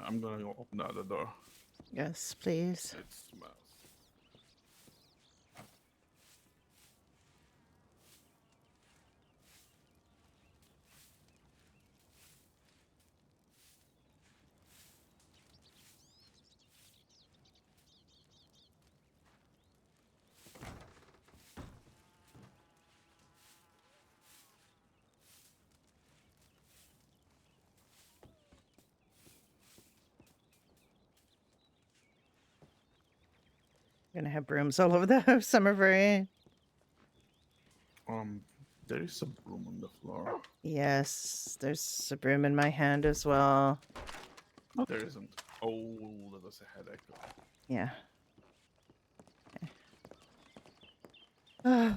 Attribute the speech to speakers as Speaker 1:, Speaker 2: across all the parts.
Speaker 1: I'm gonna go open the other door.
Speaker 2: Yes, please.
Speaker 1: It smells.
Speaker 2: We're gonna have brooms all over the house. Summer very.
Speaker 1: There is a broom on the floor.
Speaker 2: Yes, there's a broom in my hand as well.
Speaker 1: No, there isn't. Oh, that was a headache.
Speaker 2: Yeah. Okay.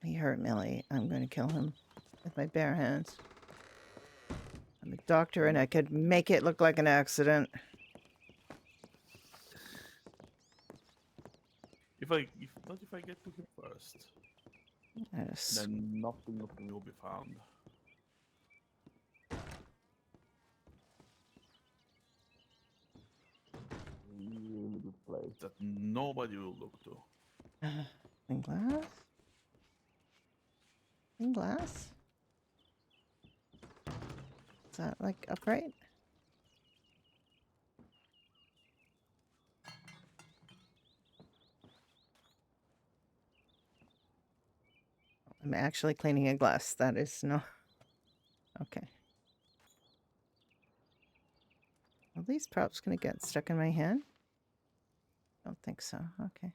Speaker 2: He hurt Millie. I'm going to kill him with my bare hands. I'm a doctor and I could make it look like an accident.
Speaker 1: If I get to him first,
Speaker 2: Yes.
Speaker 1: then nothing of me will be found. Really good place that nobody will look to.
Speaker 2: In glass? In glass? Is that like upright? I'm actually cleaning a glass. That is no. Okay. Are these props gonna get stuck in my hand? Don't think so. Okay.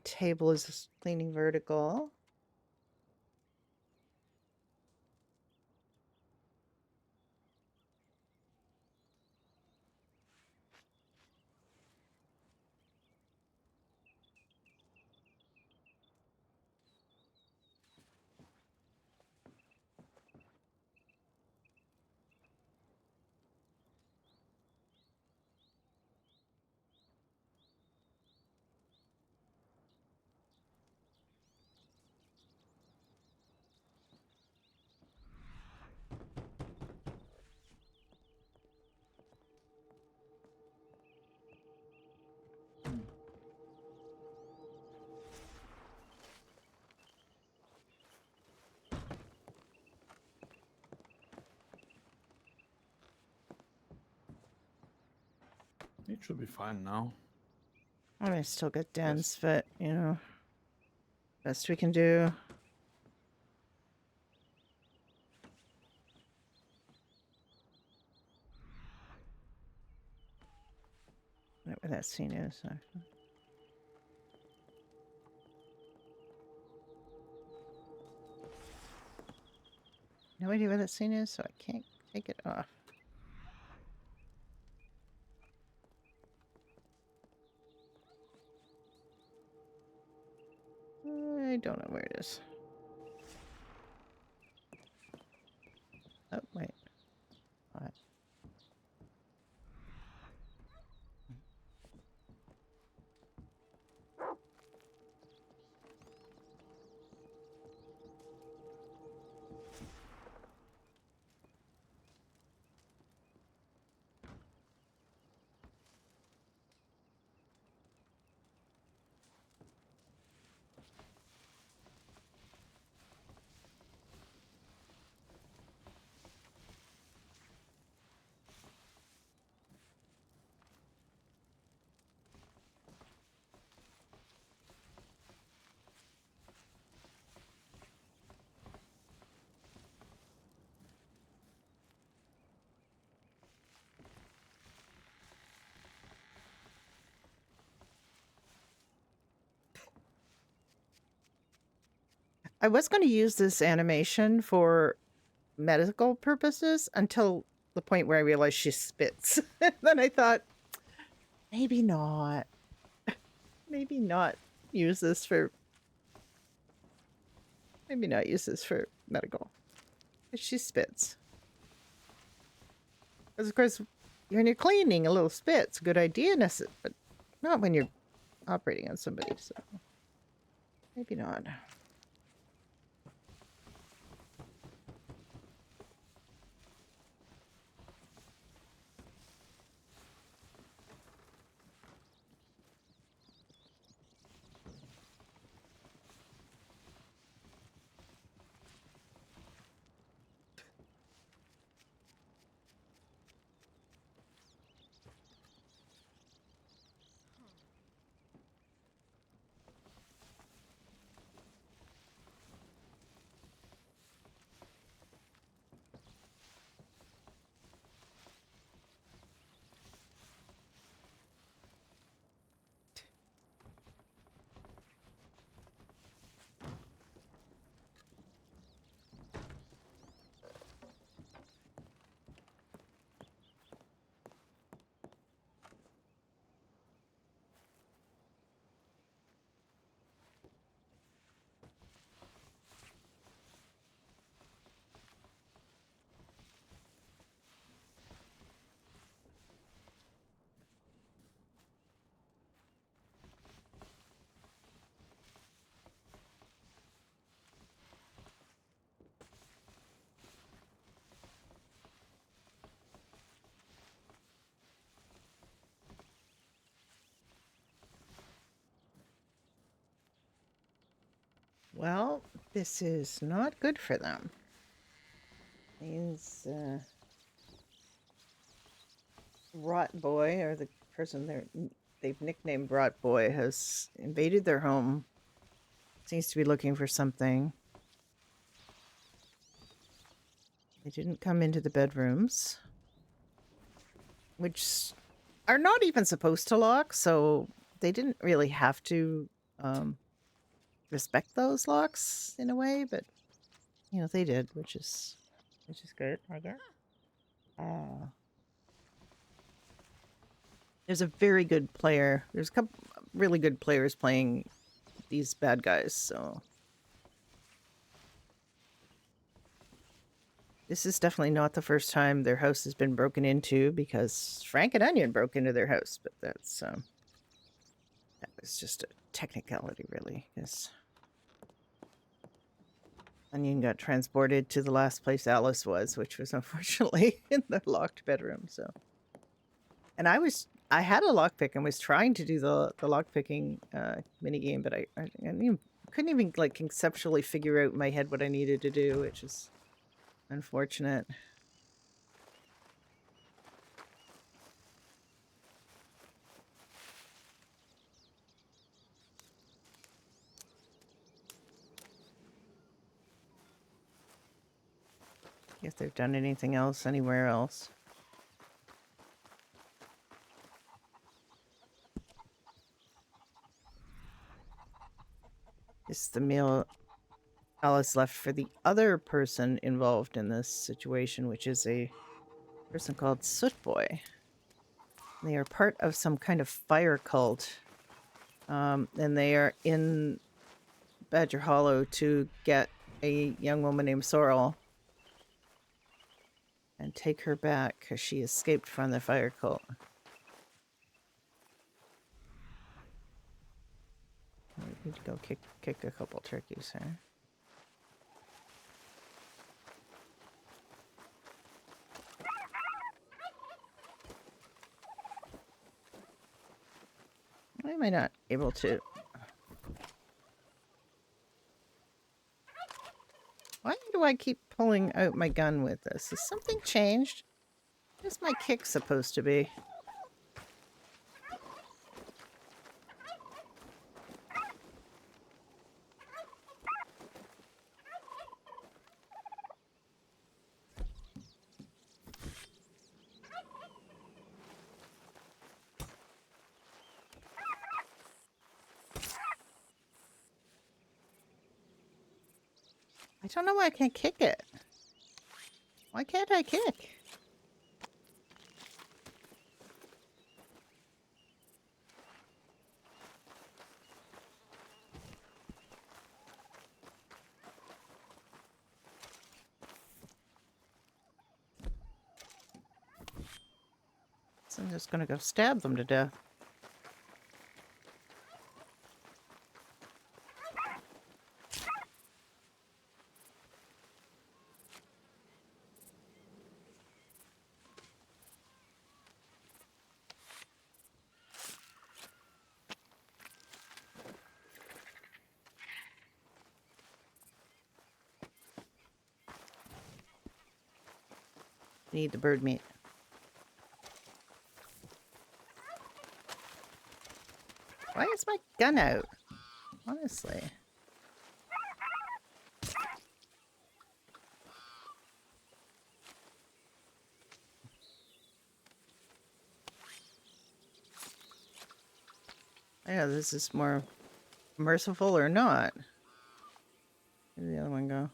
Speaker 2: Table is cleaning vertical.
Speaker 1: It should be fine now.
Speaker 2: I mean, I still get dents,
Speaker 1: Yes.
Speaker 2: but you know, best we can do. I don't know where that scene is. Actually. No idea where that scene is, so I can't take it off. I don't know where it is. Oh, wait. What? I was going to use this animation for medical purposes until the point where I realized she spits. Then I thought, maybe not. Maybe not use this for. Maybe not use this for medical. She spits. Because, of course, when you're cleaning, a little spit's a good idea, but not when you're operating on somebody, so maybe not. Well, this is not good for them. Means Rot Boy, or the person they've nicknamed Rot Boy, has invaded their home. Seems to be looking for something. They didn't come into the bedrooms, which are not even supposed to lock, so they didn't really have to respect those locks in a way, but you know they did, which is good, I guess. There's a very good player. There's a couple really good players playing these bad guys, so this is definitely not the first time their house has been broken into, because Frank and Onion broke into their house, but that was just a technicality, really, because Onion got transported to the last place Alice was, which was unfortunately in the locked bedroom. So, and I had a lockpick and was trying to do the lockpicking mini game, but I couldn't even like conceptually figure out in my head what I needed to do, which is unfortunate. If they've done anything else anywhere else. This is the meal Alice left for the other person involved in this situation, which is a person called Soot Boy. They are part of some kind of fire cult. And they are in Badger Hollow to get a young woman named Sorrel and take her back because she escaped from the fire cult. We need to go kick a couple turkeys here. Why am I not able to? Why do I keep pulling out my gun with this? Has something changed? Where's my kick supposed to be? I don't know why I can't kick it. Why can't I kick? So I'm just gonna go stab them to death. Need the bird meat. Why is my gun out? Honestly. Yeah, this is more merciful or not. Where'd the other one go?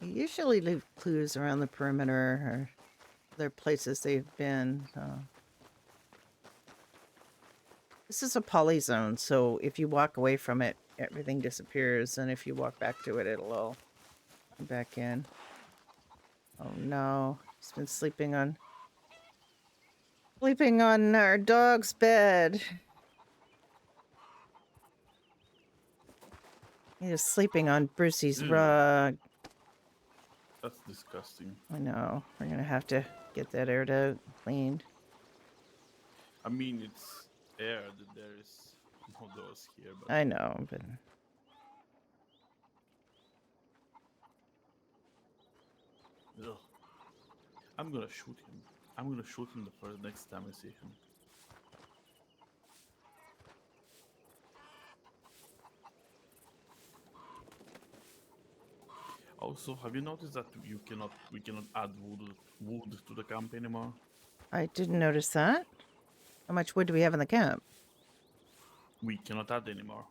Speaker 2: They usually leave clues around the perimeter or other places they've been. This is a polyzone, so if you walk away from it, everything disappears, and if you walk back to it, it'll all come back in. Oh no, he's been sleeping on Sleeping on our dog's bed. He was sleeping on Brucey's
Speaker 1: Ew.
Speaker 2: rug.
Speaker 1: That's disgusting.
Speaker 2: I know. We're gonna have to get that aired out, cleaned.
Speaker 1: I mean, it's air that there is no doors here, but
Speaker 2: I know, but
Speaker 1: ugh. I'm gonna shoot him. I'm gonna shoot him the first next time I see him. Also, have you noticed that we cannot add wood to the camp anymore?
Speaker 2: I didn't notice that. How much wood do we have in the camp?
Speaker 1: We cannot add anymore.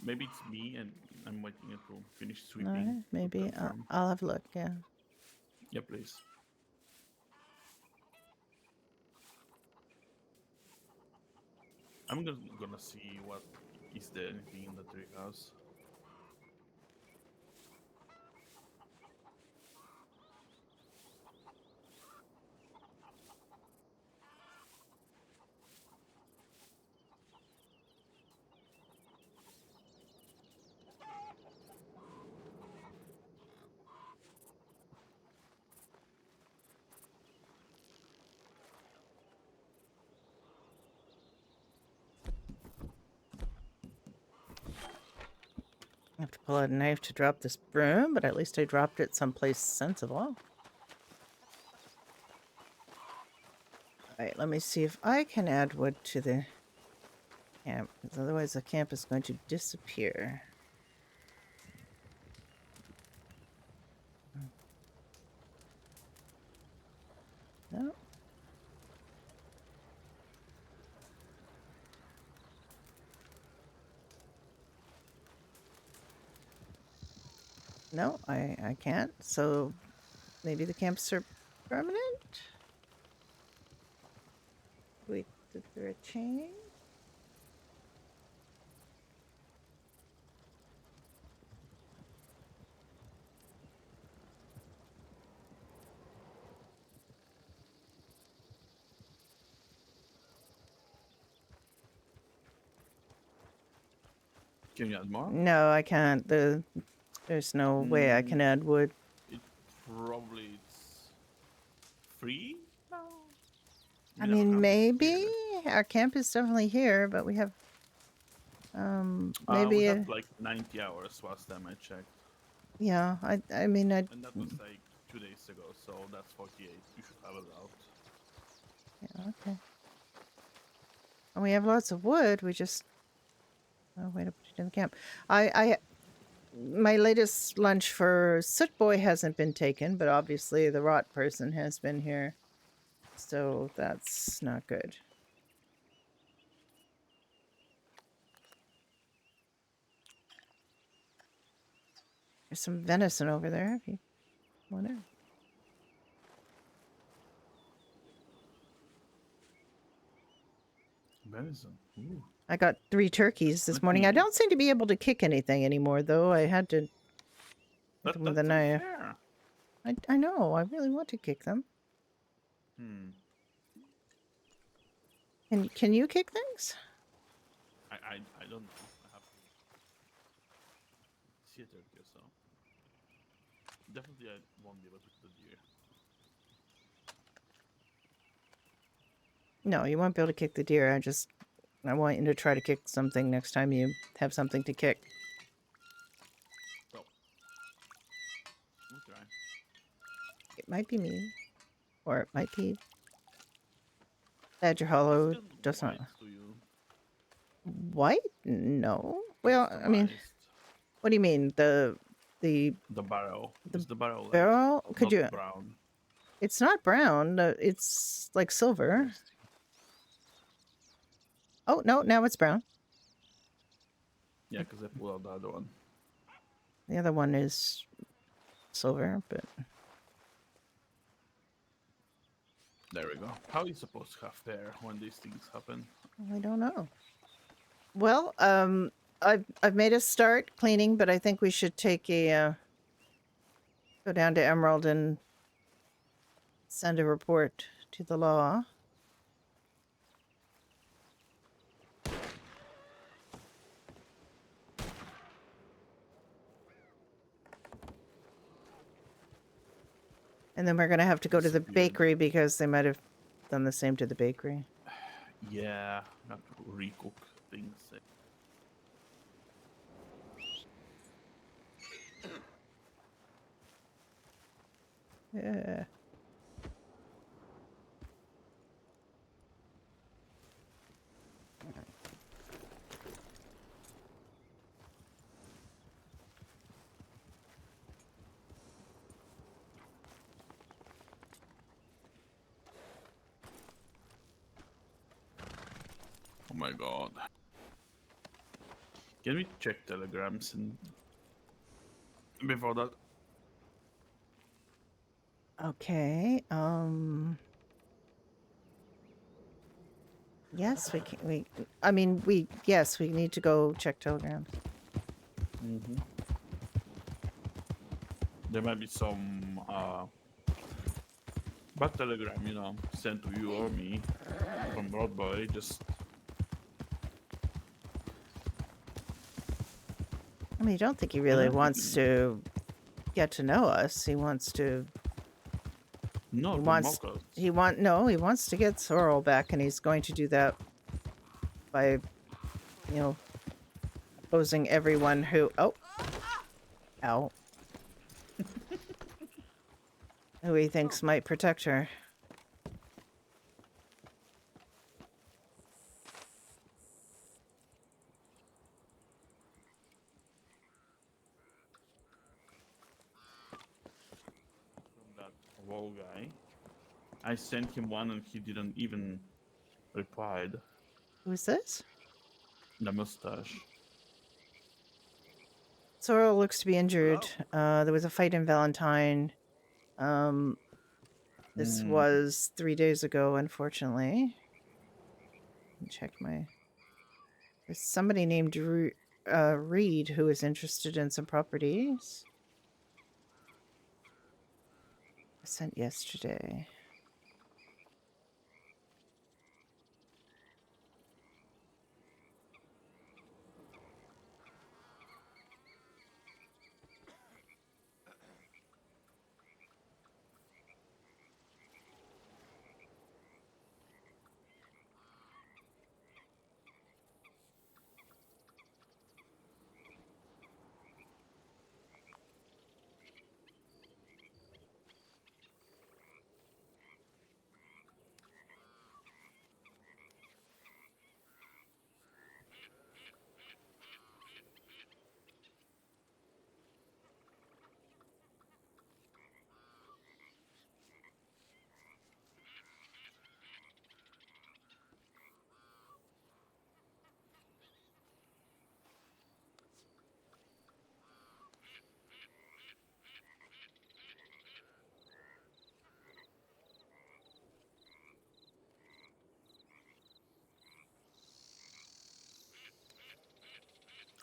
Speaker 1: Maybe it's me and I'm waiting to finish sweeping.
Speaker 2: Alright, maybe.
Speaker 1: The farm.
Speaker 2: I'll have a look, yeah.
Speaker 1: Yeah, please. I'm gonna see what is there anything in the treehouse.
Speaker 2: I have to pull out a knife to drop this broom, but at least I dropped it someplace sensible. Alright, let me see if I can add wood to the camp, because otherwise the camp is going to disappear. No. No, I can't. So maybe the camps are permanent? Wait, is there a change?
Speaker 1: Can you add more?
Speaker 2: No, I can't. There's no way I can add wood.
Speaker 1: It probably it's free now.
Speaker 2: I
Speaker 1: our
Speaker 2: mean,
Speaker 1: camp is
Speaker 2: maybe
Speaker 1: here.
Speaker 2: our camp is definitely here, but we have
Speaker 1: We
Speaker 2: maybe
Speaker 1: got like 90 hours last time I checked,
Speaker 2: yeah. I mean,
Speaker 1: and that was like 2 days ago. So that's 48. You should have it out.
Speaker 2: yeah, okay. And we have lots of wood. We just wait to put it in the camp. My latest lunch for Soot Boy hasn't been taken, but obviously the rot person has been here, so that's not good. There's some venison over there if you want it.
Speaker 1: Venison. Ooh.
Speaker 2: I got 3 turkeys this
Speaker 1: Let
Speaker 2: morning. I
Speaker 1: me-
Speaker 2: don't seem to be able to kick anything anymore, though. I had to hit them with a
Speaker 1: That's
Speaker 2: knife.
Speaker 1: unfair.
Speaker 2: I know. I really want to kick them.
Speaker 1: Hmm.
Speaker 2: Can you kick things?
Speaker 1: I don't know. I have to see a turkey, so definitely I won't be able to put the deer.
Speaker 2: No, you won't be able to kick the deer. I want you to try to kick something next time you have something to kick.
Speaker 1: Well, we'll try.
Speaker 2: It might be me, or it might be Badger Hollow.
Speaker 1: What's got
Speaker 2: Does not
Speaker 1: white to you?
Speaker 2: white? No. Well, I mean,
Speaker 1: Customized.
Speaker 2: what do you mean the
Speaker 1: The barrel. Is the barrel like
Speaker 2: barrel? Could
Speaker 1: not
Speaker 2: you?
Speaker 1: brown?
Speaker 2: It's not brown. It's like silver.
Speaker 1: Interesting.
Speaker 2: Oh no, now it's brown.
Speaker 1: Yeah, because I pulled out the other one.
Speaker 2: The other one is silver, but
Speaker 1: There we go. How are you supposed to have hair when these things happen?
Speaker 2: I don't know. Well, I've made a start cleaning, but I think we should take a go down to Emerald and Send a report to the law. And then we're going to have to go to the
Speaker 1: Disappeared.
Speaker 2: bakery because they might have done the same to the bakery.
Speaker 1: Yeah, I have to recook things.
Speaker 2: Yeah.
Speaker 1: Oh my god. Can we check telegrams and before that?
Speaker 2: Okay. Yes, we can. I mean, yes, we need to go check telegrams.
Speaker 1: Mm-hmm. There might be some bad telegram, sent to you or me from Broadboy. Just
Speaker 2: I mean, I don't think he
Speaker 1: and
Speaker 2: really
Speaker 1: then
Speaker 2: wants to get to know us. He wants to.
Speaker 1: no
Speaker 2: He
Speaker 1: to
Speaker 2: wants.
Speaker 1: mock us.
Speaker 2: He wants to get Sorrel back, and he's going to do that by, opposing everyone who. Oh, ow. Who he thinks might protect her.
Speaker 1: From that wall guy. I sent him one and he didn't even replied.
Speaker 2: Who's this?
Speaker 1: The mustache.
Speaker 2: Sorrel looks to be injured. There was a fight in Valentine. This
Speaker 1: Hmm.
Speaker 2: was 3 days ago, unfortunately. Check my. There's somebody named Reed who is interested in some properties. I sent yesterday.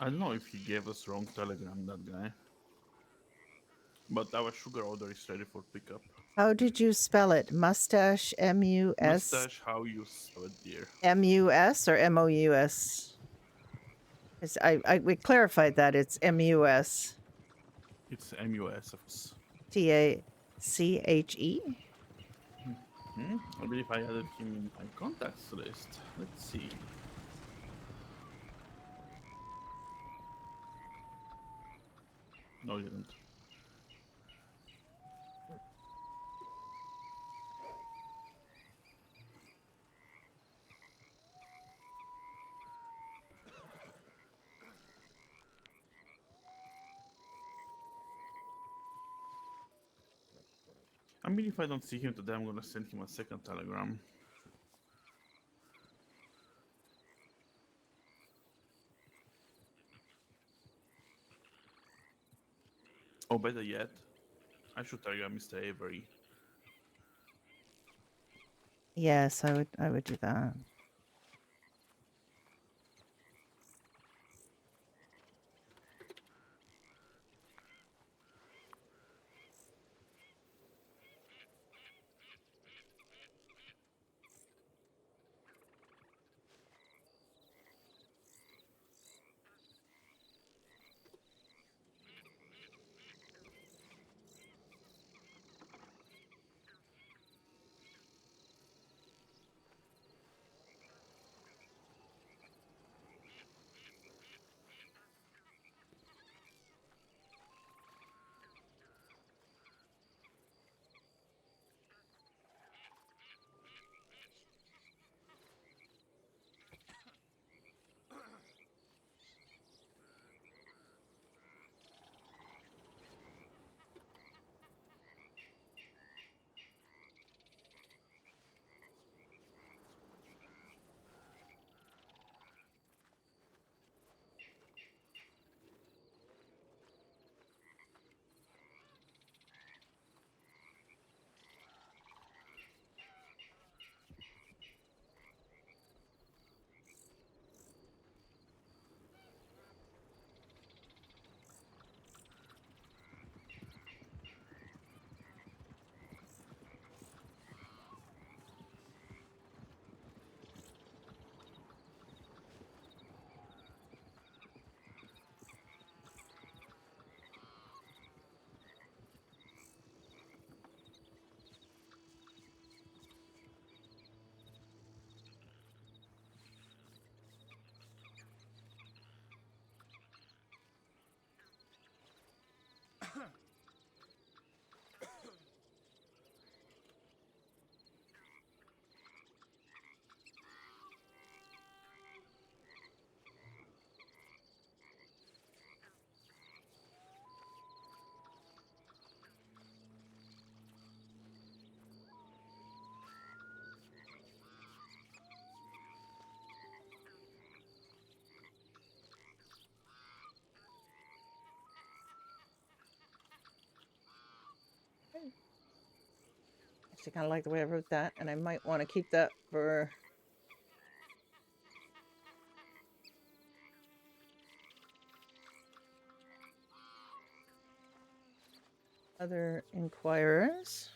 Speaker 1: I don't know if he gave us wrong telegram, that guy. But our sugar order is ready for pickup.
Speaker 2: How did you spell it? Mustache, M-U-S,
Speaker 1: Mustache, how you spell it, dear?
Speaker 2: M-U-S or M-O-U-S? We clarified that it's M-U-S.
Speaker 1: It's MUS of course.
Speaker 2: T-A-C-H-E?
Speaker 1: I believe I added him in my contacts list. Let's see. No, you didn't. I mean, if I don't see him today, I'm gonna send him a second telegram. Or better yet, I should telegram Mr. Avery.
Speaker 2: Yes, I would do that. actually kind of like the way I wrote that, and I might want to keep that for other inquirers.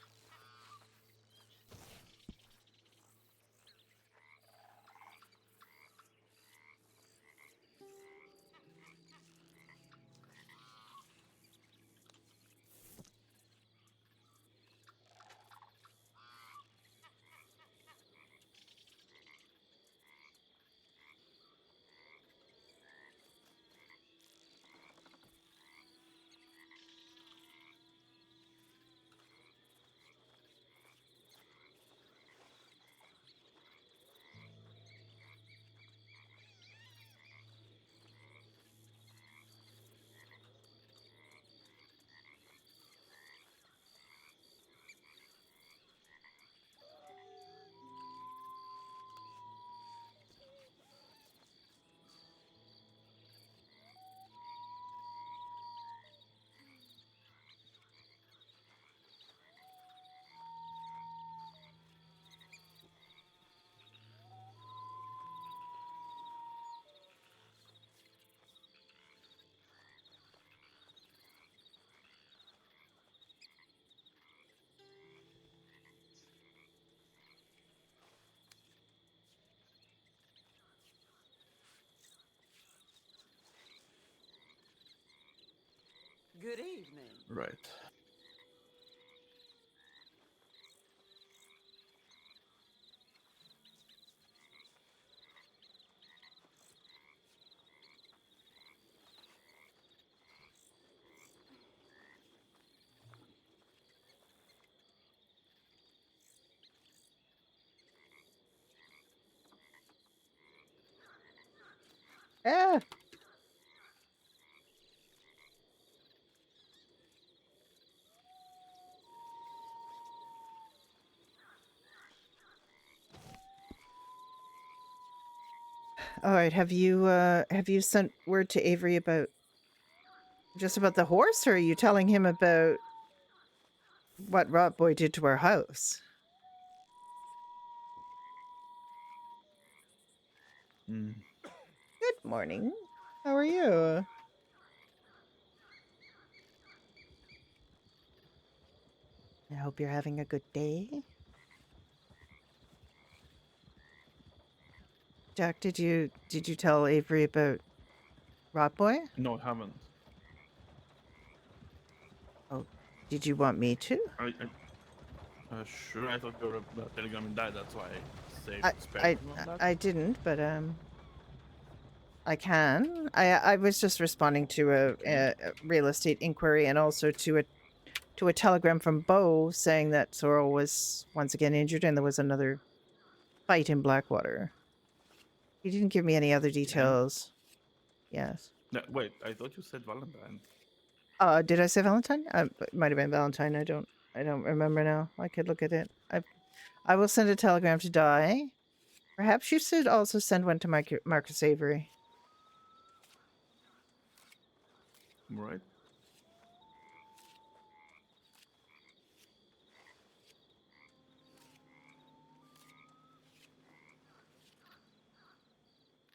Speaker 3: Good evening.
Speaker 1: Right.
Speaker 2: Ah, all right. Have you sent word to Avery about just about the horse, or are you telling him about what Rob Boy did to our house?
Speaker 1: Mm.
Speaker 2: Good morning. How are you? I hope you're having a good day. Jack, did you tell Avery about Rob Boy?
Speaker 1: No, I haven't.
Speaker 2: Oh, did you want me to?
Speaker 1: Sure, I thought your telegram died. That's why I saved
Speaker 2: I
Speaker 1: spared
Speaker 2: I
Speaker 1: you on that.
Speaker 2: I didn't, but I can. I was just responding to
Speaker 1: Okay.
Speaker 2: a real estate inquiry and also to a telegram from Bo saying that Sorrel was once again injured and there was another fight in Blackwater. He didn't give me any other
Speaker 1: Okay.
Speaker 2: details. Yes.
Speaker 1: No, wait, I thought you said Valentine.
Speaker 2: Did I say Valentine? It might have been Valentine. I don't remember now. I could look at it. I will send a telegram to Di. Perhaps you should also send one to Marcus Avery.
Speaker 1: Right?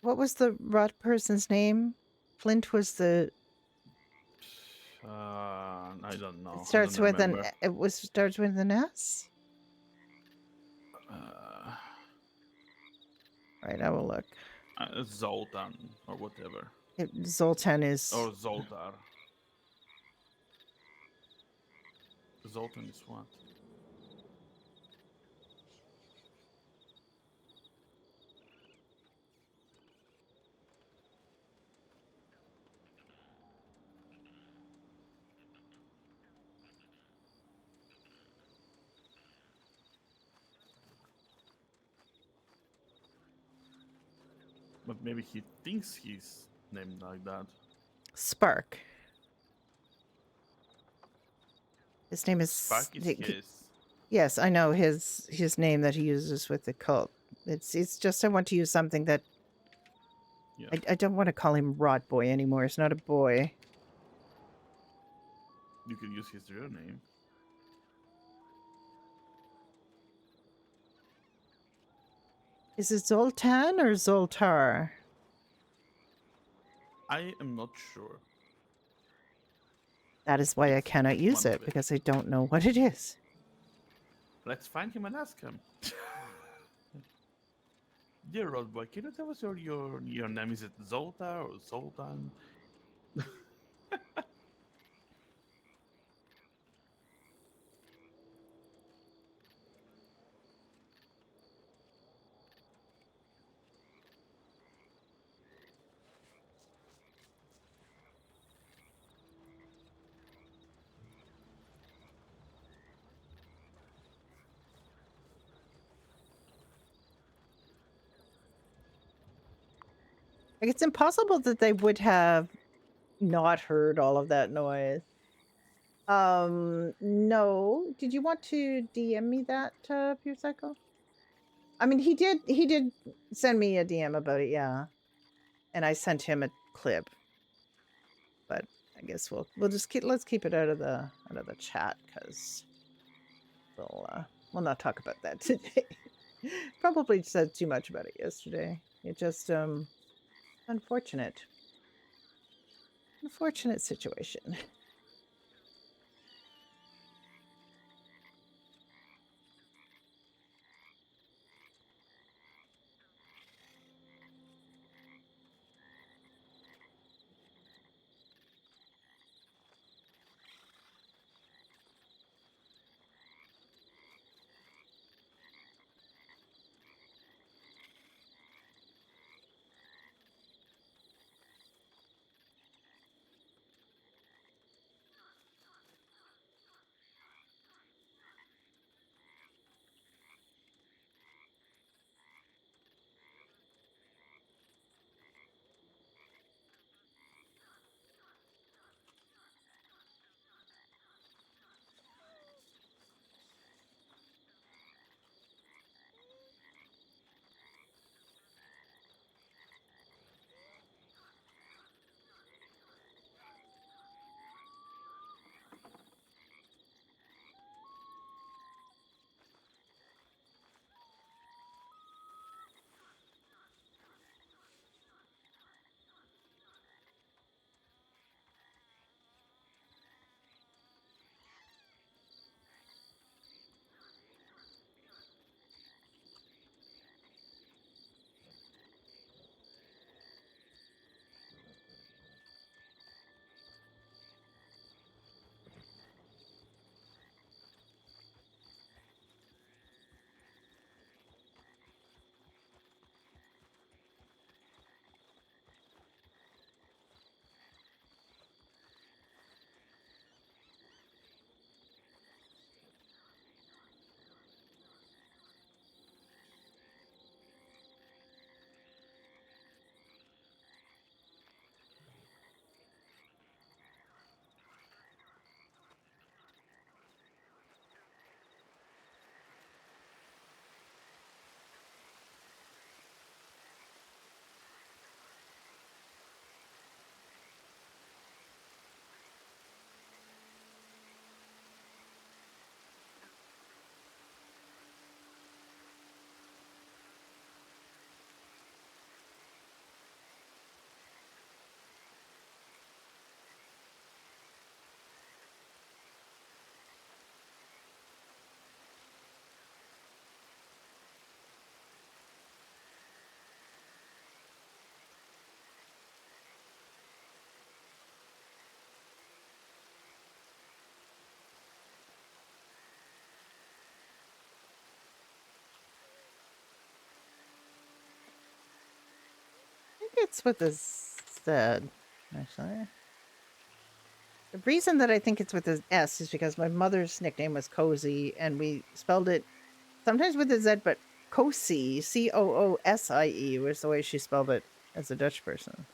Speaker 2: What was the rot person's name? Flint was the.
Speaker 1: I don't
Speaker 2: It
Speaker 1: know. I don't
Speaker 2: starts with an.
Speaker 1: remember.
Speaker 2: Starts with an S.
Speaker 1: Uh,
Speaker 2: Right, I will look.
Speaker 1: Zoltan or whatever.
Speaker 2: Zoltan is.
Speaker 1: Or Zoltar. Zoltan is what? But maybe he thinks he's named like that.
Speaker 2: Spark. His name is.
Speaker 1: Spark is his.
Speaker 2: Yes, I know his name that he uses with the cult. It's just I want to use something that.
Speaker 1: Yeah.
Speaker 2: I don't want to call him Rot Boy anymore. It's not a boy.
Speaker 1: You could use his real name.
Speaker 2: Is it Zoltan or Zoltar?
Speaker 1: I am not sure.
Speaker 2: That is why I
Speaker 1: It's
Speaker 2: cannot use
Speaker 1: one of
Speaker 2: it,
Speaker 1: it.
Speaker 2: because I don't know what it is.
Speaker 1: Let's find him and ask him. Dear Rodboy, can you tell us your name? Is it Zoltar or Zoltan?
Speaker 2: Like, it's impossible that they would have not heard all of that noise. No. Did you want to DM me that, Pure Cycle? I mean, he did send me a DM about it, yeah. And I sent him a clip. But I guess we'll just let's keep it out of the chat, because we'll not talk about that today. Probably said too much about it yesterday. It just unfortunate situation. I think it's with the Z, actually. The reason that I think it's with the S is because my mother's nickname was Cozy, and we spelled it sometimes with a Z, but Cosie, Coosie, was the way she spelled it as a Dutch person.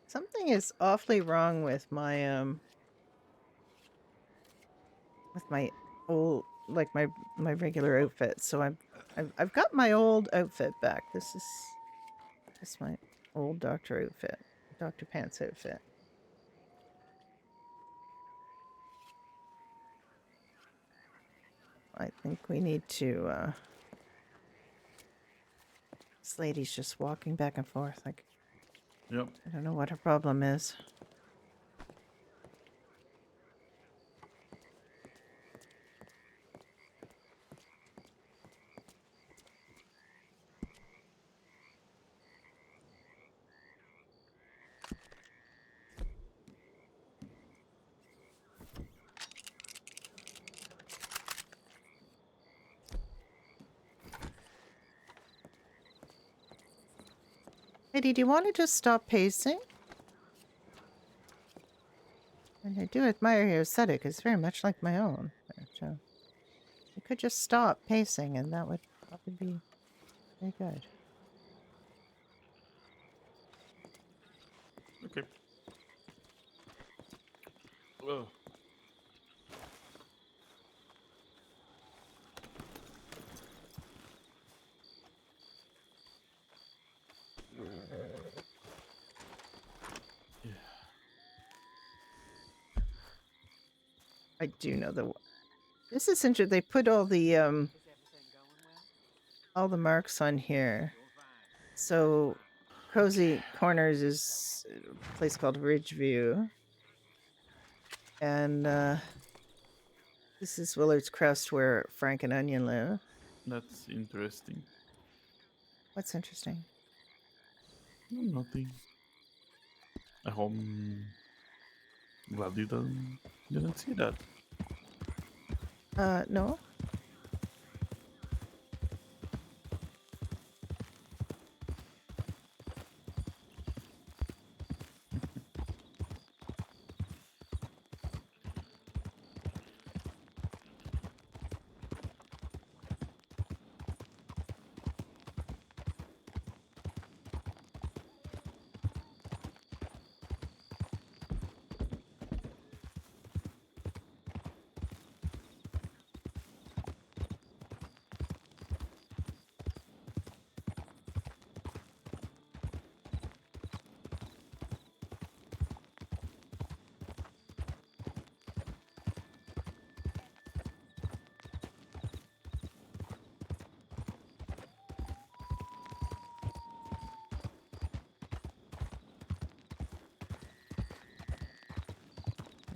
Speaker 2: Something is awfully wrong with my old, like my regular outfit. So I've got my old outfit back. This is my old doctor outfit, Dr. Pants outfit. I think we need to. This lady's just walking back and forth. Like,
Speaker 1: Yep.
Speaker 2: I don't know what her problem is. Lady, do you want to just stop pacing? And I do admire your aesthetic. It's very much like my own. But, you could just stop pacing, and that would probably be very good.
Speaker 1: Okay. Well. Yeah.
Speaker 2: I do know the. This is interesting. They put all the marks on here. So, Cozy Corners is a place called Ridgeview, and this is Willard's Crest, where Frank and Onion live.
Speaker 1: That's interesting.
Speaker 2: What's interesting?
Speaker 1: Nothing. I hope glad you didn't see that.
Speaker 2: No.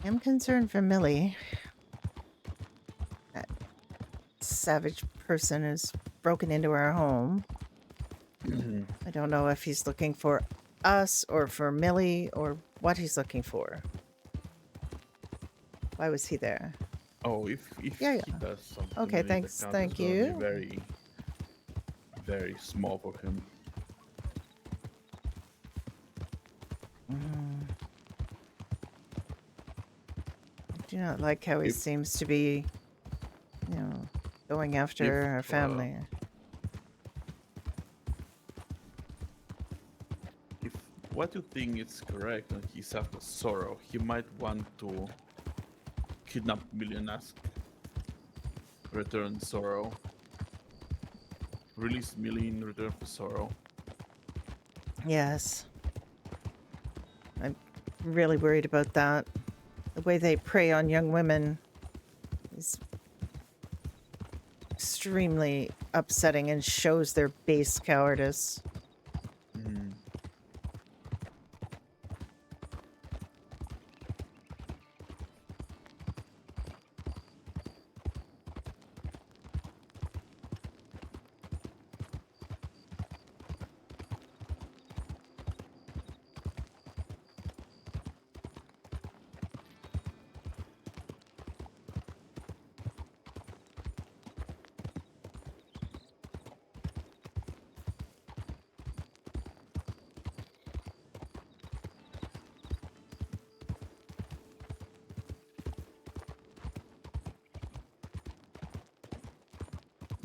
Speaker 2: I'm concerned for Millie. That savage person has broken into our home. I don't know if he's looking for us or for Millie or what he's looking for. Why was he there?
Speaker 1: Oh, if
Speaker 2: Yeah,
Speaker 1: he does something,
Speaker 2: Okay,
Speaker 1: maybe the
Speaker 2: thanks.
Speaker 1: count
Speaker 2: Thank
Speaker 1: is gonna be
Speaker 2: you.
Speaker 1: very, very small for him.
Speaker 2: I do not like how he
Speaker 1: If-
Speaker 2: seems to be, going after our family.
Speaker 1: If what you think is correct and he's after Sorrow, he might want to kidnap Millie and ask return Sorrow. Release Millie in return for Sorrow.
Speaker 2: Yes. I'm really worried about that. The way they prey on young women is extremely upsetting and shows their base cowardice.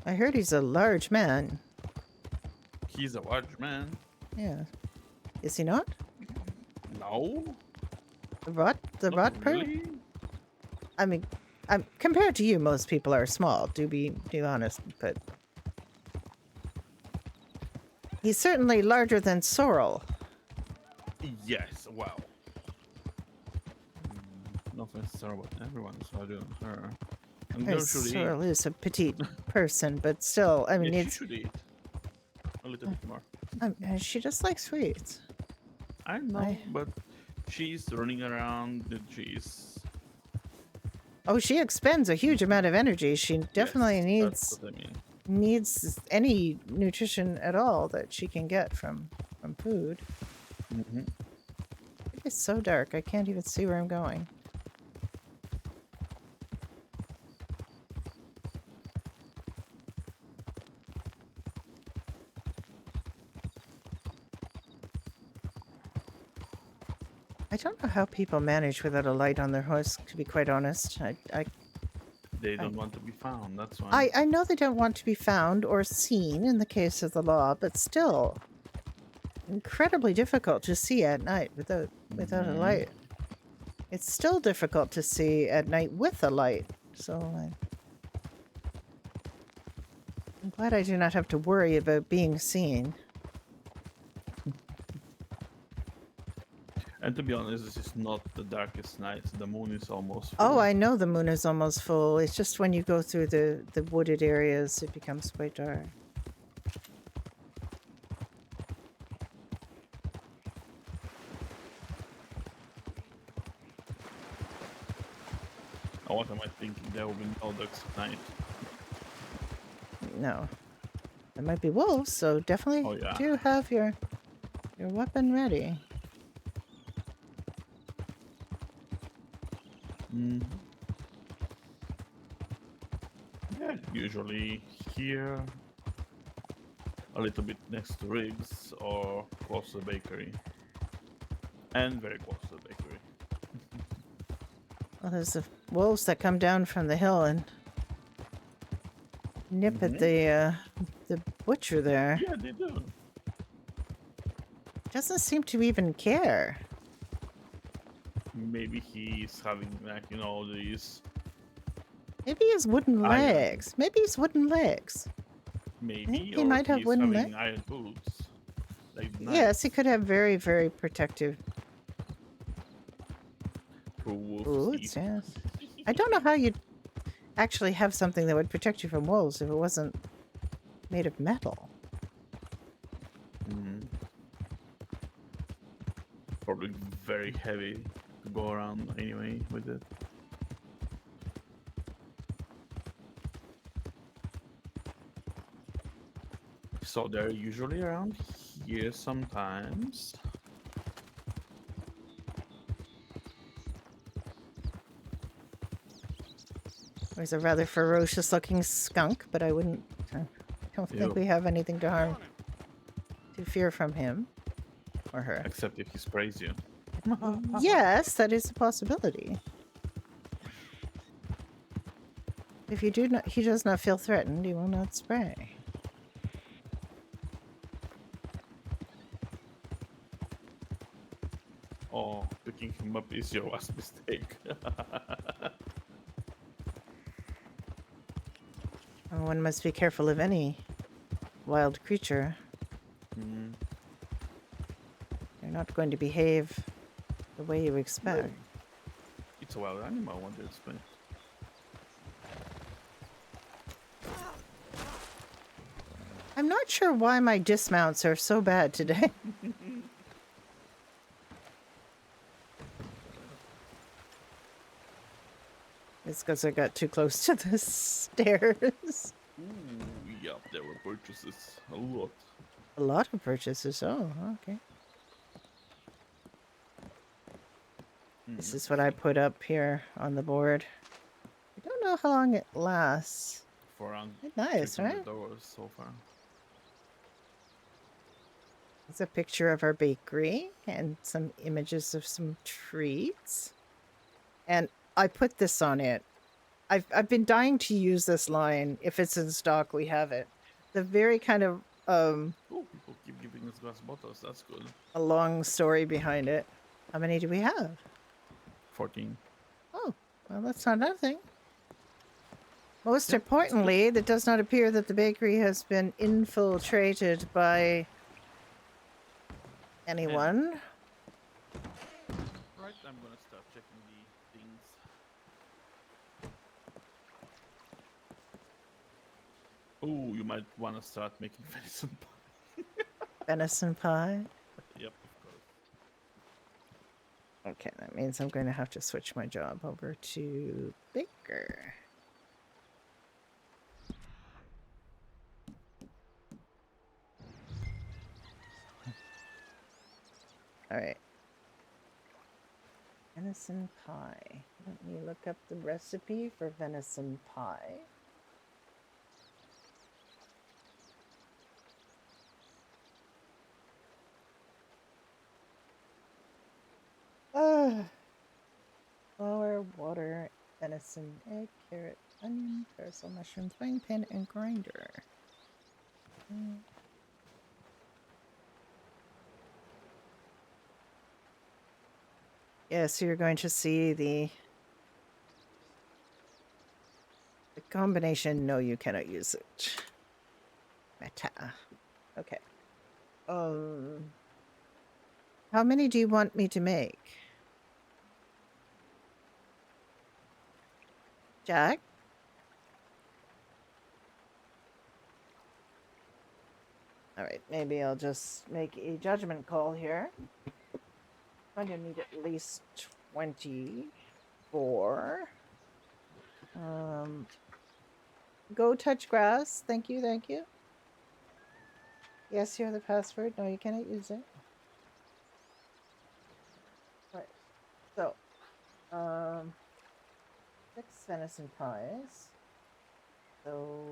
Speaker 2: I heard he's a large man.
Speaker 1: He's a large man.
Speaker 2: Yeah. Is he not?
Speaker 1: No, No,
Speaker 2: The rot, the
Speaker 1: not
Speaker 2: rot per.
Speaker 1: really.
Speaker 2: I mean, compared to you, most people are small. Do be honest, but he's certainly larger than Sorrel.
Speaker 1: Yes, well. Nothing necessarily about everyone, so I do her. And girl should eat.
Speaker 2: Sorrel is a petite person, but still, I mean,
Speaker 1: Yeah, she
Speaker 2: it's.
Speaker 1: should eat. A little bit more.
Speaker 2: She just likes sweets.
Speaker 1: I know, but she's running around and she's...
Speaker 2: Oh, she expends a huge amount of energy. She definitely
Speaker 1: Yes, that's what I mean.
Speaker 2: needs any nutrition at all that she can get from food.
Speaker 1: Mm-hmm.
Speaker 2: It's so dark, I can't even see where I'm going. I don't know how people manage without a light on their horse, to be quite honest.
Speaker 1: They don't want to be found, that's why.
Speaker 2: I know they don't want to be found or seen in the case of the law, but still incredibly difficult to see at night without a light. It's still difficult to see at night with a light, so I'm glad I do not have to worry about being seen.
Speaker 1: And to be honest, this is not the darkest night. The moon is almost full.
Speaker 2: Oh, I know the moon is almost full. It's just when you go through the wooded areas, it becomes quite dark.
Speaker 1: Oh, what am I thinking? There will be no ducks at night.
Speaker 2: No. There might be wolves, so definitely do have your weapon ready.
Speaker 1: Yeah, usually here, a little bit next to Riggs or close to the bakery. And very close to the bakery.
Speaker 2: Well, there's the wolves that come down from the hill and nip at the butcher there.
Speaker 1: Yeah, they do.
Speaker 2: Doesn't seem to even care.
Speaker 1: Maybe he's having, like, you know, these...
Speaker 2: Maybe his wooden legs. Maybe his wooden legs.
Speaker 1: Maybe,
Speaker 2: he might have wooden legs.
Speaker 1: Iron boots. Like
Speaker 2: yes, he could have very, very protective boots. Yes. I don't know how you'd actually have something that would protect you from wolves if it wasn't made of metal.
Speaker 1: Probably very heavy to go around anyway with it. So they're usually around here sometimes.
Speaker 2: There's a rather ferocious looking skunk, but I don't think we have anything to fear from him or her.
Speaker 1: Except if he sprays you.
Speaker 2: Yes, that is a possibility. If he does not feel threatened, he will not spray.
Speaker 1: Oh, picking him up is your last mistake.
Speaker 2: One must be careful of any wild creature. They're not going to behave the way you expect.
Speaker 1: It's a wild animal, what do you expect?
Speaker 2: I'm not sure why my dismounts are so bad today. It's because I got too close to the stairs.
Speaker 1: Ooh, yeah, there were purchases. A lot.
Speaker 2: A lot of purchases. Oh, okay. This is what I put up here on the board. I don't know how long it lasts.
Speaker 1: For around
Speaker 2: nice, right?
Speaker 1: $600 so far.
Speaker 2: It's a picture of our bakery and some images of some treats. And I put this on it. I've been dying to use this line. If it's in stock, we have it. The very kind of
Speaker 1: Oh, people keep giving us glass bottles. That's good.
Speaker 2: a long story behind it. How many do we have?
Speaker 1: 14.
Speaker 2: Oh, well, that's not nothing. Most
Speaker 1: Yep, that's good.
Speaker 2: importantly, it does not appear that the bakery has been infiltrated by anyone.
Speaker 1: Right, I'm gonna start checking the things. Oh, you might wanna start making venison pie.
Speaker 2: Venison pie.
Speaker 1: Yep, of course.
Speaker 2: Okay, that means I'm going to have to switch my job over to baker. All right. Venison pie. Let me look up the recipe for venison pie. Flour, water, venison, egg, carrot, onion, parsley, mushroom, frying pan, and grinder. Yeah, so you're going to see the combination. No, you cannot use it. Meta. Okay. How many do you want me to make? Jack? All right, maybe I'll just make a judgment call here. I'm going to need at least 24. Go touch grass. Thank you, thank you. Yes, you have the password. No, you cannot use it. All right. So, 6 venison pies. So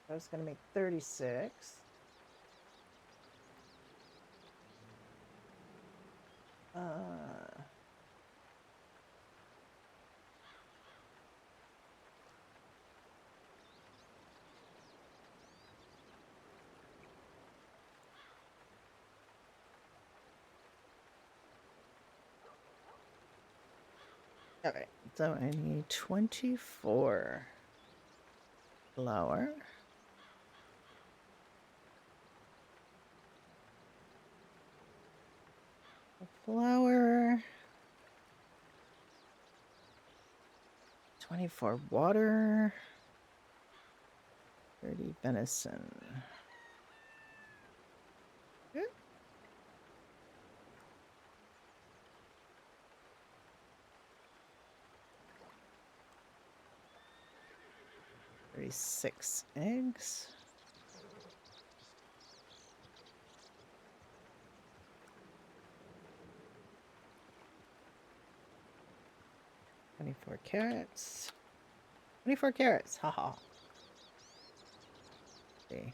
Speaker 2: I was going to make 36. Okay, so I need 24 flour. Flour. 24 water. 30 venison. Good. 36 eggs. $24 carrots. 24 carrots. Haha. See.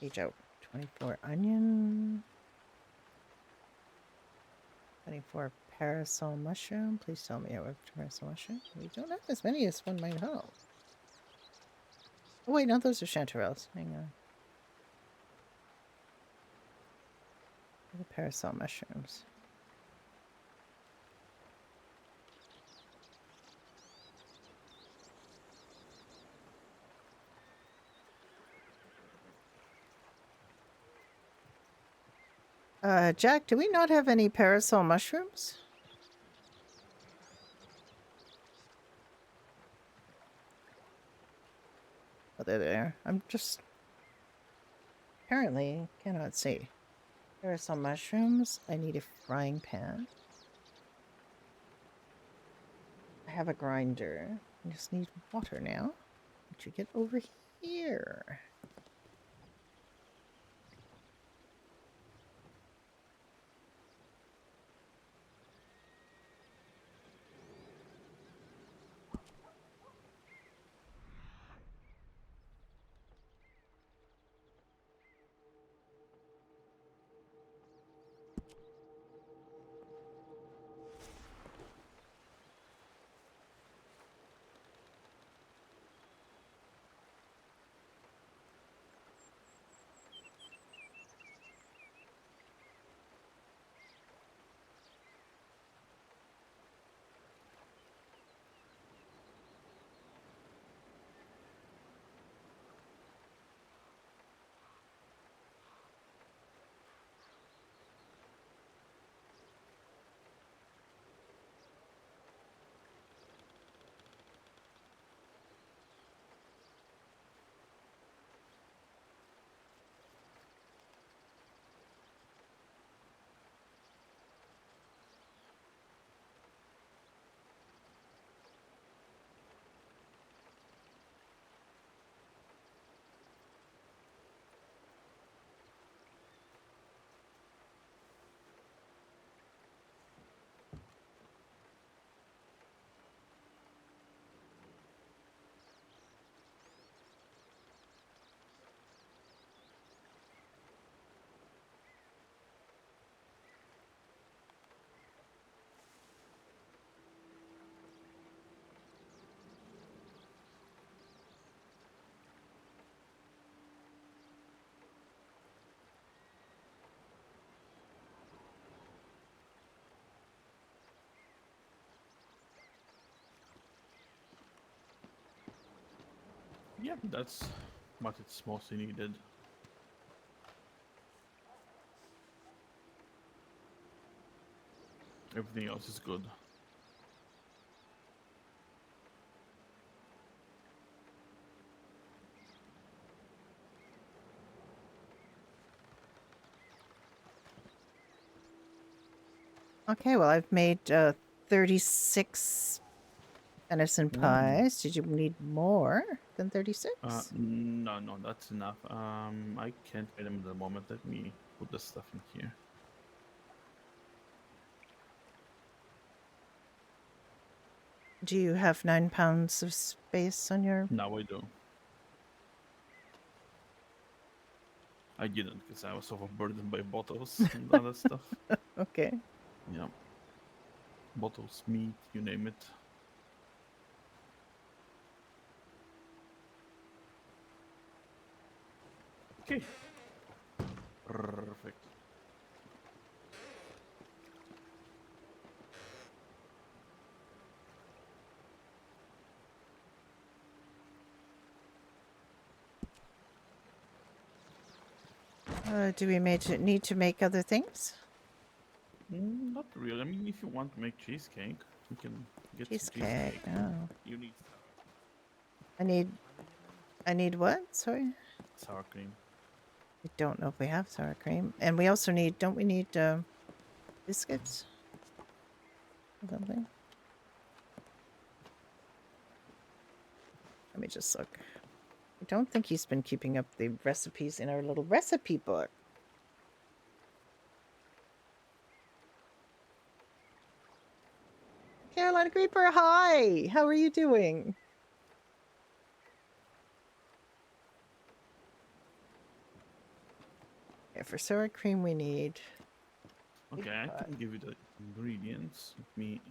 Speaker 2: Each out. 24 onion. 24 parasol mushroom. Please tell me I have parasol mushroom. We don't have as many as one might hope. Oh wait, no, those are chanterelles. Hang on. The parasol mushrooms. Jack, do we not have any parasol mushrooms? Oh, they're there. I'm just apparently cannot see. Parasol mushrooms. I need a frying pan. I have a grinder. I just need water now. Would you get over here?
Speaker 1: Yeah, that's what it's mostly needed. Everything else is good.
Speaker 2: Okay, well, I've made 36 venison
Speaker 1: Ooh.
Speaker 2: pies. Did you need more than 36?
Speaker 1: No, that's enough. I can't make them at the moment. Let me put the stuff in here.
Speaker 2: Do you have 9 pounds of space on your...
Speaker 1: Now I do. I didn't because I was overburdened by bottles and other stuff.
Speaker 2: Okay.
Speaker 1: Yeah. Bottles, meat, you name it. Okay. Perfect.
Speaker 2: Do we need to make other things?
Speaker 1: Not really. I mean, if you want to make cheesecake, you can get some
Speaker 2: Cheesecake.
Speaker 1: cheesecake.
Speaker 2: Oh.
Speaker 1: You need
Speaker 2: I need what? Sorry.
Speaker 1: sour cream.
Speaker 2: I don't know if we have sour cream. And we also need, don't we need biscuits? Or something? Let me just look. I don't think he's been keeping up the recipes in our little recipe book. Carolina Creeper, hi! How are you doing? Okay, for sour cream we need...
Speaker 1: Okay, I can give you the ingredients. Let me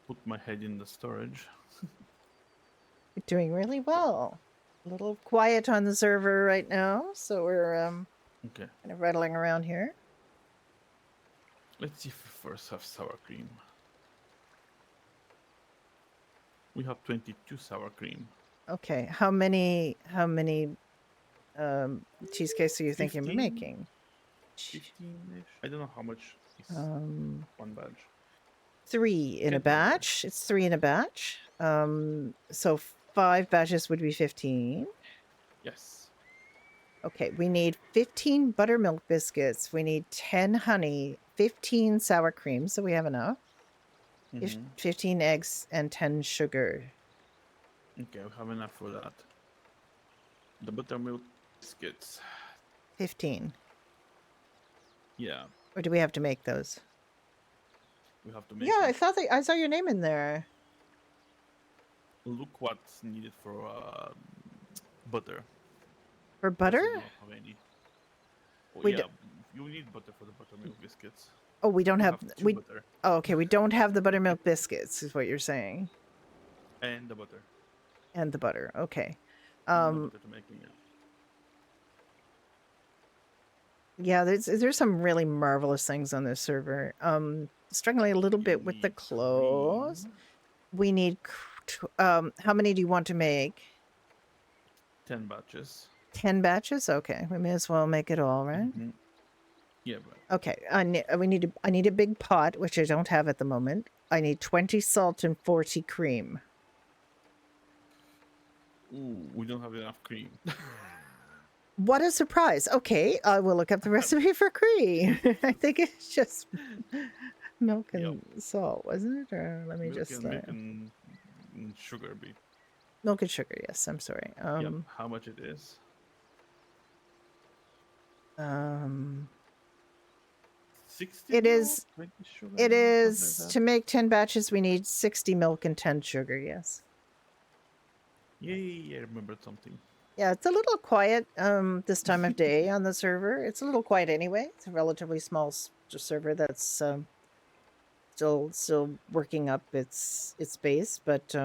Speaker 1: put my head in the storage.
Speaker 2: We're doing really well. A little quiet on the server right now, so we're
Speaker 1: Okay,
Speaker 2: kind of rattling around here.
Speaker 1: let's see if we first have sour cream. We have 22 sour cream.
Speaker 2: Okay, how many cheesecakes are you thinking of
Speaker 1: 15?
Speaker 2: making?
Speaker 1: 15-ish? I don't know how much is
Speaker 2: Um,
Speaker 1: one batch.
Speaker 2: 3 in a
Speaker 1: Can't remember.
Speaker 2: batch. It's 3 in a batch. So 5 batches would be 15.
Speaker 1: Yes.
Speaker 2: Okay, we need 15 buttermilk biscuits. We need 10 honey, 15 sour cream, so we have enough. 15 eggs and 10 sugar.
Speaker 1: Okay, we have enough for that. The buttermilk biscuits.
Speaker 2: 15.
Speaker 1: Yeah,
Speaker 2: Or do we have to make those?
Speaker 1: we have to make
Speaker 2: Yeah,
Speaker 1: them.
Speaker 2: I saw your name in there.
Speaker 1: Look what's needed for butter.
Speaker 2: For butter?
Speaker 1: Also do not have any. Oh
Speaker 2: We d-
Speaker 1: yeah, you need butter for the buttermilk biscuits.
Speaker 2: Oh, we don't
Speaker 1: You
Speaker 2: have
Speaker 1: have two butter
Speaker 2: Oh, okay, we don't have the buttermilk biscuits is what you're saying.
Speaker 1: and the butter.
Speaker 2: And the butter. Okay.
Speaker 1: No butter to make them, yeah.
Speaker 2: Yeah, there's some really marvelous things on this server. Struggling a little
Speaker 1: You
Speaker 2: bit with the
Speaker 1: need
Speaker 2: clothes.
Speaker 1: cream.
Speaker 2: We need how many do you want to make?
Speaker 1: 10 batches.
Speaker 2: 10 batches? Okay, we may as well make it all, right?
Speaker 1: Yeah, but
Speaker 2: Okay, I need a big pot, which I don't have at the moment. I need 20 salt and 40 cream.
Speaker 1: ooh, we don't have enough cream.
Speaker 2: What a surprise. Okay, I will look up the recipe for cream. I think it's just milk and salt, wasn't it? Or let me
Speaker 1: Milk
Speaker 2: just
Speaker 1: and sugar bit.
Speaker 2: milk and sugar, yes, I'm sorry.
Speaker 1: Yep. How much it is? 60
Speaker 2: It
Speaker 1: milk,
Speaker 2: is
Speaker 1: 20 sugar,
Speaker 2: it
Speaker 1: something
Speaker 2: is
Speaker 1: like
Speaker 2: to
Speaker 1: that.
Speaker 2: make 10 batches we need 60 milk and 10 sugar, yes.
Speaker 1: Yay, I remembered something.
Speaker 2: Yeah, it's a little quiet this time of day on the server. It's a little quiet anyway. It's a relatively small server that's still working up its base, but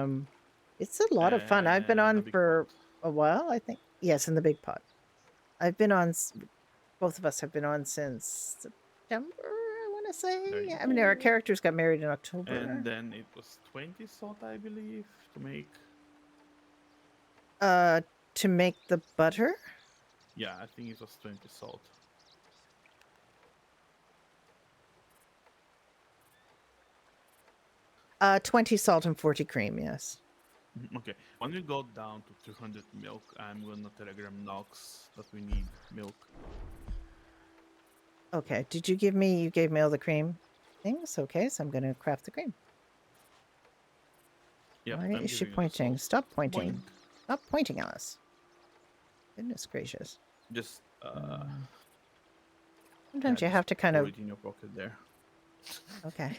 Speaker 2: it's a lot of fun. I've been
Speaker 1: And a
Speaker 2: on
Speaker 1: big
Speaker 2: for
Speaker 1: pot.
Speaker 2: a while, I think. Yes, in the big pot. I've been on both of us have been on since September, I want to
Speaker 1: There
Speaker 2: say.
Speaker 1: you
Speaker 2: I mean, our
Speaker 1: go.
Speaker 2: characters got married in October.
Speaker 1: And then it was 20 salt, I believe, to make.
Speaker 2: To make the butter?
Speaker 1: Yeah, I think it was 20 salt.
Speaker 2: Uh, 20 salt and 40 cream, yes.
Speaker 1: Okay, when we go down to 300 milk, I'm gonna telegram Nox that we need milk.
Speaker 2: Okay, did you gave me all the cream things? Okay, so I'm going to craft the cream.
Speaker 1: Yeah,
Speaker 2: Why
Speaker 1: I'm
Speaker 2: is she
Speaker 1: giving you the
Speaker 2: pointing?
Speaker 1: salt.
Speaker 2: Stop pointing.
Speaker 1: Boink.
Speaker 2: Stop pointing at us. Goodness gracious.
Speaker 1: Just yeah,
Speaker 2: Sometimes you
Speaker 1: just
Speaker 2: have to kind
Speaker 1: put
Speaker 2: of...
Speaker 1: it in your pocket there.
Speaker 2: Okay.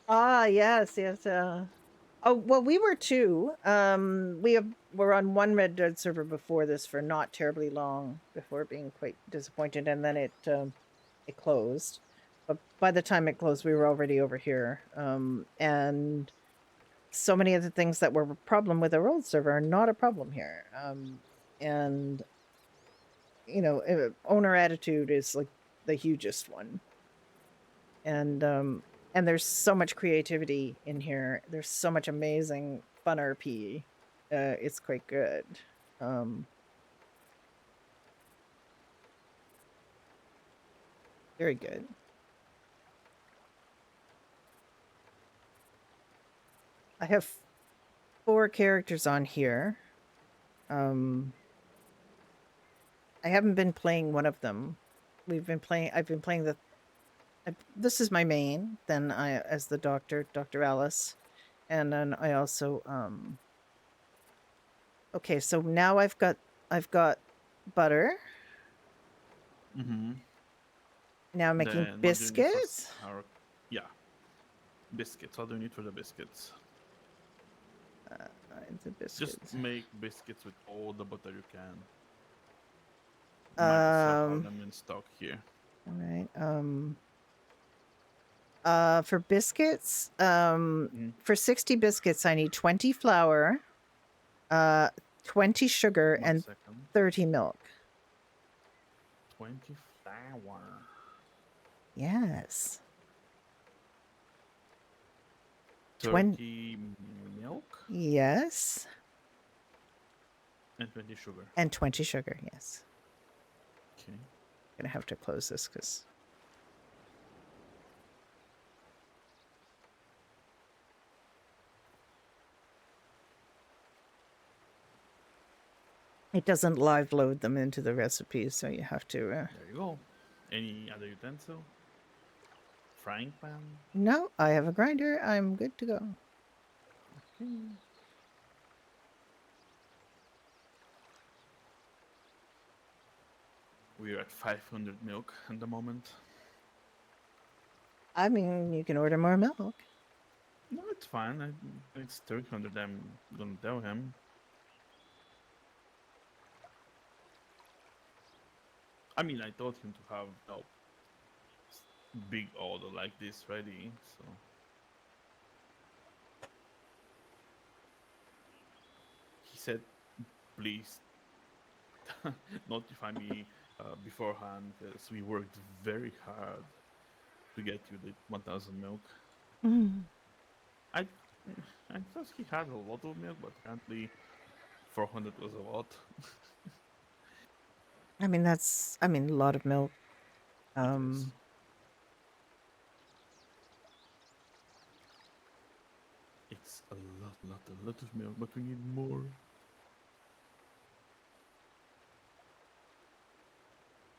Speaker 2: Ah, yes, yes. Oh, well, we were too. Were on one Red Dead server before this for not terribly long, before being quite disappointed, and then it closed. But by the time it closed, we were already over here. And so many of the things that were a problem with our old server are not a problem here. And owner attitude is like the hugest one. And there's so much creativity in here. There's so much amazing fun RP. It's quite good. Very good. I have 4 characters on here. I haven't been playing one of them. I've been playing this is my main, then I as the Dr. Alice. And then I also okay, so now I've got butter.
Speaker 1: Mm-hmm.
Speaker 2: Now I'm making
Speaker 1: Then what do you need for
Speaker 2: biscuits.
Speaker 1: sour? Yeah, biscuits. What do you need for the biscuits?
Speaker 2: The
Speaker 1: Just
Speaker 2: biscuits.
Speaker 1: make biscuits with all the butter you can. Might as well have them in stock here.
Speaker 2: All right. For biscuits, for 60 biscuits, I need 20 flour, 20 sugar,
Speaker 1: 1
Speaker 2: and
Speaker 1: second.
Speaker 2: 30 milk.
Speaker 1: 20 flour.
Speaker 2: Yes.
Speaker 1: 30 milk
Speaker 2: Yes.
Speaker 1: and 20 sugar.
Speaker 2: And 20 sugar, yes.
Speaker 1: Okay.
Speaker 2: I'm gonna have to close this because it doesn't live load them into the recipes, so you have to.
Speaker 1: There you go. Any other utensil? Frying pan?
Speaker 2: No, I have a grinder. I'm good to go.
Speaker 1: Okay. We're at 500 milk at the moment.
Speaker 2: I mean, you can order more milk.
Speaker 1: No, it's fine. It's 300. I'm gonna tell him. I mean, I told him to have big order like this ready, so. He said, please notify me beforehand because we worked very hard to get you the 1000 milk.
Speaker 2: Mm.
Speaker 1: I thought he had a lot of milk, but apparently 400 was a lot.
Speaker 2: I mean, a lot of milk.
Speaker 1: It is. It's a lot of milk, but we need more.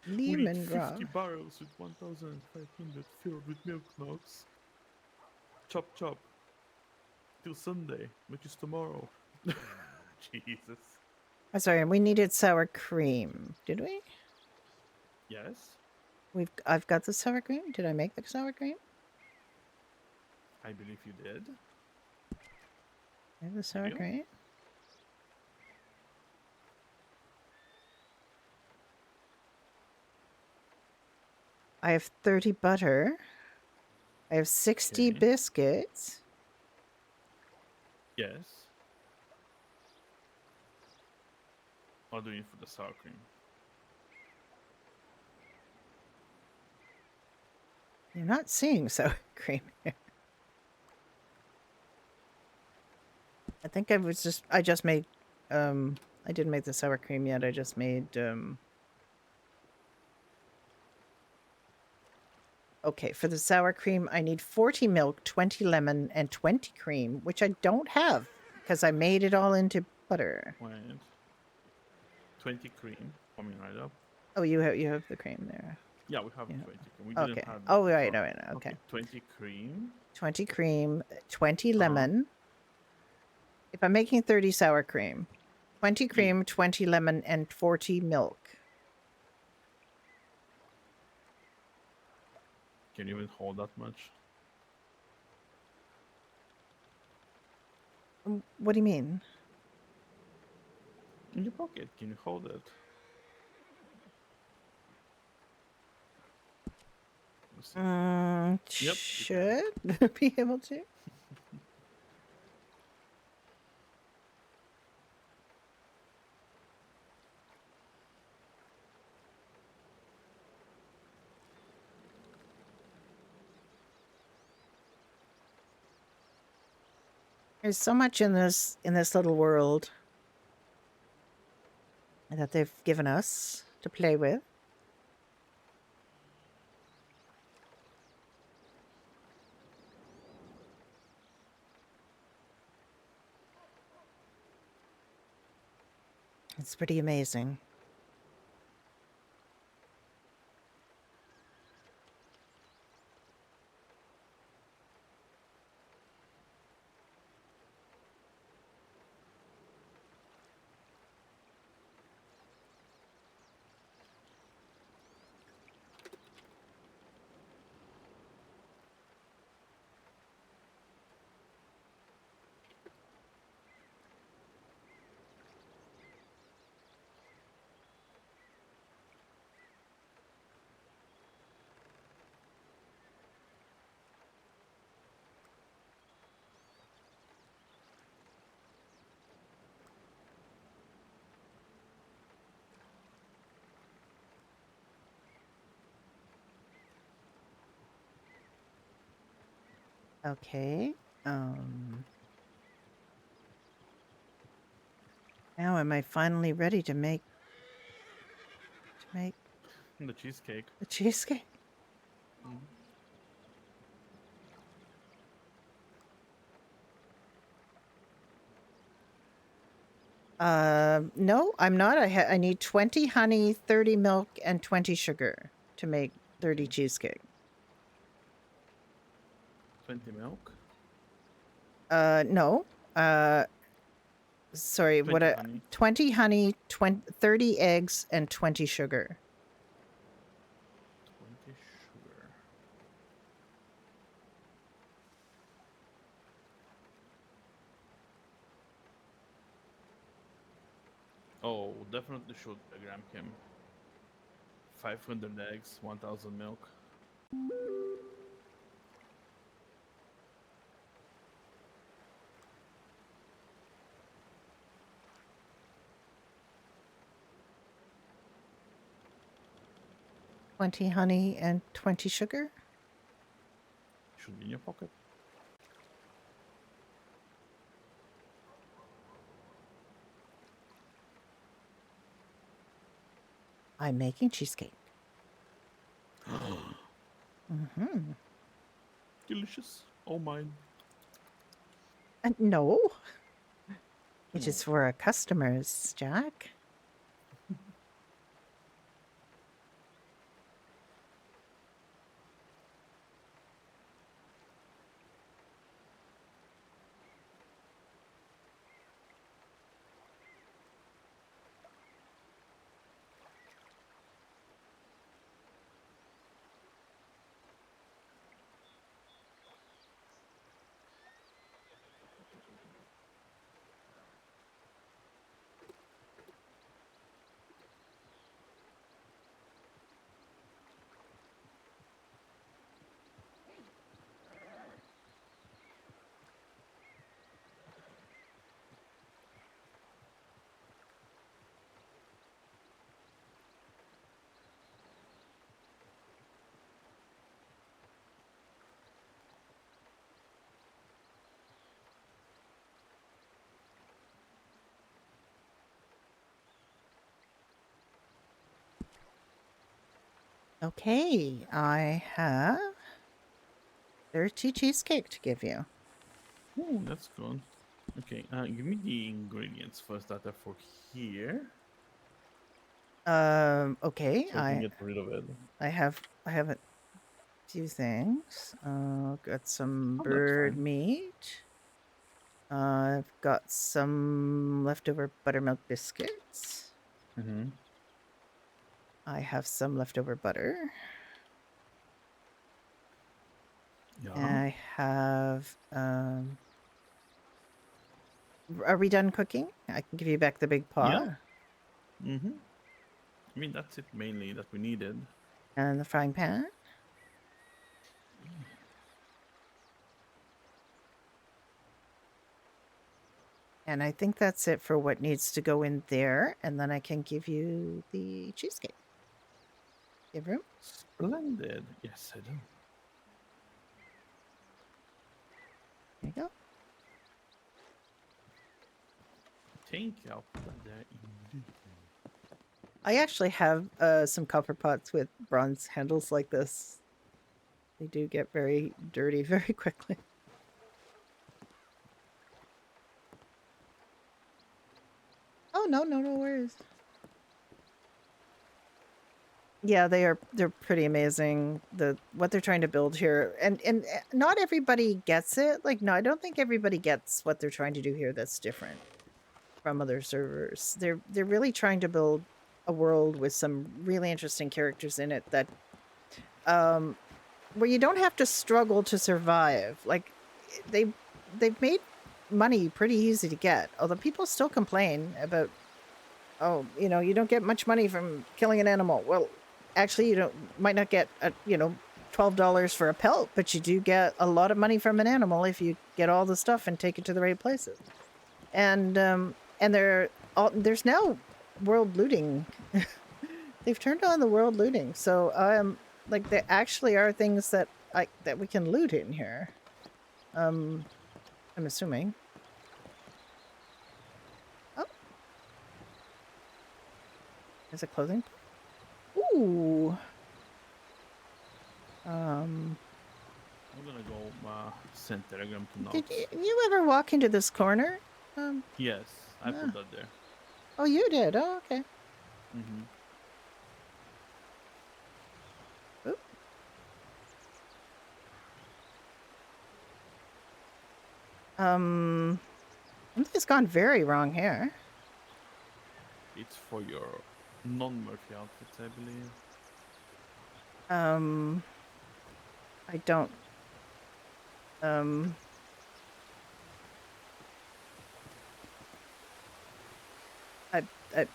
Speaker 1: We need 50 barrels with 1,500 filled with milk nugs. Chop chop. Till Sunday, which is tomorrow. Jesus.
Speaker 2: I'm sorry, we needed sour cream. Did we?
Speaker 1: Yes.
Speaker 2: I've got the sour cream. Did I make the sour cream?
Speaker 1: I believe you did.
Speaker 2: I have the sour cream. I have 30 butter. I have 60 biscuits.
Speaker 1: Yes. What do you need for the sour cream?
Speaker 2: You're not seeing sour cream here. I think I just made, I didn't make the sour cream yet. I just made, okay, for the sour cream, I need 40 milk, 20 lemon, and 20 cream, which I don't have because I made it all into butter.
Speaker 1: Wait. 20 cream coming right up.
Speaker 2: Oh, you have the cream there.
Speaker 1: Yeah, we have
Speaker 2: Yeah.
Speaker 1: 20 cream. We didn't
Speaker 2: Okay.
Speaker 1: have
Speaker 2: Oh,
Speaker 1: that
Speaker 2: right,
Speaker 1: before.
Speaker 2: right, okay.
Speaker 1: 20 cream.
Speaker 2: 20 cream, 20
Speaker 1: Uh-huh.
Speaker 2: lemon. If I'm making 30 sour cream, 20
Speaker 1: Yeah.
Speaker 2: cream, 20 lemon, and 40 milk.
Speaker 1: Can you even hold that much?
Speaker 2: What do you mean?
Speaker 1: In your pocket, can you hold it? Let's see. Yep, you can.
Speaker 2: Should be able to. There's so much in this little world that they've given us to play with. It's pretty amazing. Okay. Now am I finally ready to make
Speaker 1: The cheesecake.
Speaker 2: the cheesecake?
Speaker 1: Mm.
Speaker 2: No, I'm not. I need 20 honey, 30 milk, and 20 sugar to make 30
Speaker 1: Okay.
Speaker 2: cheesecake.
Speaker 1: 20 milk.
Speaker 2: No. Sorry,
Speaker 1: 20 honey.
Speaker 2: 20 honey, 30 eggs, and 20 sugar.
Speaker 1: 20 sugar. Oh, definitely should gram him. 500 eggs, 1000 milk.
Speaker 2: $20 honey and 20 sugar.
Speaker 1: Should be in your pocket.
Speaker 2: I'm making cheesecake. Mm-hmm.
Speaker 1: Delicious. Oh mine.
Speaker 2: No, it
Speaker 1: Oh.
Speaker 2: is for our customers, Jack. Okay, I have 30 cheesecake to give you.
Speaker 1: Oh, that's good. Okay, give me the ingredients first that are for here,
Speaker 2: Okay,
Speaker 1: so I can get rid of it.
Speaker 2: I have a few things. Got some
Speaker 1: Oh, that's
Speaker 2: bird
Speaker 1: fine.
Speaker 2: meat. I've got some leftover buttermilk biscuits.
Speaker 1: Mm-hmm.
Speaker 2: I have some leftover butter.
Speaker 1: Yeah.
Speaker 2: I have are we done cooking? I can give you back the big pot
Speaker 1: Yeah. Mm-hmm. I mean, that's it mainly that we needed.
Speaker 2: and the frying pan. And I think that's it for what needs to go in there. And then I can give you the cheesecake. Give room.
Speaker 1: Splendid. Yes, I do.
Speaker 2: There you go.
Speaker 1: Thank you. I'll put that there immediately.
Speaker 2: I actually have some copper pots with bronze handles like this. They do get very dirty very quickly. Oh no worries. Yeah, they're pretty amazing. What they're trying to build here. And not everybody gets it. Like no, I don't think everybody gets what they're trying to do here that's different from other servers. They're really trying to build a world with some really interesting characters in it that where you don't have to struggle to survive. Like they've made money pretty easy to get. Although people still complain about, oh, you don't get much money from killing an animal. Well, actually, might not get $12 for a pelt, but you do get a lot of money from an animal if you get all the stuff and take it to the right places. And there's now world looting. They've turned on the world looting, so like there actually are things that we can loot in here. I'm assuming. Oh, is it clothing? Ooh.
Speaker 1: I'm gonna go send telegram to
Speaker 2: Did
Speaker 1: notes.
Speaker 2: you ever walk into this corner?
Speaker 1: Yes, I
Speaker 2: Ah.
Speaker 1: put that there.
Speaker 2: Oh, you did. Oh, okay.
Speaker 1: Mm-hmm.
Speaker 2: Oop. Something's gone very wrong here.
Speaker 1: It's for your non-Murphy outfits, I believe.
Speaker 2: I don't. I, I
Speaker 1: You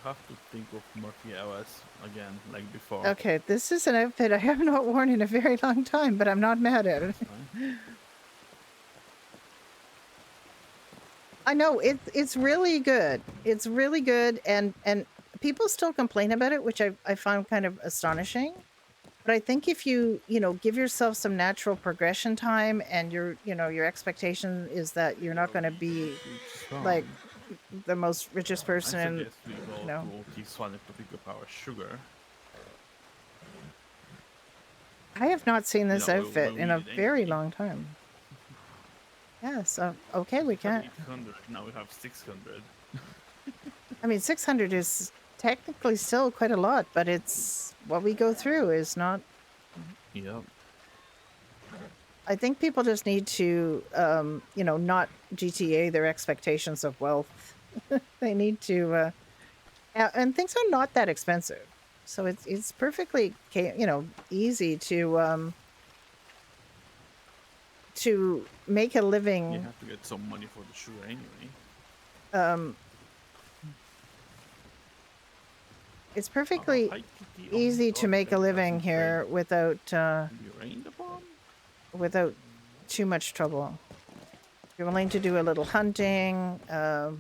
Speaker 1: have to think of Murphy OS again, like before.
Speaker 2: Okay, this is an outfit I have not worn in a very long time, but I'm not mad at it. I know it's really good. It's really good, and people still complain about it, which I found kind of astonishing. But I think if you give yourself some natural progression time, and your expectation is that you're not going to be like the most richest
Speaker 1: I
Speaker 2: person in,
Speaker 1: suggest we go to OT Sonic to pick up our sugar.
Speaker 2: I have not seen this outfit
Speaker 1: we
Speaker 2: in a
Speaker 1: need it
Speaker 2: very
Speaker 1: anyway.
Speaker 2: long time. Yes. Okay, we can.
Speaker 1: 800. Now we have 600.
Speaker 2: I mean, 600 is technically still quite a lot, but it's what we go through is not.
Speaker 1: Yep.
Speaker 2: I think people just need to, not GTA their expectations of wealth. They need to, and things are not that expensive, so it's perfectly, easy to make a living.
Speaker 1: You have to get some money for the sugar anyway.
Speaker 2: It's perfectly easy to make a living here without without too much trouble. If you're willing to do a little hunting, now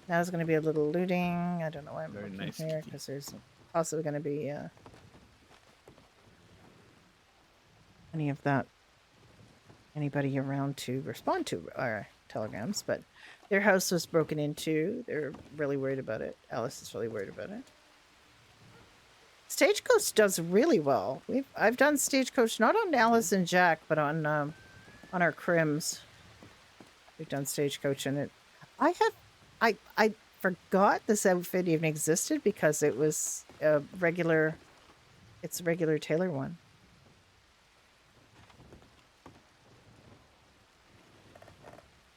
Speaker 2: there's going to be a little looting. I don't know why I'm looking here because there's possibly going to be any of that. Anybody around to respond to our telegrams, but their house was broken into. They're really worried about it. Alice is really worried about it. Stagecoach does really well. I've done Stagecoach not on Alice and Jack, but on our crims. We've done Stagecoach in it. I forgot this outfit even existed because it was a regular. It's a regular tailor one.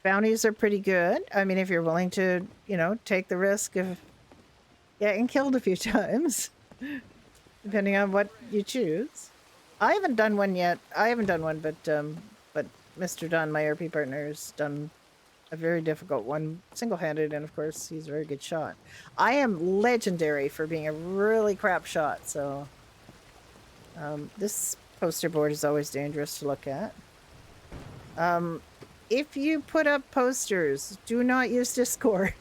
Speaker 2: Bounties are pretty good. I mean, if you're willing to, take the risk of getting killed a few times, depending on what you choose. I haven't done one yet. I haven't done one, but Mr. Dunn, my RP partner, has done a very difficult one, single-handed, and of course, he's a very good shot. I am legendary for being a really crap shot, so this poster board is always dangerous to look at. If you put up posters, do not use Discord.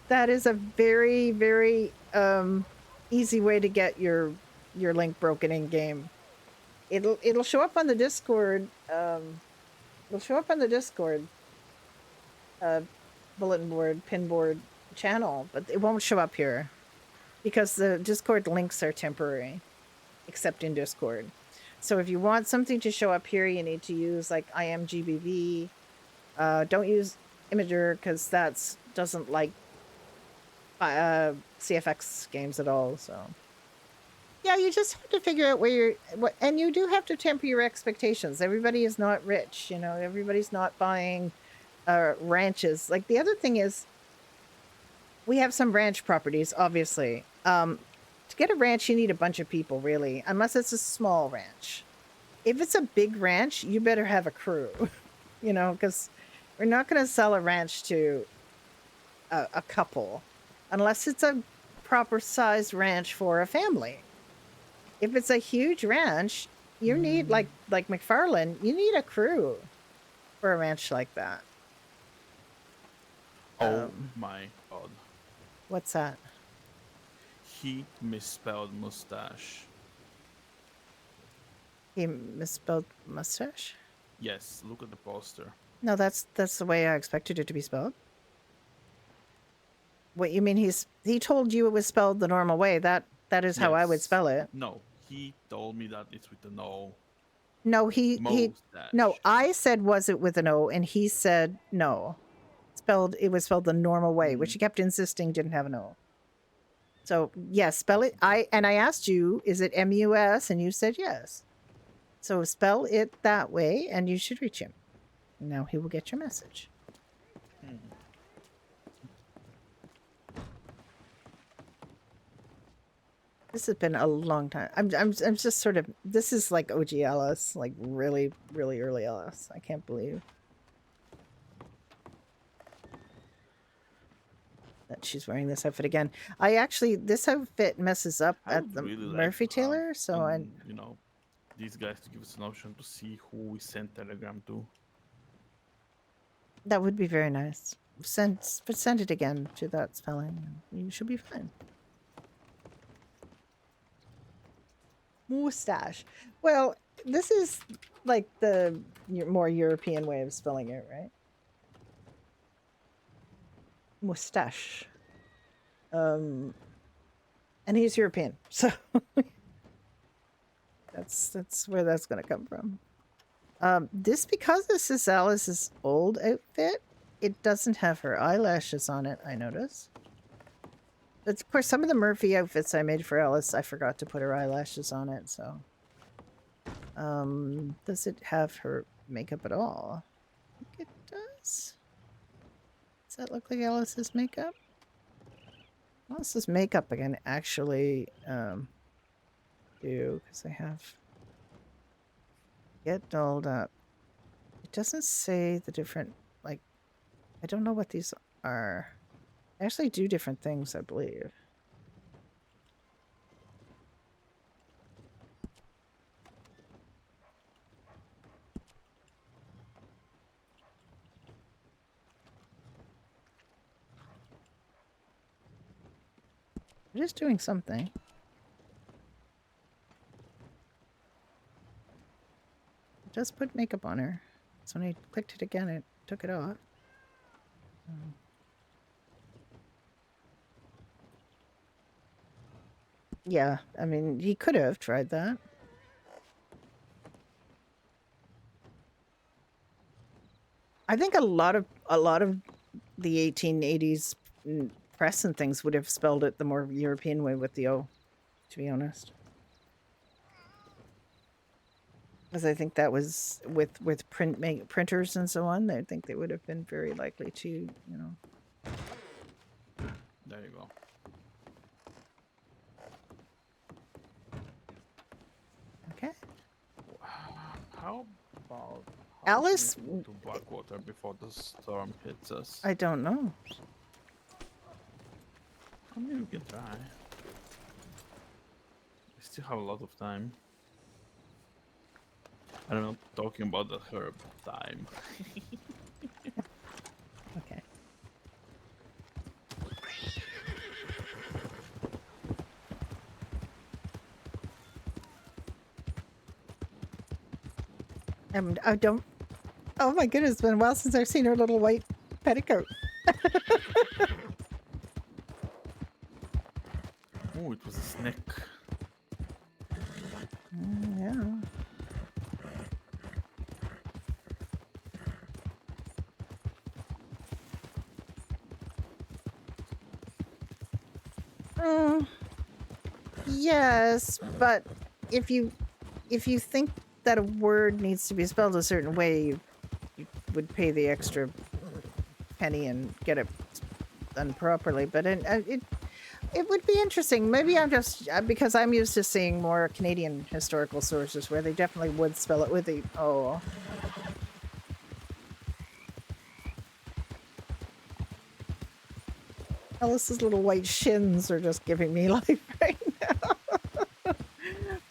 Speaker 2: That is a very, very easy way to get your link broken in game. It'll show up on the Discord. It'll show up on the Discord bulletin board, pin board channel, but it won't show up here because the Discord links are temporary, except in Discord. So if you want something to show up here, you need to use like IMGBV. Don't use Imager because that doesn't like CFX games at all. So yeah, you just have to figure out where and you do have to temper your expectations. Everybody is not rich, everybody's not buying ranches. Like the other thing is, we have some ranch properties, obviously. To get a ranch, you need a bunch of people, really, unless it's a small ranch. If it's a big ranch, you better have a crew, because we're not going to sell a ranch to a couple unless it's a proper sized ranch for a family. If it's a huge ranch, you need, like McFarlane, you need a crew for a ranch like that.
Speaker 1: Oh my god.
Speaker 2: What's that?
Speaker 1: He misspelled mustache.
Speaker 2: He misspelled mustache?
Speaker 1: Yes, look at the poster.
Speaker 2: No, that's the way I expected it to be spelled. What you mean? He told you it was spelled the normal way. That is how I would spell it.
Speaker 1: No, he told me that it's with an O.
Speaker 2: No, he no. I said was it with an O, and he said no. It was spelled the normal way, which he kept insisting didn't have an O. So yes, spell it. I asked you, is it MUS, and you said yes. So spell it that way, and you should reach him. Now he will get your message. This has been a long time. I'm just sort of. This is like OG Alice, like really, really early Alice. I can't believe that she's wearing this outfit again. This outfit messes up at the
Speaker 1: really
Speaker 2: Murphy Taylor, so
Speaker 1: these guys to give us an option to see who we send telegram to.
Speaker 2: That would be very nice. Send it again to that spelling. You should be fine. Mustache. Well, this is like the more European way of spelling it, right? Mustache. And he's European, so that's where that's gonna come from. Because this is Alice's old outfit, it doesn't have her eyelashes on it, I notice. But of course, some of the Murphy outfits I made for Alice, I forgot to put her eyelashes on it, so. Does it have her makeup at all? I think it does. Does that look like Alice's makeup? Alice's makeup I can actually do, because I have get dolled up. It doesn't say the different, like, I don't know what these are. They actually do different things, I believe. It is doing something. It does put makeup on her. So when I clicked it again, it took it off. Yeah, I mean, he could have tried that. I think a lot of the 1880s press and things would have spelled it the more European way with the O, to be honest. Because I think that was with printers and so on. I think they would have been very likely to, you know.
Speaker 1: There you go.
Speaker 2: Okay.
Speaker 1: How about
Speaker 2: Alice,
Speaker 1: can we get to Blackwater before the storm hits us?
Speaker 2: I don't know.
Speaker 1: I mean, we can try. We still have a lot of time. I don't know, talking about the herb time.
Speaker 2: Okay. I don't. Oh my goodness, it's been a while since I've seen her little white petticoat.
Speaker 1: Oh, it was a snake.
Speaker 2: Yeah. Yes, but if you think that a word needs to be spelled a certain way, you would pay the extra penny and get it done properly. But it would be interesting. Maybe I'm just because I'm used to seeing more Canadian historical sources where they definitely would spell it with the O. Alice's little white shins are just giving me life right now.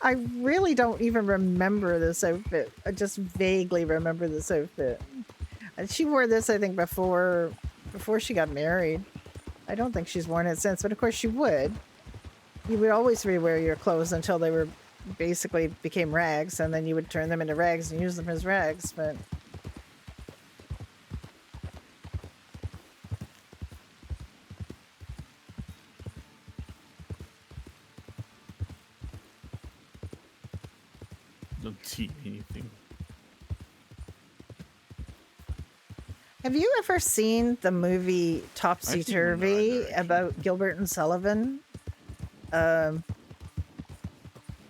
Speaker 2: I really don't even remember this outfit. I just vaguely remember this outfit. And she wore this, I think, before she got married. I don't think she's worn it since, but of course she would. You would always rewear your clothes until they were basically became rags, and then you would turn them into rags and use them as rags, but
Speaker 1: Don't see anything.
Speaker 2: have you ever seen the movie Topsy
Speaker 1: I've seen Winona
Speaker 2: Turvy
Speaker 1: Direction.
Speaker 2: about Gilbert and Sullivan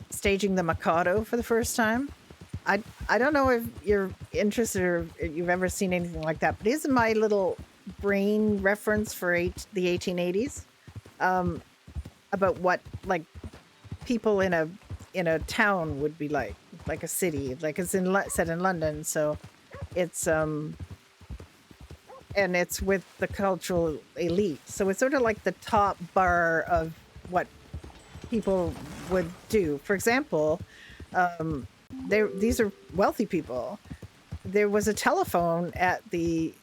Speaker 2: staging the Mikado for the first time? I don't know if you're interested or if you've ever seen anything like that, but isn't my little brain reference for the 1880s about what like people in a town would be like a city, like it's set in London, so it's and it's with the cultural elite. So it's sort of like the top bar of what people would do. For example, these are wealthy people. There was a telephone at the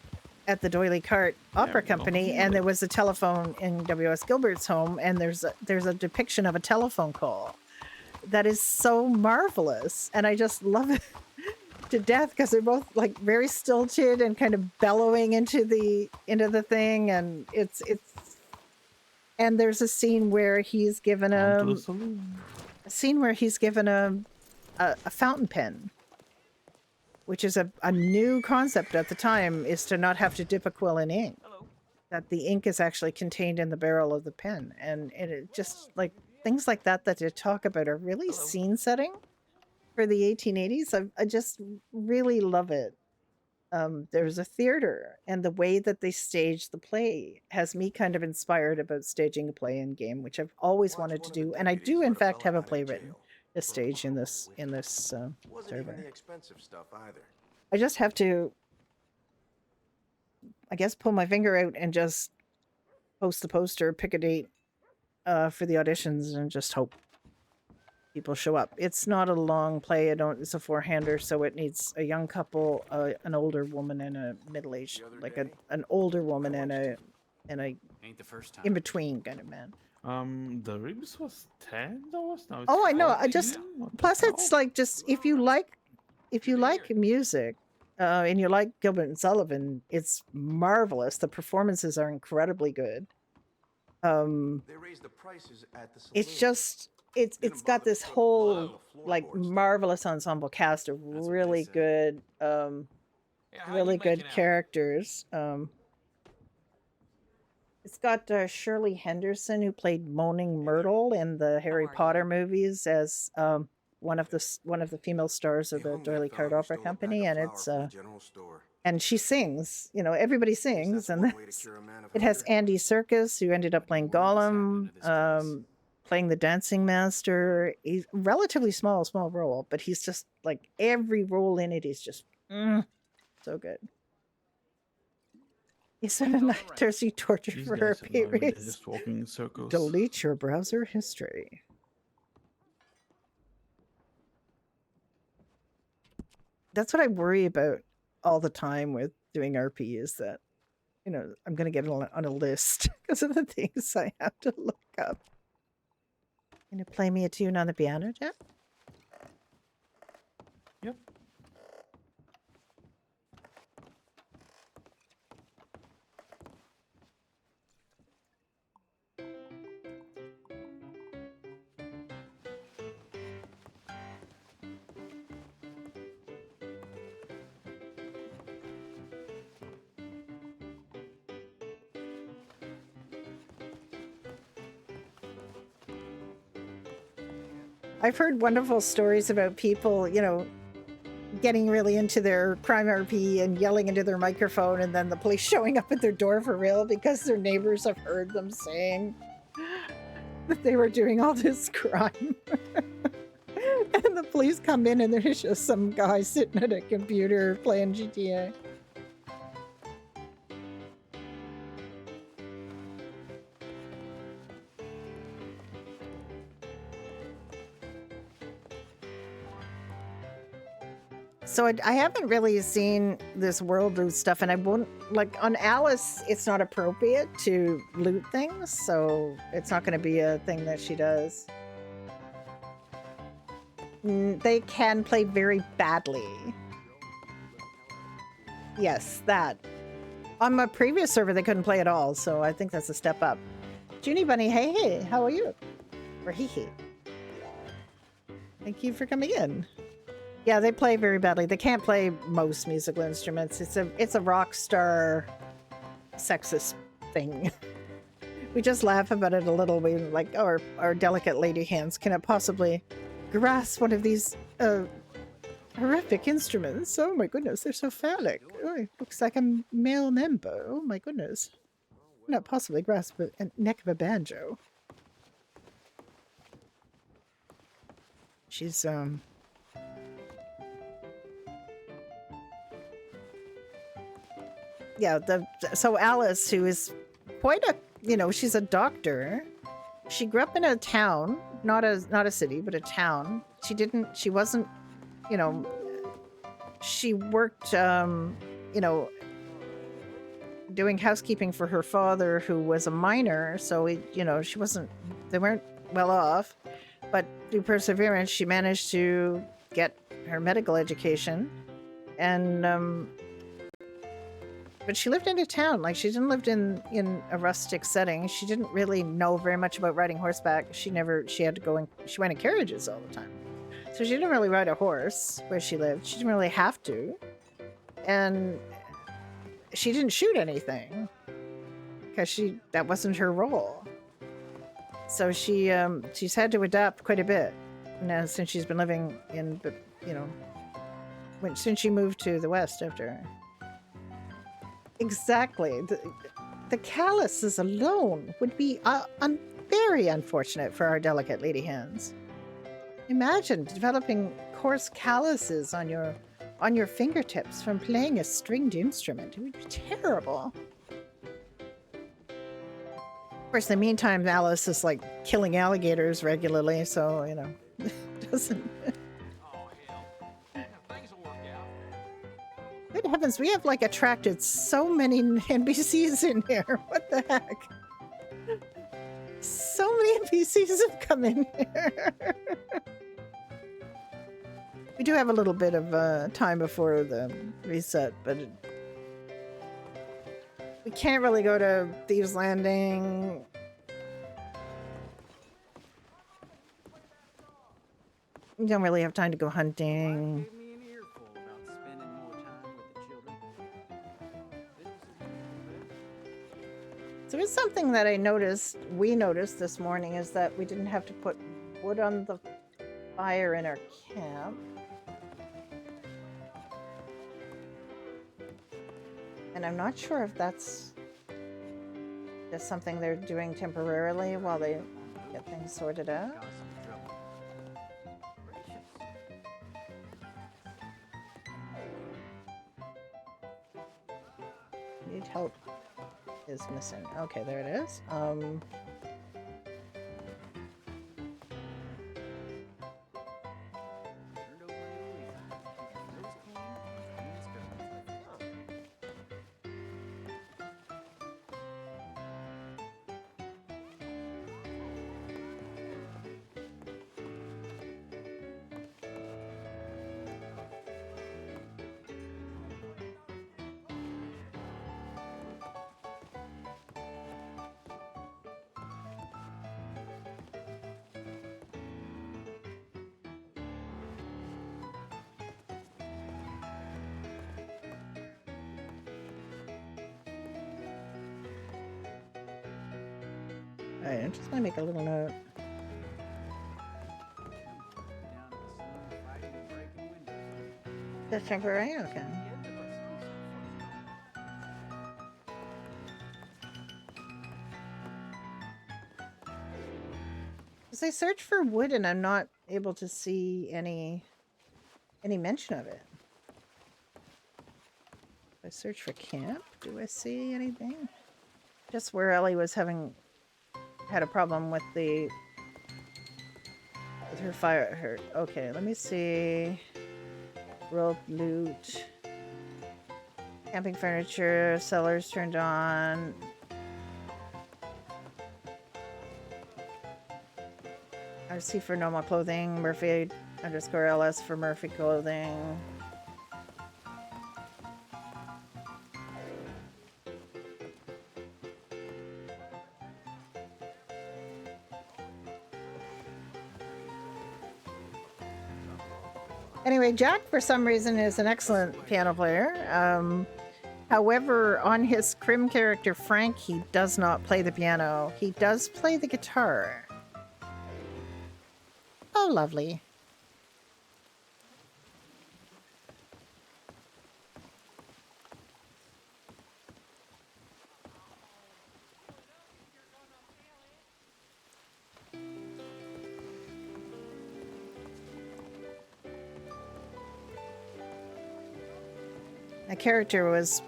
Speaker 2: Doily Cart Opera
Speaker 1: we
Speaker 2: Company,
Speaker 1: don't
Speaker 2: and
Speaker 1: know.
Speaker 2: there was a telephone in W.S. Gilbert's home, and there's a depiction of a telephone call that is so marvelous, and I just love it to death because they're both like very stilted and kind of bellowing into the thing, and it's and there's a scene where he's given
Speaker 1: On to the saloon.
Speaker 2: a fountain pen, which is a new concept at the time, is to not have to dip a quill in ink.
Speaker 3: Hello.
Speaker 2: That the ink is actually contained in the barrel of the pen, and it just like things like that they talk about are really
Speaker 3: Hello.
Speaker 2: scene setting for the 1880s. I just really love it. There's a theater, and the way that they stage the play has me kind of inspired about staging a play in game, which I've always wanted to do, and I do in fact have a play written to stage in this
Speaker 3: Wasn't even
Speaker 2: server.
Speaker 3: the expensive stuff either.
Speaker 2: I just have to, I guess, pull my finger out and just post the poster, pick a date for the auditions, and just hope people show up. It's not a long play. It's a four-hander, so it needs a young couple, an older woman, and a middle-aged,
Speaker 3: The other
Speaker 2: like
Speaker 3: day,
Speaker 2: an older woman
Speaker 3: I
Speaker 2: and a
Speaker 4: Ain't the first time.
Speaker 2: in between kind of man.
Speaker 1: The ribs was $10. Now it's
Speaker 2: Oh, I know. I
Speaker 1: 14?
Speaker 2: just
Speaker 1: What the
Speaker 2: plus it's
Speaker 1: hell?
Speaker 2: like just if you like music and you like Gilbert and Sullivan, it's marvelous. The performances are incredibly good.
Speaker 3: They raised the prices at the
Speaker 2: It's
Speaker 3: saloon.
Speaker 2: just it's
Speaker 3: Didn't
Speaker 2: got
Speaker 3: bother
Speaker 2: this
Speaker 3: to put
Speaker 2: whole
Speaker 3: blood on the
Speaker 2: like
Speaker 3: floorboards.
Speaker 2: marvelous ensemble cast of
Speaker 4: That's what they
Speaker 2: really
Speaker 4: say.
Speaker 2: good
Speaker 4: Yeah, how
Speaker 2: really
Speaker 4: you
Speaker 2: good
Speaker 4: making out?
Speaker 2: characters. It's got Shirley Henderson, who played Moaning Myrtle in the Harry
Speaker 5: are
Speaker 2: Potter
Speaker 5: you?
Speaker 2: movies, as one of the female stars of
Speaker 3: Hey,
Speaker 2: the
Speaker 3: homie, I
Speaker 2: D'Oyly
Speaker 3: found
Speaker 2: Card
Speaker 3: you
Speaker 2: Opera
Speaker 3: stole a pack
Speaker 2: Company,
Speaker 3: of
Speaker 2: and
Speaker 3: flour
Speaker 2: it's
Speaker 3: from the general store.
Speaker 2: and she sings. You know, everybody
Speaker 3: Guess that's
Speaker 2: sings, and
Speaker 3: one way to
Speaker 2: that's,
Speaker 3: cure a man of
Speaker 2: it has
Speaker 3: hunger.
Speaker 2: Andy Serkis, who ended up playing
Speaker 4: What is happening
Speaker 2: Gollum,
Speaker 4: to this place?
Speaker 2: playing the Dancing Master. He's relatively small role, but he's just like every role in it is just so good. He's an actor he tortured
Speaker 1: These
Speaker 2: for her
Speaker 1: guys have no idea. They're
Speaker 2: periods.
Speaker 1: just walking in circles.
Speaker 2: Delete your browser history. That's what I worry about all the time with doing RP, is that, you know, I'm going to get on a list because of the things I have to look up. Can you play me a tune on the piano, Jeff?
Speaker 1: Yep.
Speaker 2: I've heard wonderful stories about people, you know, getting really into their crime RP and yelling into their microphone, and then the police showing up at their door for real because their neighbors have heard them saying that they were doing all this crime. And the police come in and there's just some guy sitting at a computer playing GTA. So I haven't really seen this world loot stuff, and I won't, like, on Alice, it's not appropriate to loot things, so it's not going to be a thing that she does. They can play very badly. Yes, that. On my previous server, they couldn't play at all, so I think that's a step up. Junie Bunny, hey, how are you? Or hee. Thank you for coming in. Yeah, they play very badly. They can't play most musical instruments. It's a rock star sexist thing. We just laugh about it a little. We like, our delicate lady hands cannot possibly grasp one of these horrific instruments. Oh my goodness, they're so phallic. Oh, it looks like a male member. Oh my goodness. Cannot possibly grasp a neck of a banjo. She's yeah, so Alice, who is quite a, you know, she's a doctor. She grew up in a town, not a city, but a town. She wasn't, you know, she worked, you know, doing housekeeping for her father, who was a miner. So, you know, they weren't well off, but through perseverance, she managed to get her medical education. And, but she lived in a town. Like, she didn't live in a rustic setting. She didn't really know very much about riding horseback. She had to go she went in carriages all the time. So she didn't really ride a horse where she lived. She didn't really have to. And she didn't shoot anything because that wasn't her role. So she's had to adapt quite a bit now since she's been living in, you know, since she moved to the West after. Exactly. The calluses alone would be very unfortunate for our delicate lady hands. Imagine developing coarse calluses on your fingertips from playing a stringed instrument. It would be terrible. Of course, in the meantime, Alice is like killing alligators regularly, so, you know, doesn't.
Speaker 4: Oh, hell. Yeah, things will work out.
Speaker 2: Good heavens, we have like attracted so many NPCs in here. What the heck? So many NPCs have come in here. We do have a little bit of time before the reset, but we can't really go to Thieves Landing. You don't really have time to go
Speaker 5: Wife
Speaker 2: hunting.
Speaker 5: gave me an earful about spending more time with the children. Business is moving good.
Speaker 2: So it's something that we noticed this morning is that we didn't have to put wood on the fire in our camp. And I'm not sure if that's just something they're doing temporarily while they get things sorted out.
Speaker 5: Got some trouble. Gracious.
Speaker 2: Need help is missing. Okay, there it is.
Speaker 5: Turned over a new leaf. Keeping those clean and stirring.
Speaker 2: Alright, I'm just gonna make a little note.
Speaker 5: Down in the sun, fighting and breaking windows.
Speaker 2: That's temporary? Okay.
Speaker 5: The end of us be so
Speaker 2: Because I searched for wood and I'm not able to see any mention of it. If I search for camp, do I see anything? Just where Ellie was had a problem with her fire. Okay, let me see. Rope loot. Camping furniture, cellars turned on. RC for normal clothing, Murphy _LS for Murphy clothing. Anyway, Jack, for some reason, is an excellent piano player. However, on his Crim character, Frank, he does not play the piano. He does play the guitar. Oh, lovely. My character is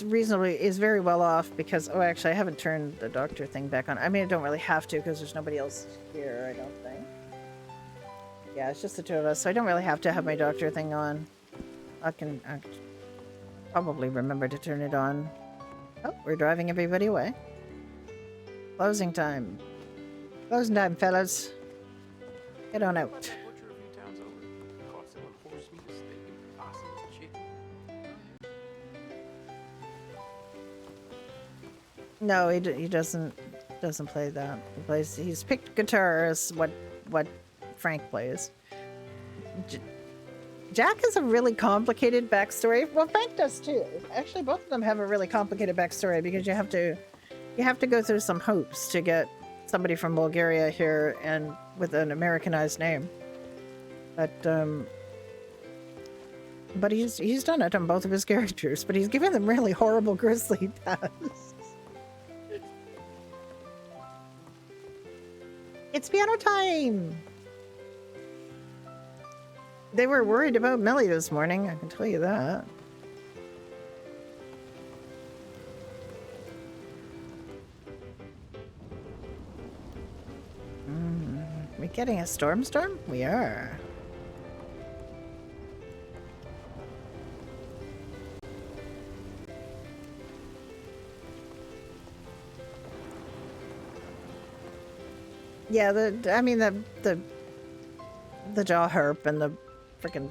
Speaker 2: very well off because actually I haven't turned the doctor thing back on. I mean, I don't really have to because there's nobody else here, I don't think. Yeah, it's just the two of us, so I don't really have to have my doctor thing on. I can probably remember to turn it on. Oh, we're driving everybody away. Closing time. Closing time, fellas. Get on out.
Speaker 4: Butcher a few times over. Caught selling horse meat, steak, and possums, chicken.
Speaker 2: No, he doesn't play that. He's picked guitar as what Frank plays. Jack has a really complicated backstory. Well, Frank does too. Actually, both of them have a really complicated backstory because you have to go through some hoops to get somebody from Bulgaria here and with an Americanized name. But he's done it on both of his characters, but he's given them really horrible, grisly deaths. It's piano time! They were worried about Millie this morning, I can tell you that. We getting a storm? We are. Yeah, the jaw herp and the freaking,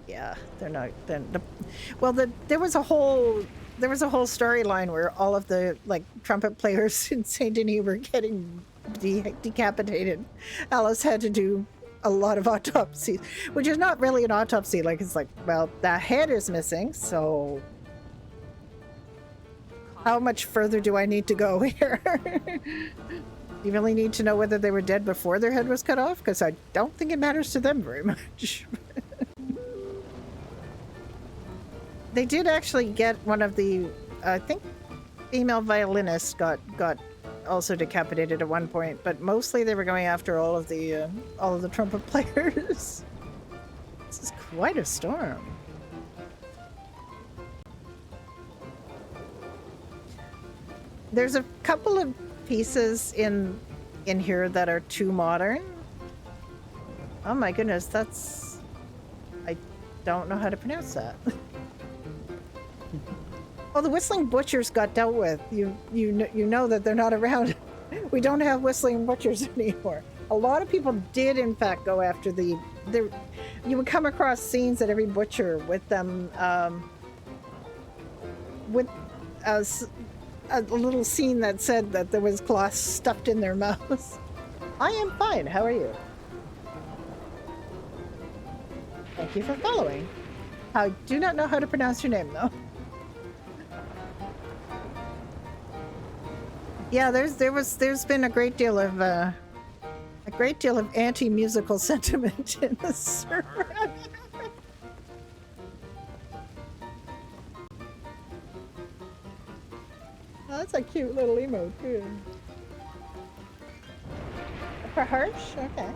Speaker 2: yeah, they're not. There was a whole storyline where all of the trumpet players in Saint Denis were getting decapitated. Alice had to do a lot of autopsies, which is not really an autopsy. Like, it's like, well, the head is missing, so how much further do I need to go here? You really need to know whether they were dead before their head was cut off? Because I don't think it matters to them very much. They did actually get one of the, I think, female violinists got also decapitated at one point, but mostly they were going after all of the trumpet players. This is quite a storm. There's a couple of pieces in here that are too modern. Oh my goodness, that's... I don't know how to pronounce that. Oh, the Whistling Butchers got dealt with. You know that they're not around. We don't have Whistling Butchers anymore. A lot of people did, in fact, go after the... You would come across scenes at every butcher with them, with a little scene that said that there was cloth stuffed in their mouths. I am fine. How are you? Thank you for following. I do not know how to pronounce your name, though. Yeah, there's been a great deal of anti-musical sentiment in the server. Oh, that's a cute little emote too. For Harsh? Okay.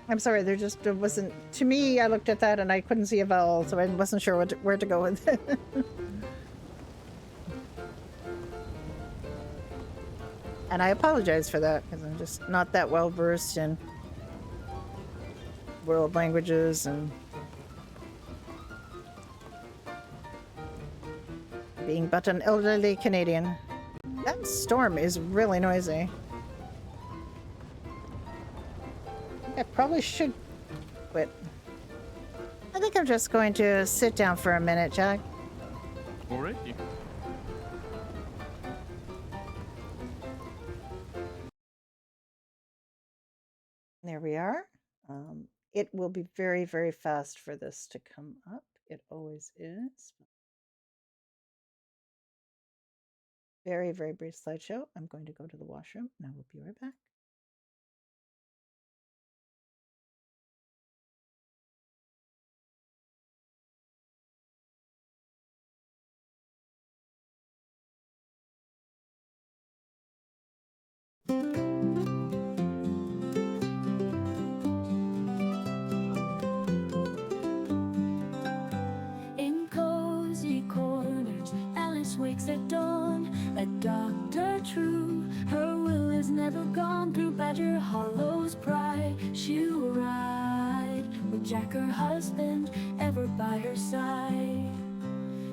Speaker 2: I'm sorry, there just wasn't... To me, I looked at that and I couldn't see a vowel, so I wasn't sure where to go with it. And I apologize for that, because I'm just not that well versed in world languages and being but an elderly Canadian. That storm is really noisy. I probably should quit. I think I'm just going to sit down for a minute, Jack.
Speaker 1: Alrighty.
Speaker 2: There we are. It will be very, very fast for this to come up. It always is. Very, very brief slideshow. I'm going to go to the washroom and I will be right back.
Speaker 6: In cozy corners, Alice wakes at dawn. A doctor true, her will is never gone. Through Badger Hollow's pride, she'll ride with Jack, her husband, ever by her side.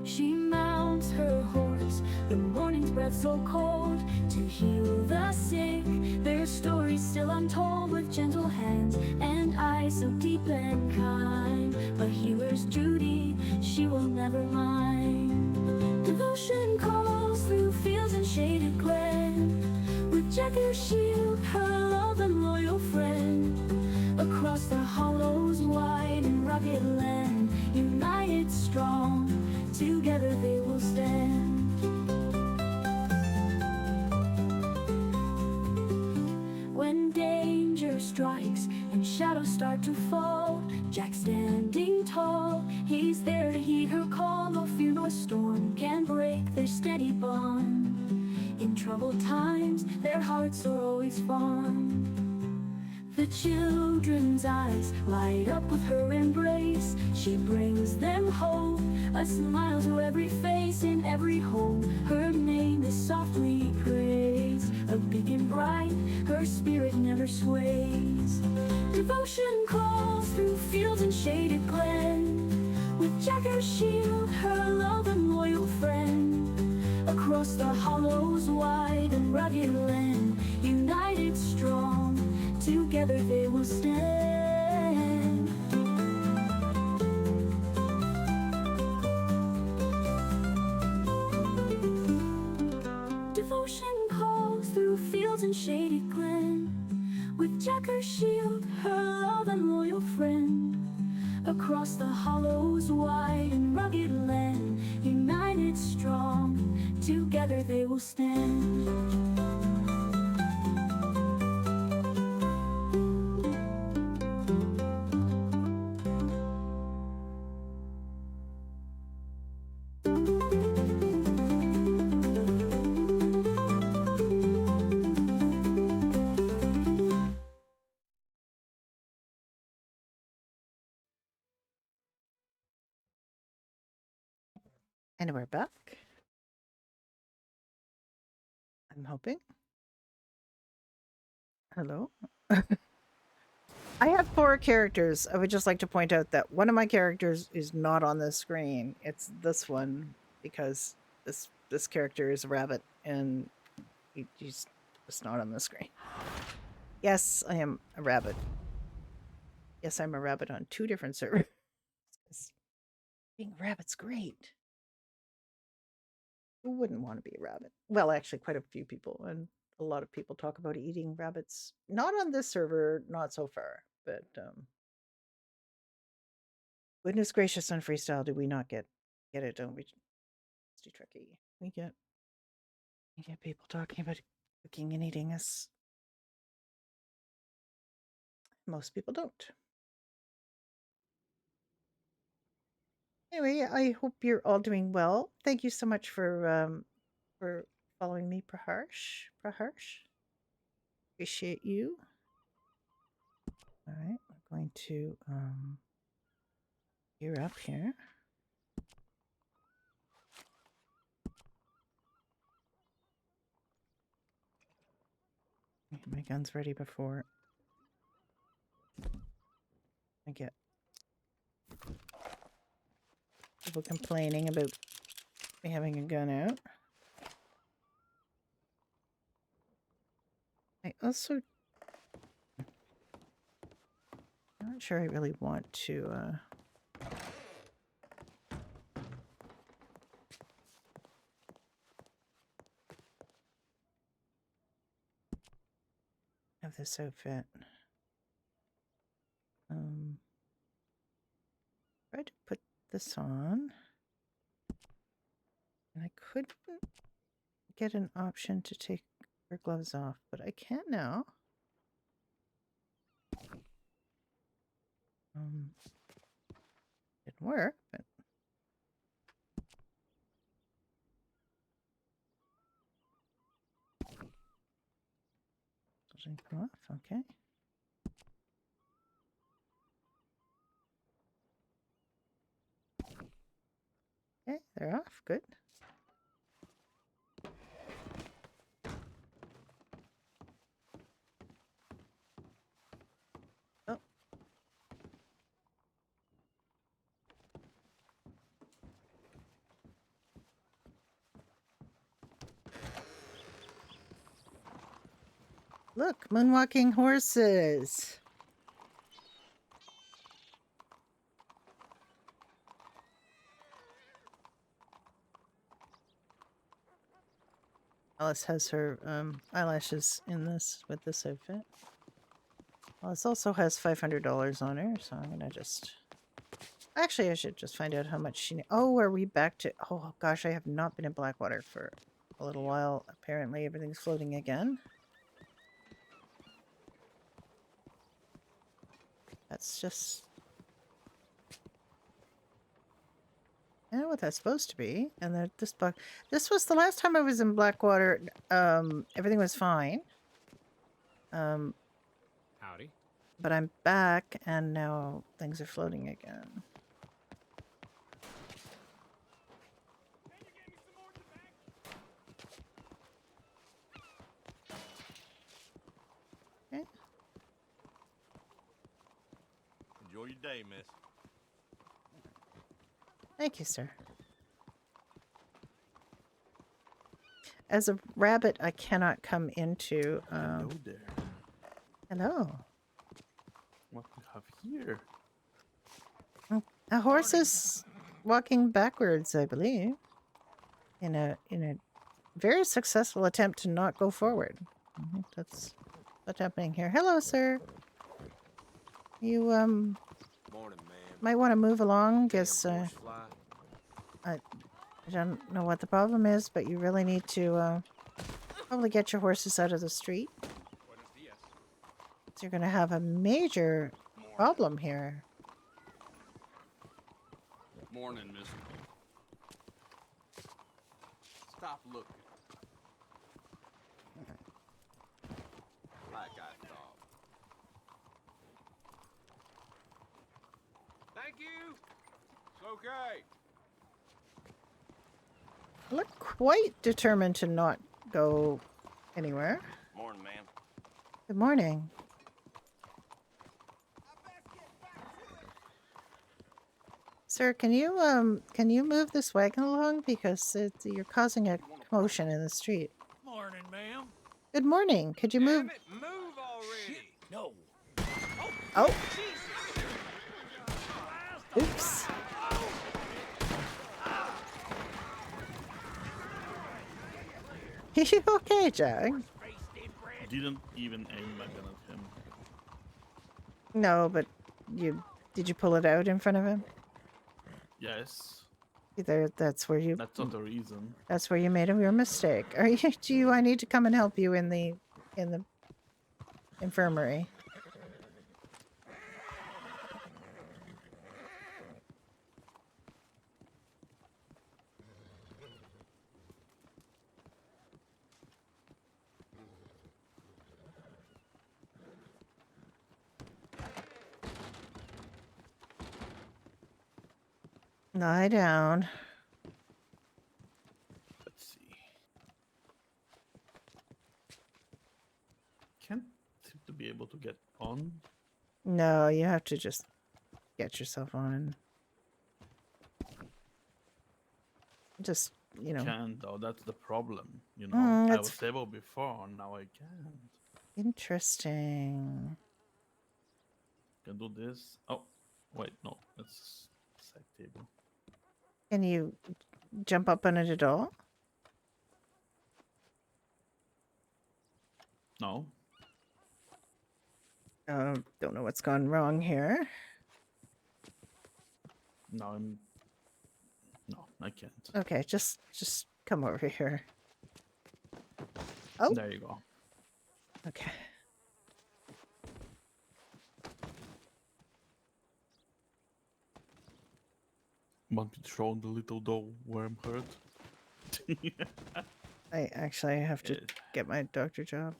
Speaker 6: She mounts her horse, the morning's breath so cold, to heal the sick, their stories still untold. With gentle hands and eyes so deep and kind, a healer's duty she will never mind. Devotion calls through fields and shaded glen, with Jack her shield, her love and loyal friend. Across the hollows wide and rugged land, united strong, together they will stand. When danger strikes and shadows start to fall, Jack standing tall, he's there to heed her call. No fear nor storm can break their steady bond. In troubled times, their hearts are always fond. The children's eyes light up with her embrace. She brings them hope, a smile to every face. In every home, her name is softly praised. A beacon bright, her spirit never sways. Devotion calls through fields and shaded glen, with Jack her shield, her love and loyal friend. Across the hollows wide and rugged land, united strong, together they will stand. with Jack her shield, her love and loyal friend. Across the hollows wide and rugged land, united strong, together they will stand.
Speaker 2: And we're back. I'm hoping. Hello. I have 4 characters. I would just like to point out that one of my characters is not on the screen. It's this one because this character is a rabbit and he's just not on the screen. Yes, I am a rabbit. Yes, I'm a rabbit on 2 different servers. Being a rabbit's great. Who wouldn't want to be a rabbit? Well, actually, quite a few people, and a lot of people talk about eating rabbits. Not on this server, not so far, but goodness gracious, on freestyle, do we not get it? Don't we? It's too tricky. We get people talking about cooking and eating us. Most people don't. Anyway, I hope you're all doing well. Thank you so much for following me, Praharsh. Appreciate you. All right, we're going to gear up here. Get my guns ready before I get people complaining about me having a gun out. I also not sure I really want to have this outfit. Tried to put this on, and I couldn't get an option to take her gloves off, but I can now. Didn't work, but doesn't come off. Okay. Okay, they're off. Good. Oh. Look, moonwalking horses. Alice has her eyelashes in this with this outfit. Alice also has $500 on her, so I'm gonna just. Actually, I should just find out how much she. Oh, are we back to? Oh gosh, I have not been in Blackwater for a little while. Apparently, everything's floating again. That's just. I know what that's supposed to be, and that this was the last time I was in Blackwater. Everything was fine.
Speaker 4: Howdy.
Speaker 2: But I'm back, and now things are floating again. Okay.
Speaker 7: Enjoy your day, miss.
Speaker 2: Thank you, sir. As a rabbit, I cannot come into.
Speaker 1: Hello there.
Speaker 2: Hello.
Speaker 1: What we have here?
Speaker 2: A horse is walking backwards, I believe, in a very successful attempt to not go forward. I think that's What's happening here? Hello, sir. You
Speaker 3: Morning, ma'am.
Speaker 2: might want to move along.
Speaker 3: Damn
Speaker 2: Guess
Speaker 3: horsefly.
Speaker 2: I don't know what the problem is, but you really need to probably get your horses out of the street.
Speaker 4: Buenos dias.
Speaker 2: So you're gonna have a major problem here.
Speaker 4: Morning, mister.
Speaker 3: Stop looking. Like I thought.
Speaker 4: Thank you. It's okay.
Speaker 2: You look quite determined to not go anywhere.
Speaker 7: Morning, ma'am.
Speaker 2: Good morning. Sir, can you move this wagon along because you're causing a commotion in the street.
Speaker 8: Morning, ma'am.
Speaker 2: Good morning. Could you move?
Speaker 4: Damn it, move already.
Speaker 8: No.
Speaker 2: Oh. Oops. You okay, Jack?
Speaker 1: Didn't even aim my gun at him.
Speaker 2: No, but did you pull it out in front of him?
Speaker 1: Yes,
Speaker 2: Either that's where you
Speaker 1: that's not the reason.
Speaker 2: that's where you made your mistake. Are you? I need to come and help you in the infirmary? Lie down.
Speaker 1: Let's see. Can't seem to be able to get on.
Speaker 2: No, you have to just get yourself on. Just, you know.
Speaker 1: Can't though. That's the problem. You know, I
Speaker 2: that's
Speaker 1: was able before. Now I can't.
Speaker 2: Interesting.
Speaker 1: Can do this. Oh, wait, no. That's side table.
Speaker 2: Can you jump up on it at all?
Speaker 1: No.
Speaker 2: Don't know what's gone wrong here.
Speaker 1: No, I'm. No, I can't.
Speaker 2: Okay, just come over here. Oh.
Speaker 1: There you go.
Speaker 2: Okay.
Speaker 1: Want me to show the little doll where I'm hurt?
Speaker 2: I actually have to
Speaker 1: Yeah.
Speaker 2: get my doctor job.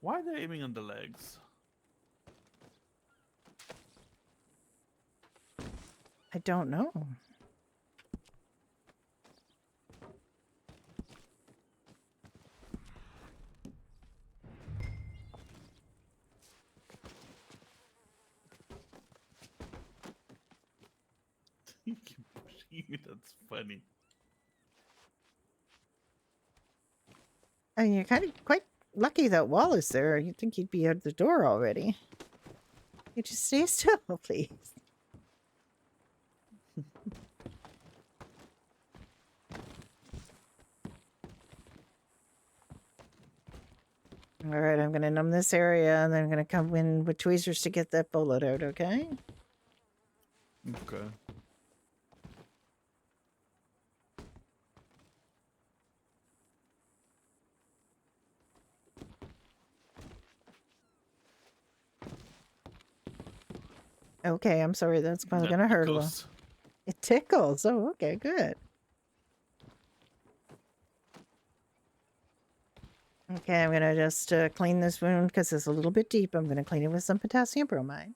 Speaker 1: Why are they aiming on the legs?
Speaker 2: I don't know.
Speaker 1: You keep pushing me. That's funny.
Speaker 2: I mean, you're kind of quite lucky that wall is there. You'd think you'd be out the door already. You just stay still, please. All right, I'm going to numb this area, and then I'm going to come in with tweezers to get that bullet out, okay?
Speaker 1: Okay.
Speaker 2: Okay, I'm sorry. That's probably
Speaker 1: That
Speaker 2: going to hurt a little.
Speaker 1: tickles.
Speaker 2: It tickles. Oh, okay, good. Okay, I'm going to just clean this wound because it's a little bit deep. I'm going to clean it with some potassium bromide.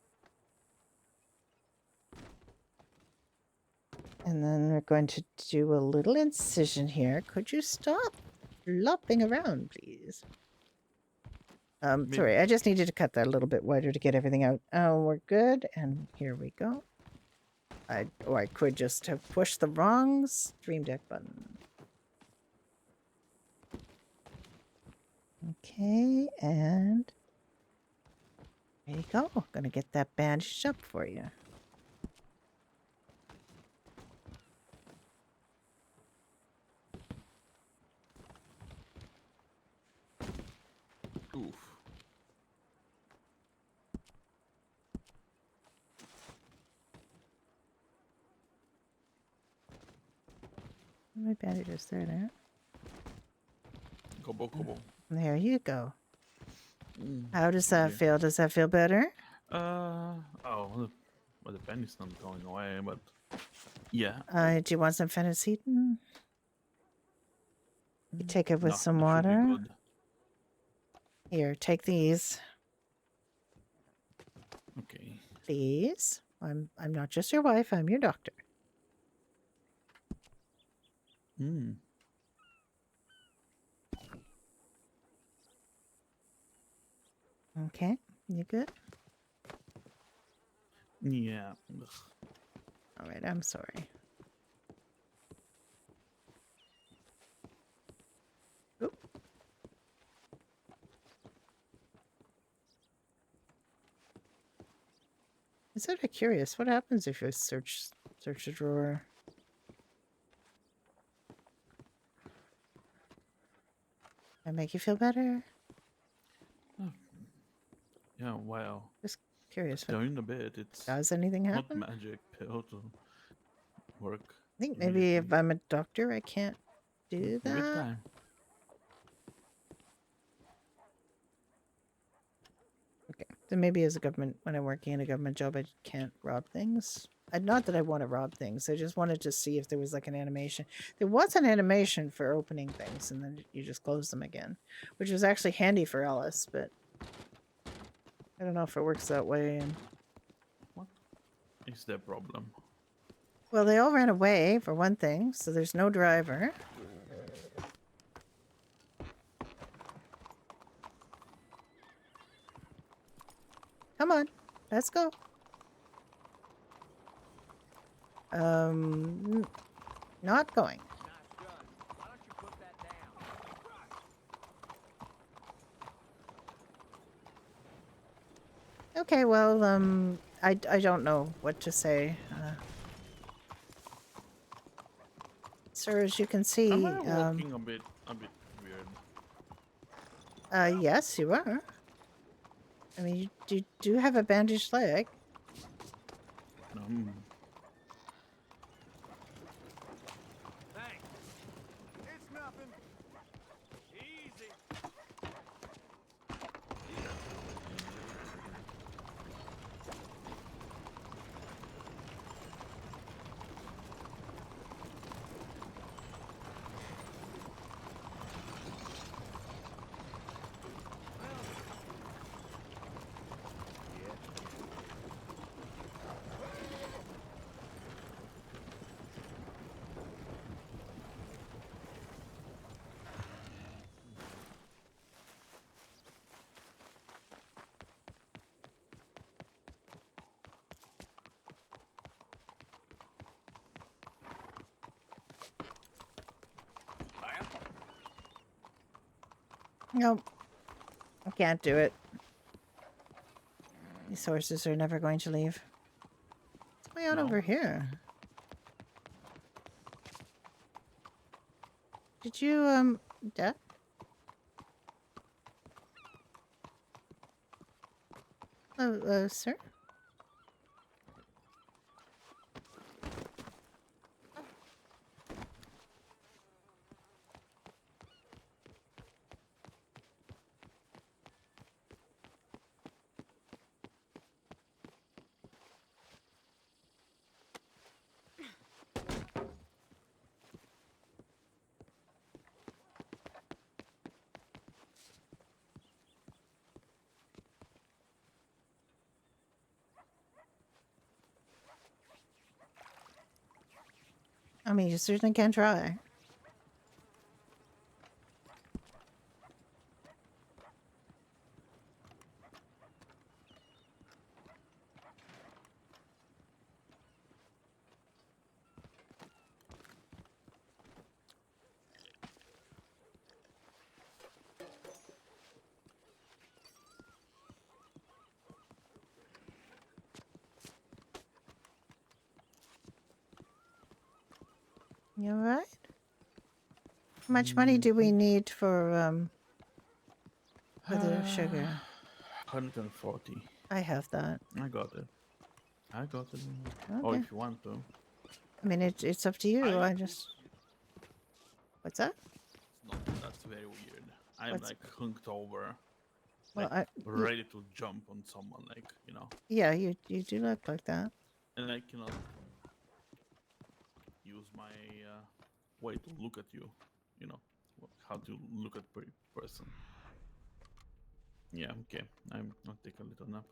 Speaker 2: And then we're going to do a little incision here. Could you stop flopping around, please? Sorry, I just needed to cut that a little bit wider to get everything out. Oh, we're good. And here we go. I could just have pushed the wrong stream deck button. Okay, and there you go. Gonna get that bandaged up for you.
Speaker 1: Oof.
Speaker 2: My bandages, there.
Speaker 1: Kobo, kobo.
Speaker 2: There you go.
Speaker 1: Mm.
Speaker 2: How does that
Speaker 1: Yeah.
Speaker 2: feel? Does that feel better?
Speaker 1: Oh, well, the pen is not going away, but yeah.
Speaker 2: Do you want some phenacetin? You take it with
Speaker 1: No,
Speaker 2: some
Speaker 1: that should be
Speaker 2: water.
Speaker 1: good.
Speaker 2: Here, take these,
Speaker 1: Okay.
Speaker 2: please. I'm not just your wife. I'm your doctor.
Speaker 1: Hmm.
Speaker 2: Okay, you good?
Speaker 1: Yeah. Ugh.
Speaker 2: All right. I'm sorry. Oop. I'm sort of curious. What happens if you search a drawer? That make you feel better?
Speaker 1: Yeah. Well,
Speaker 2: Just curious. What
Speaker 1: doing a bit. It's
Speaker 2: does anything
Speaker 1: not
Speaker 2: happen?
Speaker 1: magic pill to work.
Speaker 2: I think maybe if
Speaker 1: immediately.
Speaker 2: I'm a doctor, I can't do
Speaker 1: Give it
Speaker 2: that.
Speaker 1: time.
Speaker 2: Okay, then maybe as a government, when I'm working in a government job, I can't rob things. Not that I want to rob things. I just wanted to see if there was like an animation. There was an animation for opening things, and then you just close them again, which was actually handy for Alice. But I don't know if it works that way. And
Speaker 1: What is the problem?
Speaker 2: well, they all ran away for one thing, so there's no driver. Come on, let's go. Not going.
Speaker 3: Nice gun. Why don't you put that down?
Speaker 2: Okay, well, I don't know what to say. Sir, as you can see,
Speaker 1: Am I walking a bit weird?
Speaker 2: yes, you are. I mean, you do have a bandaged leg.
Speaker 3: Thanks. It's nothing. Easy.
Speaker 2: Nope. I can't do it. These horses are never going to leave. What's going on
Speaker 1: No?
Speaker 2: over here? Did you, death? Oh, sir? I mean, you certainly can try. You alright? How much money do we need for the sugar?
Speaker 1: 140.
Speaker 2: I have that.
Speaker 1: I got it. I got it. Oh,
Speaker 2: Okay.
Speaker 1: if you want to.
Speaker 2: I mean, it's up to you. I just... What's that?
Speaker 1: No, that's very weird. I'm
Speaker 2: What's-
Speaker 1: like hunked over,
Speaker 2: Well,
Speaker 1: like ready to jump on someone, like, you know,
Speaker 2: yeah, you do look like that.
Speaker 1: and I cannot use my way to look at you, you know, how to look at person. Yeah, okay. I'll take a little nap.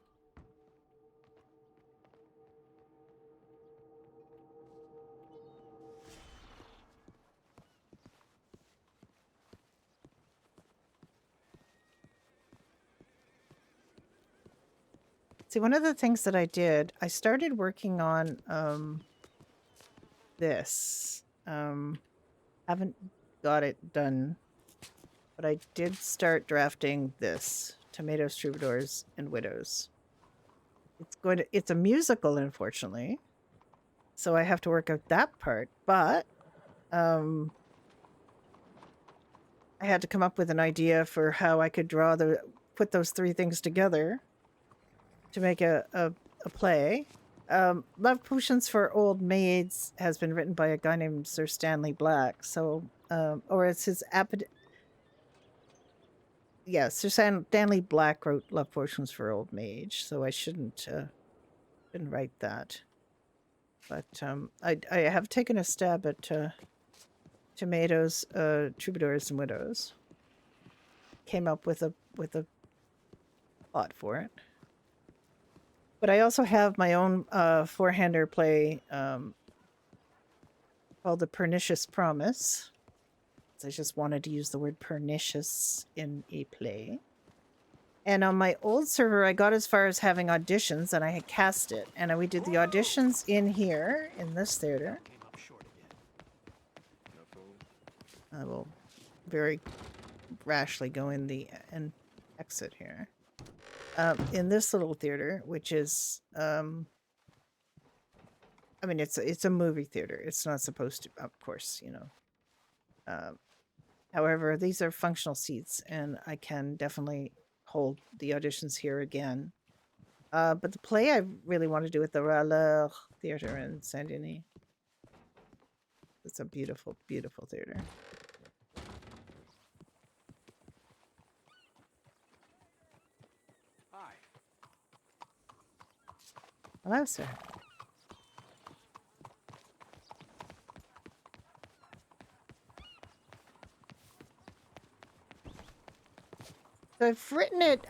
Speaker 2: See, one of the things that I did, I started working on this. Haven't got it done, but I did start drafting this: Tomatoes, Troubadours, and Widows. It's a musical, unfortunately, so I have to work out that part. But I had to come up with an idea for how I could put those three things together to make a play. Love Potions for Old Maids has been written by a guy named Sir Stanley Black. So, or it's his yeah, Sir Stanley Black wrote Love Potions for Old Mage, so I shouldn't write that. But I have taken a stab at Tomatoes, Troubadours, and Widows. Came up with a plot for it. But I also have my own four-hander play called The Pernicious Promise. I just wanted to use the word pernicious in a play. And on my old server, I got as far as having auditions, and I had cast it. And we did the auditions in here, in this theater.
Speaker 4: Came up short again. No fool.
Speaker 2: I will very rashly go in the and exit here. In this little theater, which is, I mean, it's a movie theater. It's not supposed to, of course, you know. However, these are functional seats, and I can definitely hold the auditions here again. But the play I really want to do at the Ralleur Theater in Saint Denis. It's a beautiful, beautiful theater.
Speaker 4: Hi.
Speaker 2: Hello, sir. So I've written it.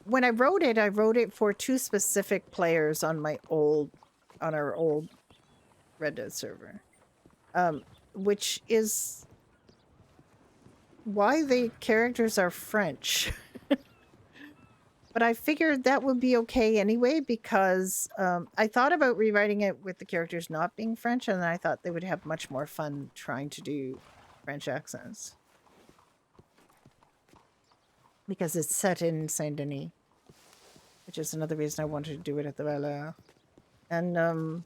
Speaker 2: When I wrote it for two specific players on our old Red Dead server, which is why the characters are French. But I figured that would be okay anyway because I thought about rewriting it with the characters not being French, and I thought they would have much more fun trying to do French accents. Because it's set in Saint Denis, which is another reason I wanted to do it at the Valeur. And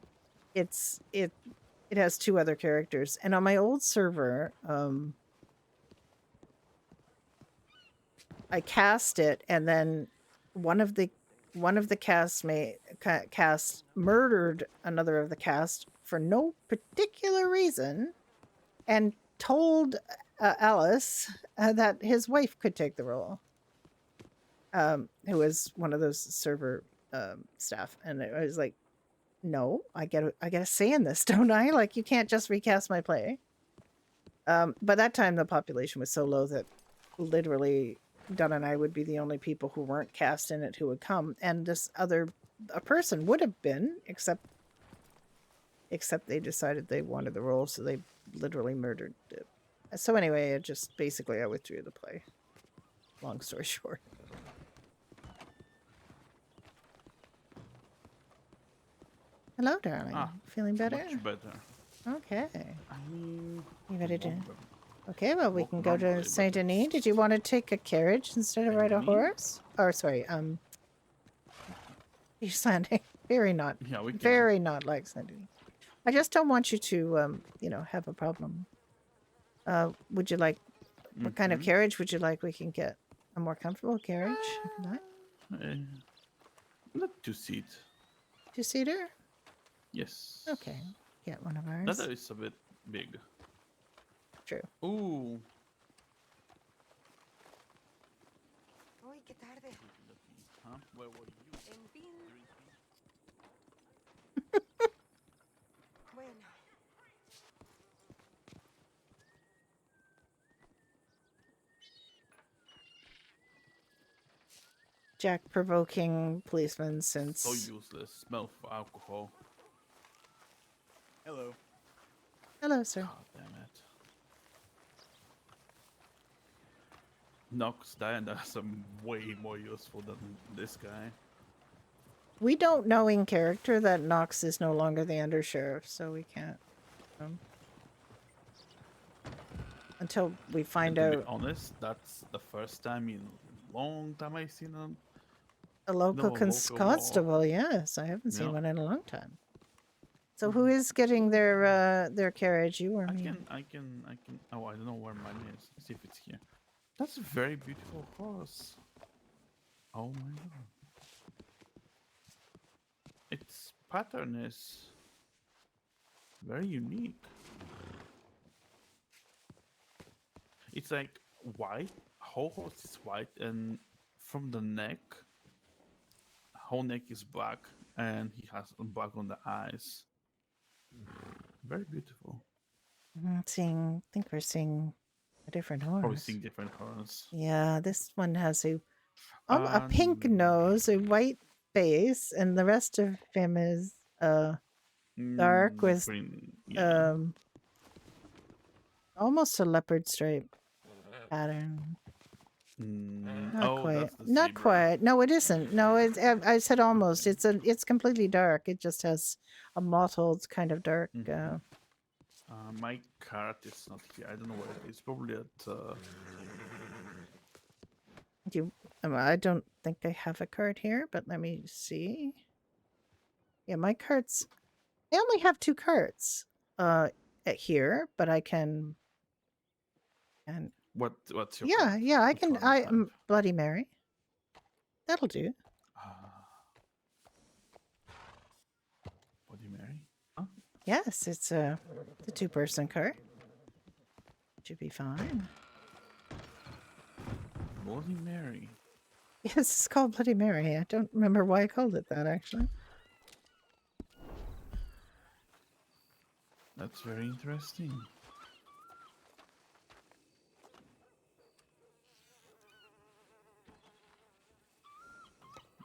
Speaker 2: it has two other characters. And on my old server, I cast it, and then one of the cast murdered another of the cast for no particular reason, and told Alice that his wife could take the role. Who was one of those server staff, and I was like, "No, I get a say in this, don't I? Like, you can't just recast my play." By that time, the population was so low that literally Dunn and I would be the only people who weren't cast in it who would come, and a person would have been, except they decided they wanted the role, so they literally murdered it. So anyway, I withdrew the play. Long story short. Hello, darling. Feeling better?
Speaker 1: Much better.
Speaker 2: Okay.
Speaker 1: I mean,
Speaker 2: You ready to?
Speaker 1: not
Speaker 2: Okay, well, we
Speaker 1: Not
Speaker 2: can go to
Speaker 1: normally,
Speaker 2: Saint
Speaker 1: but
Speaker 2: Denis. Did you want to take a carriage instead of ride a
Speaker 1: Saint-Denis?
Speaker 2: horse? Or sorry, Icelandic. Very not,
Speaker 1: Yeah, we can.
Speaker 2: very not like Saint Denis. I just don't want you to, have a problem. Would you like? What kind of
Speaker 1: Mhm.
Speaker 2: carriage would you like? We can get a more comfortable carriage. If you like.
Speaker 1: Not two-seat.
Speaker 2: Two-seater.
Speaker 1: Yes.
Speaker 2: Okay, get one of ours.
Speaker 1: That is a bit big.
Speaker 2: True.
Speaker 1: Ooh.
Speaker 8: Uy, qué tarde.
Speaker 1: Huh? Where were you?
Speaker 8: En fin, bueno.
Speaker 2: Jack provoking policeman
Speaker 1: So
Speaker 2: since.
Speaker 1: useless. Smell for alcohol.
Speaker 5: Hello.
Speaker 2: Hello, sir.
Speaker 1: God damn it. Nox Diana are way more useful than this guy.
Speaker 2: We don't know in character that Knox is no longer the undersheriff, so we can't. Until we
Speaker 1: And
Speaker 2: find
Speaker 1: to be
Speaker 2: out
Speaker 1: honest, that's the first time in a long time I've seen
Speaker 2: a local
Speaker 1: local
Speaker 2: constable. Yes, I haven't seen
Speaker 1: Yeah.
Speaker 2: one in a long time. So who is getting their carriage? You or me?
Speaker 1: I can. Oh, I don't know where mine is. Let's see if it's here. That's a very beautiful horse. Oh my god. Its pattern is very unique. It's like white. Whole horse is white, and from the neck, whole neck is black, and he has black on the eyes. Very beautiful.
Speaker 2: I think we're seeing a different horse.
Speaker 1: Probably seeing different horns.
Speaker 2: Yeah, this one has a pink
Speaker 1: Um,
Speaker 2: nose, a white face, and the rest of him is dark with
Speaker 1: green. Yeah.
Speaker 2: almost a leopard stripe pattern. Not
Speaker 1: Oh,
Speaker 2: quite.
Speaker 1: that's the
Speaker 2: Not
Speaker 1: zebra.
Speaker 2: quite. No, it isn't. No, I said almost. It's completely dark. It just has a mottled kind of dark.
Speaker 1: My card is not here. I don't know where it is. Probably at.
Speaker 2: I don't think I have a card here, but let me see. Yeah, my cards. I only have 2 cards. At here, but I can. And
Speaker 1: What's your?
Speaker 2: yeah,
Speaker 1: card?
Speaker 2: yeah, I
Speaker 1: Which
Speaker 2: can.
Speaker 1: one do you have?
Speaker 2: Bloody Mary. That'll do.
Speaker 1: Bloody Mary. Huh?
Speaker 2: Yes, it's a 2-person card. Should be fine.
Speaker 1: Bloody Mary.
Speaker 2: Yes, it's called Bloody Mary. I don't remember why I called it that, actually.
Speaker 1: That's very interesting.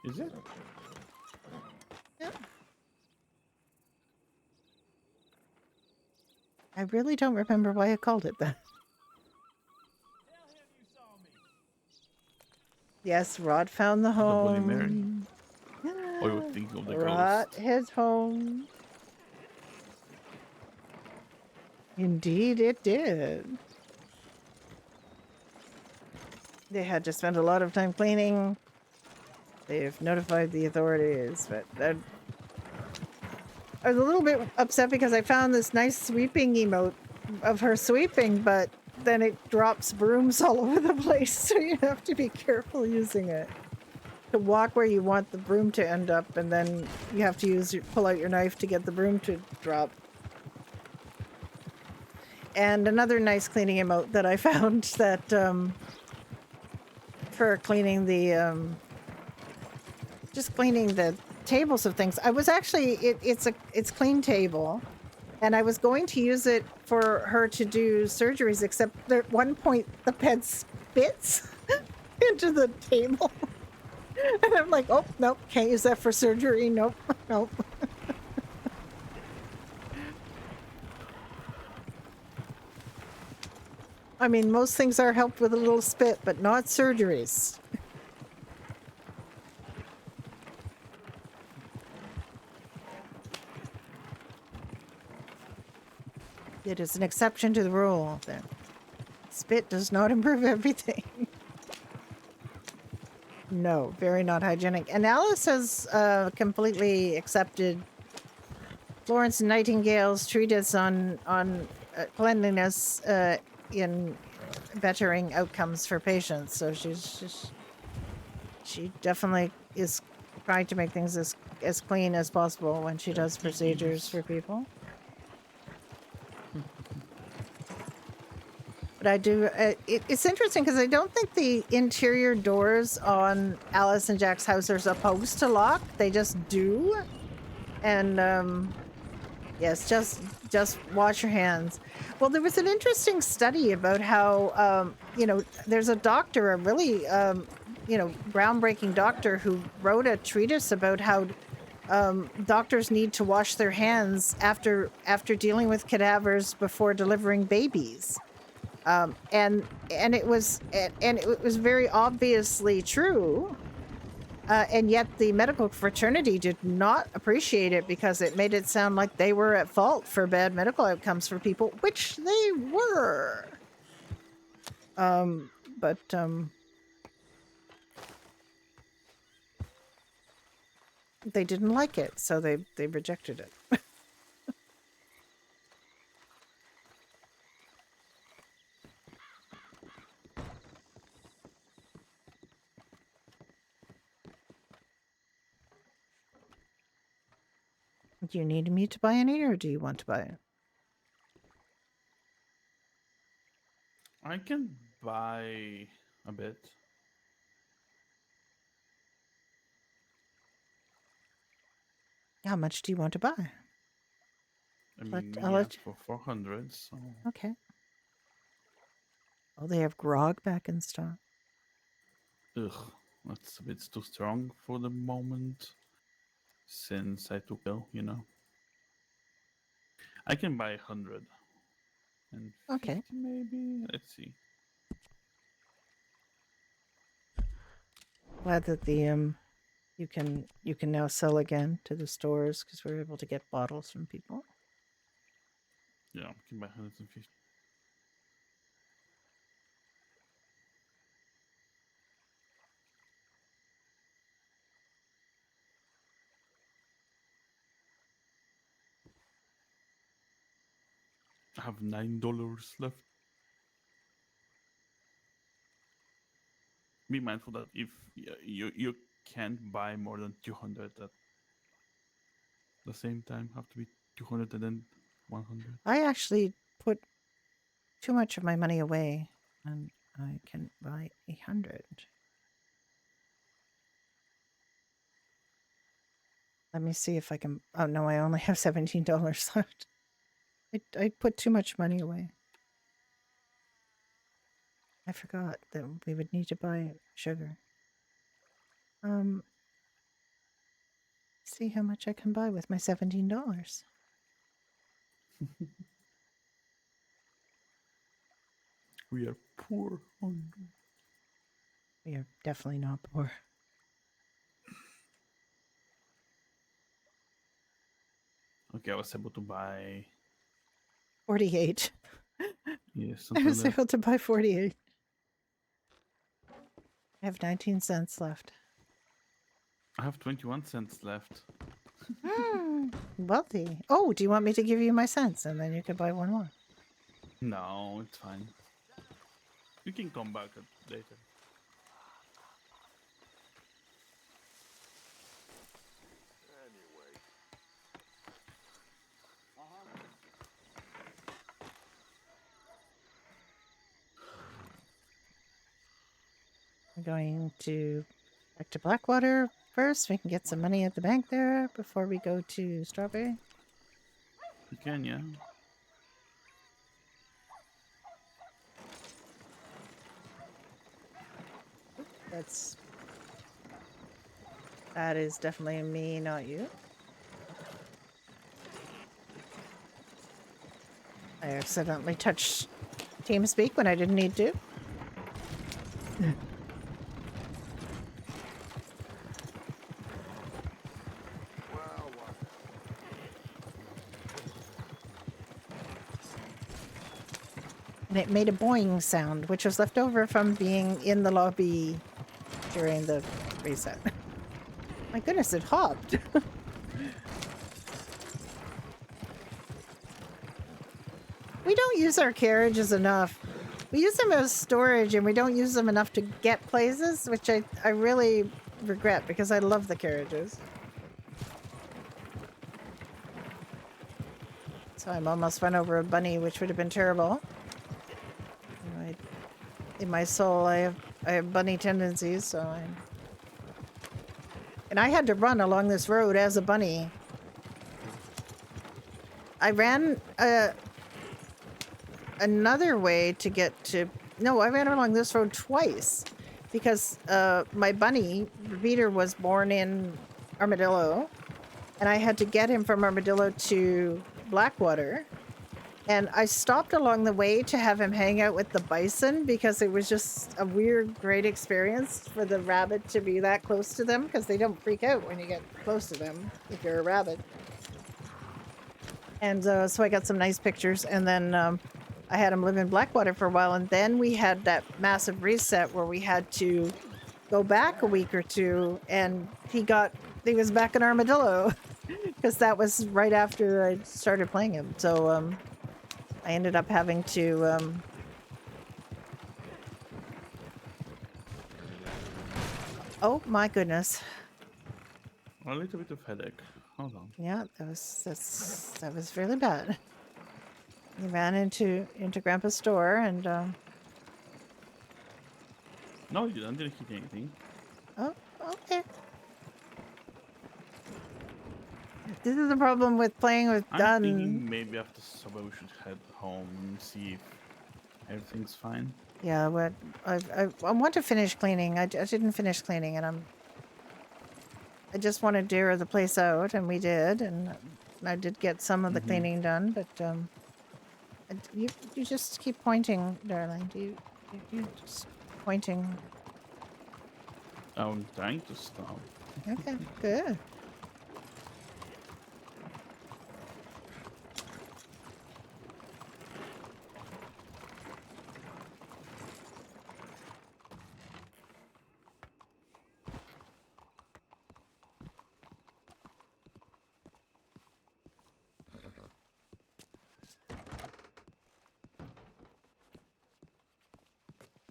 Speaker 1: Is it?
Speaker 2: Yeah. I really don't remember why I called it that. Yes, Rod found the
Speaker 1: Bloody
Speaker 2: home.
Speaker 1: Mary? Or you would think of the
Speaker 2: Rod
Speaker 1: ghost?
Speaker 2: his home. Indeed it did. They had to spend a lot of time cleaning. They've notified the authorities, but I was a little bit upset because I found this nice sweeping emote of her sweeping, but then it drops brooms all over the place, so you have to be careful using it. To walk where you want the broom to end up, and then you have to pull out your knife to get the broom to drop. And another nice cleaning emote that I found that for cleaning the just cleaning the tables of things. I was actually it's clean table, and I was going to use it for her to do surgeries, except at one point the pet spits into the table. And I'm like, oh, nope, can't use that for surgery. Nope, nope. I mean, most things are helped with a little spit, but not surgeries. It is an exception to the rule that spit does not improve everything. No, very not hygienic. And Alice has completely accepted Florence Nightingale's treatise on cleanliness in bettering outcomes for patients. So she definitely is trying to make things as clean as possible when she does procedures for people. But I do. It's interesting because I don't think the interior doors on Alice and Jack's house are supposed to lock. They just do. And yes, just wash your hands. Well, there was an interesting study about how you know, there's a doctor, a really you know, groundbreaking doctor who wrote a treatise about how doctors need to wash their hands after dealing with cadavers before delivering babies. And it was very obviously true. And yet the medical fraternity did not appreciate it because it made it sound like they were at fault for bad medical outcomes for people, which they were. But they didn't like it, so they rejected it. Do you need me to buy any, or do you want to buy it?
Speaker 1: I can buy a bit.
Speaker 2: How much do you want to buy?
Speaker 1: I
Speaker 2: But
Speaker 1: mean,
Speaker 2: I'll
Speaker 1: we
Speaker 2: let
Speaker 1: asked for 400, so
Speaker 2: Okay. Oh, they have grog back in stock.
Speaker 1: ugh, that's a bit too strong for the moment. Since I took ill, you know. I can buy 150
Speaker 2: Okay.
Speaker 1: maybe. Let's see.
Speaker 2: Glad that the you can now sell again to the stores because we're able to get bottles from people.
Speaker 1: Yeah, I can buy 150. I have $9 left. Be mindful that if you can't buy more than 200 at the same time, have to be 200 and then 100.
Speaker 2: I actually put too much of my money away, and I can buy 100. Let me see if I can. Oh no, I only have $17 left. I put too much money away. I forgot that we would need to buy sugar. See how much I can buy with my $17.
Speaker 1: We are poor. Oh, no.
Speaker 2: We are definitely not poor.
Speaker 1: Okay, I was able to buy
Speaker 2: 48.
Speaker 1: yeah,
Speaker 2: I
Speaker 1: something
Speaker 2: was
Speaker 1: like that.
Speaker 2: able to buy 48. I have 19 cents left.
Speaker 1: I have 21 cents left.
Speaker 2: Wealthy. Oh, do you want me to give you my cents and then you can buy one more?
Speaker 1: No, it's fine. You can come back later.
Speaker 2: I'm going to back to Blackwater first. We can get some money at the bank there before we go to Strawberry.
Speaker 1: You can, yeah.
Speaker 2: That is definitely me, not you. I accidentally touched TeamSpeak when I didn't need to. And it made a boing sound, which was left over from being in the lobby during the reset. My goodness, it hopped. We don't use our carriages enough. We use them as storage and we don't use them enough to get places, which I really regret because I love the carriages. So I'm almost run over a bunny, which would have been terrible. in my soul. I have bunny tendencies, so and I had to run along this road as a bunny. I ran another way to get to... No, I ran along this road twice because my bunny, Peter, was born in Armadillo, and I had to get him from Armadillo to Blackwater. And I stopped along the way to have him hang out with the bison because it was just a weird, great experience for the rabbit to be that close to them because they don't freak out when you get close to them if you're a rabbit. And so I got some nice pictures, and then I had him live in Blackwater for a while, and then we had that massive reset where we had to go back a week or two, and he was back in Armadillo because that was right after I started playing him. So I ended up having to oh my goodness.
Speaker 1: A little bit of headache. Hold on.
Speaker 2: Yeah, that was really bad. He ran into Grandpa's store, and
Speaker 1: No, you didn't hit anything.
Speaker 2: oh, okay. This is the problem with playing with
Speaker 1: I'm
Speaker 2: Dunn.
Speaker 1: thinking maybe after Subway we should head home and see if everything's fine.
Speaker 2: Yeah, what I want to finish cleaning. I didn't finish cleaning, and I just wanted to air the place out, and we did, and I did get some of the cleaning done. But you just keep pointing, darling. You just pointing.
Speaker 1: I'm trying to stop.
Speaker 2: Okay, good.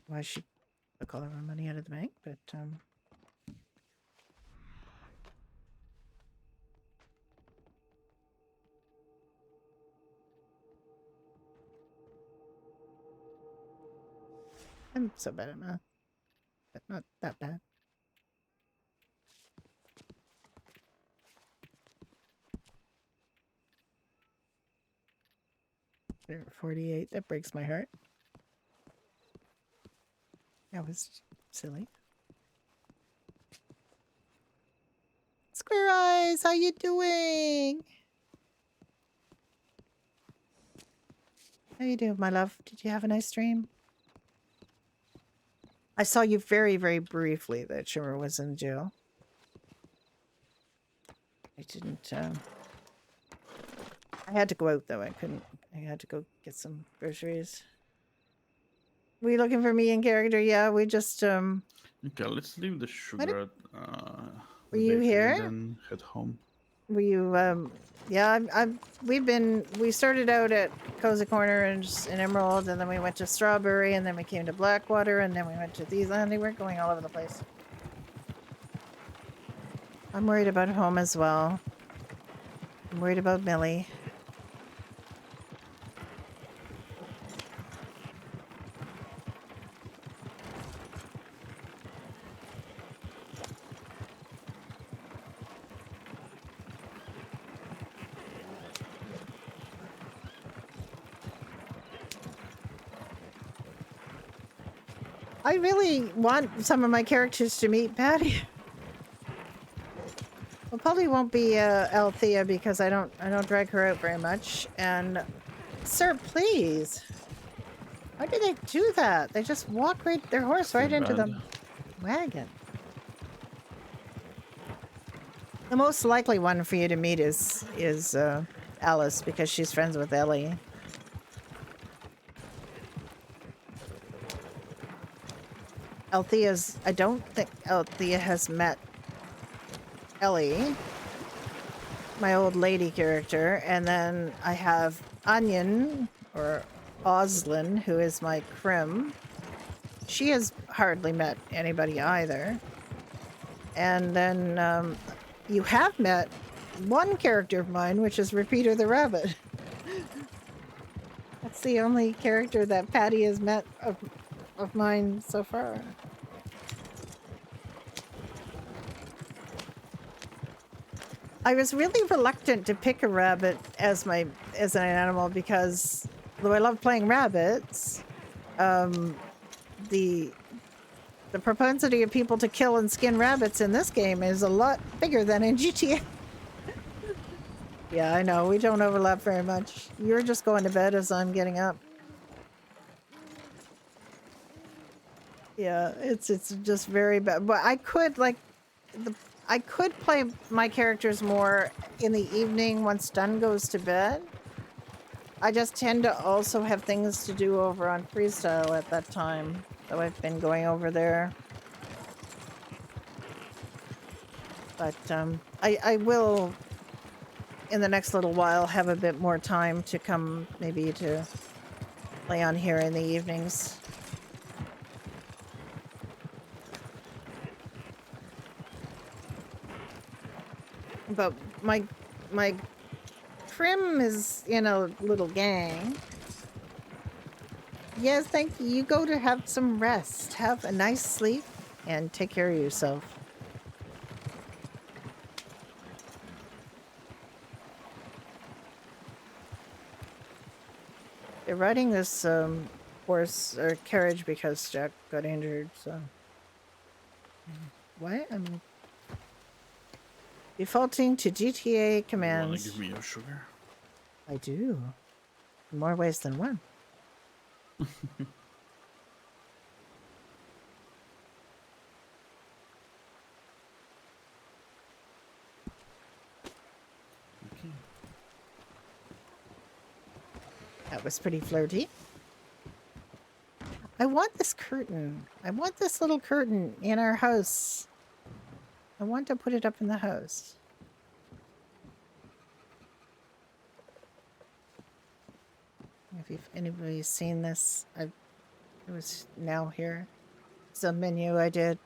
Speaker 2: Why she took all of her money out of the bank, but 'm so bad at math, but not that bad. There, 48. That breaks my heart. That was silly. Square Eyes, how you doing? How you doing, my love? Did you have a nice stream? I saw you very, very briefly that Shimmer was in jail. I didn't, I had to go out, though. I had to go get some groceries. Were you looking for me in character? Yeah, we just,
Speaker 1: Okay, let's leave the sugar.
Speaker 2: Were you here?
Speaker 1: And then head home.
Speaker 2: Were you, yeah, we started out at Cozy Corner in Emerald, and then we went to Strawberry, and then we came to Blackwater, and then we went to these, and we're going all over the place. I'm worried about home as well. I'm worried about Millie. I really want some of my characters to meet Patty. Well, probably won't be Althea because I don't drag her out very much. And sir, please, why do they do that? They just walk their horse right into the wagon. The most likely one for you to meet is Alice because she's friends with Ellie. I don't think Althea has met Ellie, my old lady character, and then I have Onion, or Oslin, who is my Crim. She has hardly met anybody either. And then you have met one character of mine, which is Repeater the Rabbit. That's the only character that Patty has met of mine so far. I was really reluctant to pick a rabbit as an animal because though I love playing rabbits, the propensity of people to kill and skin rabbits in this game is a lot bigger than in GTA. Yeah, I know, we don't overlap very much. You're just going to bed as I'm getting up. Yeah, it's just very bad. But I could I could play my characters more in the evening once Dunn goes to bed. I just tend to also have things to do over on Freestyle at that time. So I've been going over there. But I will, in the next little while, have a bit more time to come maybe to play on here in the evenings. But my Prim is in a little gang. Yes, thank you. You go to have some rest. Have a nice sleep and take care of yourself. They're riding this horse or carriage because Jack got injured, so. What? I'm defaulting to GTA
Speaker 1: You wanna
Speaker 2: commands.
Speaker 1: give me your sugar?
Speaker 2: I do. In more ways than one.
Speaker 1: Okay.
Speaker 2: That was pretty flirty. I want this curtain. I want this little curtain in our house. I want to put it up in the house. If anybody's seen this, it was now here. It's a menu I did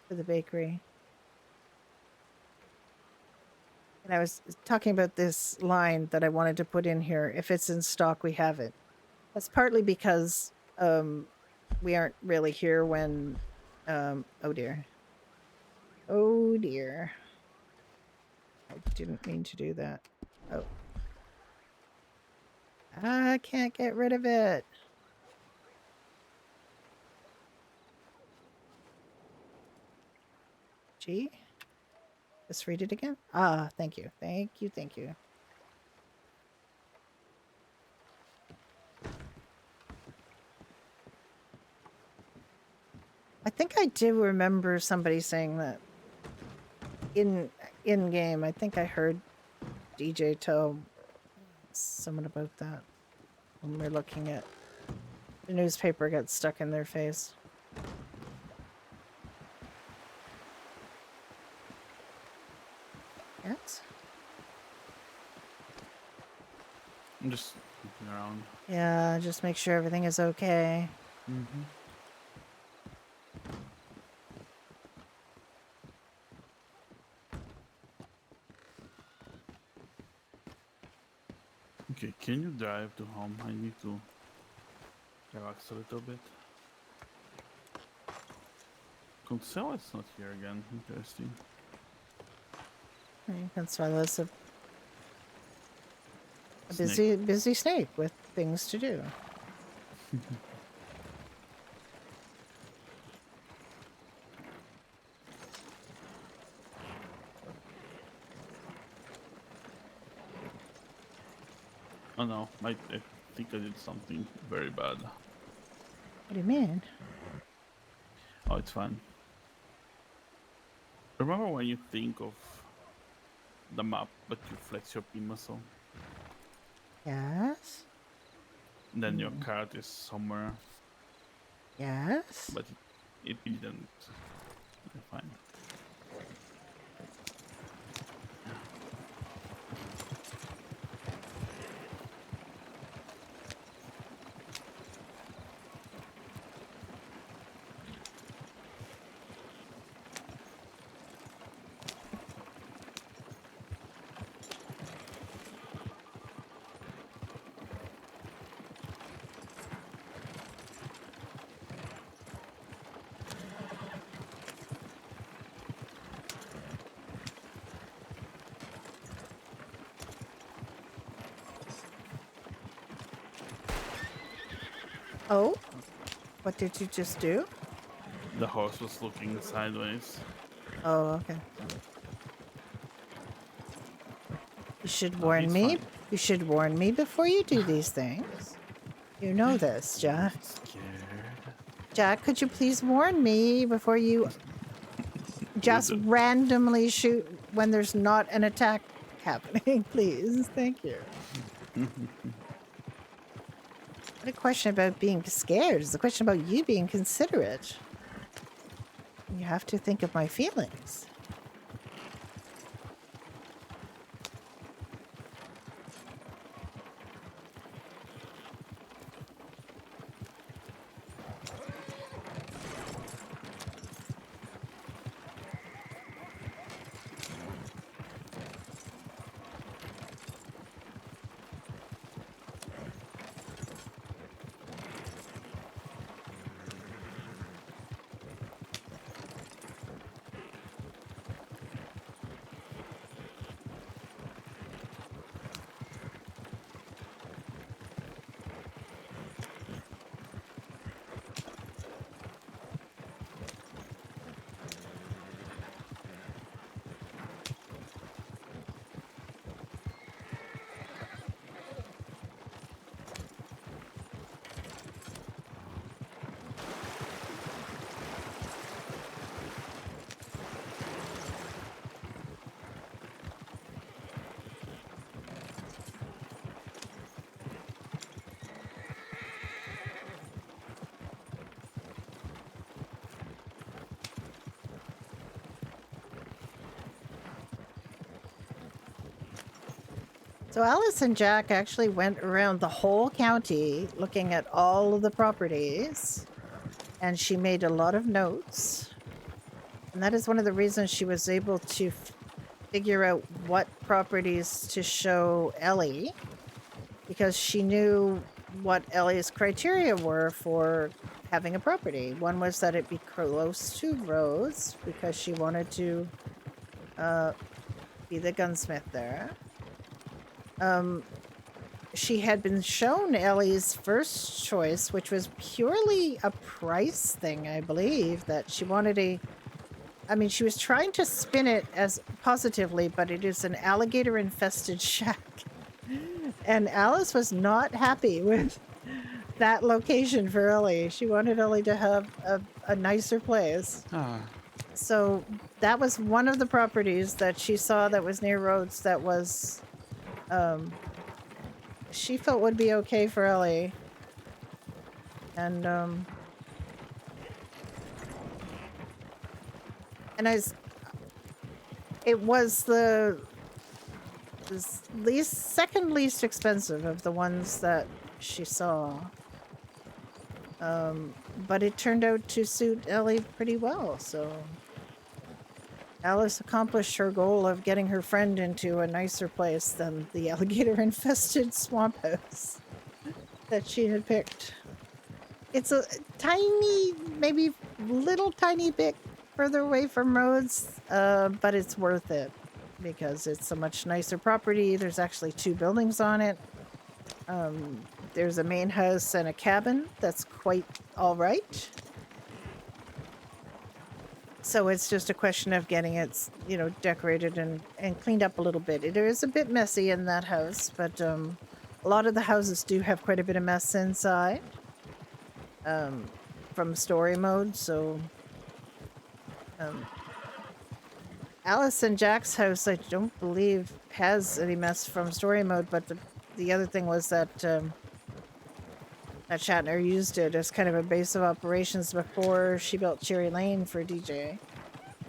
Speaker 2: for the bakery. And I was talking about this line that I wanted to put in here. If it's in stock, we have it. That's partly because we aren't really here when... oh dear. Oh dear. I didn't mean to do that. Oh. I can't get rid of it. Gee. Let's read it again. Ah, thank you. Thank you. Thank you. I think I do remember somebody saying that in game. I think I heard DJ tell someone about that when we're looking at the newspaper got stuck in their face. Yes?
Speaker 1: I'm just looking around.
Speaker 2: Yeah, just make sure everything is okay.
Speaker 1: Mm-hmm. Okay, can you drive to home? I need to relax a little bit. Console is not here again. Interesting.
Speaker 2: Consuelo is a
Speaker 1: Snake.
Speaker 2: busy snake with things to do.
Speaker 1: Oh no, I think I did something very bad.
Speaker 2: What do you mean?
Speaker 1: Oh, it's fine. Remember when you think of the map, but you flex your pin muscle?
Speaker 2: Yes?
Speaker 1: And then your card is somewhere,
Speaker 2: Yes?
Speaker 1: but it didn't. Okay, fine.
Speaker 2: Oh, what did you just do?
Speaker 1: The horse was looking sideways.
Speaker 2: Oh, okay. You should
Speaker 1: Oh,
Speaker 2: warn
Speaker 1: he's
Speaker 2: me.
Speaker 1: fine.
Speaker 2: You should warn me before you do these things. You know this, Jack.
Speaker 1: Scared.
Speaker 2: Jack, could you please warn me before you just
Speaker 1: do.
Speaker 2: randomly shoot when there's not an attack happening, please? Thank you. Not a question about being scared. It's a question about you being considerate. You have to think of my feelings. So Alice and Jack actually went around the whole county looking at all of the properties, and she made a lot of notes. And that is one of the reasons she was able to figure out what properties to show Ellie, because she knew what Ellie's criteria were for having a property. One was that it be close to roads, because she wanted to be the gunsmith there. She had been shown Ellie's first choice, which was purely a price thing, I believe, that she wanted I mean, she was trying to spin it as positively, but it is an alligator-infested shack. And Alice was not happy with that location for Ellie. She wanted Ellie to have a nicer place. So that was one of the properties that she saw that was near roads that was... she felt would be okay for Ellie. And it was the second least expensive of the ones that she saw. But it turned out to suit Ellie pretty well, so Alice accomplished her goal of getting her friend into a nicer place than the alligator-infested swamp house that she had picked. It's a tiny, maybe little tiny bit further away from roads, but it's worth it because it's a much nicer property. There's actually 2 buildings on it. There's a main house and a cabin that's quite all right. So it's just a question of getting it, you know, decorated and cleaned up a little bit. It is a bit messy in that house, but a lot of the houses do have quite a bit of mess inside from story mode. So Alice and Jack's house, I don't believe, has any mess from story mode, but the other thing was that that Shatner used it as kind of a base of operations before she built Cherry Lane for DJ.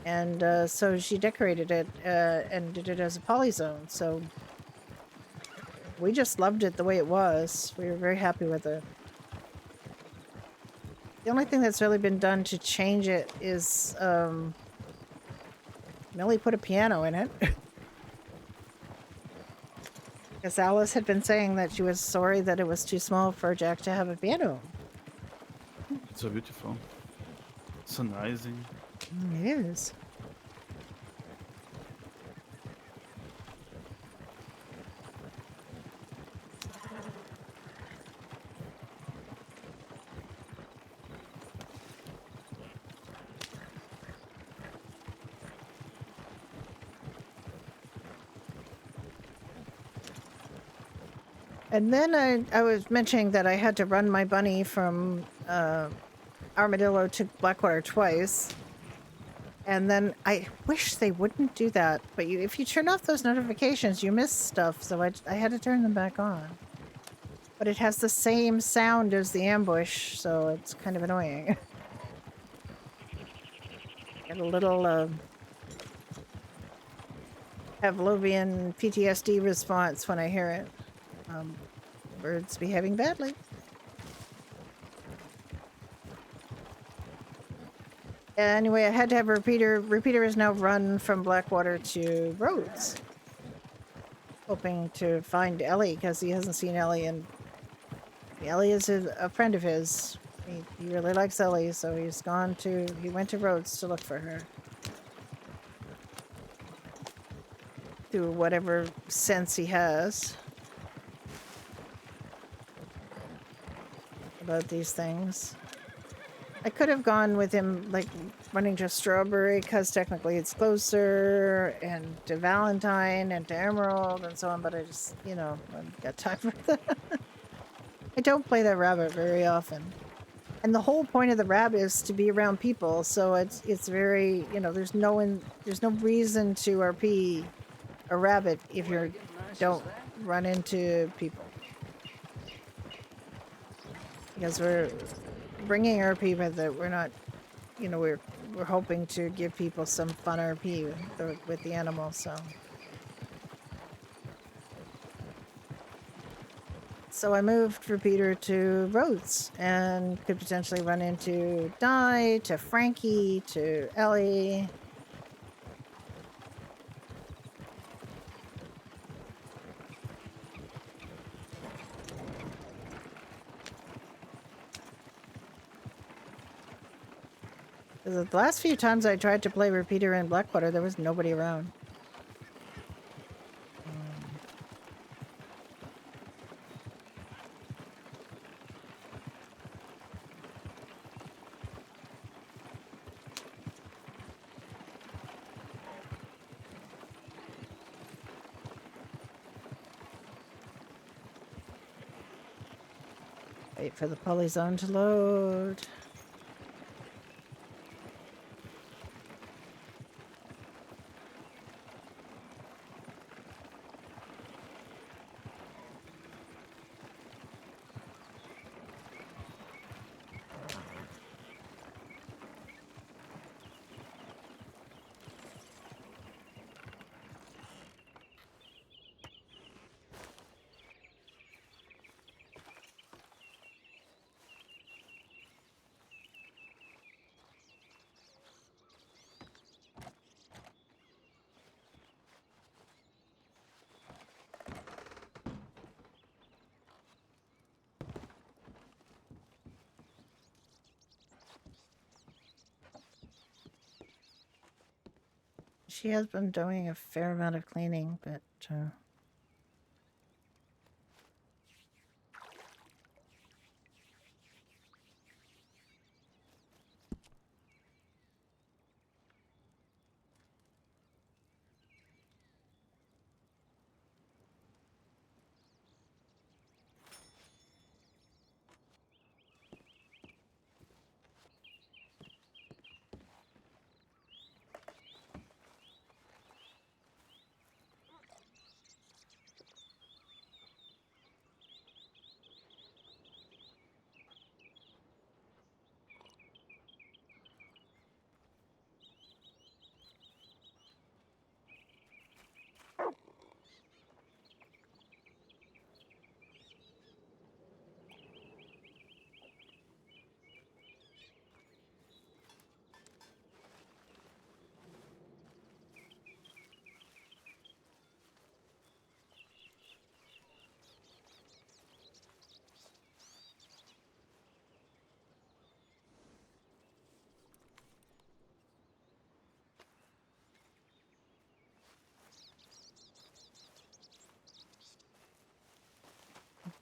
Speaker 2: And so she decorated it and did it as a polyzone. So we just loved it the way it was. We were very happy with it. The only thing that's really been done to change it is Millie put a piano in it. Because Alice had been saying that she was sorry that it was too small for Jack to have a piano.
Speaker 1: It's so beautiful. So nice.
Speaker 2: It is. And then I was mentioning that I had to run my bunny from Armadillo to Blackwater twice. And then I wish they wouldn't do that. But if you turn off those notifications, you miss stuff. So I had to turn them back on. But it has the same sound as the ambush, so it's kind of annoying. Get a little Pavlovian PTSD response when I hear it. Birds behaving badly. Anyway, I had to have a repeater. Repeater is now run from Blackwater to Rhodes. Hoping to find Ellie, because he hasn't seen Ellie, and Ellie is a friend of his. He really likes Ellie, so he went to Rhodes to look for her. Through whatever sense he has about these things. I could have gone with him, like, running to Strawberry, because technically it's closer, and to Valentine, and to Emerald, and so on, but I just, you know, I've got time for that. I don't play that rabbit very often. And the whole point of the rabbit is to be around people, so it's very, you know, there's no reason to RP a rabbit if you don't run into people. Because we're bringing RP, but that we're not, you know, we're hoping to give people some fun RP with the animal, so. So I moved Repeater to Rhodes and could potentially run into Di, to Frankie, to Ellie. The last few times I tried to play Repeater in Blackwater, there was nobody around. Wait for the polyzone to load. She has been doing a fair amount of cleaning, but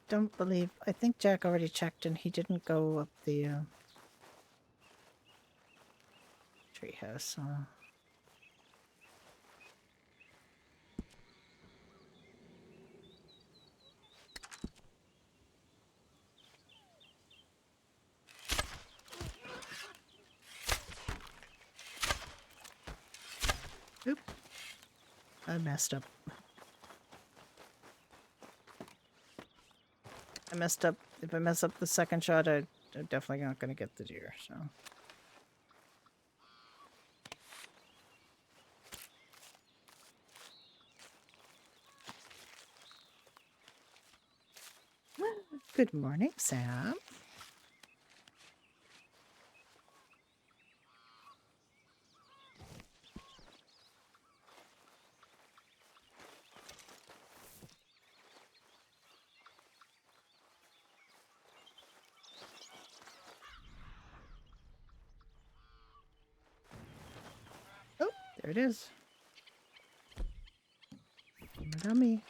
Speaker 2: don't believe. I think Jack already checked and he didn't go up the treehouse. I messed up. I messed up. If I mess up the second shot, I'm definitely not going to get the deer, so. Good morning, Sam. Oh, there it is. Dummy.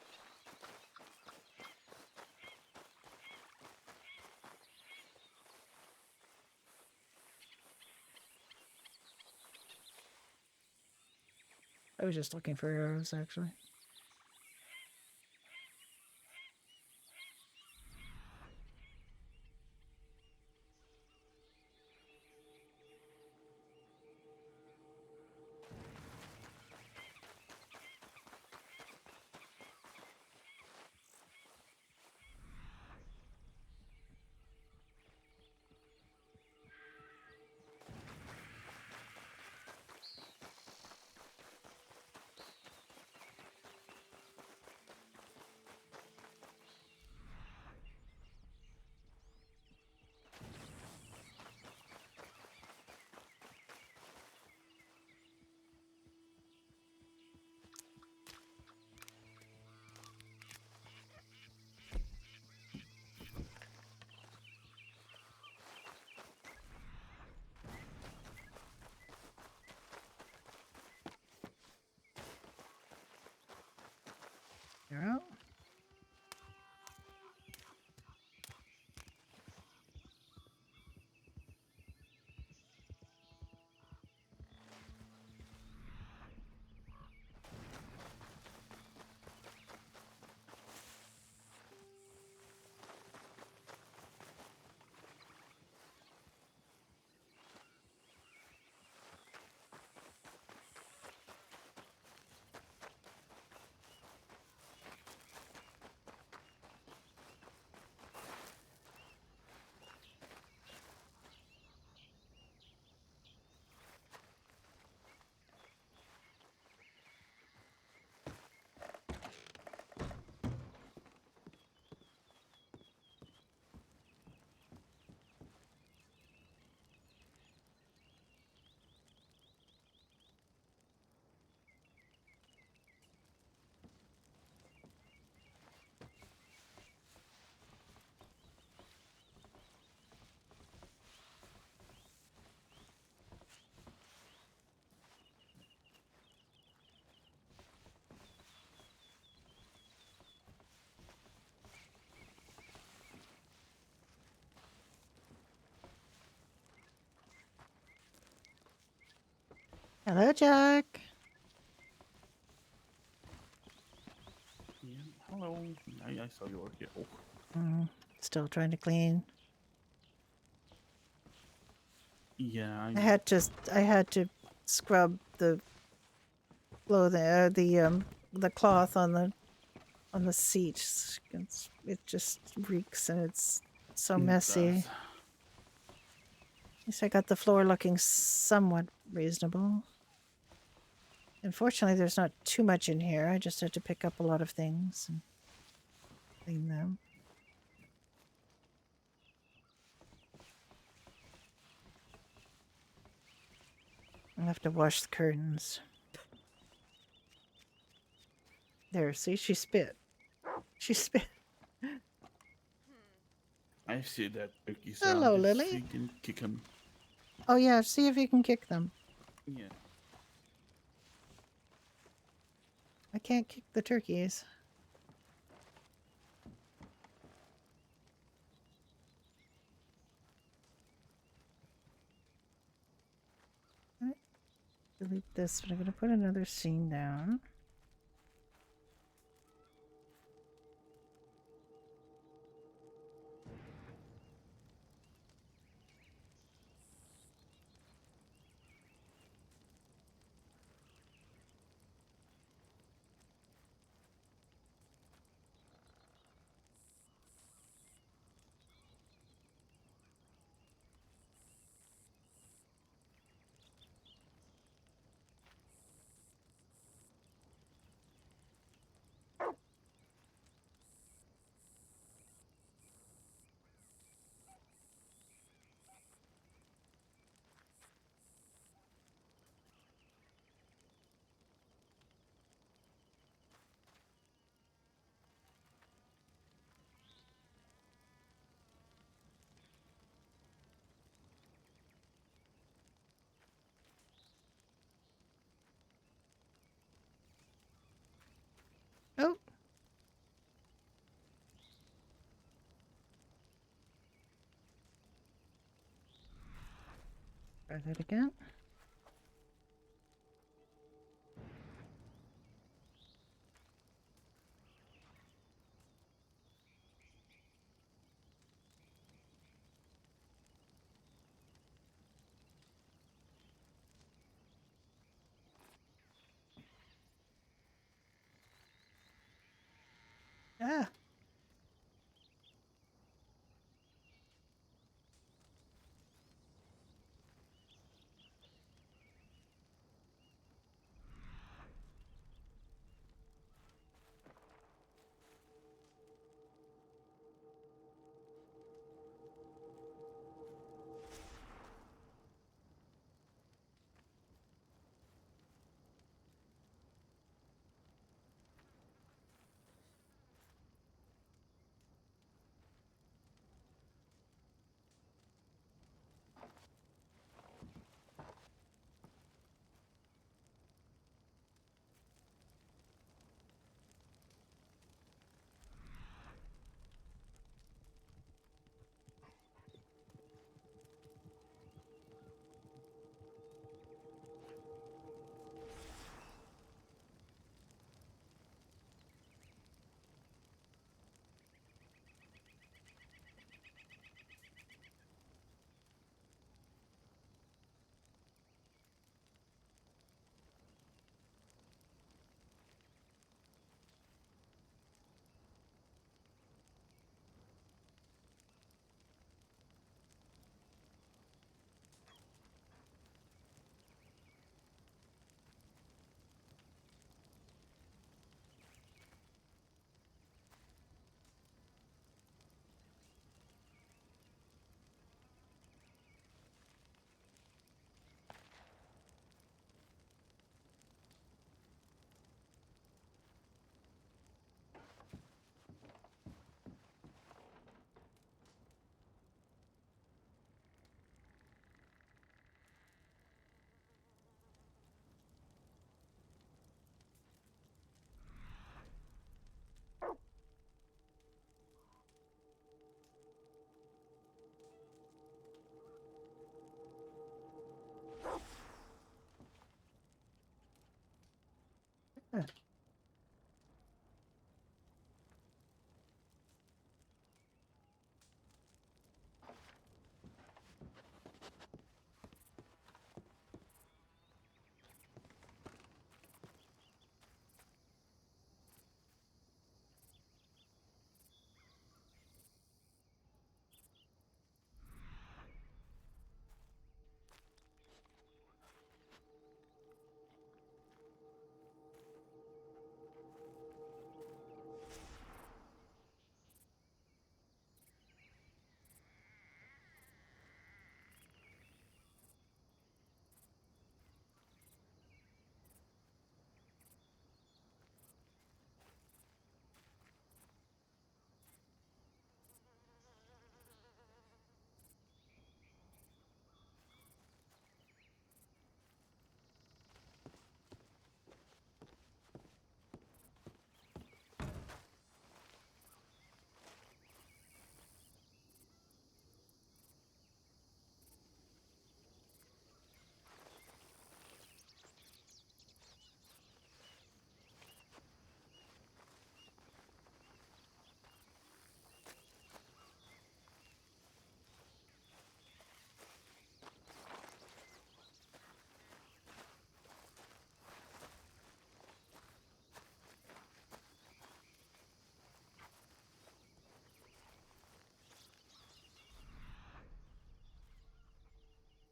Speaker 2: I was just looking for arrows, actually. Arrow. Hello, Jack.
Speaker 1: Yeah, hello. I saw you were here. Oh,
Speaker 2: Still trying to clean.
Speaker 1: yeah.
Speaker 2: I had to scrub the the cloth on the seat. It just reeks and it's so
Speaker 1: It
Speaker 2: messy.
Speaker 1: does.
Speaker 2: At least I got the floor looking somewhat reasonable. Unfortunately, there's not too much in here. I just had to pick up a lot of things and clean them. I have to wash the curtains. There, see, she spit. She spit.
Speaker 1: I see that turkey's
Speaker 2: Hello,
Speaker 1: around. Just
Speaker 2: Lily.
Speaker 1: you can kick him.
Speaker 2: Oh yeah, see if you can kick them.
Speaker 1: Yeah.
Speaker 2: I can't kick the turkeys. Right. Delete this, but I'm going to put another scene down. Try that again. Ah.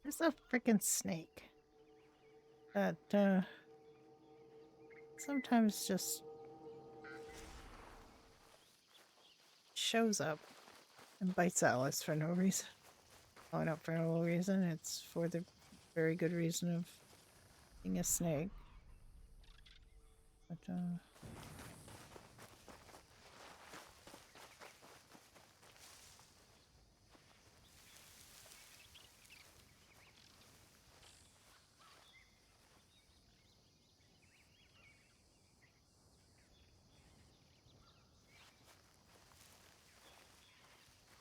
Speaker 2: There's a freaking snake that sometimes just shows up and bites Alice for no reason. Well, not for no reason. It's for the very good reason of being a snake. But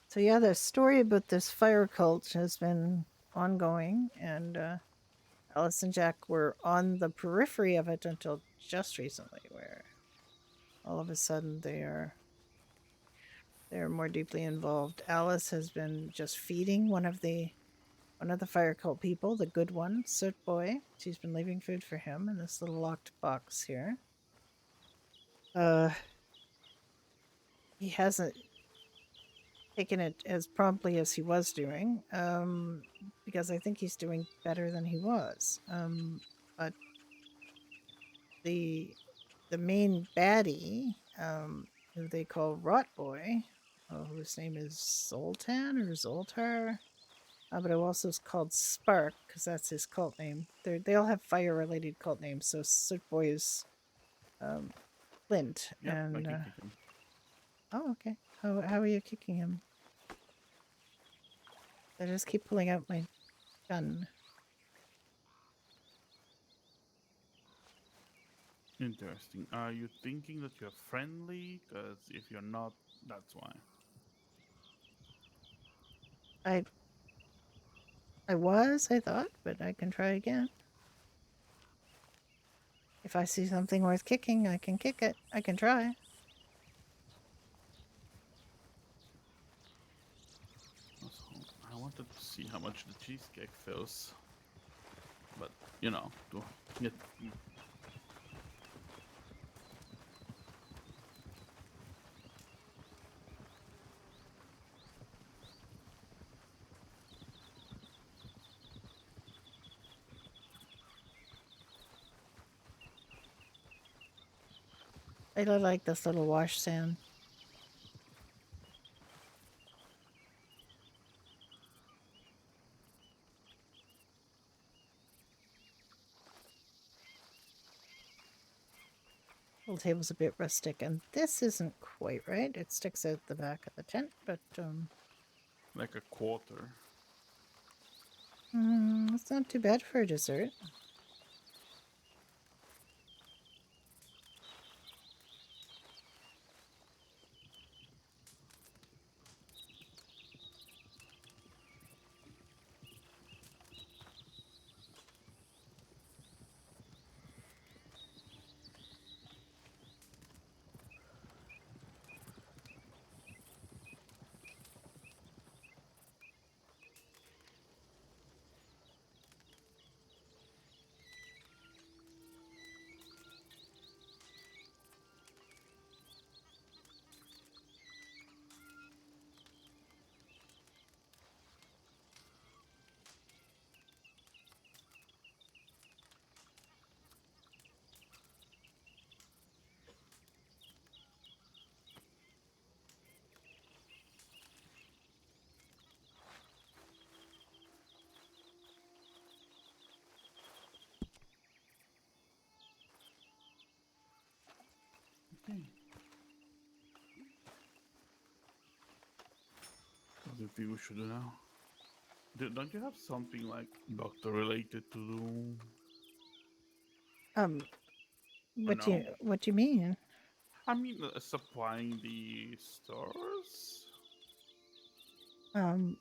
Speaker 2: so yeah, the story about this fire cult has been ongoing, and Alice and Jack were on the periphery of it until just recently, where all of a sudden they're more deeply involved. Alice has been just feeding one of the fire cult people, the good one, Soot Boy. She's been leaving food for him in this little locked box here. He hasn't taken it as promptly as he was doing, because I think he's doing better than he was. But the main baddie, who they call Rot Boy, whose name is Zoltan or Zoltar, but it also is called Spark because that's his cult name. They all have fire-related cult names. So Soot Boy is Flint,
Speaker 1: Yep, I
Speaker 2: and
Speaker 1: can kick him.
Speaker 2: oh, okay. How are you kicking him? I just keep pulling out my gun.
Speaker 1: Interesting. Are you thinking that you're friendly? Because if you're not, that's why.
Speaker 2: I thought, but I can try again. If I see something worth kicking, I can kick it. I can try.
Speaker 1: Also, I wanted to see how much the cheesecake feels. But, you know, to get...
Speaker 2: I don't like this little wash sand. Little table's a bit rustic, and this isn't quite right. It sticks out the back of the tent, but
Speaker 1: like a quarter.
Speaker 2: it's not too bad for a dessert.
Speaker 1: Okay. What do you think we should do now? Don't you have something like doctor related to do? No?
Speaker 2: What do you mean?
Speaker 1: I mean, supplying the stores?
Speaker 2: Um,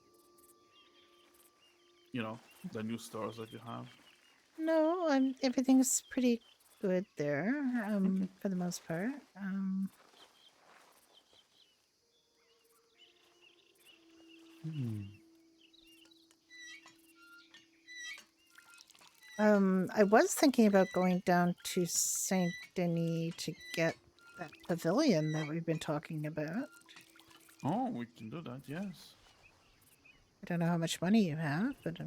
Speaker 1: You know, the new stores that you have.
Speaker 2: no, everything's pretty good there,
Speaker 1: Okay.
Speaker 2: for the most part. I was thinking about going down to Saint Denis to get that pavilion that we've been talking about.
Speaker 1: Oh, we can do that, yes.
Speaker 2: I don't know how much money you have, but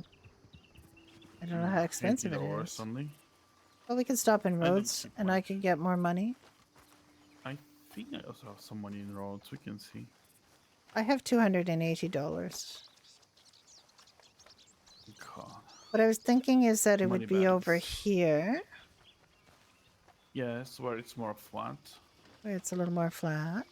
Speaker 2: I don't know how expensive it
Speaker 1: $80
Speaker 2: is.
Speaker 1: only.
Speaker 2: Well, we can stop in
Speaker 1: I don't
Speaker 2: Rhodes,
Speaker 1: keep
Speaker 2: and I
Speaker 1: much.
Speaker 2: can get more money.
Speaker 1: I think I also have some money in roads. We can see.
Speaker 2: I have $280.
Speaker 1: God.
Speaker 2: What I was thinking is that it
Speaker 1: Money
Speaker 2: would be over
Speaker 1: bags.
Speaker 2: here,
Speaker 1: Yes, where it's more flat.
Speaker 2: where it's a little more flat.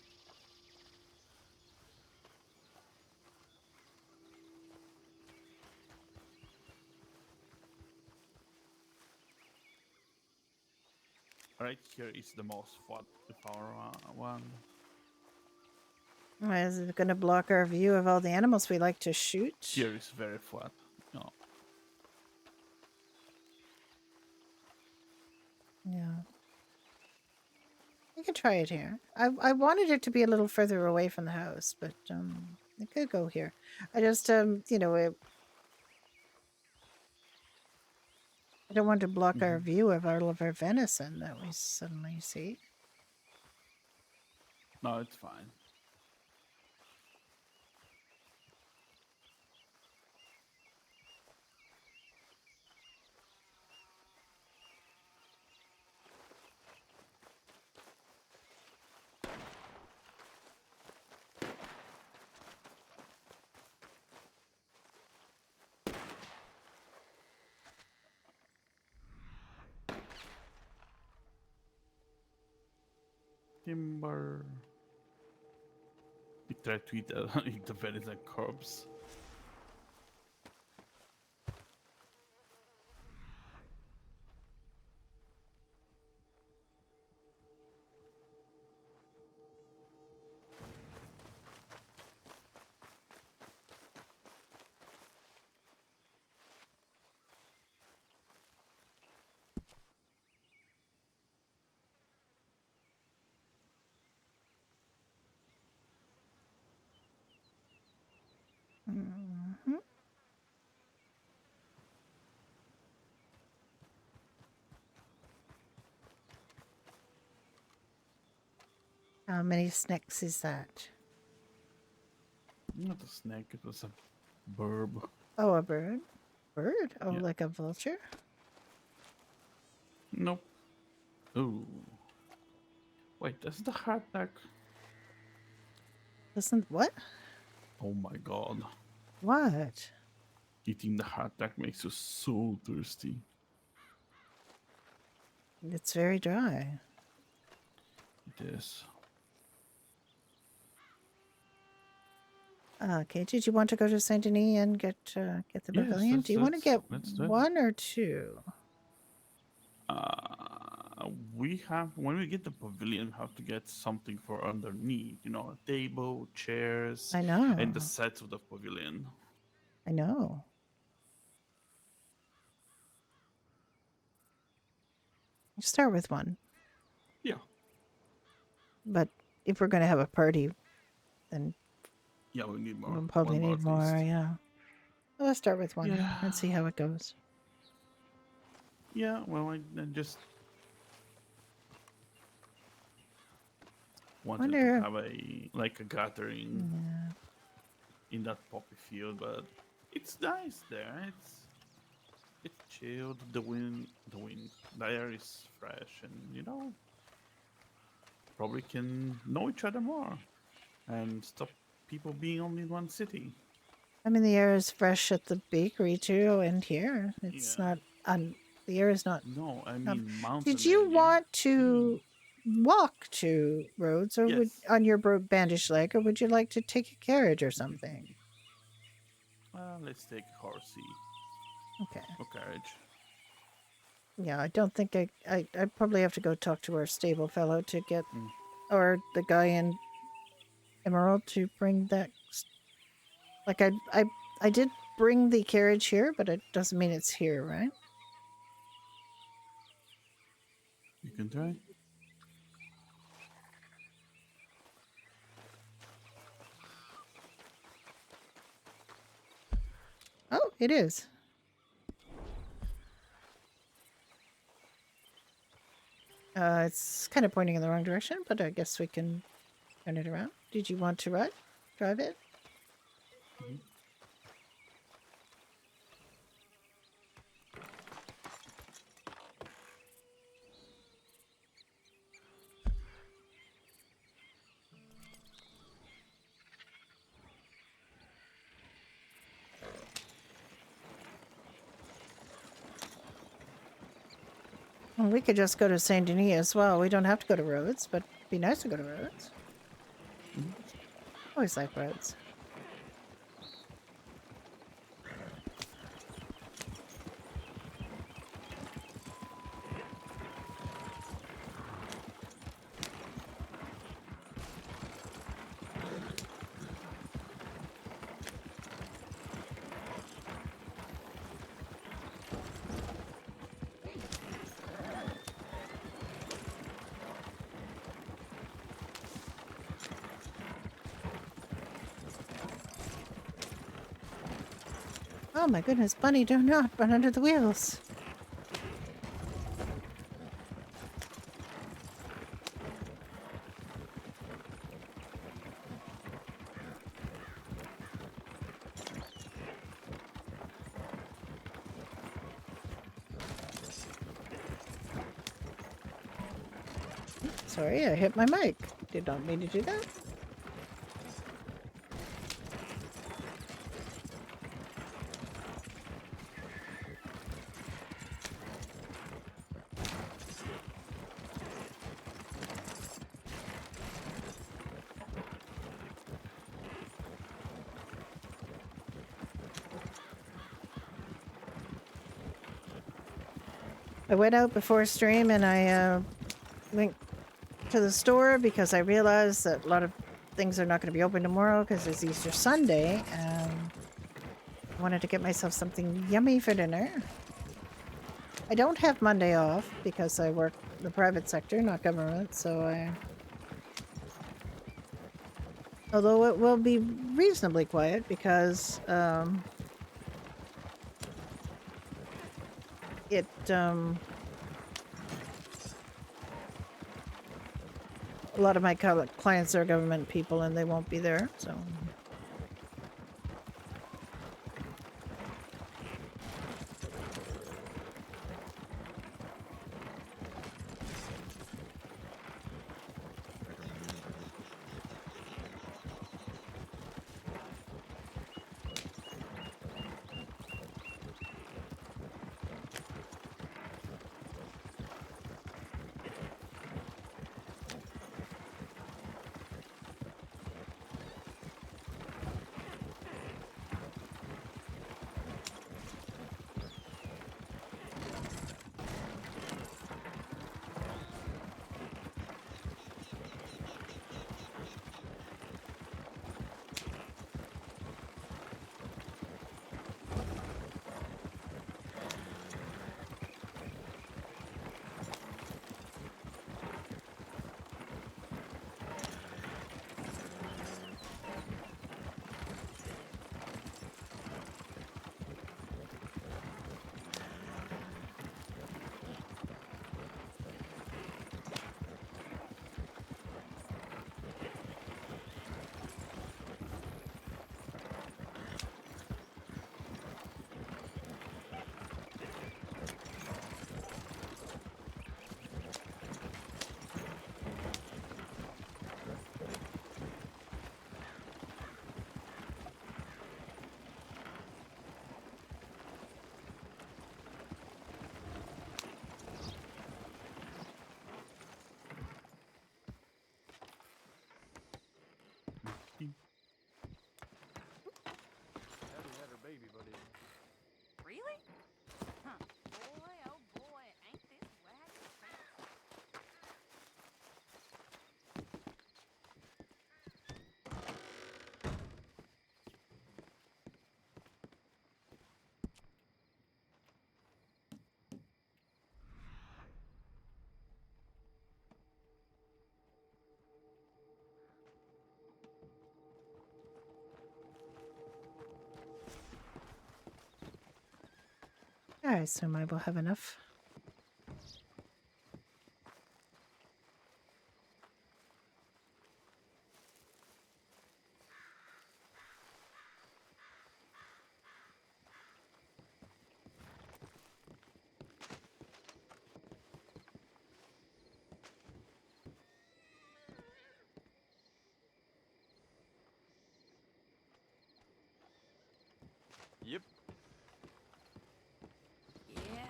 Speaker 1: Right here is the most flat of our one.
Speaker 2: Is it going to block our view of all the animals we like to shoot?
Speaker 1: Here is very flat. No.
Speaker 2: Yeah. We could try it here. I wanted it to be a little further away from the house, but it could go here. I just you know, I don't want to block our view of all of our venison that we suddenly see.
Speaker 1: No, it's fine. Timber. We tried to eat the venison corpse.
Speaker 2: Mhm. How many snacks is that?
Speaker 1: Not a snake, it was a burb.
Speaker 2: Oh, a bird? Bird? Oh,
Speaker 1: Yeah.
Speaker 2: like a vulture?
Speaker 1: Nope. Ooh. Wait, that's the hardtack.
Speaker 2: Doesn't what?
Speaker 1: Oh my god.
Speaker 2: What?
Speaker 1: Eating the hardtack makes you so thirsty.
Speaker 2: It's very dry.
Speaker 1: It is.
Speaker 2: Okay, did you want to go to Saint Denis and get the
Speaker 1: Yes,
Speaker 2: pavilion? Do you want to get
Speaker 1: let's do it.
Speaker 2: one or two?
Speaker 1: We have, when we get the pavilion, we have to get something for underneath. You know, a table, chairs,
Speaker 2: I know.
Speaker 1: and the sets of the pavilion.
Speaker 2: I know. Start with one.
Speaker 1: Yeah.
Speaker 2: But if we're going to have a party, then
Speaker 1: Yeah, we need more.
Speaker 2: we'll probably
Speaker 1: One
Speaker 2: need
Speaker 1: at
Speaker 2: more,
Speaker 1: least.
Speaker 2: yeah. Well, let's start with one
Speaker 1: Yeah.
Speaker 2: and see how it goes.
Speaker 1: Yeah, well, I just wanted
Speaker 2: Wonder-
Speaker 1: to have a gathering
Speaker 2: Yeah.
Speaker 1: in that poppy field, but it's nice there. It's chilled. The air is fresh, and probably can know each other more and stop people being only in one city.
Speaker 2: I mean, the air is fresh at the bakery too, and here it's
Speaker 1: Yeah.
Speaker 2: not. The air is not.
Speaker 1: No, I mean mountain.
Speaker 2: Did you
Speaker 1: air,
Speaker 2: want to walk to Rhodes, or would
Speaker 1: Yes.
Speaker 2: on your bandaged leg, or would you like to take a carriage or something?
Speaker 1: Let's take horsey
Speaker 2: Okay.
Speaker 1: or carriage.
Speaker 2: Yeah, I don't think I probably have to go talk to our stable fellow to get,
Speaker 1: Mm.
Speaker 2: or the guy in Emerald to bring that. Like I did bring the carriage here, but it doesn't mean it's here, right?
Speaker 1: You can try.
Speaker 2: Oh, it is. It's kind of pointing in the wrong direction, but I guess we can turn it around. Did you want to drive it? Well, we could just go to Saint Denis as well. We don't have to go to Rhodes, but it'd be nice to go to Rhodes. Always like Rhodes. Oh my goodness, Bunny, do not run under the wheels. Sorry, I hit my mic. Did not mean to do that. I went out before stream and I went to the store because I realized that a lot of things are not going to be open tomorrow because it's Easter Sunday, and I wanted to get myself something yummy for dinner. I don't have Monday off because I work the private sector, not government, so I... Although it will be reasonably quiet because a lot of my clients are government people and they won't be there, so...
Speaker 3: Abby had her baby, but it
Speaker 9: Really? Huh. Boy, oh boy, ain't this wagon fancy.
Speaker 2: I assume I will have enough.
Speaker 3: Yep.
Speaker 9: Yeah.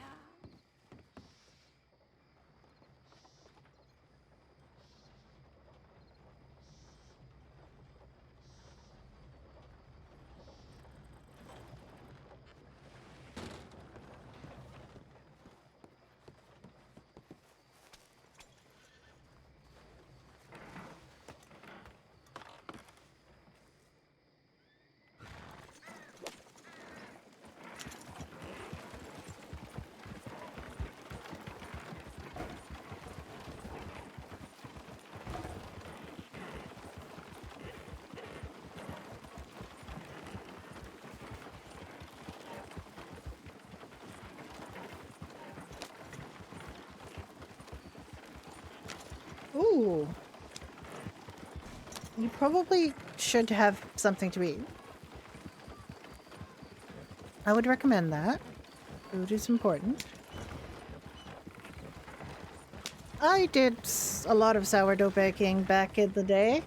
Speaker 2: Ooh. You probably should have something to eat. I would recommend that. Food is important. I did a lot of sourdough baking back in the day.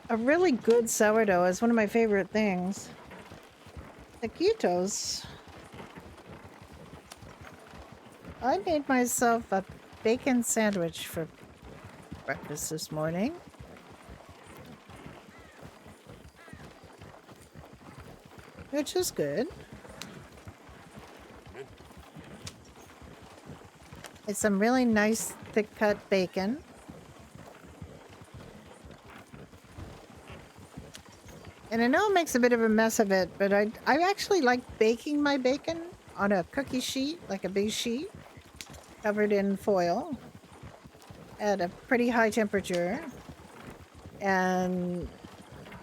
Speaker 2: A really good sourdough is one of my favorite things. Taquitos. I made myself a bacon sandwich for breakfast this morning. Which is good. It's some really nice thick cut bacon. And I know it makes a bit of a mess of it, but I actually like baking my bacon on a cookie sheet, like a big sheet, covered in foil at a pretty high temperature. And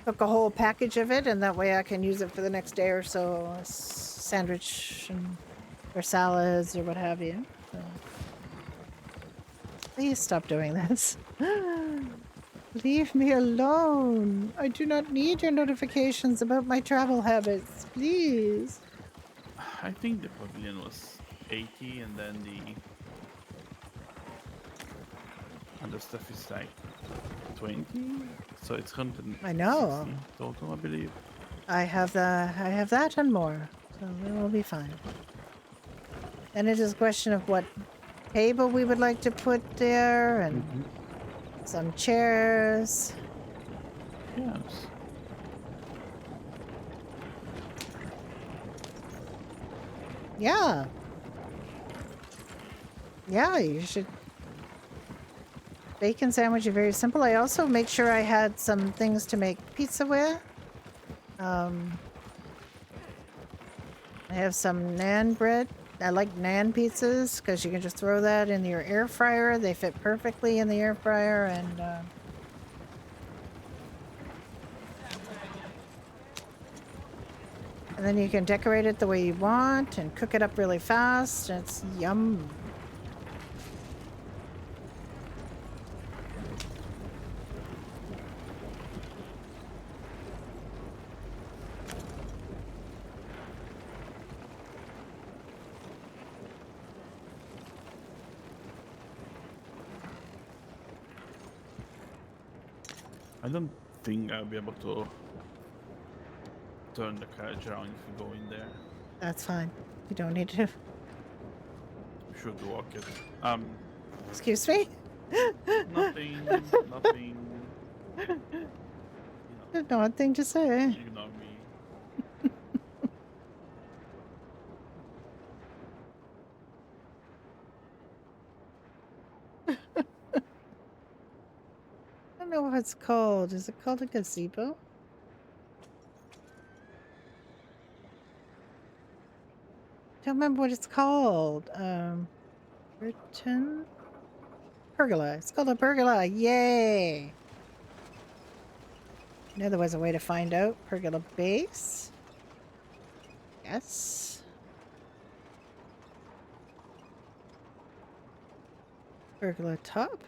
Speaker 2: cook a whole package of it, and that way I can use it for the next day or so, a sandwich or salads or what have you. So. Please stop doing this. Leave me alone. I do not need your notifications about my travel habits. Please.
Speaker 1: I think the pavilion was 80, and then the other stuff is like 20, so it's 160
Speaker 2: I know.
Speaker 1: total, I believe.
Speaker 2: I have that and more, so it will be fine. And it is a question of what table we would like to put there, and some chairs.
Speaker 1: Yes.
Speaker 2: Yeah. Yeah, you should. Bacon sandwich is very simple. I also make sure I had some things to make pizza with. I have some naan bread. I like naan pizzas because you can just throw that in your air fryer. They fit perfectly in the air fryer, and then you can decorate it the way you want and cook it up really fast. It's yum.
Speaker 1: I don't think I'll be able to turn the carriage around if you go in there.
Speaker 2: That's fine. You don't need to.
Speaker 1: You should walk it.
Speaker 2: Excuse me?
Speaker 1: Nothing. Nothing. You know,
Speaker 2: Odd thing to say.
Speaker 1: ignore me.
Speaker 2: I don't know what it's called. Is it called a gazebo? Don't remember what it's called. Britain? Pergola. It's called a pergola. Yay! I know there was a way to find out. Pergola base. Yes. Pergola top.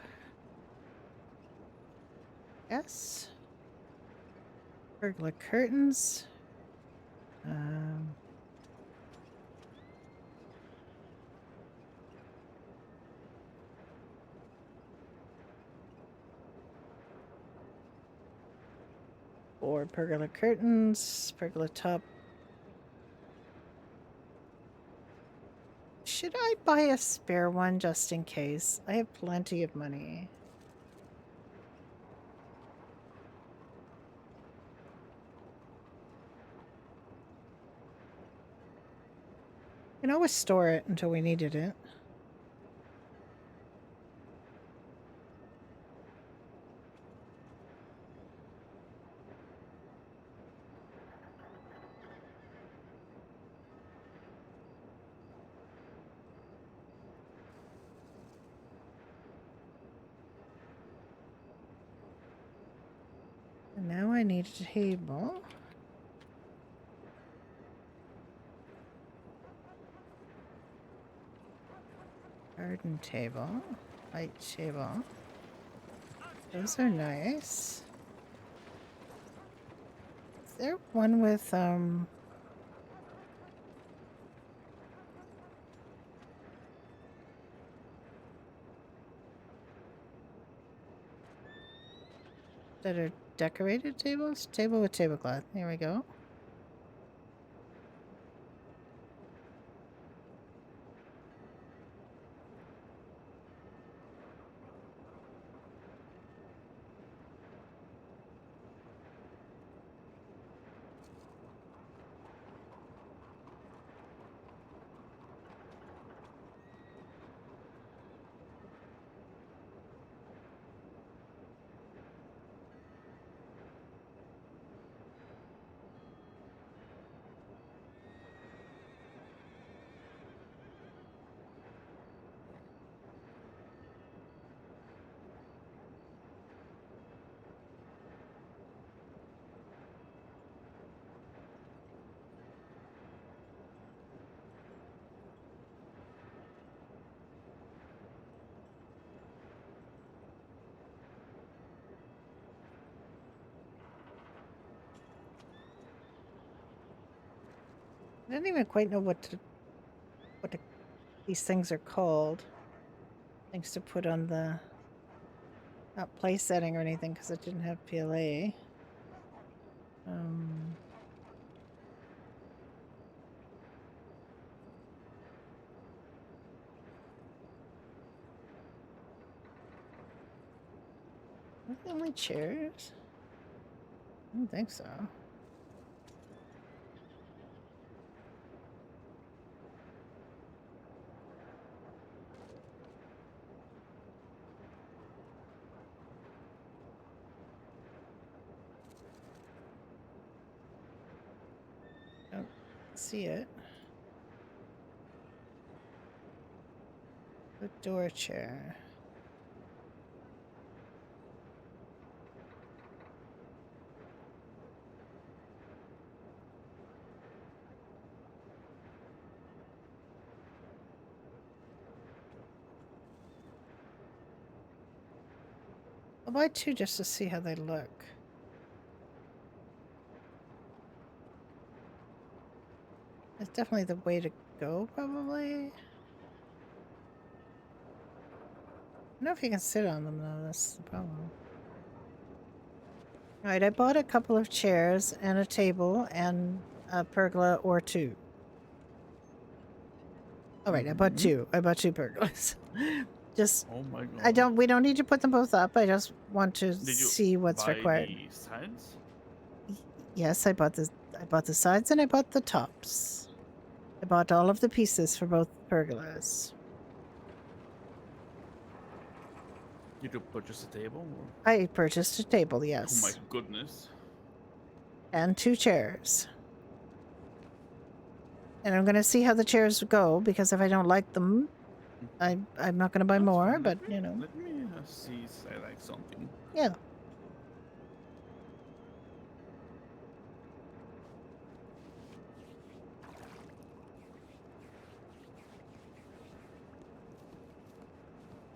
Speaker 2: Yes. Pergola curtains. Or pergola curtains, pergola top. Should I buy a spare one just in case? I have plenty of money. You can always store it until we needed it. And now I need a table. Garden table. Light table. Those are nice. Is there one with that are decorated tables? Table with tablecloth. Here we go. I don't even quite know these things are called. Things to put on the not play setting or anything because it didn't have PLA. Are they only chairs? I don't think so. Don't see it. The door chair. I'll buy two just to see how they look. It's definitely the way to go, probably. I don't know if you can sit on them, though. That's the problem. Alright, I bought a couple of chairs and a table and a pergola or two. Alright, I bought two. I bought two pergolas. Just,
Speaker 1: Oh my god.
Speaker 2: we don't need to put them both up. I just want to
Speaker 1: Did you
Speaker 2: see what's
Speaker 1: buy
Speaker 2: required.
Speaker 1: the sides?
Speaker 2: Yes, I bought the sides and I bought the tops. I bought all of the pieces for both pergolas.
Speaker 1: Did you purchase a table? Or?
Speaker 2: I purchased a table,
Speaker 1: Oh
Speaker 2: yes.
Speaker 1: my goodness.
Speaker 2: And two chairs. And I'm going to see how the chairs go, because if I don't like them, I'm not going to buy
Speaker 1: That's
Speaker 2: more,
Speaker 1: fine.
Speaker 2: but, you know.
Speaker 1: Let me see if I like something.
Speaker 2: Yeah.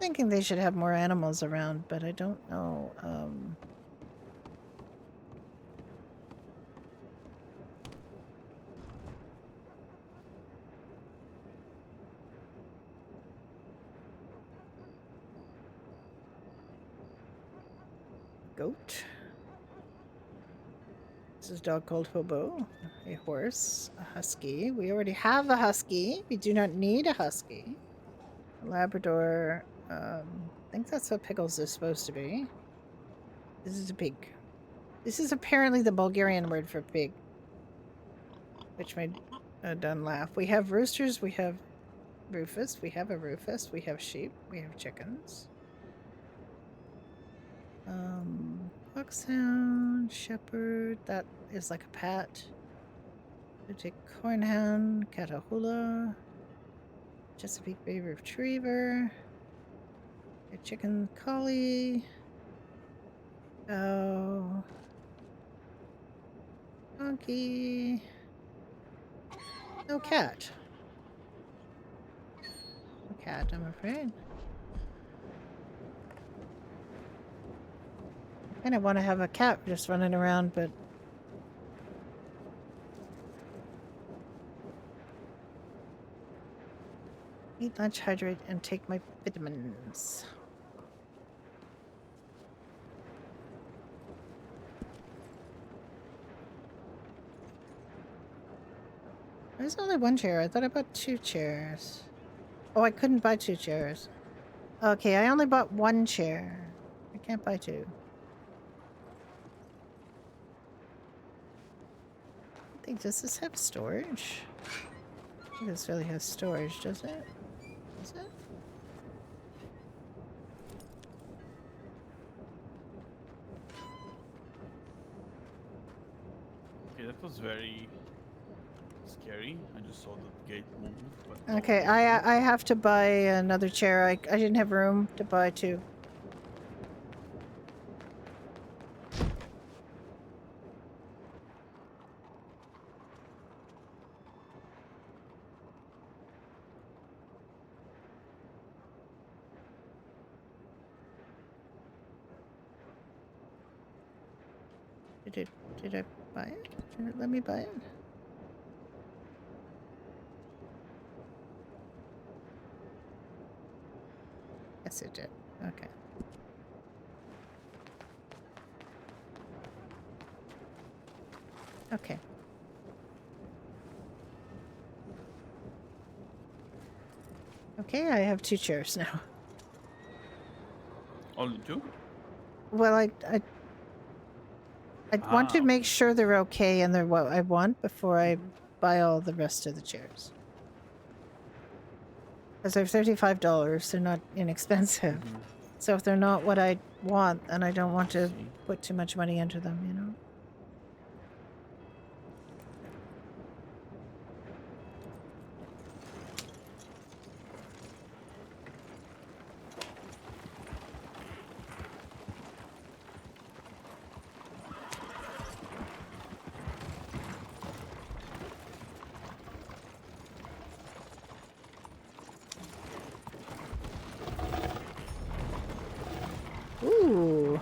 Speaker 2: Thinking they should have more animals around, but I don't know. Goat. This is a dog called Hobo. A horse. A husky. We already have a husky. We do not need a husky. A Labrador. I think that's what Pickles is supposed to be. This is a pig. This is apparently the Bulgarian word for pig. Which made Dunn laugh. We have roosters. We have Rufus. We have a Rufus. We have sheep. We have chickens. Foxhound, shepherd, that is like a pat. Take cornhound, Catahoula, Chesapeake Bay Retriever, a chicken collie, cow, donkey, no cat. cat, I'm afraid. I kind of want to have a cat just running around, but eat lunch, hydrate, and take my vitamins. There's only one chair. I thought I bought 2 chairs. Oh, I couldn't buy 2 chairs. Okay, I only bought 1 chair. I can't buy 2. I think, does this have storage? I think this really has storage, does it? Does it?
Speaker 1: Okay, that was very scary. I just saw the gate move. But no
Speaker 2: Okay,
Speaker 1: one
Speaker 2: I have to buy another chair. I didn't have room to buy 2. Did I buy it? Did it let me buy it? Yes, it did. Okay. Okay. Okay, I have 2 chairs now.
Speaker 1: Only 2?
Speaker 2: Well, I want to
Speaker 1: Ah,
Speaker 2: make
Speaker 1: okay.
Speaker 2: sure they're okay and they're what I want before I buy all the rest of the chairs. Because they're $35, they're not inexpensive. So if they're not what I want, then I don't want to
Speaker 1: See.
Speaker 2: put too much money into them, you know? Ooh.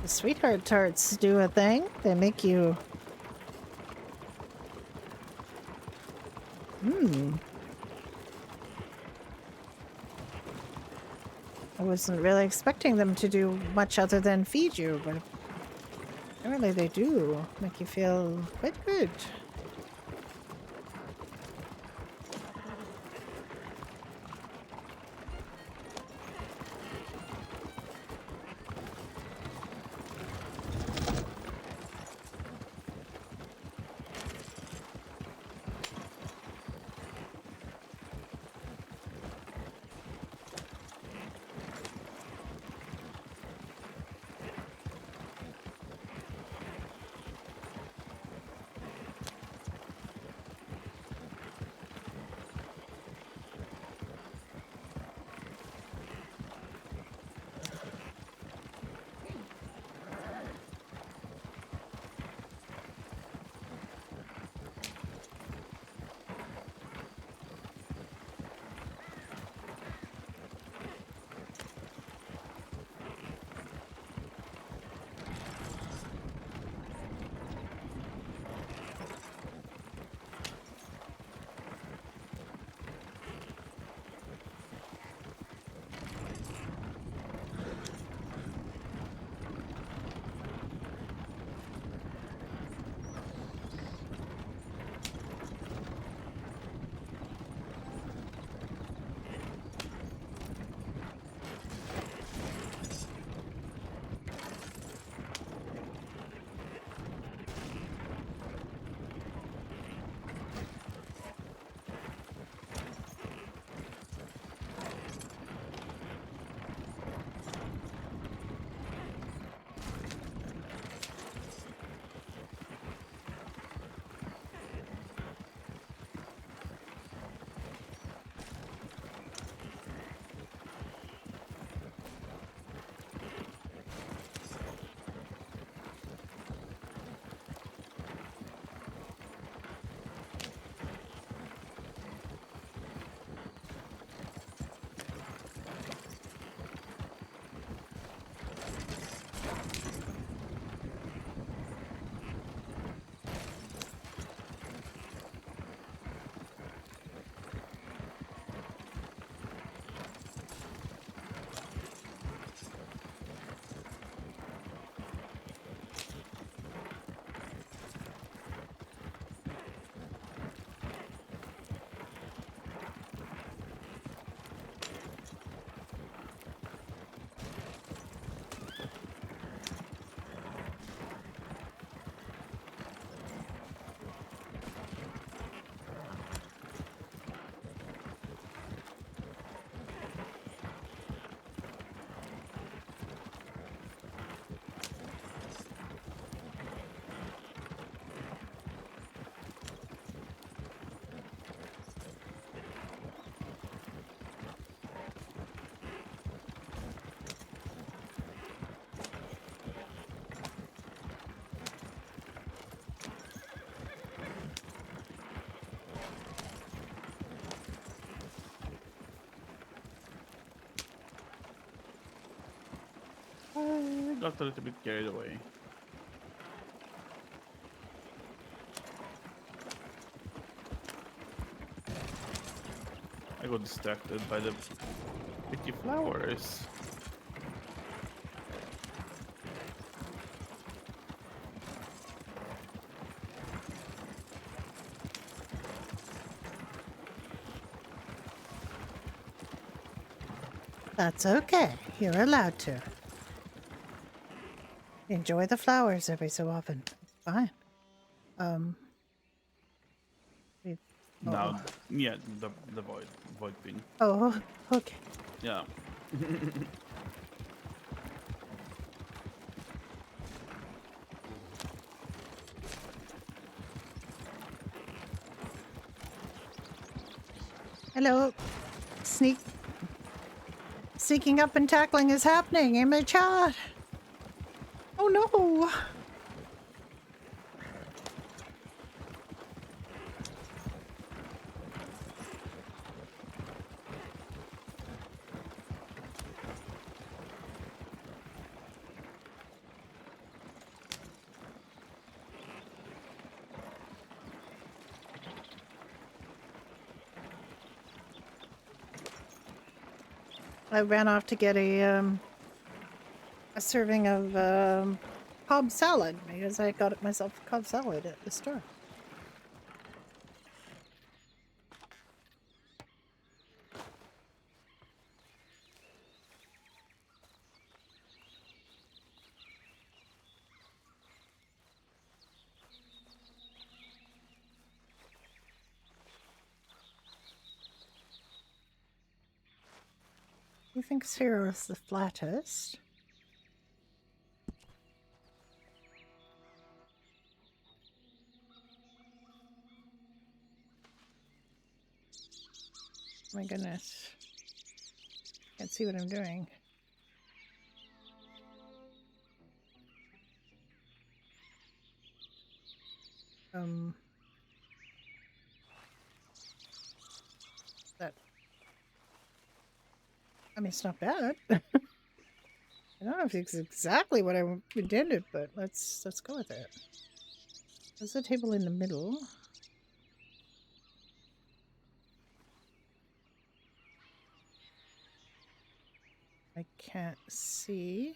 Speaker 2: The sweetheart tarts do a thing. They make you... I wasn't really expecting them to do much other than feed you, but apparently they do. Make you feel quite good.
Speaker 1: I got a little bit carried away. I got distracted by the pretty flowers.
Speaker 2: That's okay. You're allowed to. Enjoy the flowers every so often. Fine. We-
Speaker 1: Now, yeah, the void thing.
Speaker 2: Oh, okay.
Speaker 1: Yeah.
Speaker 2: Hello. Sneaking up and tackling is happening in my chat. Oh no. I ran off to get a serving of Cobb salad because I got myself Cobb salad at the store. Who thinks here is the flattest? Oh my goodness. Can't see what I'm doing. That. I mean, it's not bad. I don't know if it's exactly what I intended, but let's go with it. There's a table in the middle. I can't see.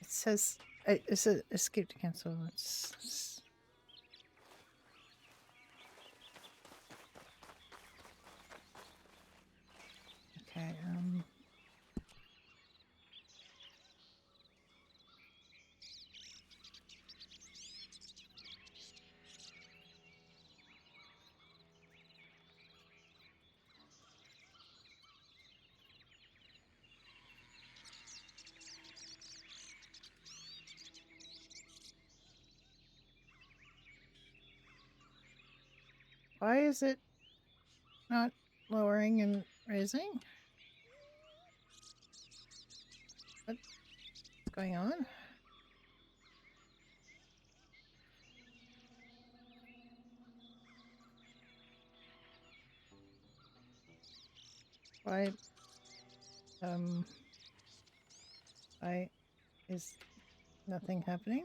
Speaker 2: It says it's a escape to cancel. It's okay. Why is it not lowering and raising? What's going on? Why why is nothing happening?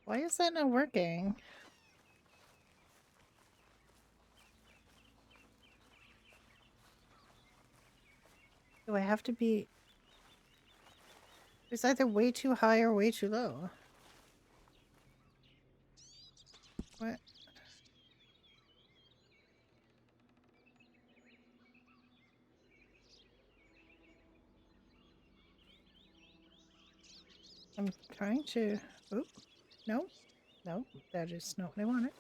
Speaker 2: Why is that not working? Do I have to be... It's either way too high or way too low. What? I'm trying to... Oop. No. No. That is not what I wanted.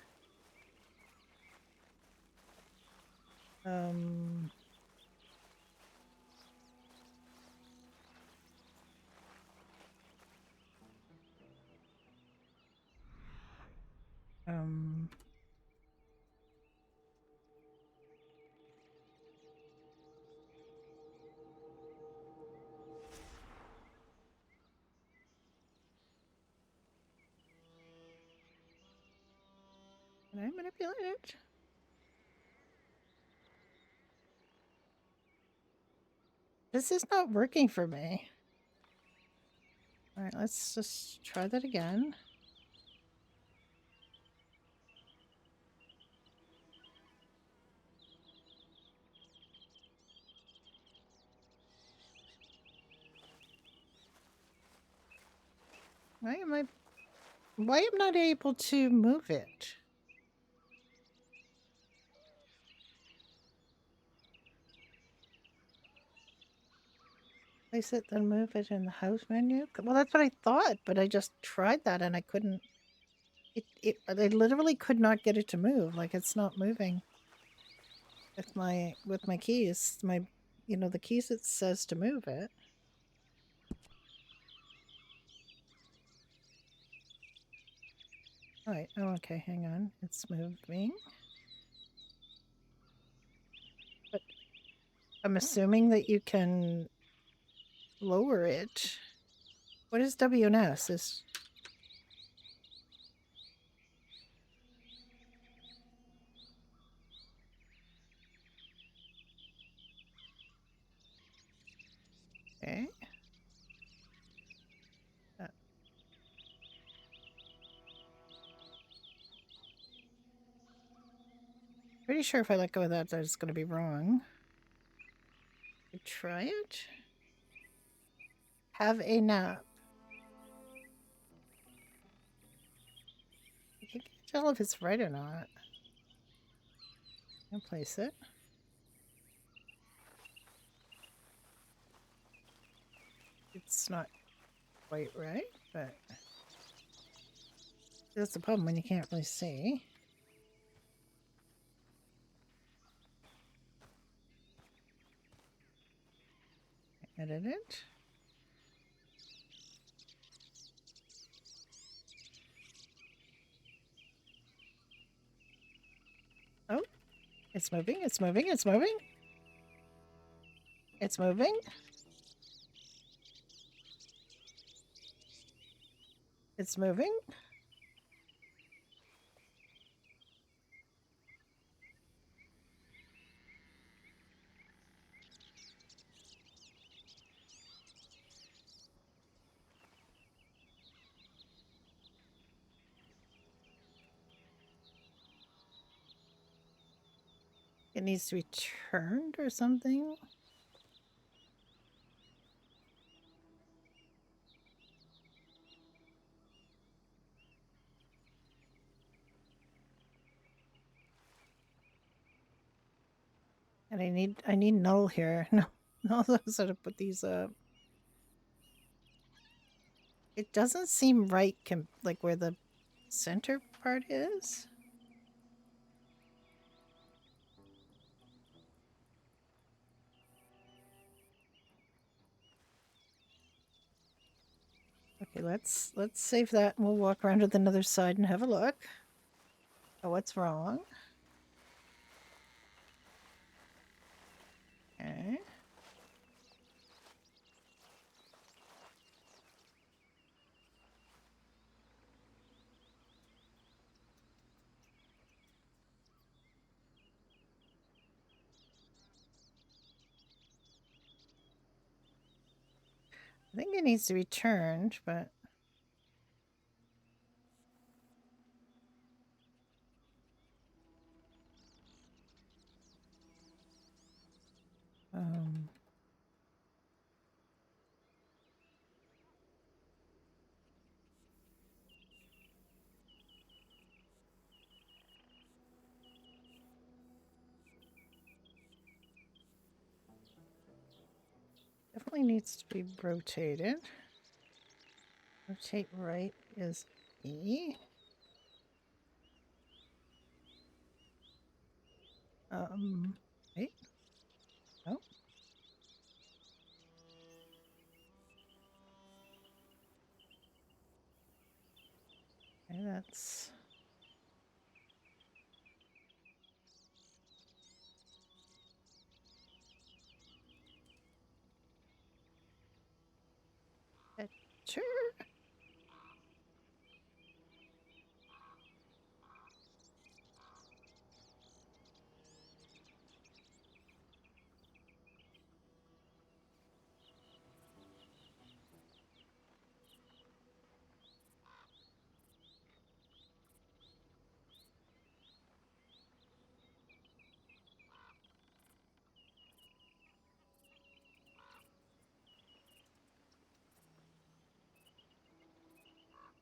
Speaker 2: Can I manipulate it? This is not working for me. Alright, let's just try that again. Why am I not able to move it? Place it, then move it in the house menu? Well, that's what I thought, but I just tried that and I couldn't. I literally could not get it to move. Like, it's not moving with my keys. The keys, it says to move it. Alright, oh, okay, hang on. It's moving. But I'm assuming that you can lower it. What is WNS? Is okay. Pretty sure if I let go of that, that's going to be wrong. Try it. Have a nap. I can't tell if it's right or not. I'll place it. It's not quite right, but that's the problem when you can't really see. Edit it. Oh, it's moving, it's moving, it's moving. It's moving. It's moving. It needs to be turned or something. And I need null here. No, no, sort of put these up. It doesn't seem right, like where the center part is. Okay, let's save that and we'll walk around to the other side and have a look. Oh, what's wrong? Okay. I think it needs to be turned, but definitely needs to be rotated. Rotate right is E. Wait. Oh. Okay, that's... Sure.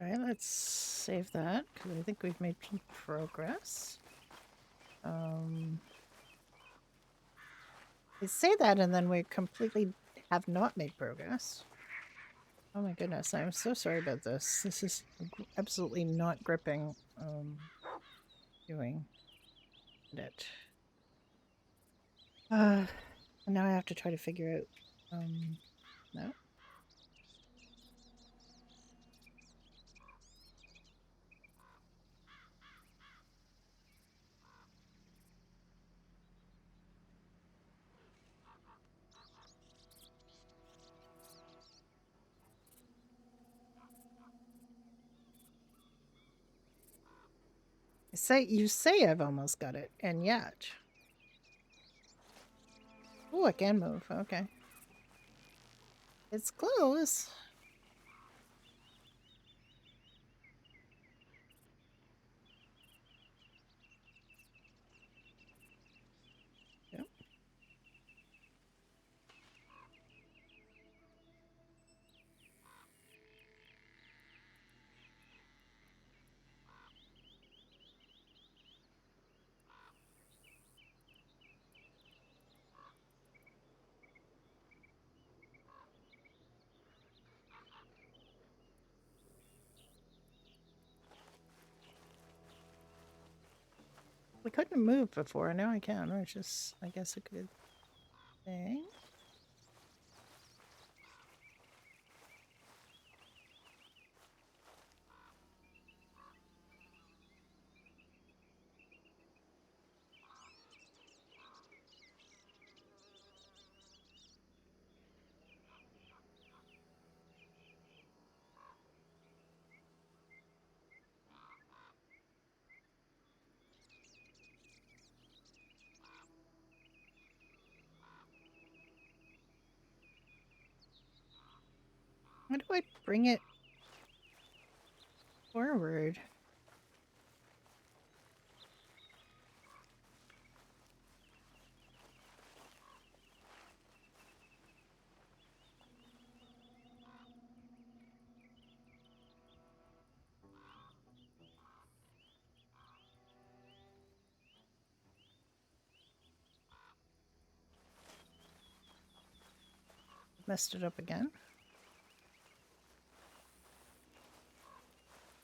Speaker 2: Alright, let's save that, because I think we've made some progress. We say that and then we completely have not made progress. Oh my goodness, I'm so sorry about this. This is absolutely not gripping, doing it. And now I have to try to figure out, no. You say I've almost got it, and yet. Oh, I can move. Okay. It's close. Yep. We couldn't move before, now I can, which is, I guess, a good thing. How do I bring it forward? Messed it up again.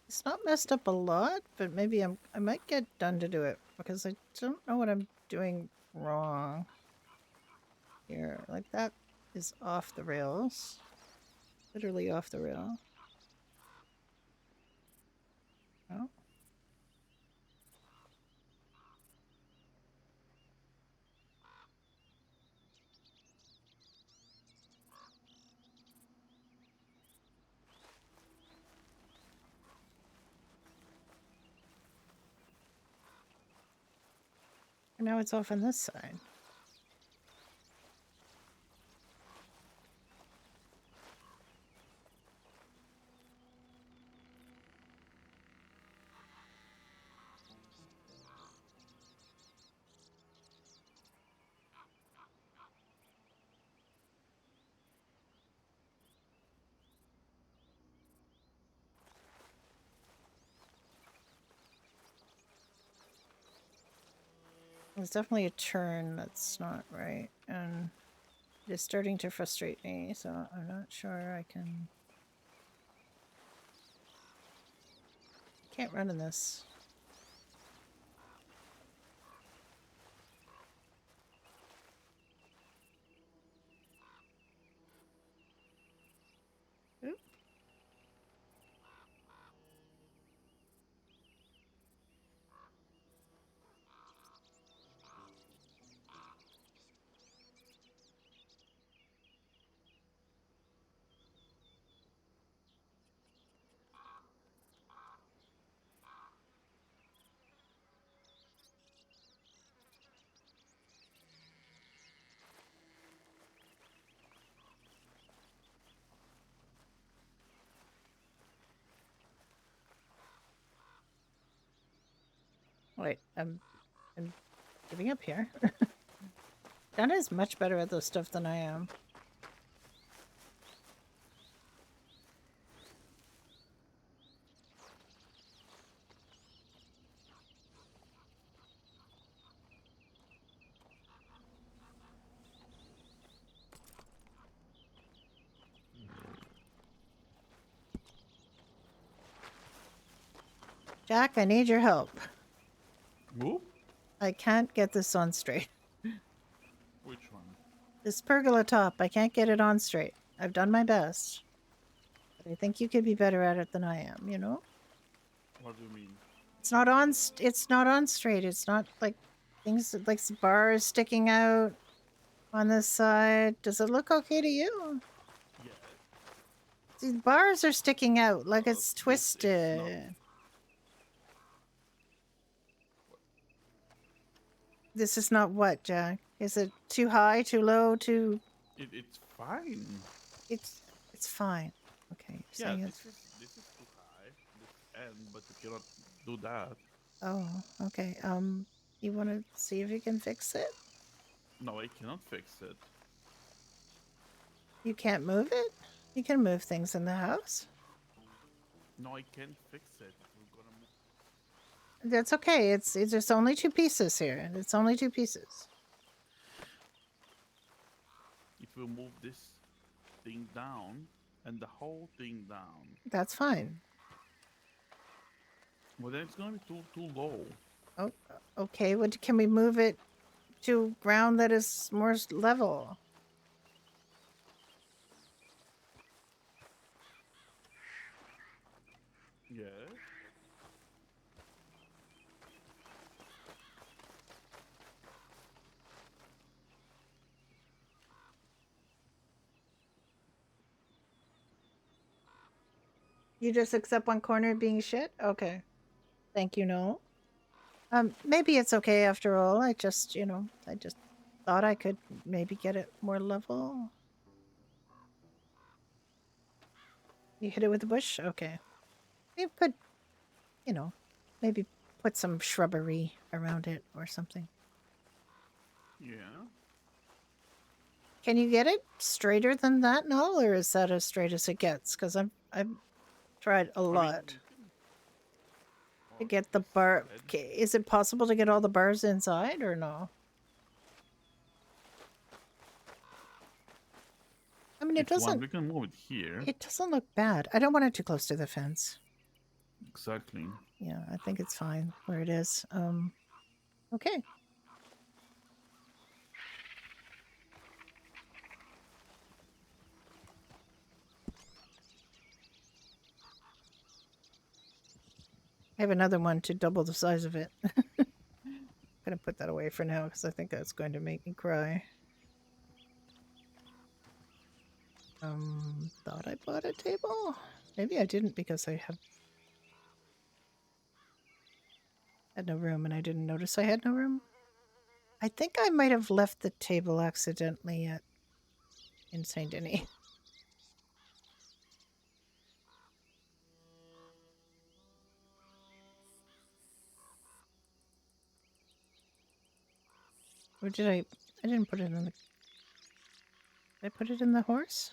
Speaker 2: It's not messed up a lot, but maybe I might get done to do it because I don't know what I'm doing wrong here. Like that is off the rails. Literally off the rail. Oh. And now it's off on this side. There's definitely a turn that's not right, and it is starting to frustrate me, so I'm not sure I can... Can't run in this. Oop. Wait, I'm giving up here. Dana is much better at this stuff than I am. Jack, I need your help.
Speaker 1: Who?
Speaker 2: I can't get this on straight.
Speaker 1: Which one?
Speaker 2: This pergola top, I can't get it on straight. I've done my best. But I think you could be better at it than I am, you know?
Speaker 1: What do you mean?
Speaker 2: It's not on it's not on straight. It's not like things like bars sticking out on this side. Does it look okay to you?
Speaker 1: Yes.
Speaker 2: See, the bars are sticking out like
Speaker 1: Well,
Speaker 2: it's
Speaker 1: it's not.
Speaker 2: twisted. This is not what, Jack? Is it too high, too low, too...
Speaker 1: It's fine.
Speaker 2: It's fine. Okay, you're
Speaker 1: Yeah,
Speaker 2: saying
Speaker 1: this is too high. This end, but you cannot do that.
Speaker 2: Oh, okay. You want to see if you can fix it?
Speaker 1: No, I cannot fix it.
Speaker 2: You can't move it? You can move things in the house.
Speaker 1: No, I can't fix it. We're gonna move.
Speaker 2: That's okay. It's just only 2 pieces here. It's only 2 pieces.
Speaker 1: If we move this thing down and the whole thing down,
Speaker 2: That's fine.
Speaker 1: well then it's gonna be too low.
Speaker 2: Oh, okay. What can we move it to ground that is more level?
Speaker 1: Yes.
Speaker 2: You just accept one corner being shit? Okay. Thank you, no. Maybe it's okay after all. I just, I just thought I could maybe get it more level. You hit it with a bush? Okay. You could, maybe put some shrubbery around it or something.
Speaker 1: Yeah.
Speaker 2: Can you get it straighter than that, Null, or is that as straight as it gets? Because I've tried a lot to get the bar. Is it possible to get all the bars inside or no? I mean, it doesn't.
Speaker 1: We can move it here.
Speaker 2: It doesn't look bad. I don't want it too close to the fence.
Speaker 1: Exactly.
Speaker 2: Yeah, I think it's fine where it is. Okay. I have another one to double the size of it. I'm gonna put that away for now because I think that's going to make me cry. Thought I bought a table? Maybe I didn't because I had no room and I didn't notice I had no room. I think I might have left the table accidentally in Saint Denis. Or did I didn't put it in the... Did I put it in the horse?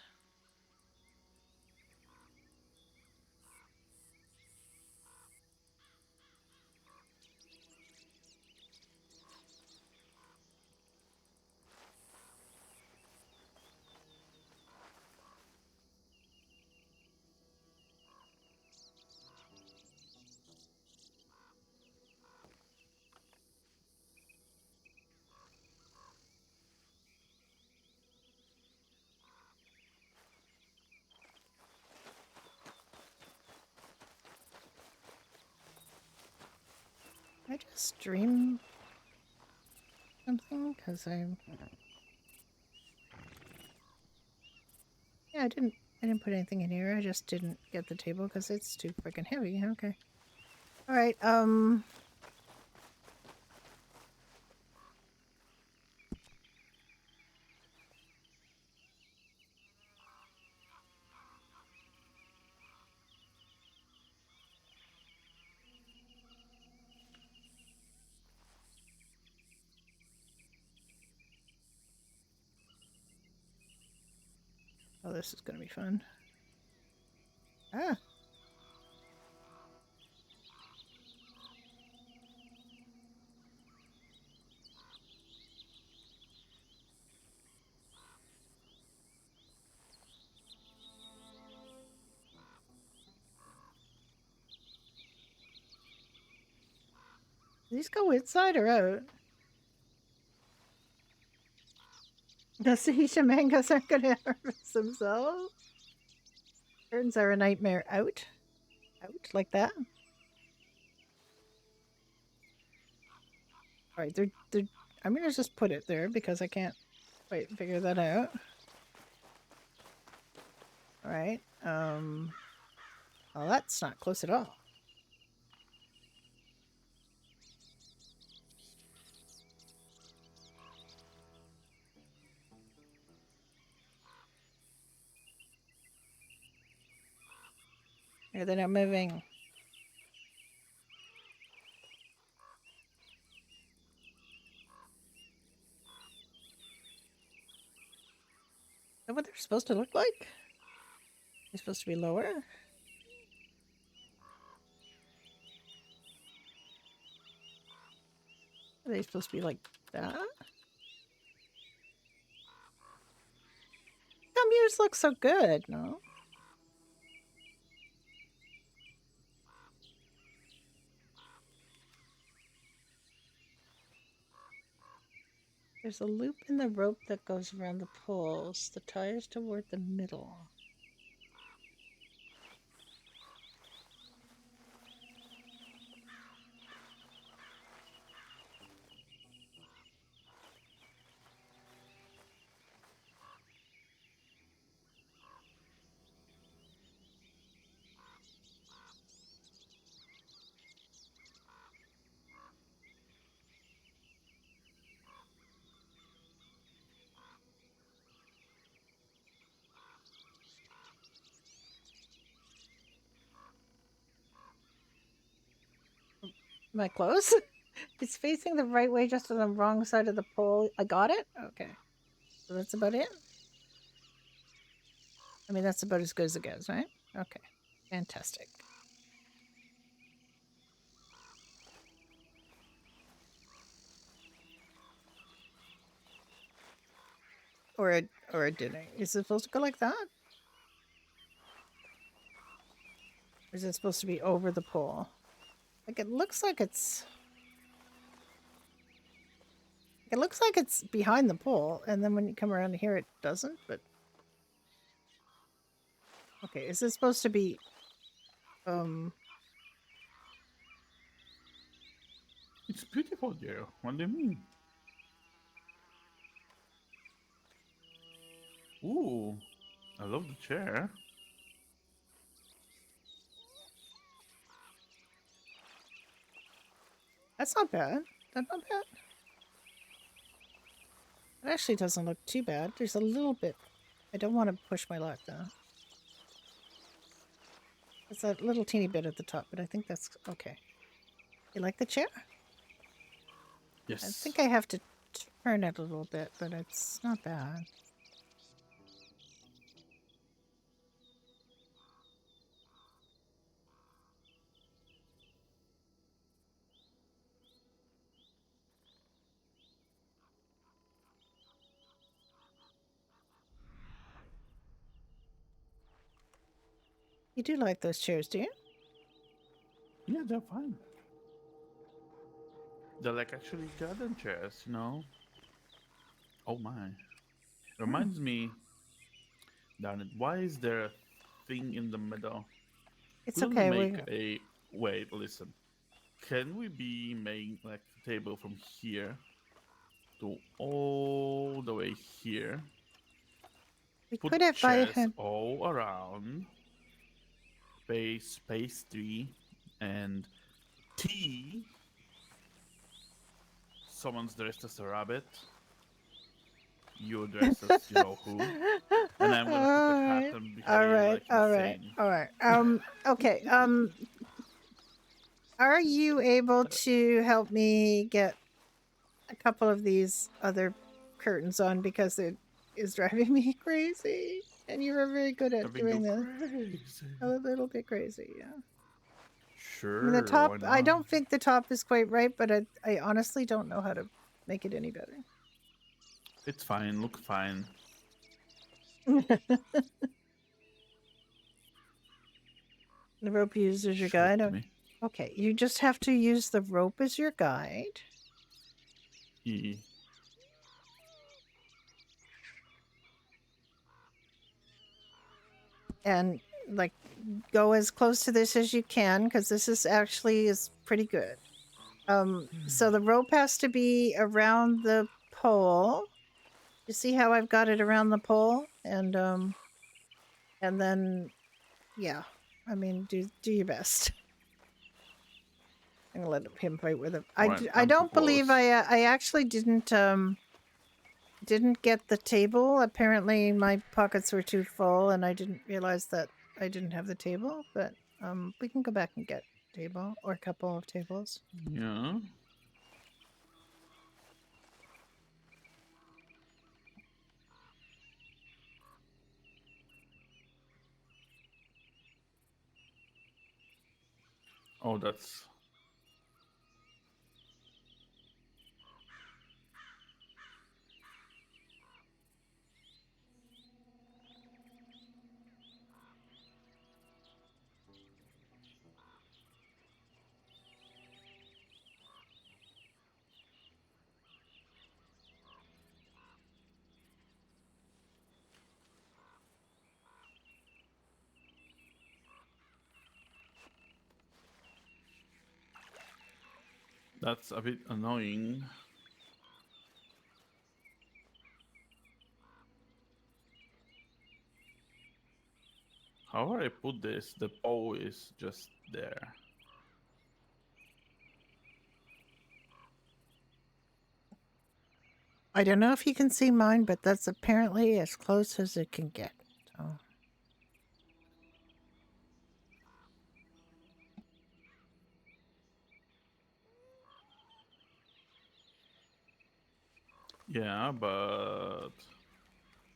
Speaker 2: I just dream something because I'm... Yeah, I didn't put anything in here. I just didn't get the table because it's too freaking heavy. Okay. All right. Oh, this is gonna be fun. Ah. These go inside or out? The Sahisha mangoes aren't gonna harvest themselves. Curtains are a nightmare. Out? Out like that? Alright, they're I'm gonna just put it there because I can't quite figure that out. Alright, well that's not close at all. Yeah, they're not moving. Is that what they're supposed to look like? They're supposed to be lower? Are they supposed to be like that? Some yours look so good, no? There's a loop in the rope that goes around the poles. The tires toward the middle. Am I close? It's facing the right way, just on the wrong side of the pole. I got it? Okay. So that's about it? I mean, that's about as good as it gets, right? Okay. Fantastic. Or it didn't. Is it supposed to go like that? Or is it supposed to be over the pole? Like, it looks like it's... It looks like it's behind the pole, and then when you come around here, it doesn't, but... Okay, is this supposed to be...
Speaker 1: It's beautiful there. What do you mean? Ooh, I love the chair.
Speaker 2: That's not bad. That's not bad. It actually doesn't look too bad. There's a little bit... I don't want to push my luck, though. It's a little teeny bit at the top, but I think that's okay. You like the chair?
Speaker 1: Yes.
Speaker 2: I think I have to turn it a little bit, but it's not bad. You do like those chairs, do you?
Speaker 1: Yeah, they're fine. They're like actually garden chairs, you know? Oh my. Reminds me, darn it, why is there a thing in the middle?
Speaker 2: It's
Speaker 1: Couldn't
Speaker 2: okay.
Speaker 1: we make a... Wait, listen. Can we be making like a table from here to all the way here?
Speaker 2: We
Speaker 1: Put
Speaker 2: could if I
Speaker 1: chairs
Speaker 2: had...
Speaker 1: all around. Space 3 and T. Someone's dressed as a rabbit. You're dressed as you know who. And I'm gonna put a hat and behave like insane.
Speaker 2: Alright. Okay, are you able to help me get a couple of these other curtains on, because it is driving me crazy? And you were very good at doing this. A little bit crazy, yeah.
Speaker 1: Sure.
Speaker 2: I mean, the top,
Speaker 1: why
Speaker 2: I
Speaker 1: not?
Speaker 2: don't think the top is quite right, but I honestly don't know how to make it any better.
Speaker 1: It's fine. Look fine.
Speaker 2: The rope used as your
Speaker 1: Show it
Speaker 2: guide.
Speaker 1: to me.
Speaker 2: Okay, you just have to use the rope as your guide.
Speaker 1: E.
Speaker 2: And like go as close to this as you can because this is actually is pretty good. So the rope has to be around the pole. You see how I've got it around the pole? And then yeah. I mean do your best. I'm gonna let him fight with it.
Speaker 1: Right,
Speaker 2: I
Speaker 1: I'm too
Speaker 2: don't believe
Speaker 1: close.
Speaker 2: I actually didn't get the table. Apparently my pockets were too full and I didn't realize that I didn't have the table, but we can go back and get a table or a couple of tables.
Speaker 1: Yeah. Oh, that's... That's a bit annoying. However I put this, the pole is just there.
Speaker 2: I don't know if you can see mine, but that's apparently as close as it can get. So.
Speaker 1: Yeah, but...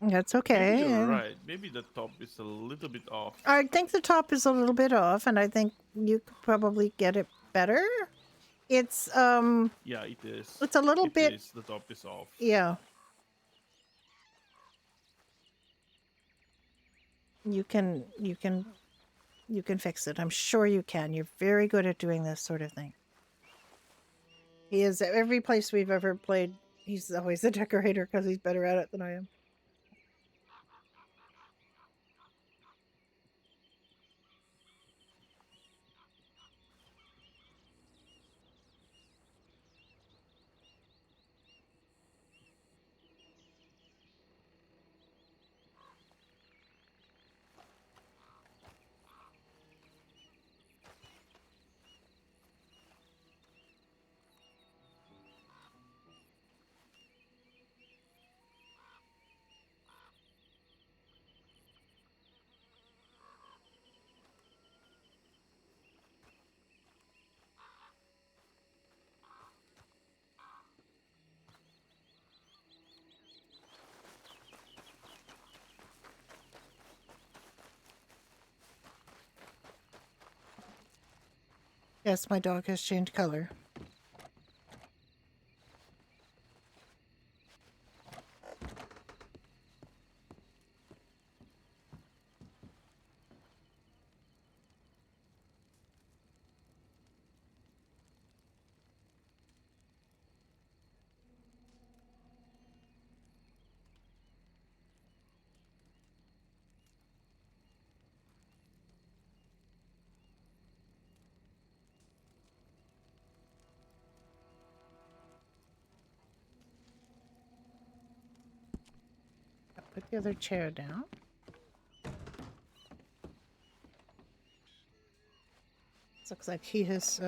Speaker 2: That's
Speaker 1: Maybe
Speaker 2: okay.
Speaker 1: you're right. Maybe the top is a little bit off.
Speaker 2: I think the top is a little bit off, and I think you could probably get it better. It's
Speaker 1: Yeah, it is.
Speaker 2: it's a little
Speaker 1: It
Speaker 2: bit
Speaker 1: is. The top is off.
Speaker 2: yeah. You can fix it. I'm sure you can. You're very good at doing this sort of thing. He is at every place we've ever played. He's always the decorator because he's better at it than I am. Yes, my dog has changed color. I'll put the other chair down. Looks like he has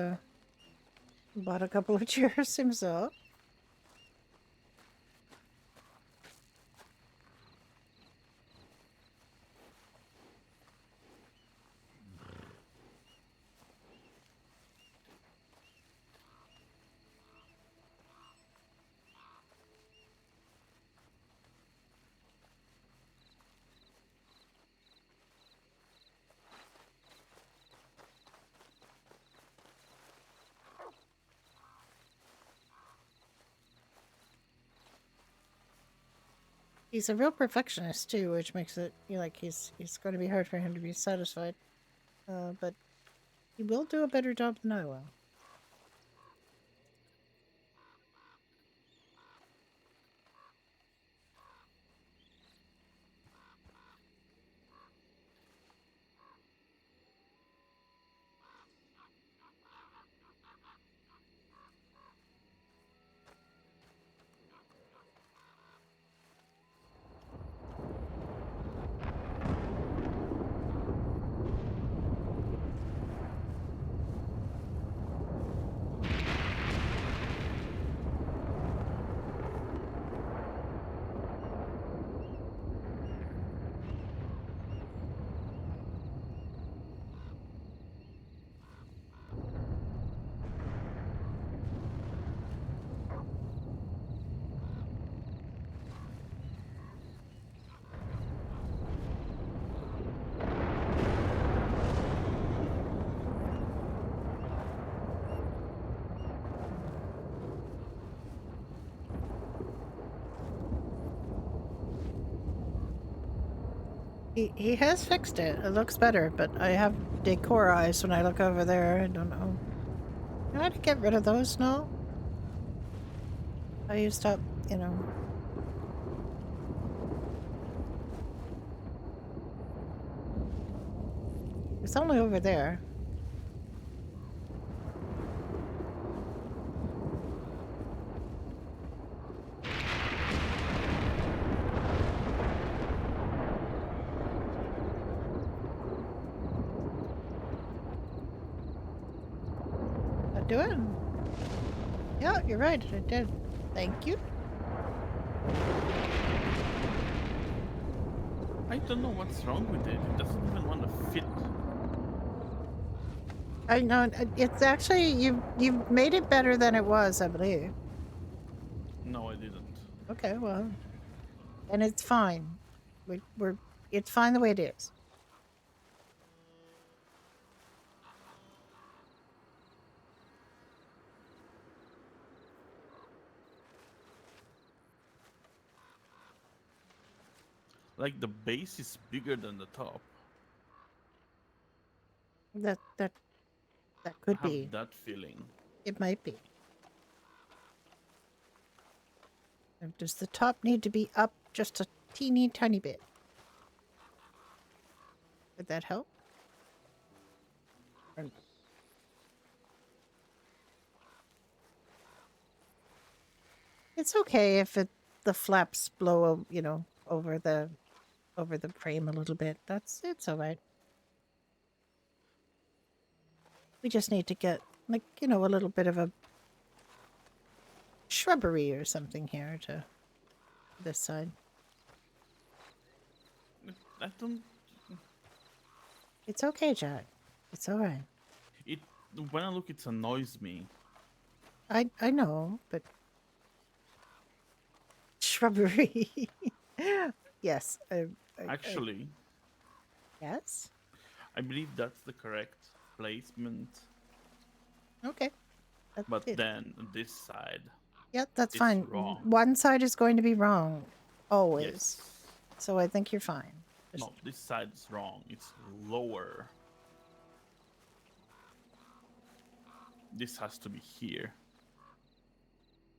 Speaker 2: bought a couple of chairs himself. He's a real perfectionist too, which makes it feel like he's going to be hard for him to be satisfied. But He will do a better job than I will. He has fixed it. It looks better, but I have decor eyes when I look over there. I don't know. How to get rid of those now? How you stop, you know. It's only over there. That do it? Yeah, you're right. It did. Thank you.
Speaker 1: I don't know what's wrong with it. It doesn't even want to fit.
Speaker 2: I know it's actually you've made it better than it was, I believe.
Speaker 1: No, I didn't.
Speaker 2: Okay, well, and it's fine. We're it's fine the way it is.
Speaker 1: Like the base is bigger than the top.
Speaker 2: That
Speaker 1: I
Speaker 2: could
Speaker 1: have
Speaker 2: be.
Speaker 1: that feeling.
Speaker 2: It might be. And does the top need to be up just a teeny tiny bit? Would that help? Or no? It's okay if the flaps blow, you know, over the frame a little bit. It's all right. We just need to get, like, you know, a little bit of a shrubbery or something here to this side.
Speaker 1: I don't.
Speaker 2: It's okay, Jack. It's all right.
Speaker 1: It when I look, it annoys me.
Speaker 2: I know, but shrubbery. Yes.
Speaker 1: Actually,
Speaker 2: yes.
Speaker 1: I believe that's the correct placement.
Speaker 2: Okay. That's
Speaker 1: But
Speaker 2: it.
Speaker 1: then this side,
Speaker 2: Yeah, that's
Speaker 1: it's
Speaker 2: fine.
Speaker 1: wrong.
Speaker 2: One side is going to be wrong, always.
Speaker 1: Yes.
Speaker 2: So I think you're fine. Just-
Speaker 1: No, this side is wrong. It's lower. This has to be here.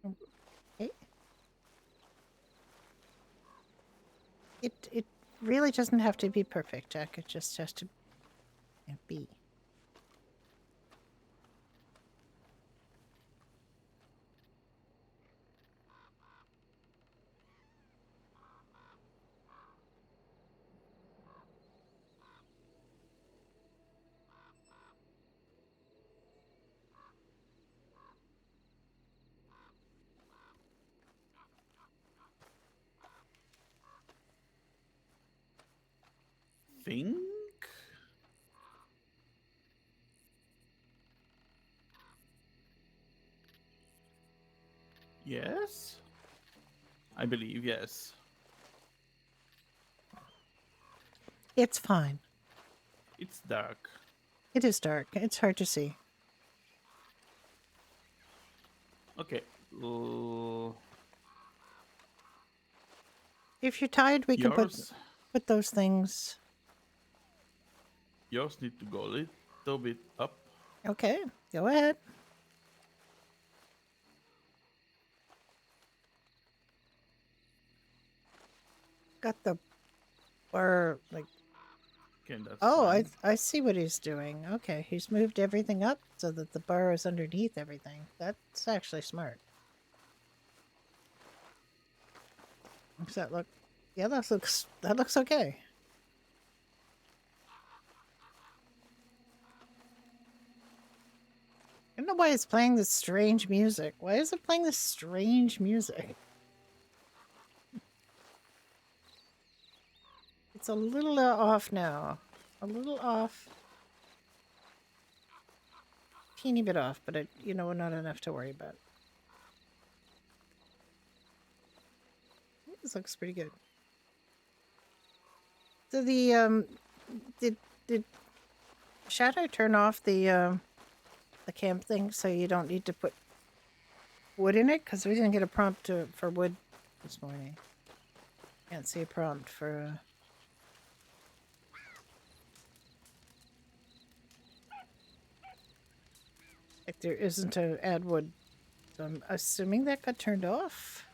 Speaker 2: Okay. It really doesn't have to be perfect, Jack. It just has to be.
Speaker 1: Think? Yes? I believe yes.
Speaker 2: It's fine.
Speaker 1: It's dark.
Speaker 2: It is dark. It's hard to see.
Speaker 1: Okay.
Speaker 2: If you're tired, we can
Speaker 1: Yours,
Speaker 2: put those things.
Speaker 1: yours need to go a little bit up.
Speaker 2: Okay, go ahead. Got the bar like.
Speaker 1: Okay, that's
Speaker 2: Oh,
Speaker 1: fine.
Speaker 2: I see what he's doing. Okay, he's moved everything up so that the bar is underneath everything. That's actually smart. Does that look? Yeah, that looks okay. I don't know why it's playing this strange music. Why is it playing this strange music? It's a little off now. A little off. Teeny bit off, but you know, not enough to worry about. This looks pretty good. So did Shadow turn off the camp thing so you don't need to put wood in it? Because we didn't get a prompt for wood this morning. Can't see a prompt for. Like there isn't a add wood. So I'm assuming that got turned off.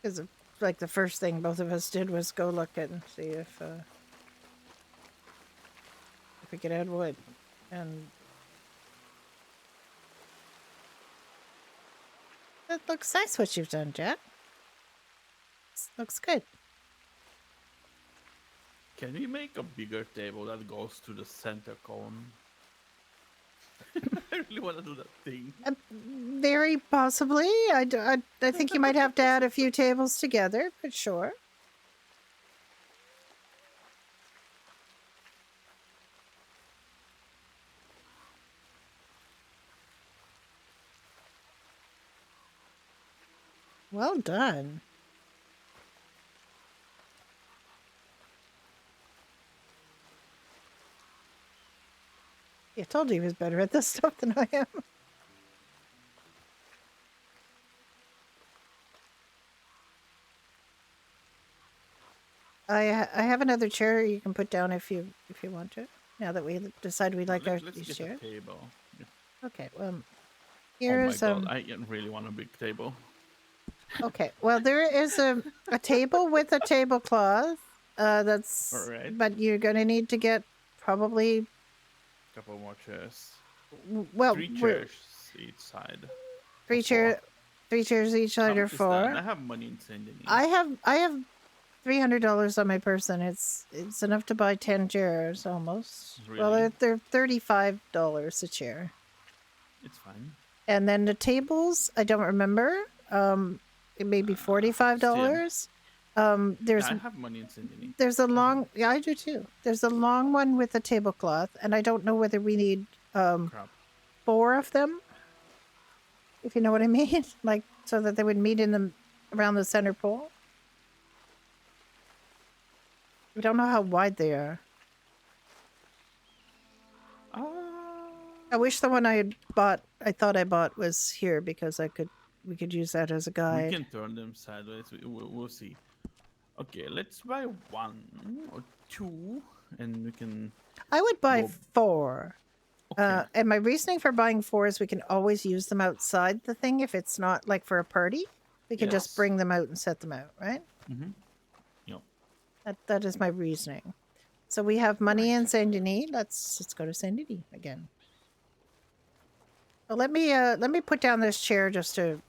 Speaker 2: Because like the first thing both of us did was go look and see if we could add wood, and that looks nice what you've done, Jack. This looks good.
Speaker 1: Can we make a bigger table that goes to the center cone? I really want to do that thing.
Speaker 2: Very possibly. I think you might have to add a few tables together, but sure. Well done. I told you he was better at this stuff than I am. I have another chair you can put down if you want to. Now that we decide we like
Speaker 1: Let's
Speaker 2: these
Speaker 1: get
Speaker 2: chairs.
Speaker 1: a table. Yeah.
Speaker 2: Okay. Well,
Speaker 1: Oh my
Speaker 2: here's
Speaker 1: god, I really want a big table.
Speaker 2: Okay. Well, there is a table with a tablecloth. That's.
Speaker 1: All right.
Speaker 2: But you're gonna need to get probably.
Speaker 1: Couple more chairs.
Speaker 2: Well,
Speaker 1: 3 chairs each side.
Speaker 2: Three chairs each
Speaker 1: How
Speaker 2: side or
Speaker 1: much is that? And I
Speaker 2: 4.
Speaker 1: have money in Saint Denis.
Speaker 2: I have $300 on my person. It's enough to buy 10 chairs almost.
Speaker 1: Really?
Speaker 2: Well, they're $35 a chair.
Speaker 1: It's fine.
Speaker 2: And then the tables, I don't remember. It may be $45. There's
Speaker 1: I have money in Saint Denis.
Speaker 2: There's a long, yeah, I do too. There's a long one with a tablecloth, and I don't know whether we need
Speaker 1: Crap.
Speaker 2: 4 of them, if you know what I mean, like so that they would meet in the around the center pole. We don't know how wide they are. I wish the one I thought I bought was here because we could use that as a guide.
Speaker 1: We can turn them sideways. We'll see. Okay, let's buy 1 or 2, and we can.
Speaker 2: I would buy
Speaker 1: Well,
Speaker 2: 4.
Speaker 1: Okay.
Speaker 2: And my reasoning for buying 4 is we can always use them outside the thing if it's not like for a party. We can just
Speaker 1: Yes.
Speaker 2: bring them out and set them out, right?
Speaker 1: Mm-hmm. Yep.
Speaker 2: That is my reasoning. So we have money in Saint Denis. Let's go to Saint Denis again. Well, let me put down this chair just to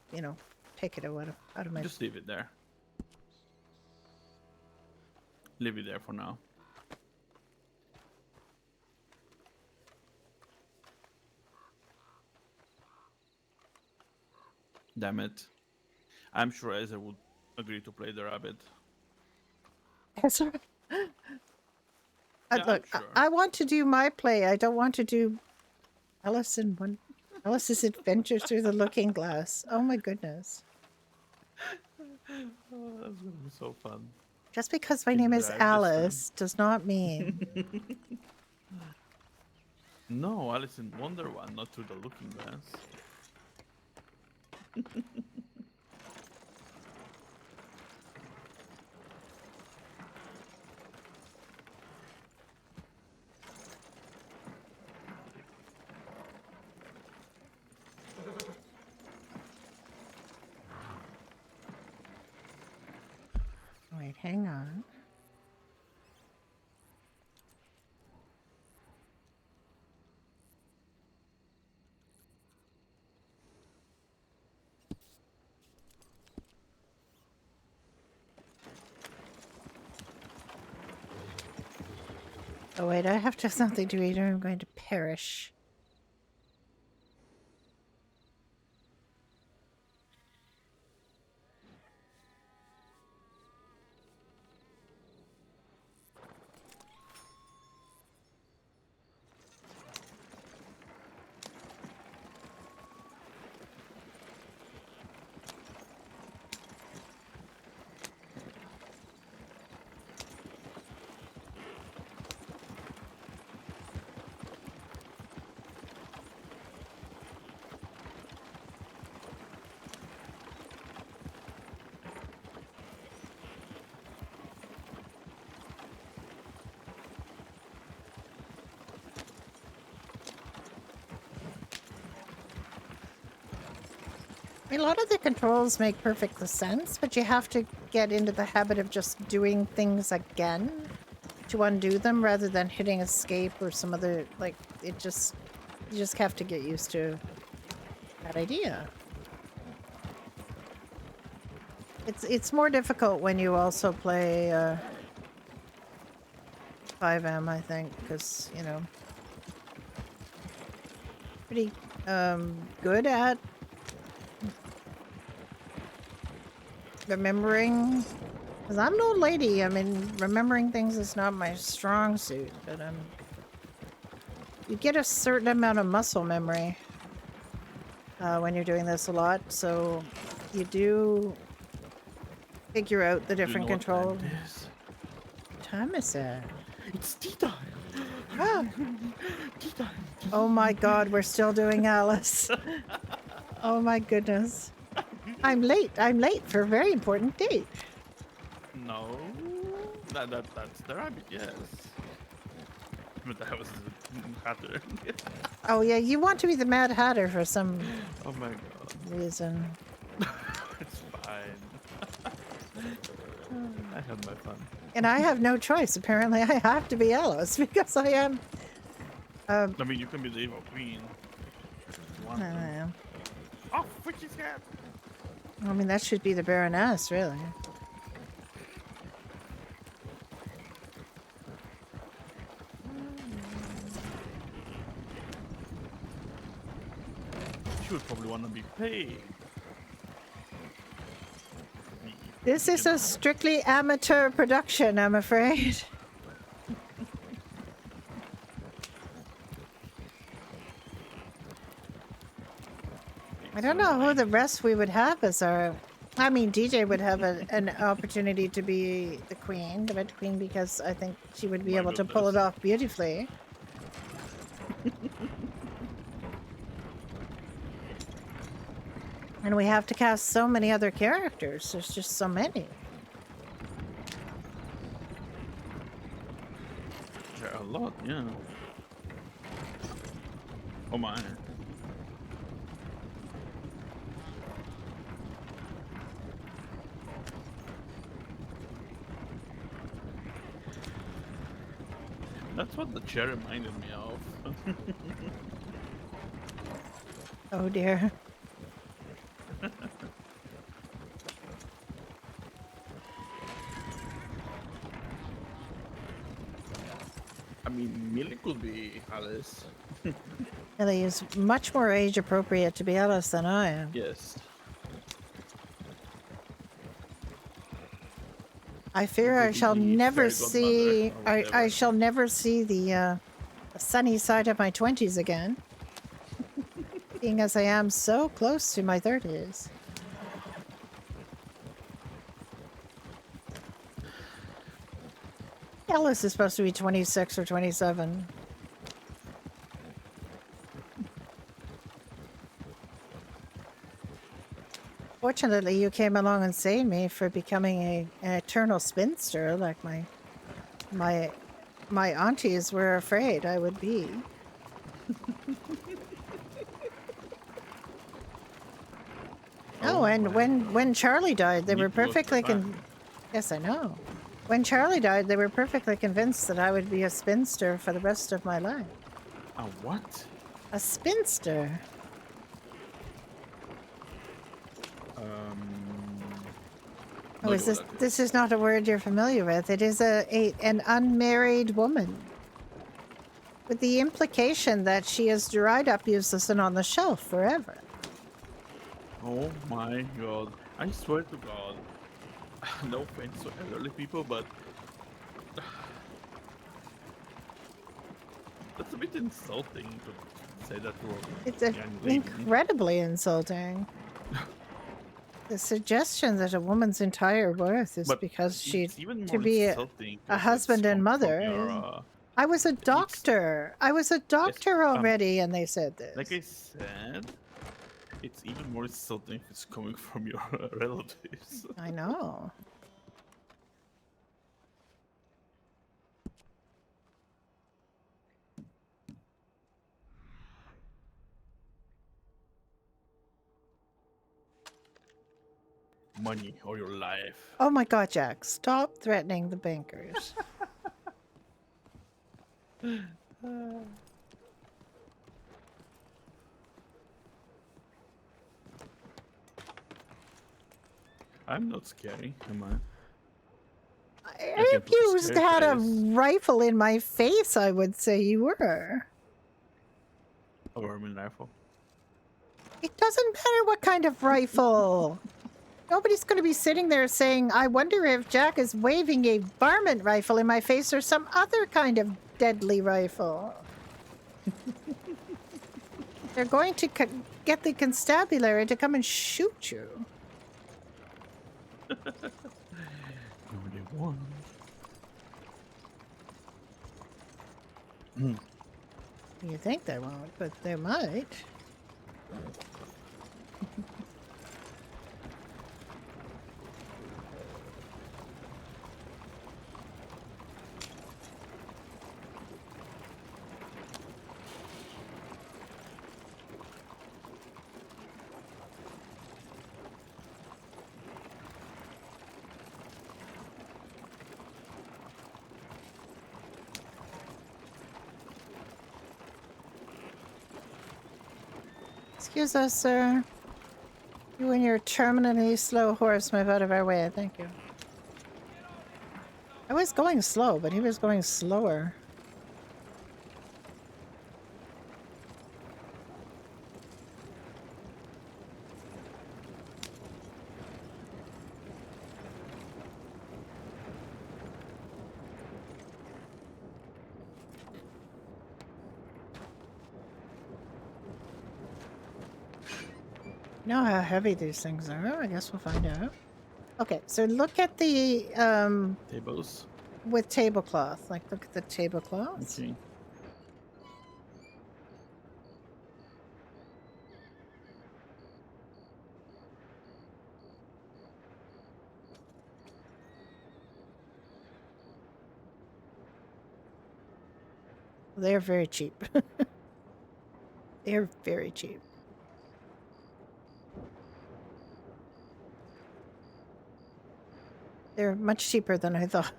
Speaker 2: take it out of my.
Speaker 1: Just leave it there. Leave it there for now. Damn it. I'm sure Ezra would agree to play the rabbit.
Speaker 2: That's right.
Speaker 1: Yeah,
Speaker 2: Look,
Speaker 1: I'm sure.
Speaker 2: I want to do my play. I don't want to do Alice's Adventures Through the Looking Glass. Oh my goodness.
Speaker 1: Oh, that's gonna be so fun.
Speaker 2: Just because my
Speaker 1: Can
Speaker 2: name
Speaker 1: you
Speaker 2: is
Speaker 1: drive this
Speaker 2: Alice does not mean.
Speaker 1: No, Alice in Wonderland, not through the looking glass.
Speaker 2: Hang on. Oh wait, I have to have something to eat or I'm going to perish. A lot of the controls make perfect sense, but you have to get into the habit of just doing things again to undo them rather than hitting escape or some other, like, you just have to get used to that idea. It's more difficult when you also play 5M, I think, because, you know, pretty good at remembering, because I'm an old lady. I mean, remembering things is not my strong suit, but you get a certain amount of muscle memory when you're doing this a lot, so you do figure out the different control. What time is it?
Speaker 1: It's tea time.
Speaker 2: Ah.
Speaker 1: Tea time.
Speaker 2: Oh my god, we're still doing Alice. Oh my goodness. I'm late for a very important date.
Speaker 1: No, that's the rabbit. Yes, but that was the Hatter.
Speaker 2: Oh yeah, you want to be the Mad Hatter for some
Speaker 1: Oh my god.
Speaker 2: reason.
Speaker 1: It's fine. I had my fun.
Speaker 2: And I have no choice. Apparently, I have to be Alice because I am.
Speaker 1: I mean, you can be the evil queen. If you want to. Oh, Witch's hat!
Speaker 2: I mean, that should be the Baroness, really.
Speaker 1: She would probably want to be paid.
Speaker 2: This is a strictly amateur production, I'm afraid. I don't know who the rest we would have as our... I mean, DJ would have an opportunity to be the queen, the Red Queen, because I think she would be able to pull it off beautifully. And we have to cast so many other characters. There's just so many.
Speaker 1: There are a lot, yeah. Oh my. That's what the chair reminded me of.
Speaker 2: Oh dear.
Speaker 1: I mean, Millie could be Alice.
Speaker 2: Ellie is much more age appropriate to be Alice than I am.
Speaker 1: Yes.
Speaker 2: I fear I shall never see. I shall never see the sunny side of my 20s again. Being as I am so close to my 30s. Alice is supposed to be 26 or 27. Fortunately, you came along and saved me for becoming an eternal spinster like my aunties were afraid I would be. Oh, and when Charlie died, they were perfectly yes, I know. When Charlie died, they were perfectly convinced that I would be a spinster for the rest of my life.
Speaker 1: A what?
Speaker 2: A spinster.
Speaker 1: No
Speaker 2: Oh,
Speaker 1: idea what that
Speaker 2: this is not a word you're familiar with. It is an unmarried woman. With the implication that she is dried up, useless, and on the shelf forever.
Speaker 1: Oh my god. I swear to god. No offense to elderly people, but that's a bit insulting to say that to a
Speaker 2: It's
Speaker 1: young lady.
Speaker 2: incredibly insulting. The suggestion that a woman's entire worth is
Speaker 1: But
Speaker 2: because she
Speaker 1: it's even
Speaker 2: to
Speaker 1: more
Speaker 2: be
Speaker 1: insulting
Speaker 2: a
Speaker 1: 'cause
Speaker 2: husband
Speaker 1: it's
Speaker 2: and
Speaker 1: come from
Speaker 2: mother.
Speaker 1: your,
Speaker 2: I was a doctor. I was a doctor already, and they said
Speaker 1: like I
Speaker 2: this.
Speaker 1: said, it's even more insulting if it's coming from your relatives.
Speaker 2: I know.
Speaker 1: Money or your life.
Speaker 2: Oh my god, Jack. Stop threatening the bankers.
Speaker 1: I'm not scary, am I?
Speaker 2: If you had a rifle in my face, I would say you were.
Speaker 1: A Roman rifle.
Speaker 2: It doesn't matter what kind of rifle. Nobody's going to be sitting there saying, I wonder if Jack is waving a varmint rifle in my face or some other kind of deadly rifle. They're going to get the constabulary to come and shoot you.
Speaker 1: No, they won't.
Speaker 2: You think they won't, but they might. Excuse us, sir. You and your terminally slow horse move out of our way, thank you. I was going slow, but he was going slower. You know how heavy these things are? I guess we'll find out. Okay, so look at the
Speaker 1: Tables.
Speaker 2: with tablecloth. Like, look at the tablecloth.
Speaker 1: Okay.
Speaker 2: They're very cheap. They're very cheap. They're much cheaper than I thought.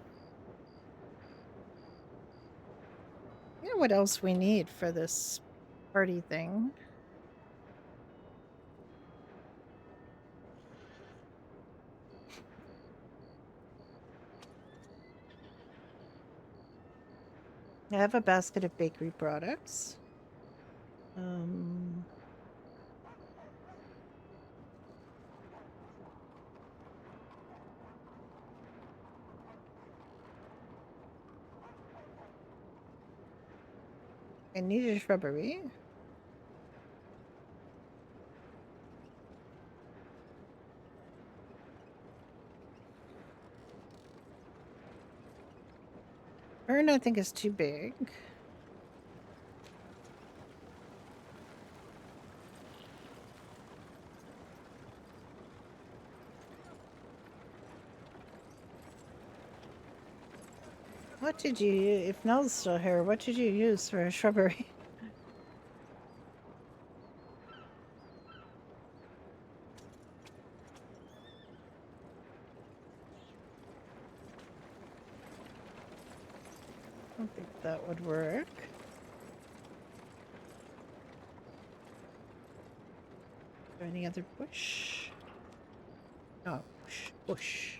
Speaker 2: You know what else we need for this party thing? I have a basket of bakery products. I need a shrubbery. Urn, I think, is too big. What did you, if Nell's still here, what did you use for a shrubbery? would work. Is there any other bush? Oh, bush. Bush.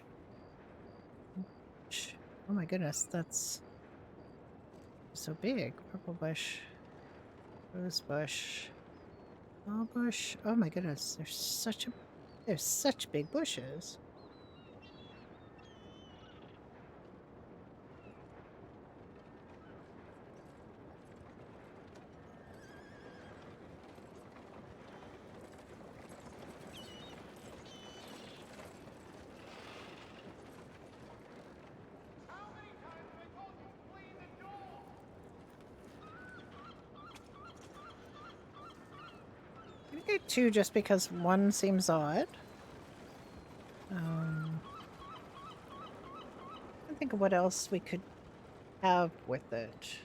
Speaker 2: Oh my goodness, that's so big. Purple bush. Rose bush. Small bush. Oh my goodness, there's such big bushes. I'm gonna get 2 just because 1 seems odd. I think of what else we could have with it.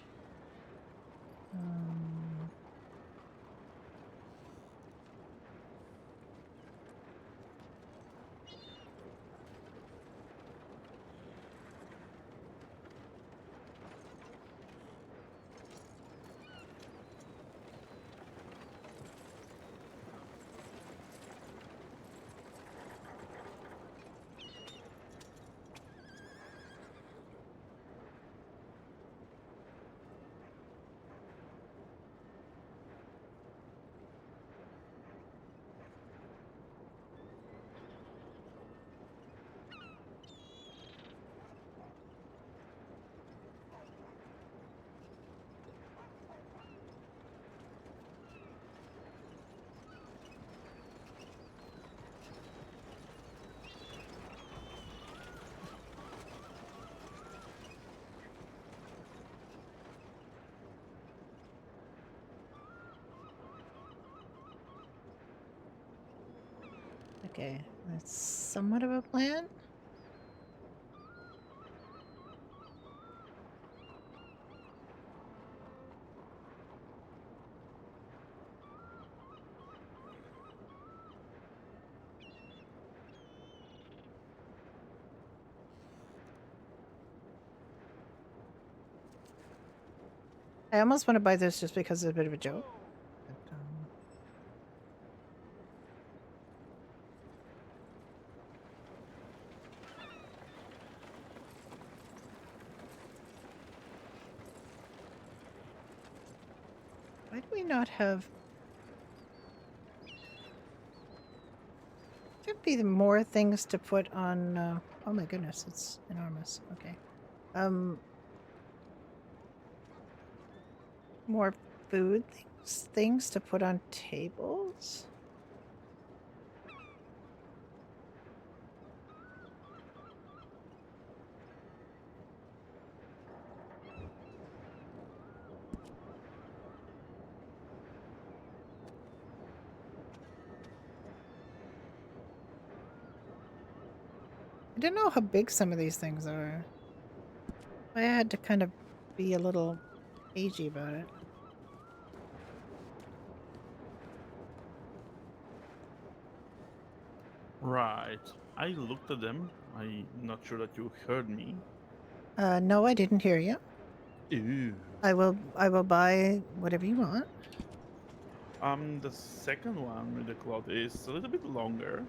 Speaker 2: Okay, that's somewhat of a plan. I almost want to buy this just because it's a bit of a joke. But, why do we not have... Should be more things to put on... oh my goodness, it's enormous. Okay. More food things to put on tables? I don't know how big some of these things are. I had to kind of be a little cagey about it.
Speaker 1: Right. I looked at them. I'm not sure that you heard me.
Speaker 2: No, I didn't hear you.
Speaker 1: Ew.
Speaker 2: I will buy whatever you want.
Speaker 1: The second one with the cloth is a little bit longer.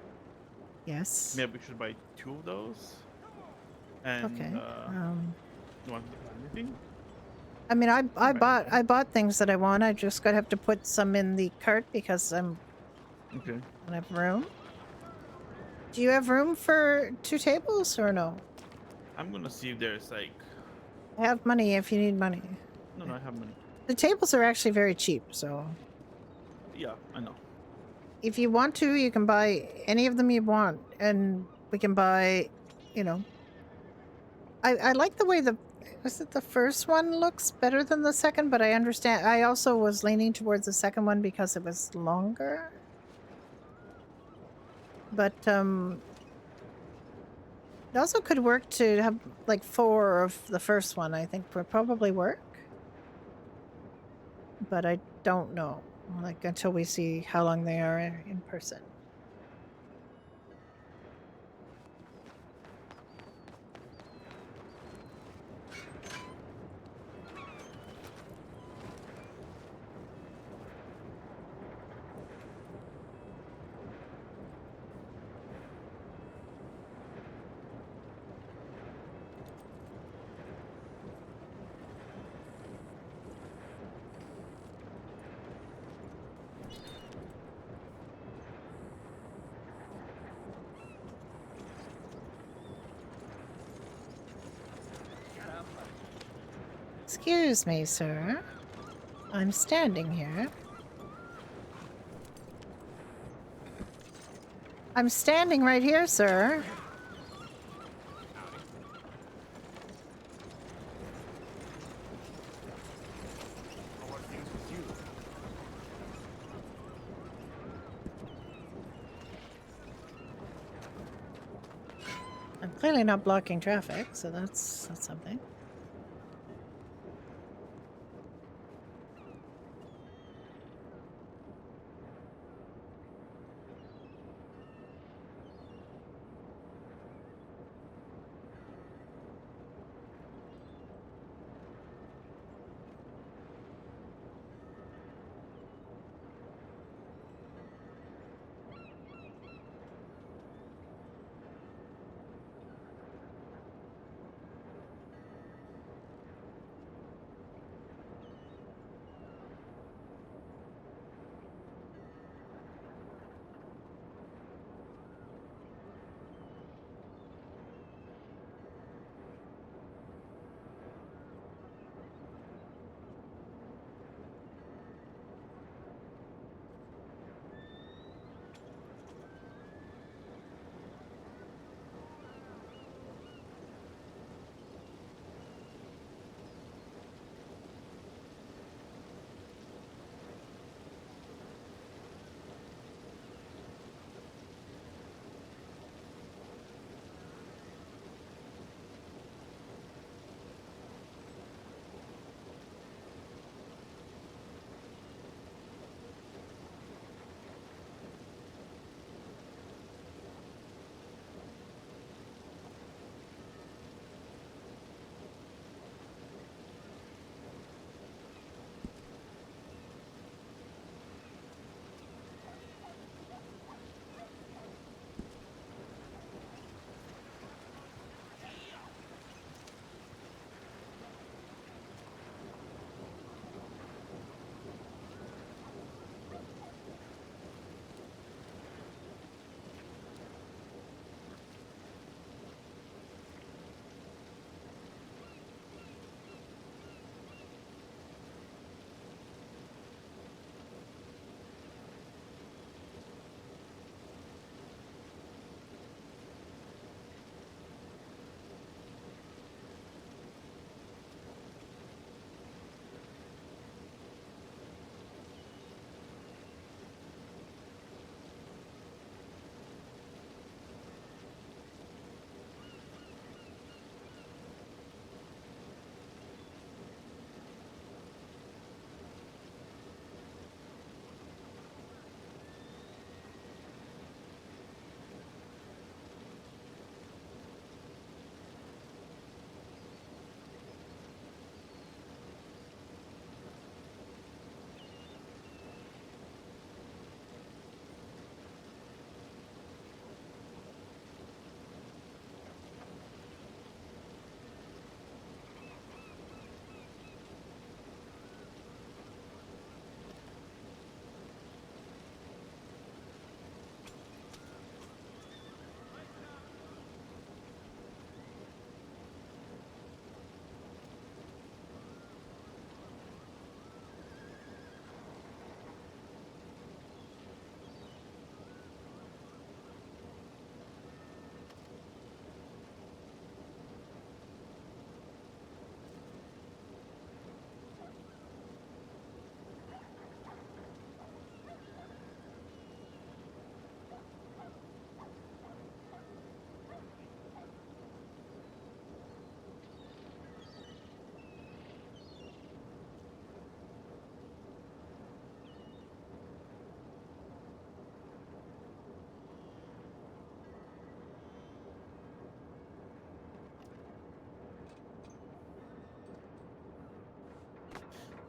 Speaker 2: Yes.
Speaker 1: Maybe we should buy 2 of those. And
Speaker 2: Okay.
Speaker 1: you want to buy anything?
Speaker 2: I mean, I
Speaker 1: Right.
Speaker 2: bought things that I want. I just gotta have to put some in the cart because I
Speaker 1: Okay.
Speaker 2: don't have room. Do you have room for 2 tables or no?
Speaker 1: I'm gonna see if there's like.
Speaker 2: I have money if you need money.
Speaker 1: No, I have money.
Speaker 2: The tables are actually very cheap, so
Speaker 1: Yeah, I know.
Speaker 2: if you want to, you can buy any of them you want, and we can buy, you know. I like the way was it the first one looks better than the second, but I understand. I also was leaning towards the second one because it was longer. But it also could work to have like 4 of the first one. I think would probably work. But I don't know, like until we see how long they are in person. Excuse me, sir. I'm standing here. I'm standing right here, sir.
Speaker 4: How are things with you?
Speaker 2: I'm clearly not blocking traffic, so that's something.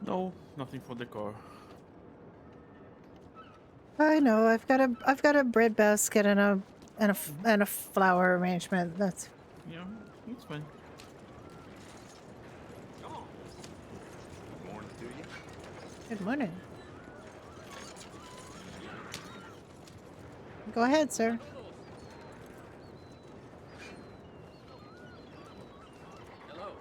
Speaker 1: No, nothing for the car.
Speaker 2: I know. I've got a bread basket and a flower arrangement. That's
Speaker 1: Yeah, it's fine.
Speaker 4: Come on. Good morning to you.
Speaker 2: good morning. Go ahead, sir.
Speaker 5: Hello.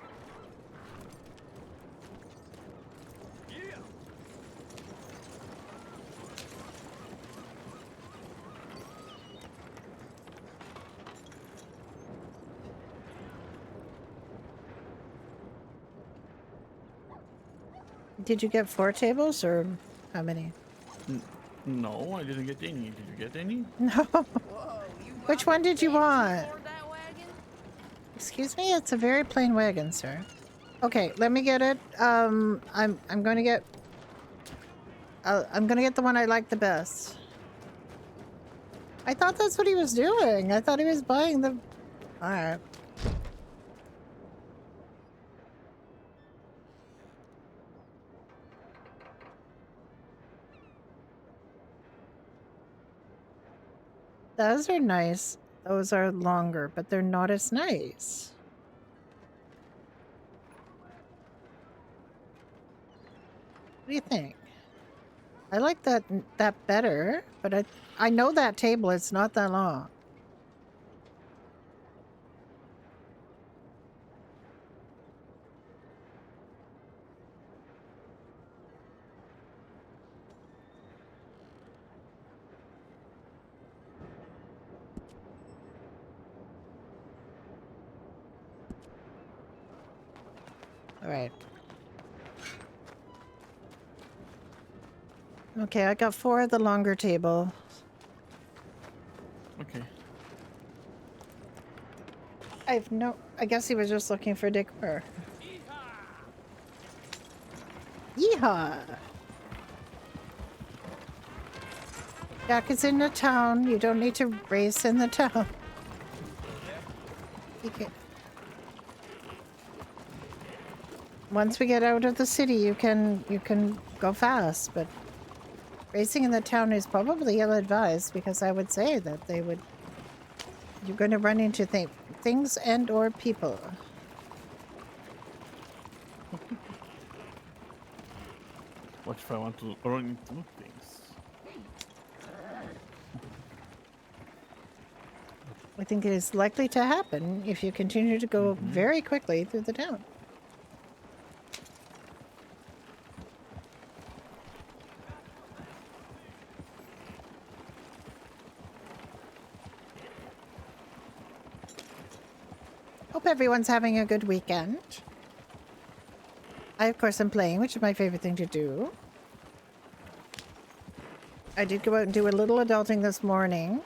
Speaker 2: Did you get 4 tables or how many?
Speaker 1: No, I didn't get any. Did you get any?
Speaker 2: No.
Speaker 9: Whoa, you
Speaker 2: Which
Speaker 9: got
Speaker 2: one
Speaker 9: the
Speaker 2: did you
Speaker 9: fancy
Speaker 2: want?
Speaker 9: for that wagon?
Speaker 2: Excuse me, it's a very plain wagon, sir. Okay, let me get it. I'm going to get I'm going to get the one I like the best. I thought that's what he was doing. I thought he was buying the All right. Those are nice. Those are longer, but they're not as nice. What do you think? I like that better, but I know that table is not that long. All right. Okay, I got 4 of the longer table.
Speaker 1: Okay.
Speaker 2: I guess he was just looking for decor. Yeehaw! Jack is in the town. You don't need to race in the town. You can... Once we get out of the city, you can go fast, but racing in the town is probably ill-advised because I would say that you're going to run into things and or people.
Speaker 1: What if I want to run into things?
Speaker 2: I think it is likely to happen if you continue to go very quickly through the town. Hope everyone's having a good weekend. I, of course, am playing, which is my favorite thing to do. I did go out and do a little adulting this morning.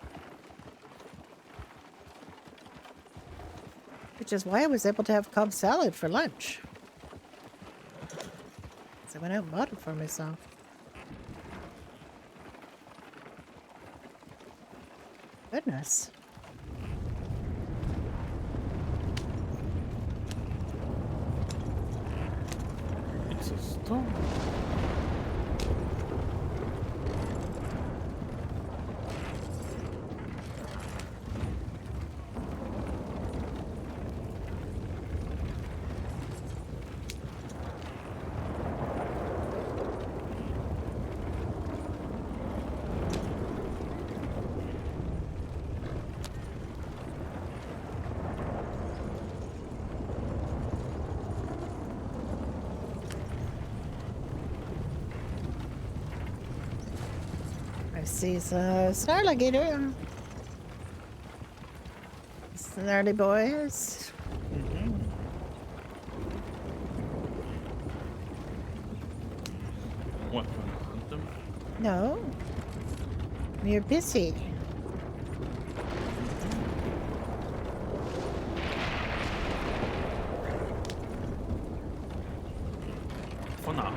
Speaker 2: Which is why I was able to have Cobb salad for lunch. So I went out and bought it for myself. Goodness.
Speaker 1: It's a storm.
Speaker 2: I see the Snarligator. Snarly boys.
Speaker 1: What, can I hunt them?
Speaker 2: No. You're busy.
Speaker 1: For now.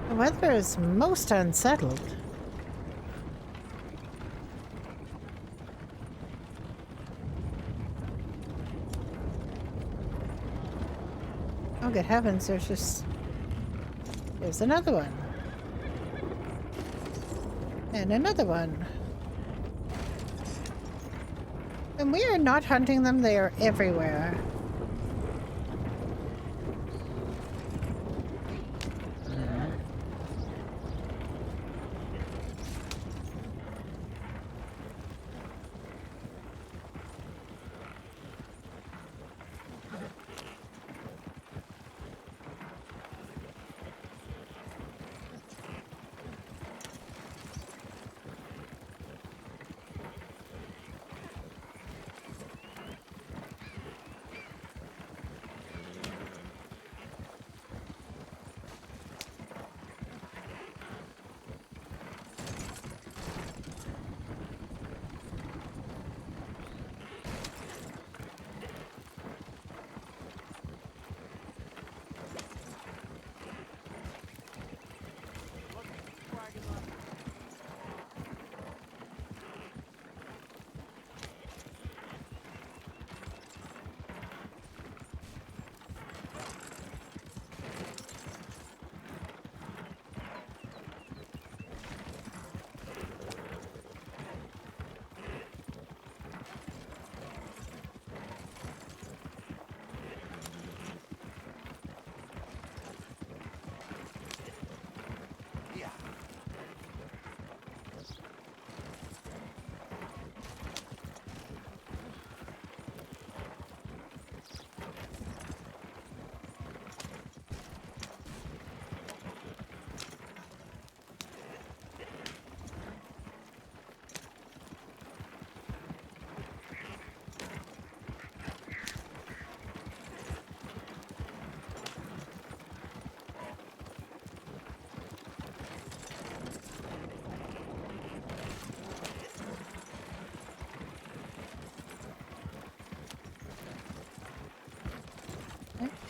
Speaker 2: The weather is most unsettled. Oh, good heavens, there's another one. And another one. And we are not hunting them, they are everywhere.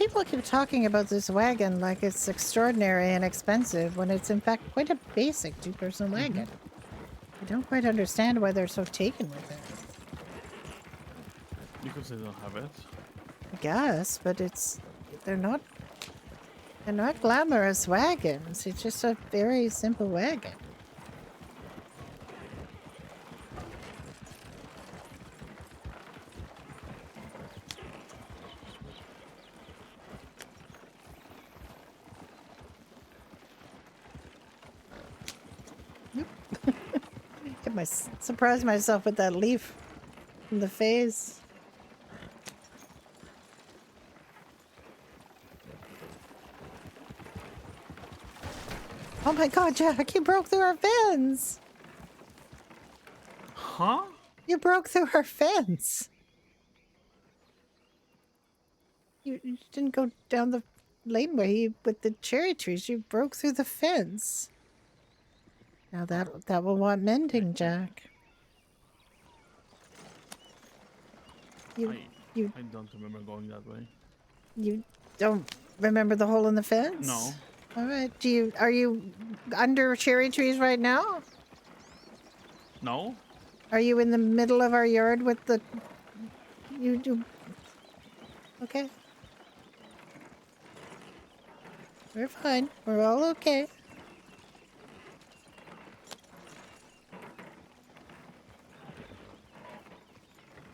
Speaker 2: people keep talking about this wagon like it's extraordinary and expensive when it's in fact quite a basic two-person wagon. I don't quite understand why they're so taken with it.
Speaker 1: Because they don't have it.
Speaker 2: I guess, but they're not glamorous wagons. It's just a very simple wagon. Surprise myself with that leaf from the phase. Oh my god, Jack, you broke through our fence!
Speaker 1: Huh?
Speaker 2: You broke through our fence! You didn't go down the laneway with the cherry trees, you broke through the fence. Now that will want mending, Jack.
Speaker 1: I don't remember going that way.
Speaker 2: You don't remember the hole in the fence?
Speaker 1: No.
Speaker 2: All right. Are you under cherry trees right now?
Speaker 1: No?
Speaker 2: Are you in the middle of our yard with the... You do... Okay. We're fine. We're all okay.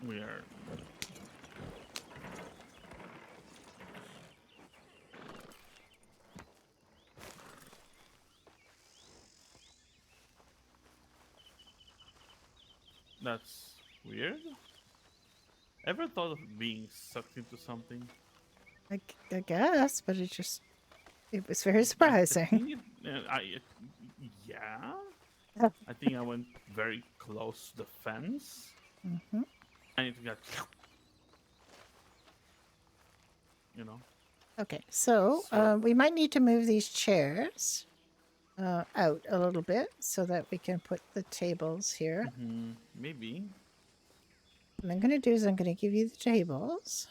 Speaker 1: We are... That's weird. Ever thought of being sucked into something?
Speaker 2: I guess, but it was very
Speaker 1: I
Speaker 2: surprising.
Speaker 1: think yeah. I think I went very close to the fence.
Speaker 2: Mm-hmm.
Speaker 1: And it got... You know?
Speaker 2: Okay, so we might need to move these chairs out a little bit so that we can put the tables here.
Speaker 1: Maybe.
Speaker 2: What I'm going to do is I'm going to give you the tables.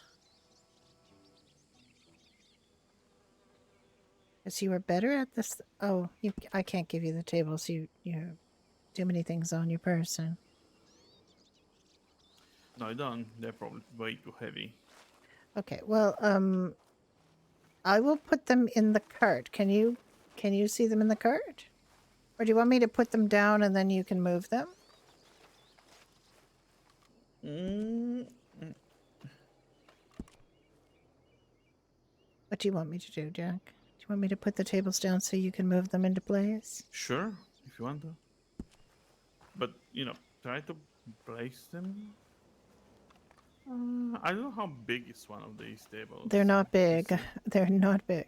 Speaker 2: Because you were better at this. Oh, I can't give you the tables. You have too many things on your person.
Speaker 1: No, I don't. They're probably way too heavy.
Speaker 2: Okay, well, I will put them in the cart. Can you see them in the cart? Or do you want me to put them down and then you can move them? What do you want me to do, Jack? Do you want me to put the tables down so you can move them into place?
Speaker 1: Sure, if you want to. But, you know, try to place them. I don't know how big is one of these tables.
Speaker 2: They're not big. They're not big.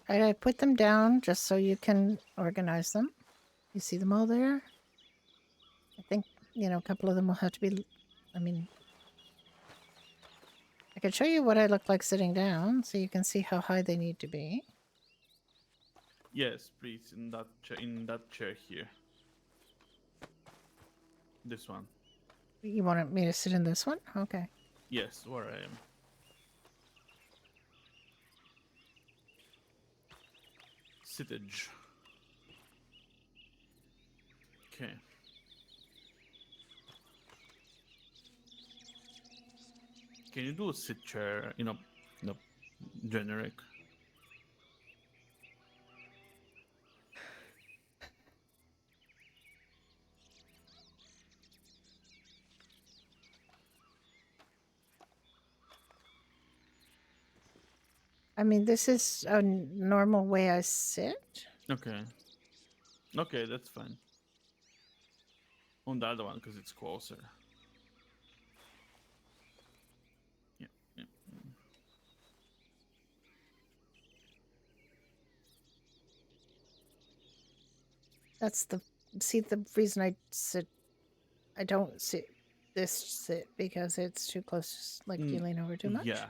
Speaker 2: All right, I put them down just so you can organize them. You see them all there? I think, you know, a couple of them will have to be... I mean... I can show you what I look like sitting down so you can see how high they need to be.
Speaker 1: Yes, please, in that chair here. This one.
Speaker 2: You want me to sit in this one? Okay.
Speaker 1: Yes, where I am. Sitage. Okay. Can you do a sit chair in a generic?
Speaker 2: I mean, this is a normal way I sit.
Speaker 1: Okay. Okay, that's fine. On the other one, because it's closer. Yeah, yeah.
Speaker 2: That's the reason I sit. I don't sit because it's too close. Like you lean over too much.
Speaker 1: Yeah.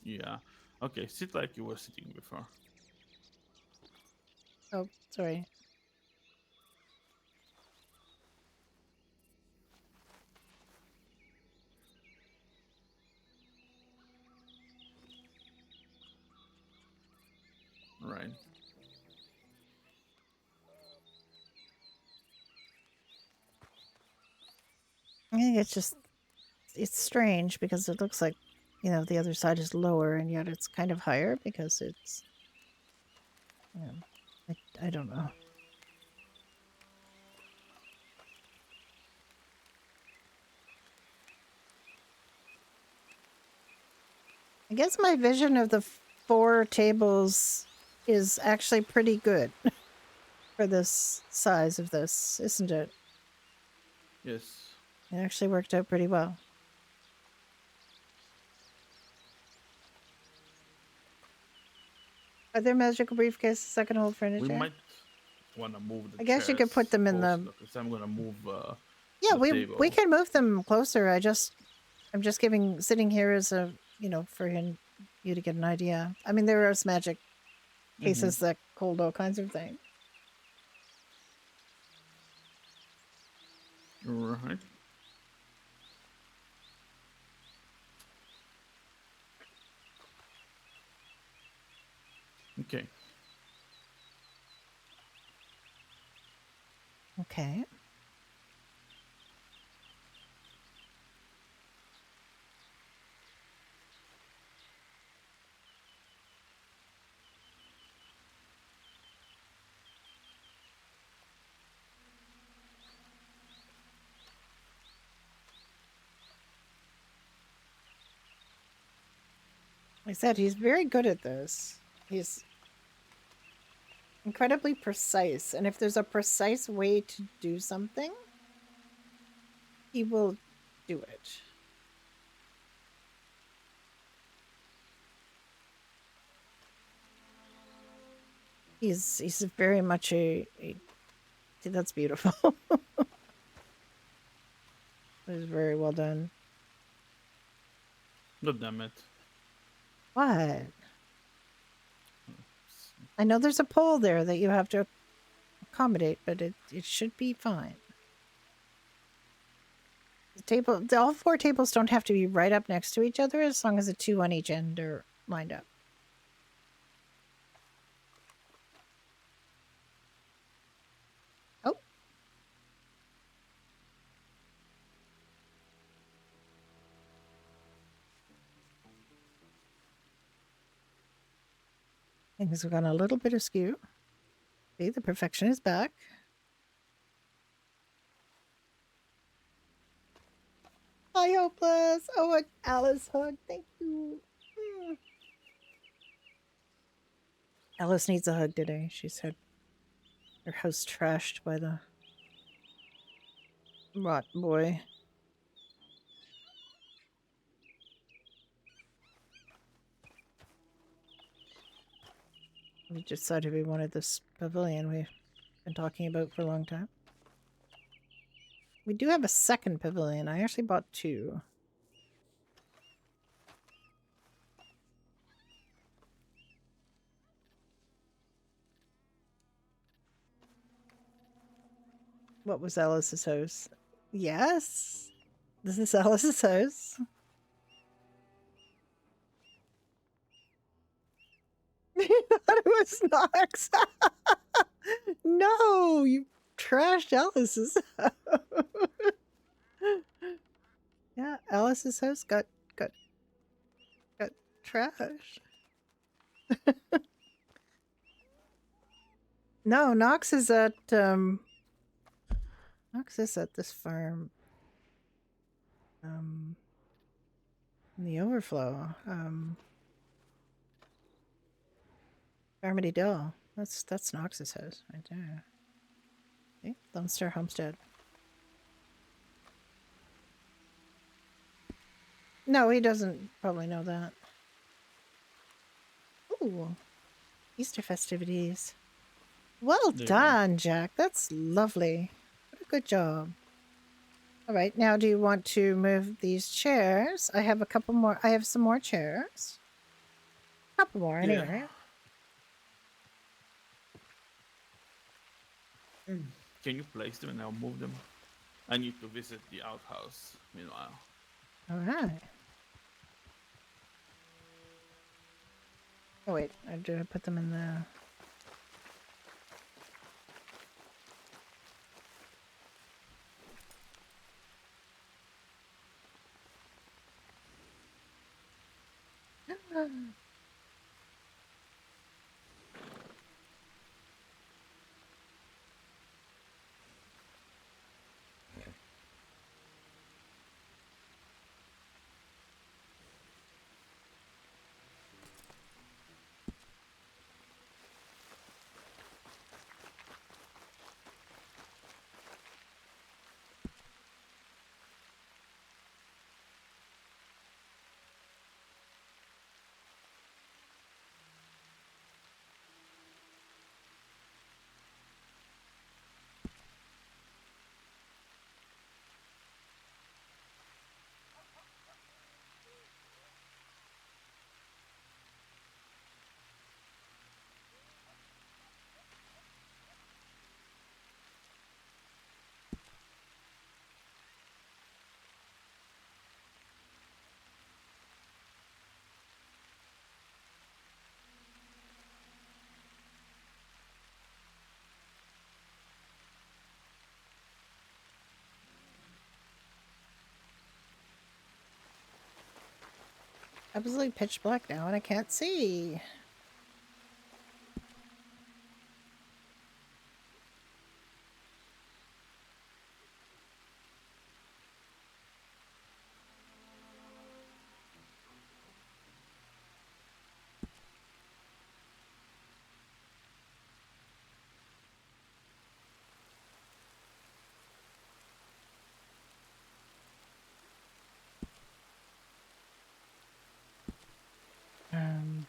Speaker 1: Yeah. Okay, sit like you were sitting before.
Speaker 2: Oh, sorry.
Speaker 1: Right.
Speaker 2: I think it's strange because it looks like, the other side is lower and yet it's kind of higher because it's, I don't know. I guess my vision of the 4 tables is actually pretty good for this size of this, isn't it?
Speaker 1: Yes.
Speaker 2: It actually worked out pretty well. Are there magical briefcases that can hold furniture?
Speaker 1: We might want to move the
Speaker 2: I guess you could put them in the...
Speaker 1: Because I'm going to move
Speaker 2: Yeah,
Speaker 1: the
Speaker 2: we
Speaker 1: table.
Speaker 2: can move them closer. I'm just sitting here as a, for you to get an idea. I mean, there are magic cases that hold all kinds of things.
Speaker 1: Right. Okay.
Speaker 2: Okay. Like I said, he's very good at this. He's incredibly precise. And if there's a precise way to do something, he will do it. He's very much a that's beautiful. It was very well done.
Speaker 1: God damn it.
Speaker 2: What? I know there's a pole there that you have to accommodate, but it should be fine. All 4 tables don't have to be right up next to each other as long as the 2 on each end are lined up. Oh. Things have gone a little bit askew. See, the perfection is back. Hi, Hopeless. Oh, an Alice hug. Thank you. Alice needs a hug today. She's had her house trashed by the rot boy. We decided we wanted this pavilion we've been talking about for a long time. We do have a second pavilion. I actually bought 2. What was Alice's house? Yes. This is Alice's house. Alice Knox. No, you trashed Alice's house. Yeah, Alice's house got trashed. No, Knox is at this farm. In the overflow. Carmody Dell. That's Knox's house right there. Okay, Lone Star Homestead. No, he doesn't probably know that. Ooh, Easter festivities. Well
Speaker 1: There you go.
Speaker 2: done, Jack. That's lovely. What a good job. All right, now do you want to move these chairs? I have a couple more. I have some more chairs. A couple more,
Speaker 1: Yeah.
Speaker 2: anyway.
Speaker 1: Can you place them and I'll move them? I need to visit the outhouse meanwhile.
Speaker 2: All right. Oh wait, I do put them in the. Absolutely pitch black now and I can't see. Um,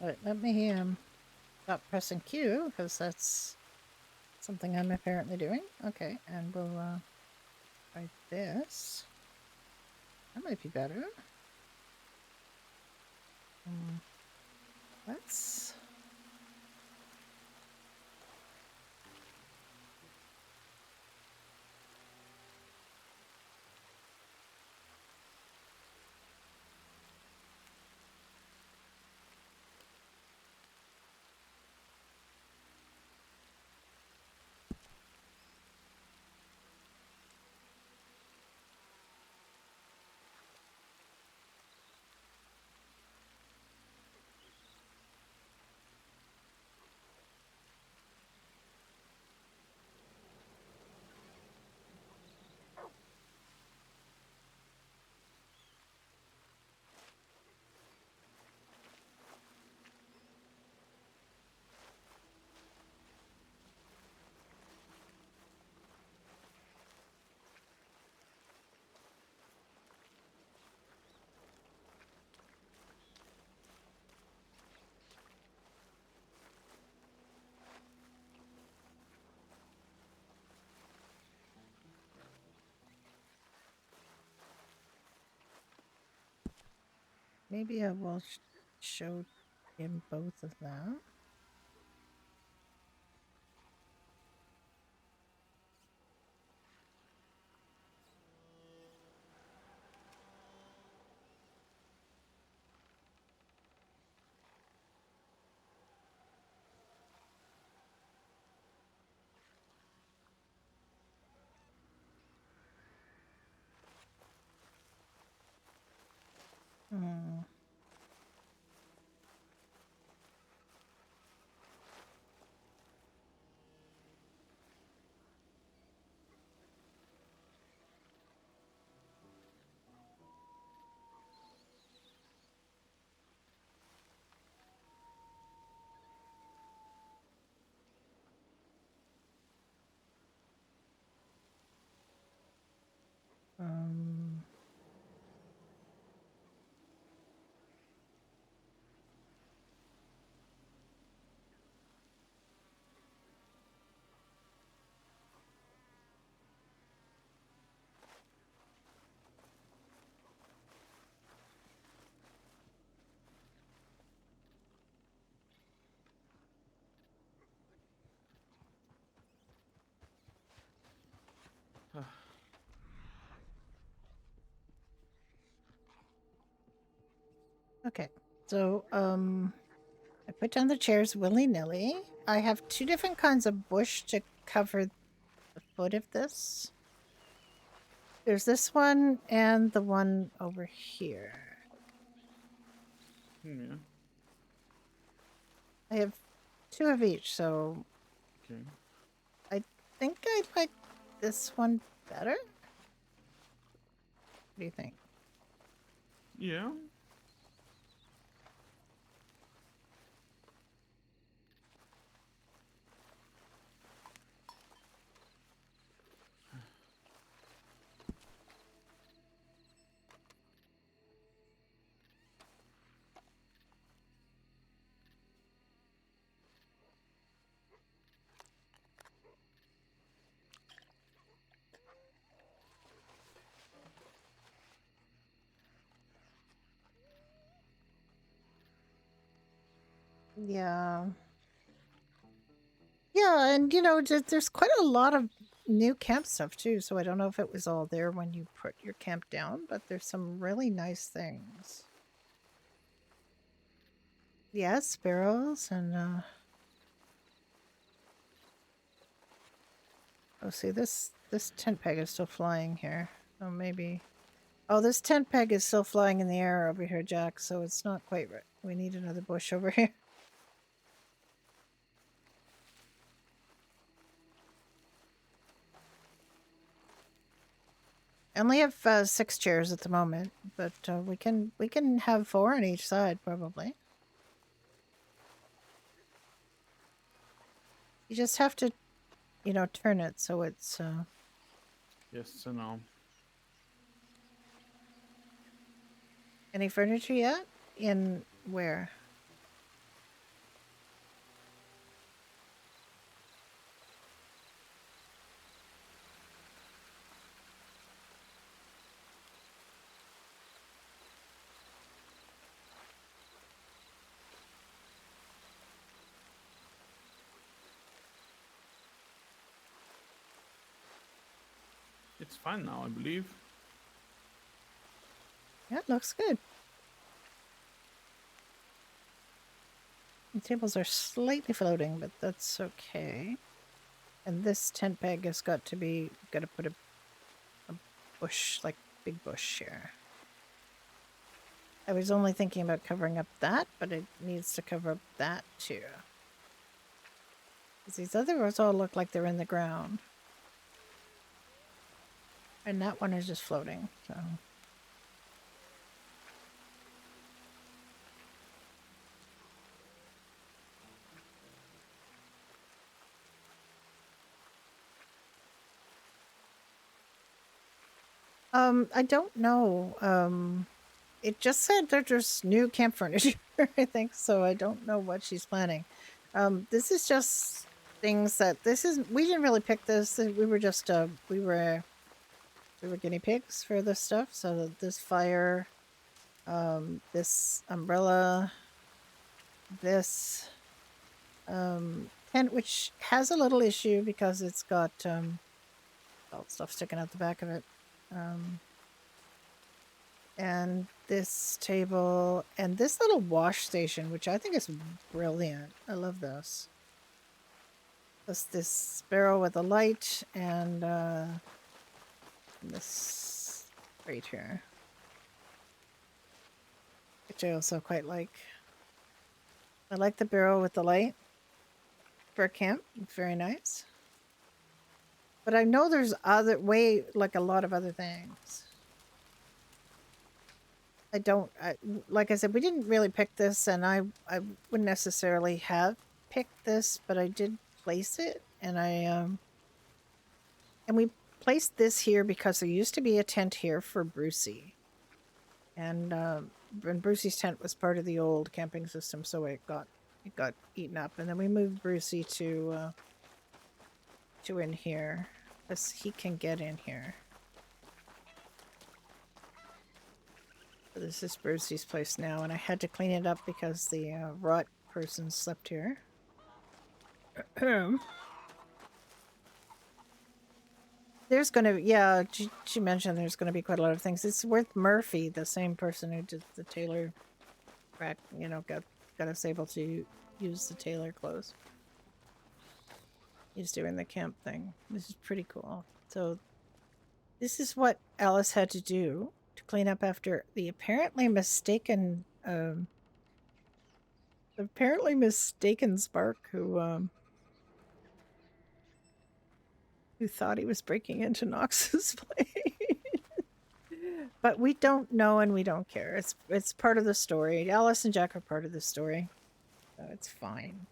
Speaker 2: But let me stop pressing Q because that's something I'm apparently doing. Okay, and we'll try this. That might be better. Let's. maybe I will show him both of them. Hmm. Um, okay, so I put down the chairs willy-nilly. I have two different kinds of bush to cover the foot of this. There's this one and the one over here.
Speaker 1: Yeah.
Speaker 2: I have two of each, so
Speaker 1: Okay.
Speaker 2: I think I like this one better. What do you think?
Speaker 1: Yeah.
Speaker 2: Yeah. Yeah, and you know, there's quite a lot of new camp stuff too, so I don't know if it was all there when you put your camp down, but there's some really nice things. Yeah, sparrows and oh, see this tent peg is still flying here. Oh, maybe. Oh, this tent peg is still flying in the air over here, Jack, so it's not quite right. We need another bush over here. I only have 6 chairs at the moment, but we can have 4 on each side probably. You just have to, you know, turn it so it's
Speaker 1: Yes and no.
Speaker 2: any furniture yet? In where?
Speaker 1: It's fine now, I believe.
Speaker 2: Yeah, it looks good. The tables are slightly floating, but that's okay. And this tent peg has got to put a bush, like big bush here. I was only thinking about covering up that, but it needs to cover up that too. Because these other ones all look like they're in the ground. And that one is just floating, so. I don't know. It just said that there's new camp furniture, I think, so I don't know what she's planning. This is just things that we didn't really pick this. We were just we were guinea pigs for this stuff. So this fire This umbrella, this tent, which has a little issue because it's got well, stuff sticking out the back of it. And this table and this little wash station, which I think is brilliant. I love this. Plus this barrel with a light and this right here, which I also quite like. I like the barrel with the light for a camp. It's very nice. But I know there's like a lot of other things. Like I said, we didn't really pick this, and I wouldn't necessarily have picked this, but I did place it, and and we placed this here because there used to be a tent here for Brucey, and Brucey's tent was part of the old camping system, so it got eaten up, and then we moved Brucey to in here because he can get in here. This is Brucey's place now, and I had to clean it up because the rot person slept here. There's gonna, yeah, she mentioned there's gonna be quite a lot of things. It's with Murphy, the same person who did the tailor rack, you know, got us able to use the tailor clothes. He's doing the camp thing. This is pretty cool. So this is what Alice had to do to clean up after the apparently mistaken Spark who thought he was breaking into Knox's place. But we don't know and we don't care. It's part of the story. Alice and Jack are part of the story. So it's fine.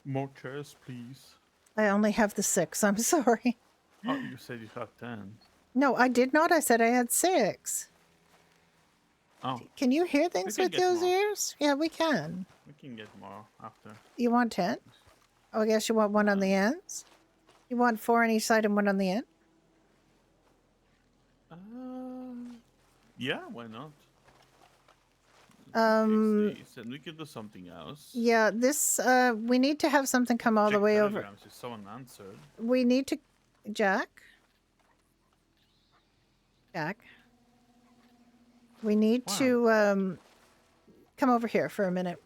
Speaker 1: More chairs, please.
Speaker 2: I only have the 6. I'm sorry.
Speaker 1: Oh, you said you had 10.
Speaker 2: No, I did not. I said I had 6.
Speaker 1: Oh,
Speaker 2: Can you hear things
Speaker 1: can
Speaker 2: with
Speaker 1: get
Speaker 2: those
Speaker 1: more.
Speaker 2: ears? Yeah, we can.
Speaker 1: we can get more after.
Speaker 2: You want 10? Oh, I guess you want one on the ends? You want 4 on each side and 1 on the end?
Speaker 1: Yeah, why not? Fix these, and we could do something else.
Speaker 2: Yeah, this, we need to have something come all the
Speaker 1: Check
Speaker 2: way over.
Speaker 1: telegrams if someone answered.
Speaker 2: We need to, Jack, we need
Speaker 1: Wow.
Speaker 2: to, come over here for a minute.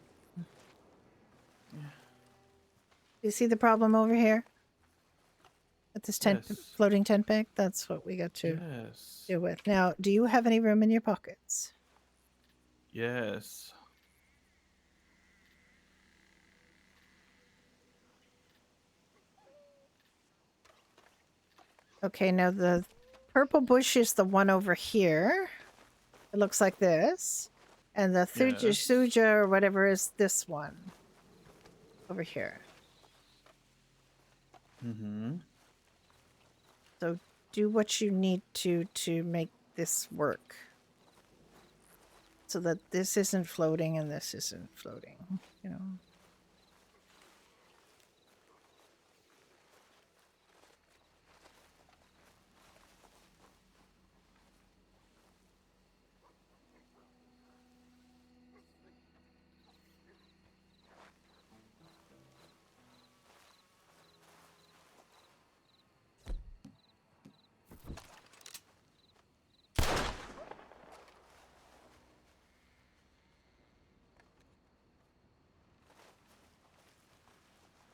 Speaker 2: You see the problem over here? At this tent,
Speaker 1: Yes.
Speaker 2: floating tent peg? That's what we got to
Speaker 1: Yes.
Speaker 2: deal with. Now, do you have any room in your pockets?
Speaker 1: Yes.
Speaker 2: Okay, now the purple bush is the one over here. It looks like this. And the
Speaker 1: Yes.
Speaker 2: Suja or whatever is this one. Over here.
Speaker 1: Mm-hmm.
Speaker 2: So do what you need to make this work. So that this isn't floating and this isn't floating, you know.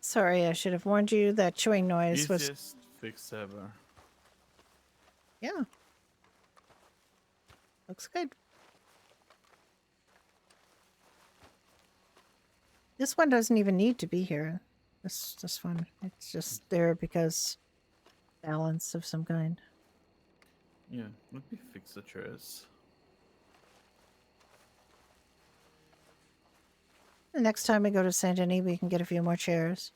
Speaker 2: Sorry, I should have warned you that chewing noise was...
Speaker 1: Easiest fix ever.
Speaker 2: Yeah. Looks good. This one doesn't even need to be here. This one. It's just there because balance of some kind.
Speaker 1: Yeah, let me fix the chairs.
Speaker 2: The next time we go to Saint Denis, we can get a few more chairs.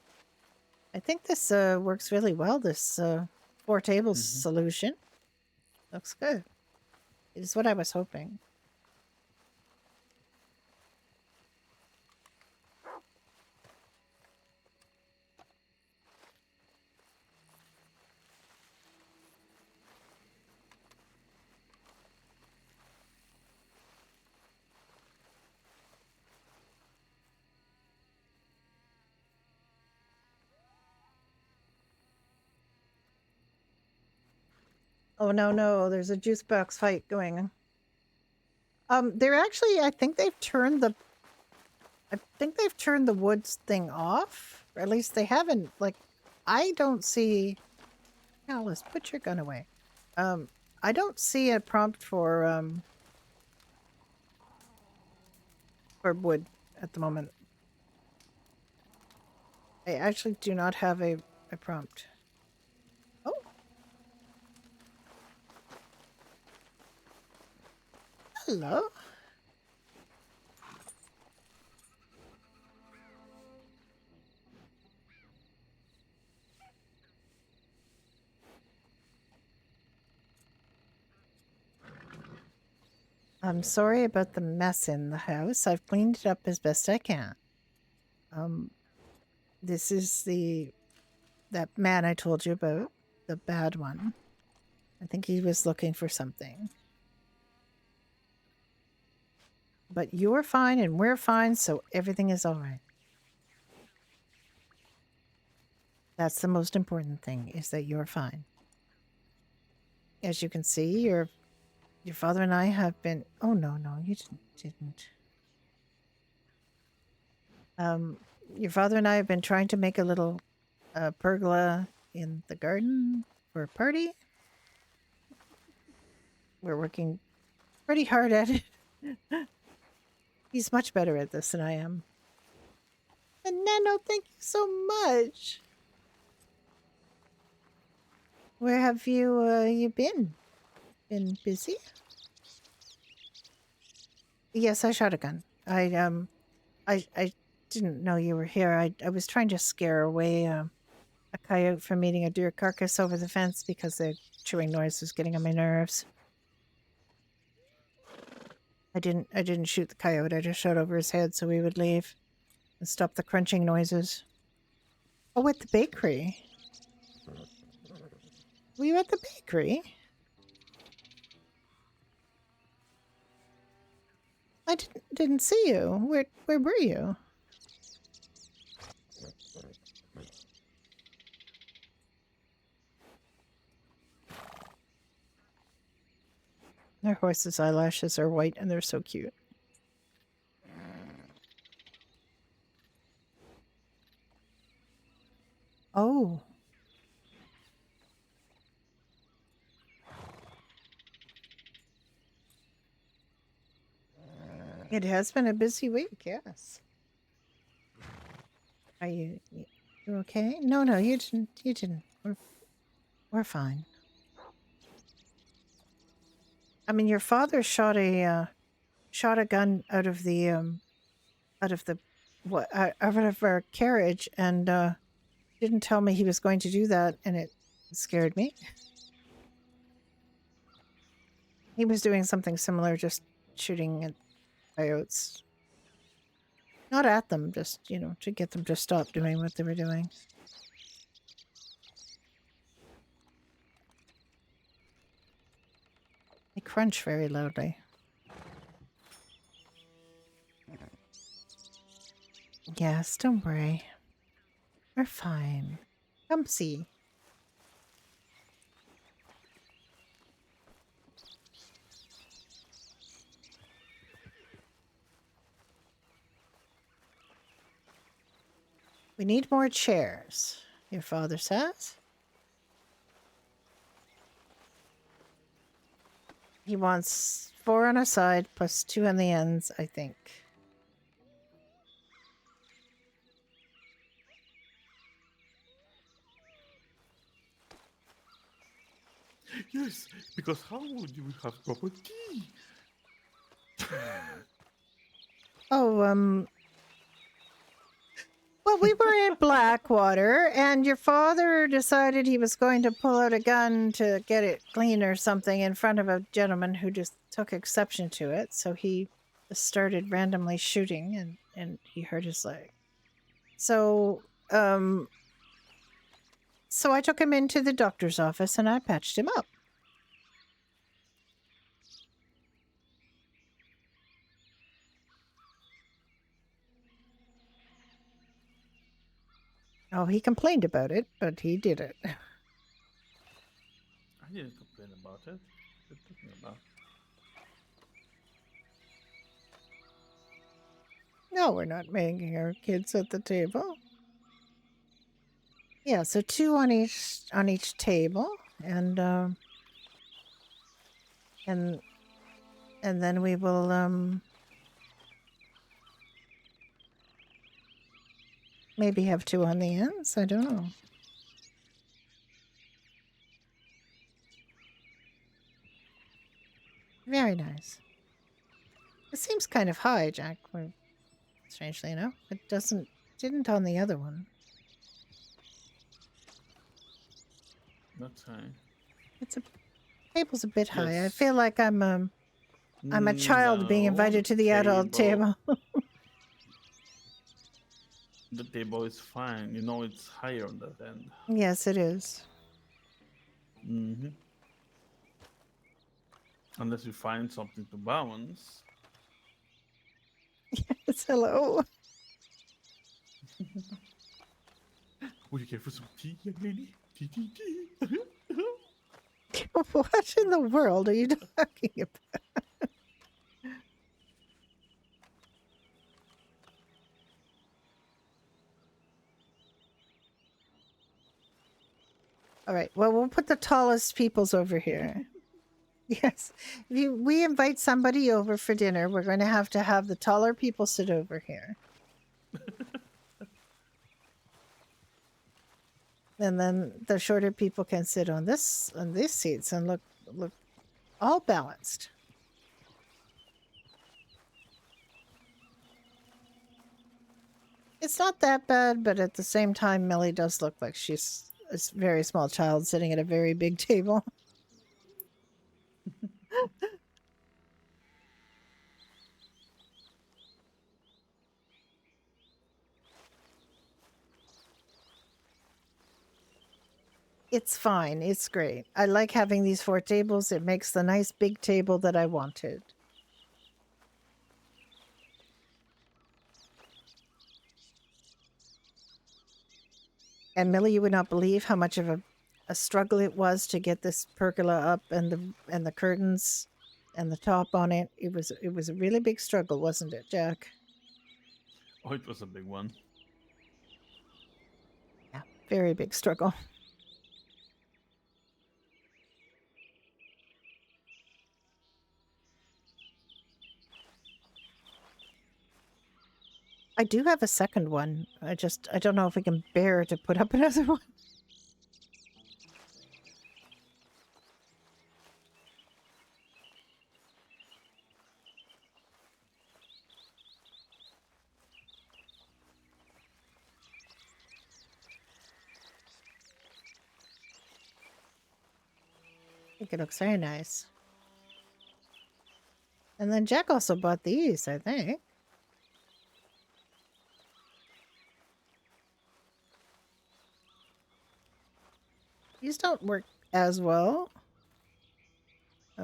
Speaker 2: I think this works really well, this 4 tables solution. Looks good. It is what I was hoping. Oh no, there's a juice box fight going. They're actually, I think they've turned the woods thing off. Or at least they haven't, like, I don't see... Alice, put your gun away. I don't see a prompt for wood at the moment. I actually do not have a prompt. Oh. Hello. I'm sorry about the mess in the house. I've cleaned it up as best I can. This is that man I told you about, the bad one. I think he was looking for something. But you're fine and we're fine, so everything is all right. That's the most important thing, is that you're fine. As you can see, your father and I have been... Oh, no, you didn't. Your father and I have been trying to make a little pergola in the garden for a party. We're working pretty hard at it. He's much better at this than I am. And Nano, thank you so much. Where have you been? Been busy? Yes, I shot a gun. I didn't know you were here. I was trying to scare away a coyote from eating a deer carcass over the fence because the chewing noise was getting on my nerves. I didn't shoot the coyote. I just shot over his head so he would leave and stop the crunching noises. Oh, at the bakery. Were you at the bakery? I didn't see you. Where were you? Their horse's eyelashes are white and they're so cute. Oh. It has been a busy week, yes. Are you okay? No, you didn't. We're fine. I mean, your father shot a gun out of our carriage and didn't tell me he was going to do that, and it scared me. He was doing something similar, just shooting at coyotes. Not at them, just, to get them to stop doing what they were doing. They crunch very loudly. Yes, don't worry. We're fine. Come see. We need more chairs, your father says. He wants 4 on a side plus 2 on the ends, I think.
Speaker 1: Yes, because how would you have proper tea?
Speaker 2: Oh, Well, we were in Blackwater, and your father decided he was going to pull out a gun to get it clean or something in front of a gentleman who just took exception to it. So he just started randomly shooting, and he hurt his leg. So, so I took him into the doctor's office and I patched him up. Oh, he complained about it, but he did it.
Speaker 1: I didn't complain about it. What are you talking about?
Speaker 2: No, we're not making our kids at the table. Yeah, so 2 on each table, and then we will maybe have 2 on the ends. I don't know. Very nice. It seems kind of high, Jack. Strangely enough, it didn't on the other one.
Speaker 1: That's high.
Speaker 2: It's a table's a bit high. I
Speaker 1: Yes.
Speaker 2: feel like I'm a child being invited to the adult table.
Speaker 1: The table is fine. You know it's higher on that end.
Speaker 2: Yes, it is.
Speaker 1: Mm-hmm. Unless you find something to balance.
Speaker 2: Yes, hello.
Speaker 1: Would you care for some tea, young lady? Tea, tea, tea.
Speaker 2: What in the world are you talking about? All right. Well, we'll put the tallest peoples over here. Yes. If we invite somebody over for dinner, we're going to have the taller people sit over here. And then the shorter people can sit on these seats and look all balanced. It's not that bad, but at the same time, Millie does look like she's a very small child sitting at a very big table. It's fine. It's great. I like having these 4 tables. It makes the nice big table that I wanted. And Millie, you would not believe how much of a struggle it was to get this pergola up and the curtains and the top on it. It was a really big struggle, wasn't it, Jack?
Speaker 1: Oh, it was a big one.
Speaker 2: Yeah, very big struggle. I do have a second one. I don't know if we can bear to put up another one. I think it looks very nice. And then Jack also bought these, I think. These don't work as well. I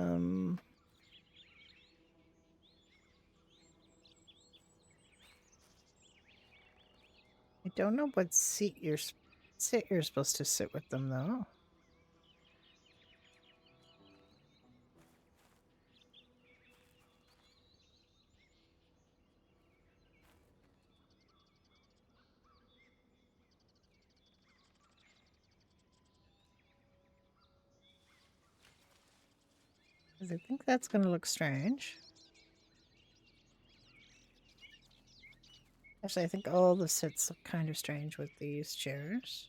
Speaker 2: don't know what seat you're supposed to sit with them, though. Because I think that's going to look strange. Actually, I think all the sits look kind of strange with these chairs.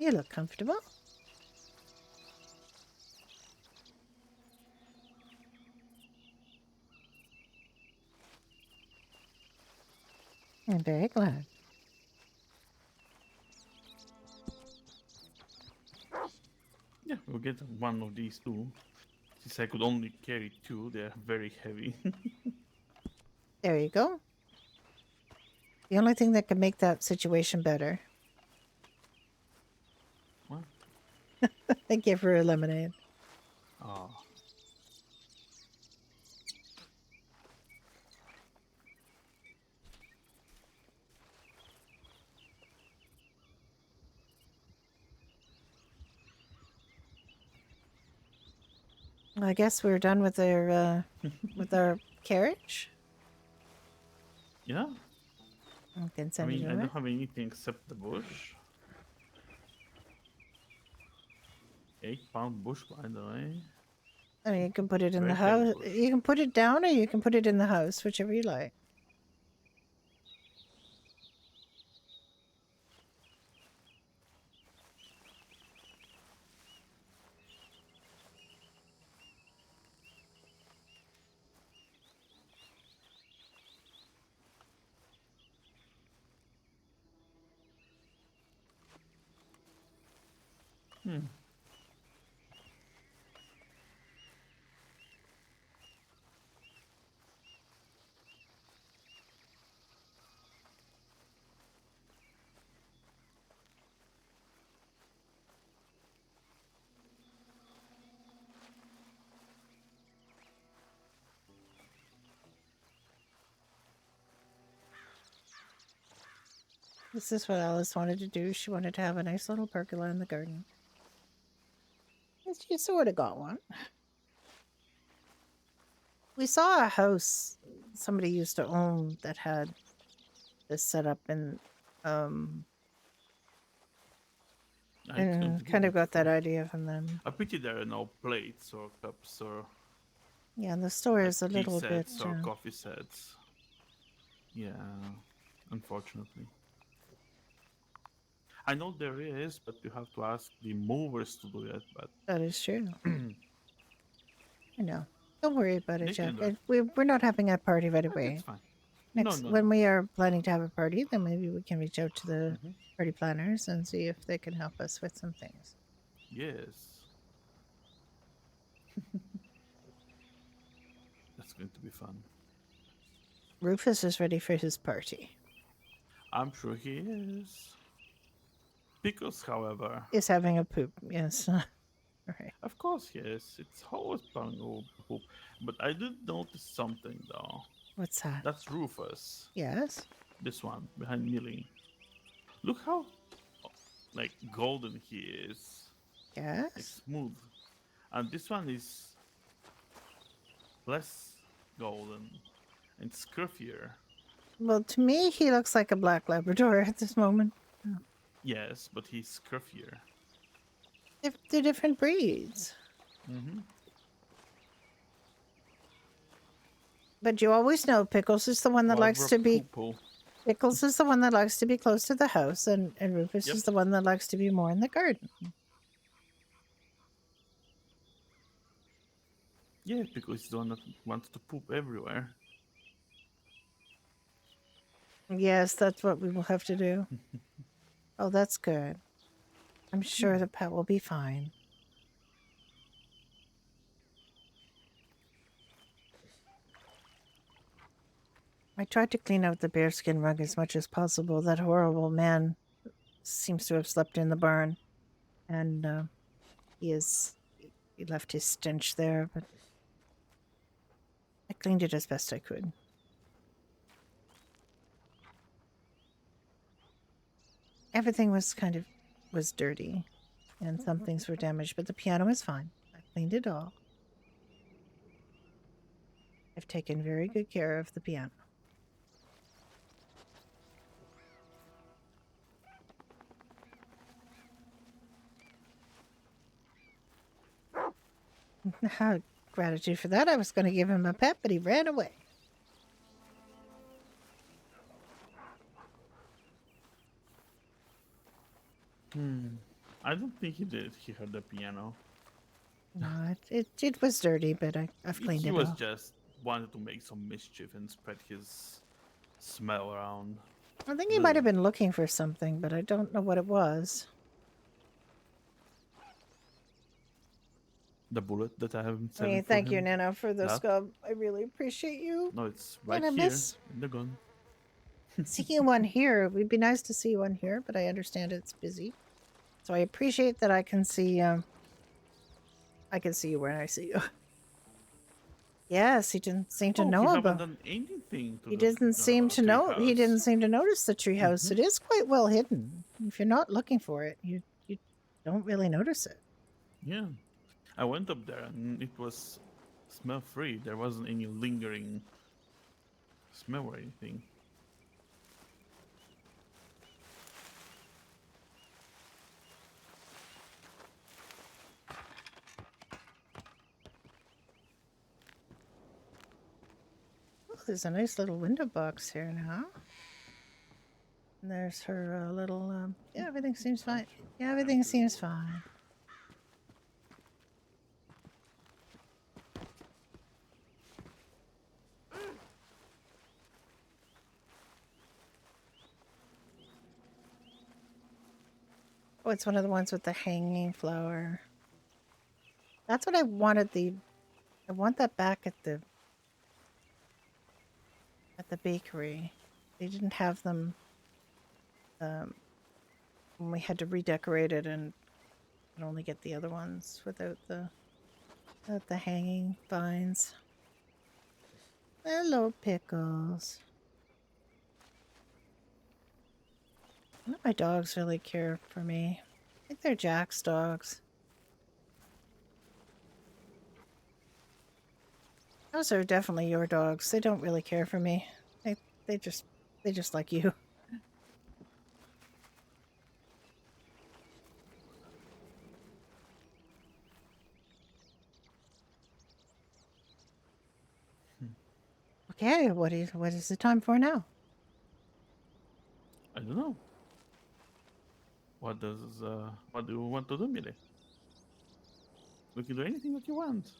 Speaker 2: You look comfortable. I'm very glad.
Speaker 1: Yeah, we'll get one of these two. Since I could only carry two, they're very heavy.
Speaker 2: There you go. The only thing that could make that situation better.
Speaker 1: What?
Speaker 2: I gave her a lemonade.
Speaker 1: Oh.
Speaker 2: I guess we're done with our carriage.
Speaker 1: Yeah,
Speaker 2: I can
Speaker 1: I
Speaker 2: send
Speaker 1: mean,
Speaker 2: it
Speaker 1: I
Speaker 2: over.
Speaker 1: don't have anything except the bush. 8-pound bush, by the way.
Speaker 2: I mean, you can put it in the
Speaker 1: Very heavy
Speaker 2: house.
Speaker 1: bush.
Speaker 2: You can put it down, or you can put it in the house, whichever you like.
Speaker 1: Hmm.
Speaker 2: This is what Alice wanted to do. She wanted to have a nice little pergola in the garden. And she sort of got one. We saw a house somebody used to own that had this set up, and
Speaker 1: It's going to be
Speaker 2: kind of got that
Speaker 1: beautiful.
Speaker 2: idea from them.
Speaker 1: I pity there are no plates or cups or
Speaker 2: Yeah, the store
Speaker 1: like
Speaker 2: is a
Speaker 1: tea
Speaker 2: little bit.
Speaker 1: sets or coffee sets. Yeah, unfortunately. I know there is, but you have to ask the movers to do it. But
Speaker 2: That is true. I know. Don't worry about it,
Speaker 1: they
Speaker 2: Jack.
Speaker 1: can do it.
Speaker 2: We're not having a party right
Speaker 1: That's
Speaker 2: away.
Speaker 1: fine.
Speaker 2: Next,
Speaker 1: No,
Speaker 2: when
Speaker 1: no.
Speaker 2: we are planning to have a party, then maybe we can reach out to the
Speaker 1: Mhm.
Speaker 2: party planners and see if they can help us with some things.
Speaker 1: Yes. That's going to be fun.
Speaker 2: Rufus is ready for his party.
Speaker 1: I'm sure he is. Pickles, however,
Speaker 2: Is having a poop, yes. Right.
Speaker 1: of course he is. It's always planning over poop. But I did notice something though.
Speaker 2: What's that?
Speaker 1: That's Rufus.
Speaker 2: Yes.
Speaker 1: This one behind Millie. Look how like golden he is. Like
Speaker 2: Yes.
Speaker 1: smooth. And this one is less golden and scruffier.
Speaker 2: Well, to me, he looks like a black Labrador at this moment.
Speaker 1: Yes, but he's scruffier.
Speaker 2: They're different breeds.
Speaker 1: Mm-hmm.
Speaker 2: But you always know Pickles is the one that likes to be Pickles is the one that likes to be close to the house, and Rufus
Speaker 1: Yep.
Speaker 2: is the one that likes to be more in the garden.
Speaker 1: Yeah, because he's the one that wants to poop everywhere.
Speaker 2: Yes, that's what we will have to do. Oh, that's good. I'm sure the pet will be fine. I tried to clean out the bearskin rug as much as possible. That horrible man seems to have slept in the barn, and he left his stench there, but I cleaned it as best I could. Everything was dirty, and some things were damaged, but the piano is fine. I cleaned it all. I've taken very good care of the piano. Gratitude for that. I was going to give him a pet, but he ran away.
Speaker 1: I don't think he did. He heard the piano.
Speaker 2: No, it was dirty, but I've cleaned
Speaker 1: He
Speaker 2: it
Speaker 1: was
Speaker 2: off.
Speaker 1: just wanted to make some mischief and spread his smell around.
Speaker 2: I think he might have
Speaker 1: Ugh.
Speaker 2: been looking for something, but I don't know what it was.
Speaker 1: The bullet that I haven't
Speaker 2: I mean,
Speaker 1: saved for
Speaker 2: thank you,
Speaker 1: him.
Speaker 2: Nana, for the
Speaker 1: That?
Speaker 2: scub. I really appreciate you.
Speaker 1: No, it's right
Speaker 2: And I
Speaker 1: here
Speaker 2: miss
Speaker 1: in the gun.
Speaker 2: seeing one here. It would be nice to see one here, but I understand it's busy. So I appreciate that I can see I can see you when I see you. Yes, he didn't seem to
Speaker 1: Oh,
Speaker 2: know
Speaker 1: he haven't
Speaker 2: about.
Speaker 1: done anything to
Speaker 2: He
Speaker 1: the
Speaker 2: didn't seem to know. He
Speaker 1: treehouse.
Speaker 2: didn't seem to notice the treehouse.
Speaker 1: Mhm.
Speaker 2: It is quite well hidden. If you're not looking for it, you don't really notice it.
Speaker 1: Yeah, I went up there and it was smell free. There wasn't any lingering smell or anything.
Speaker 2: Oh, there's a nice little window box here now. And there's her little. Yeah, everything seems fine. Yeah, everything seems fine. Oh, it's one of the ones with the hanging flower. That's what I wanted. I want that back at the bakery. They didn't have them when we had to redecorate it, and could only get the other ones without the hanging vines. Hello, Pickles. None of my dogs really care for me. I think they're Jack's dogs. Those are definitely your dogs. They don't really care for me. They just like you. Okay, what is the time for now?
Speaker 1: I don't know. What do you want to do, Millie? We can do anything that you want.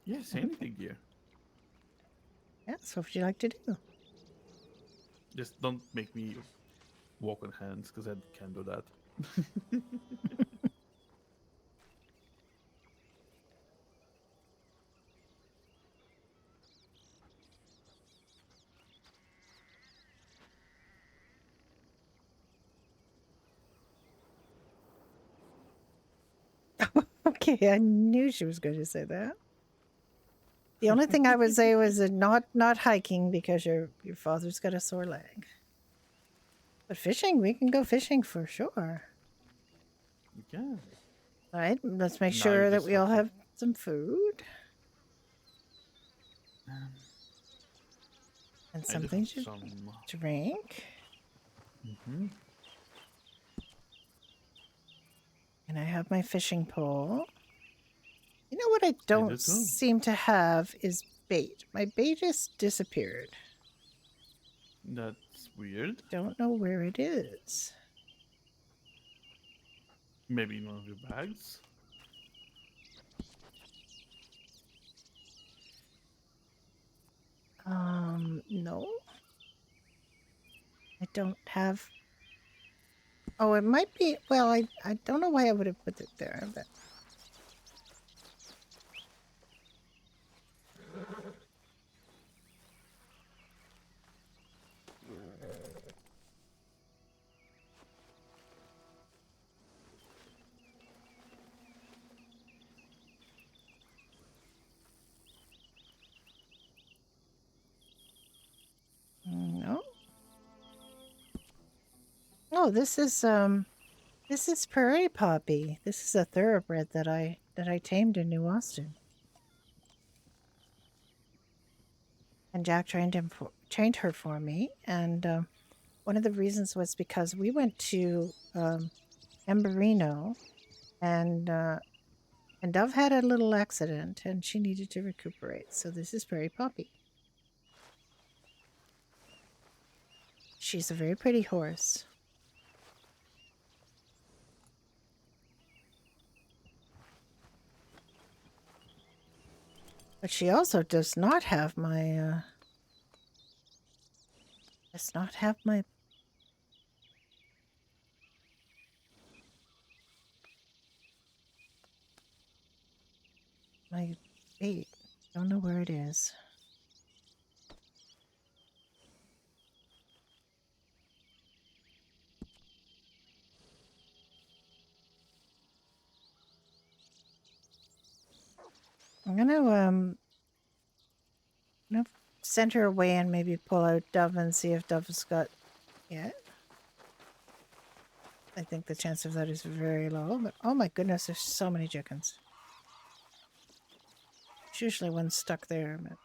Speaker 1: Yes, anything here.
Speaker 2: Yes, what would you like to do?
Speaker 1: Just don't make me walk on hands, because I can't do that.
Speaker 2: Okay, I knew she was going to say that. The only thing I would say was not hiking because your father's got a sore leg. But fishing, we can go fishing for sure.
Speaker 1: Yeah.
Speaker 2: All right, let's make
Speaker 1: Now
Speaker 2: sure
Speaker 1: you
Speaker 2: that
Speaker 1: just
Speaker 2: we all
Speaker 1: have
Speaker 2: have some food and
Speaker 1: I do
Speaker 2: something
Speaker 1: have
Speaker 2: to
Speaker 1: some.
Speaker 2: drink.
Speaker 1: Mm-hmm.
Speaker 2: And I have my fishing pole. You know what I
Speaker 1: do
Speaker 2: don't
Speaker 1: too.
Speaker 2: seem to have is bait. My bait has disappeared.
Speaker 1: That's weird.
Speaker 2: Don't know where it is.
Speaker 1: Maybe in one of your bags.
Speaker 2: No. I don't have. Oh, it might be. Well, I don't know why I would have put it there, but. No. Oh, this is Prairie Poppy. This is a thoroughbred that I tamed in New Austin. And Jack trained her for me, and one of the reasons was because we went to Emberino, and Dove had a little accident, and she needed to recuperate. So this is Prairie Poppy. She's a very pretty horse. But she also does not have my, does not have my bait. Don't know where it is. I'm gonna send her away and maybe pull out Dove and see if Dove's got it. I think the chance of that is very low, but oh my goodness, there's so many chickens. There's usually one stuck there, but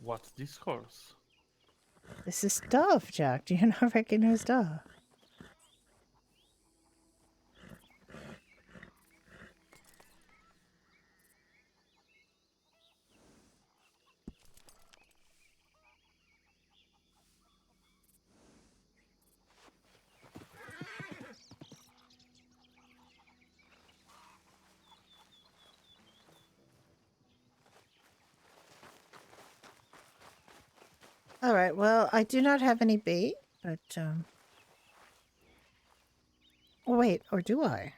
Speaker 1: What's this horse?
Speaker 2: this is Dove, Jack. Do you not recognize Dove? All right, well, I do not have any bait, but, oh, wait, or do I?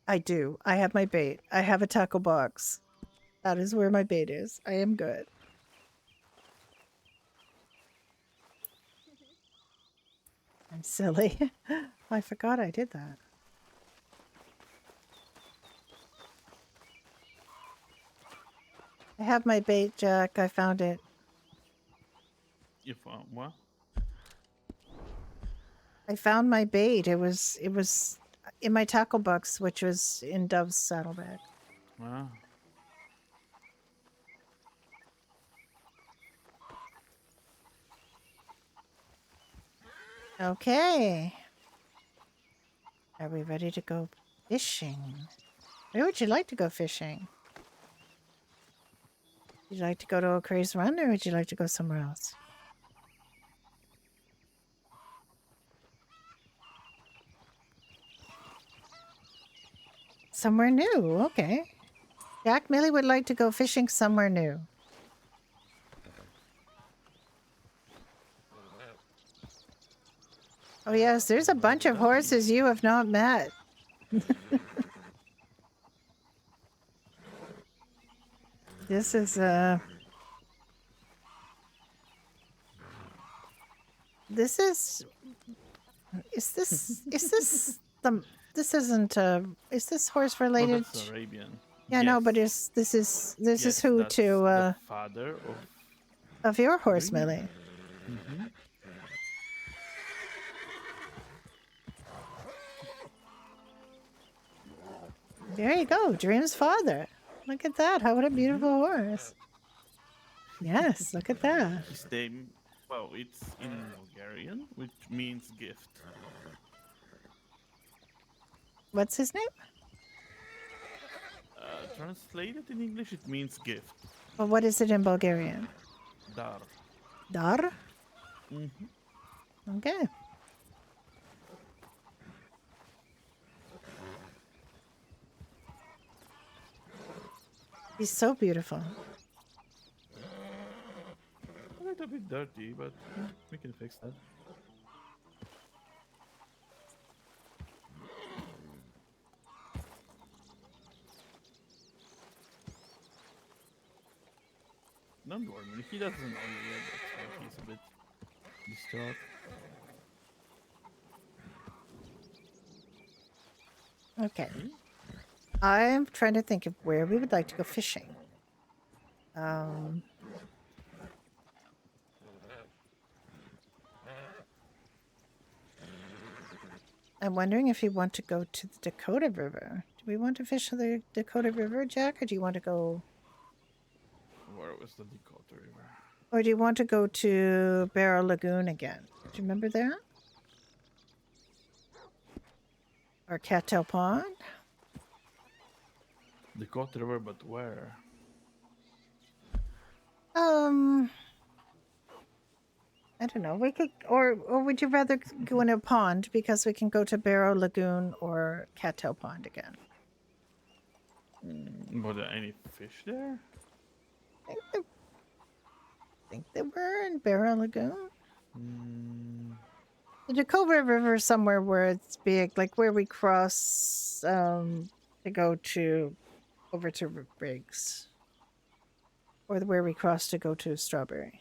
Speaker 2: I do. I have my bait. I have a tackle box. That is where my bait is. I am good. I'm silly. I forgot I did that. I have my bait, Jack. I found it.
Speaker 1: You found what?
Speaker 2: I found my bait. It was in my tackle box, which was in Dove's saddlebag.
Speaker 1: Wow.
Speaker 2: Okay. Are we ready to go fishing? Where would you like to go fishing? Would you like to go to O'Cree's Run, or would you like to go somewhere else? Somewhere new, okay. Jack Millie would like to go fishing somewhere new. Oh yes, there's a bunch of horses you have not met. This is this is this the this isn't is this horse
Speaker 1: Oh,
Speaker 2: related?
Speaker 1: that's Arabian.
Speaker 2: Yeah, no, but this is who
Speaker 1: that's
Speaker 2: to
Speaker 1: the father
Speaker 2: of your horse,
Speaker 1: Dream.
Speaker 2: Millie.
Speaker 1: Mhm.
Speaker 2: There you go, Dream's father. Look at that. What a beautiful horse. Yes, look at that.
Speaker 1: His name, well, it's in Bulgarian, which means gift.
Speaker 2: What's his name?
Speaker 1: Translated in English, it means gift.
Speaker 2: Well, what is it in Bulgarian?
Speaker 1: Dar.
Speaker 2: Dar?
Speaker 1: Mm-hmm.
Speaker 2: Okay. He's so beautiful.
Speaker 1: A little bit dirty, but we can fix that. Don't worry, he doesn't know you yet. That's why he's a bit distraught.
Speaker 2: Okay. I'm trying to think of where we would like to go fishing. I'm wondering if you want to go to the Dakota River. Do we want to fish the Dakota River, Jack, or do you want to go...
Speaker 1: Where was the Dakota River?
Speaker 2: Or do you want to go to Barrow Lagoon again? Do you remember that? Or Cattail Pond?
Speaker 1: Dakota River, but where?
Speaker 2: I don't know. We could, or would you rather go in a pond because we can go to Barrow Lagoon or Cattail Pond again?
Speaker 1: Were there any fish there?
Speaker 2: I think they were in Barrow Lagoon. The Dakota River is somewhere where it's big, like where we cross to go to over to Briggs, or where we cross to go to Strawberry.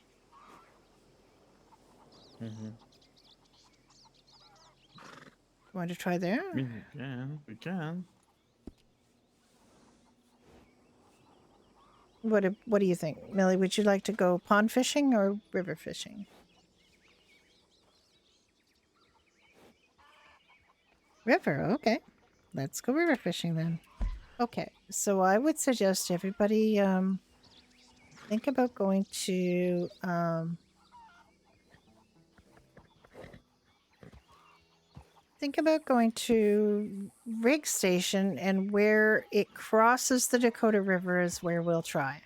Speaker 2: Want to try there?
Speaker 1: I mean, we can. We can.
Speaker 2: What do you think, Millie? Would you like to go pond fishing or river fishing? River, okay. Let's go river fishing then. Okay, so I would suggest everybody think about going to Rig Station, and where it crosses the Dakota River is where we'll try.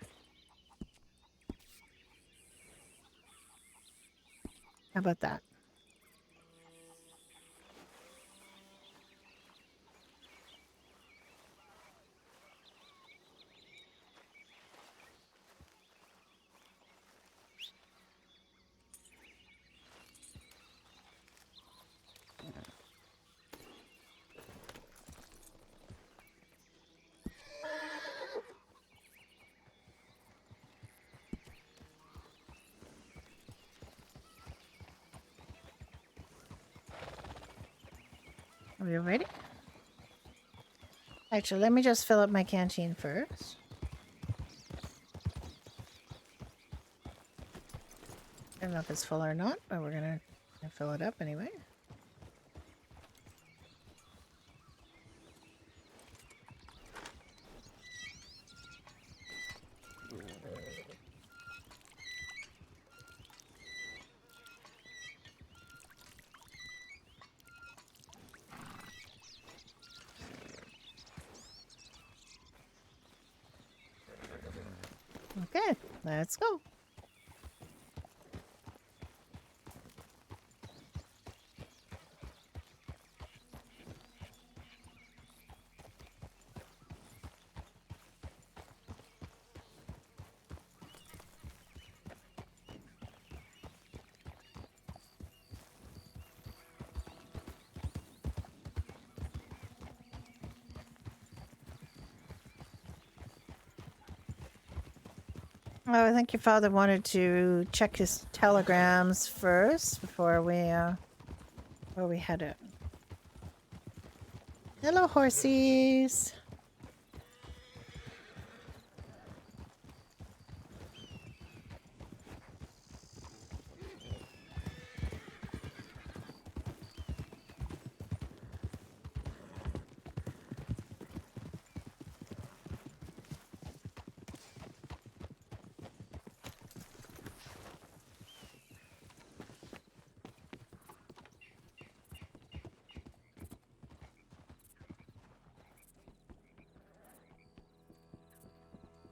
Speaker 2: How about that? Are we ready? Actually, let me just fill up my canteen first. I don't know if it's full or not, but we're gonna fill it up anyway. Okay, let's go. Oh, I think your father wanted to check his telegrams first before we head out. Hello, horsies.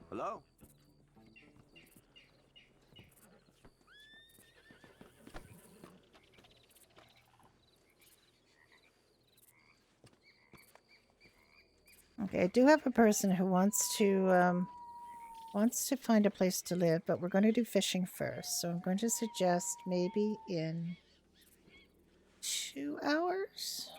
Speaker 5: Hello?
Speaker 2: Okay, I do have a person who wants to find a place to live, but we're going to do fishing first. So I'm going to suggest maybe in 2 hours.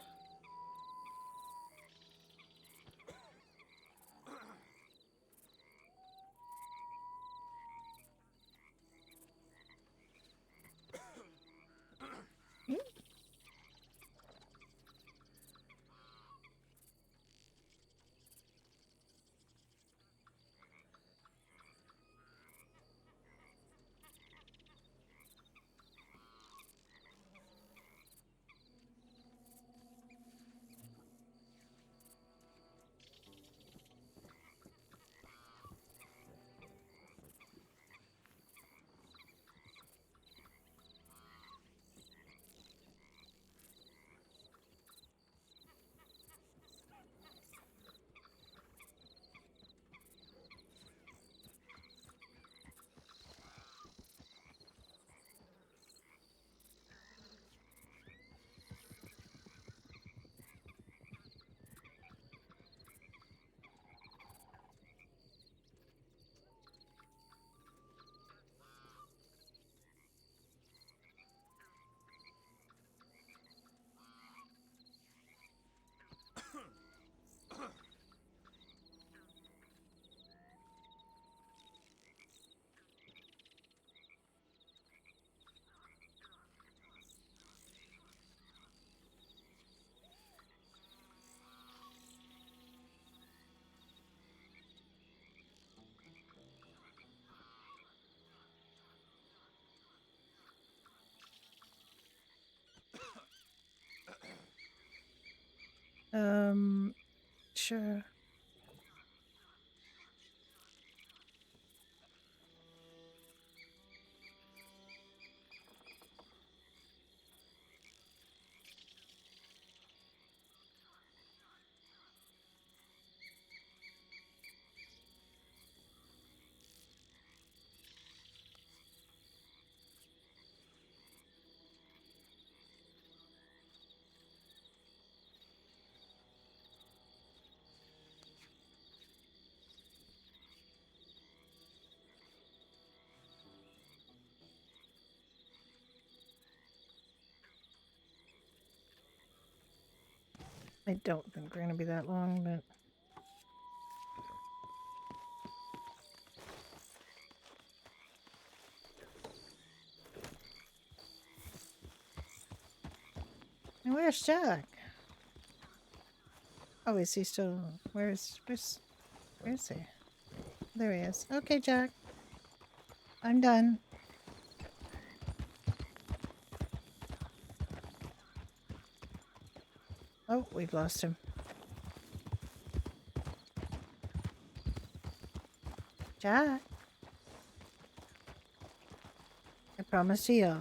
Speaker 2: Sure. I don't think we're gonna be that long, but and where's Jack? Oh, is he still? Where's he? There he is. Okay, Jack. I'm done. Oh, we've lost him. Jack. I promise you.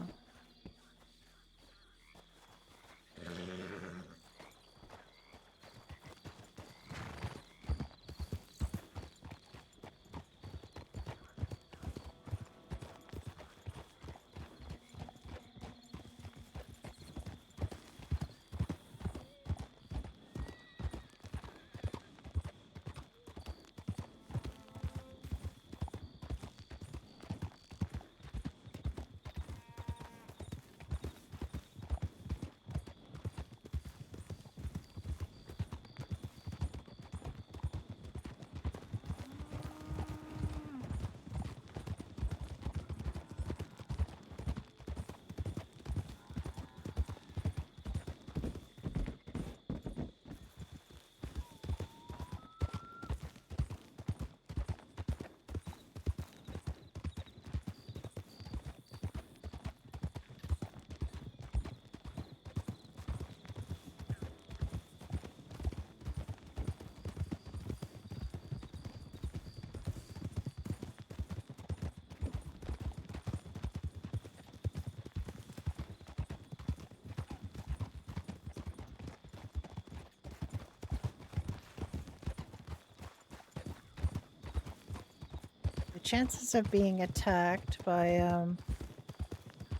Speaker 2: The chances of being attacked by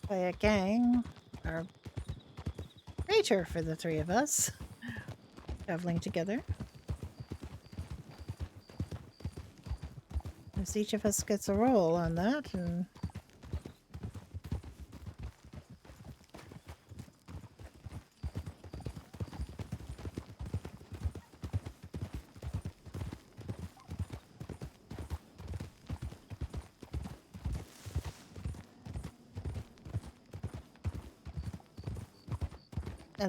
Speaker 2: a gang are greater for the three of us traveling together. As each of us gets a roll on that, and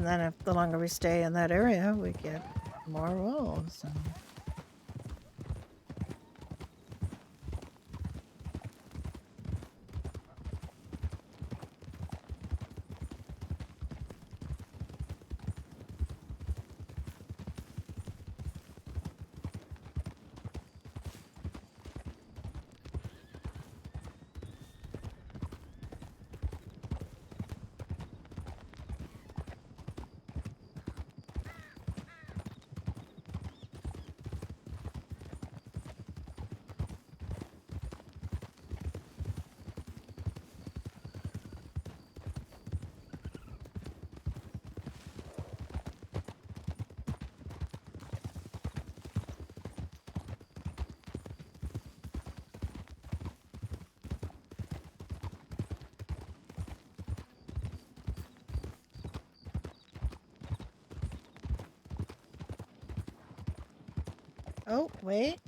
Speaker 2: then if the longer we stay in that area, we get more rolls. Oh, wait.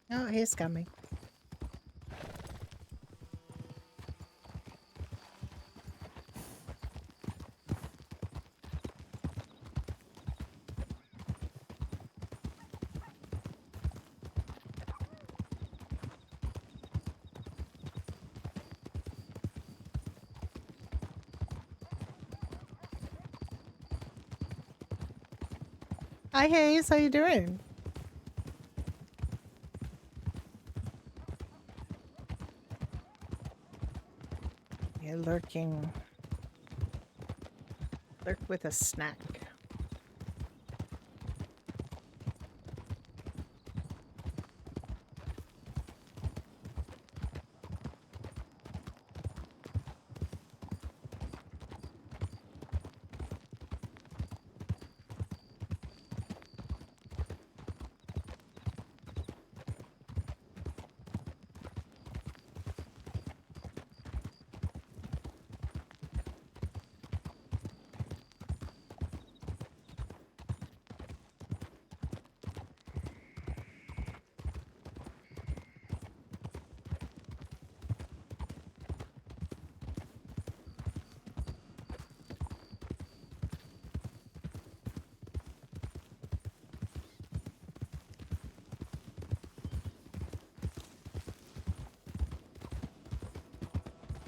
Speaker 2: Oh, he's coming. Hi, Hayes. How you doing? You're lurking. Lurk with a snack.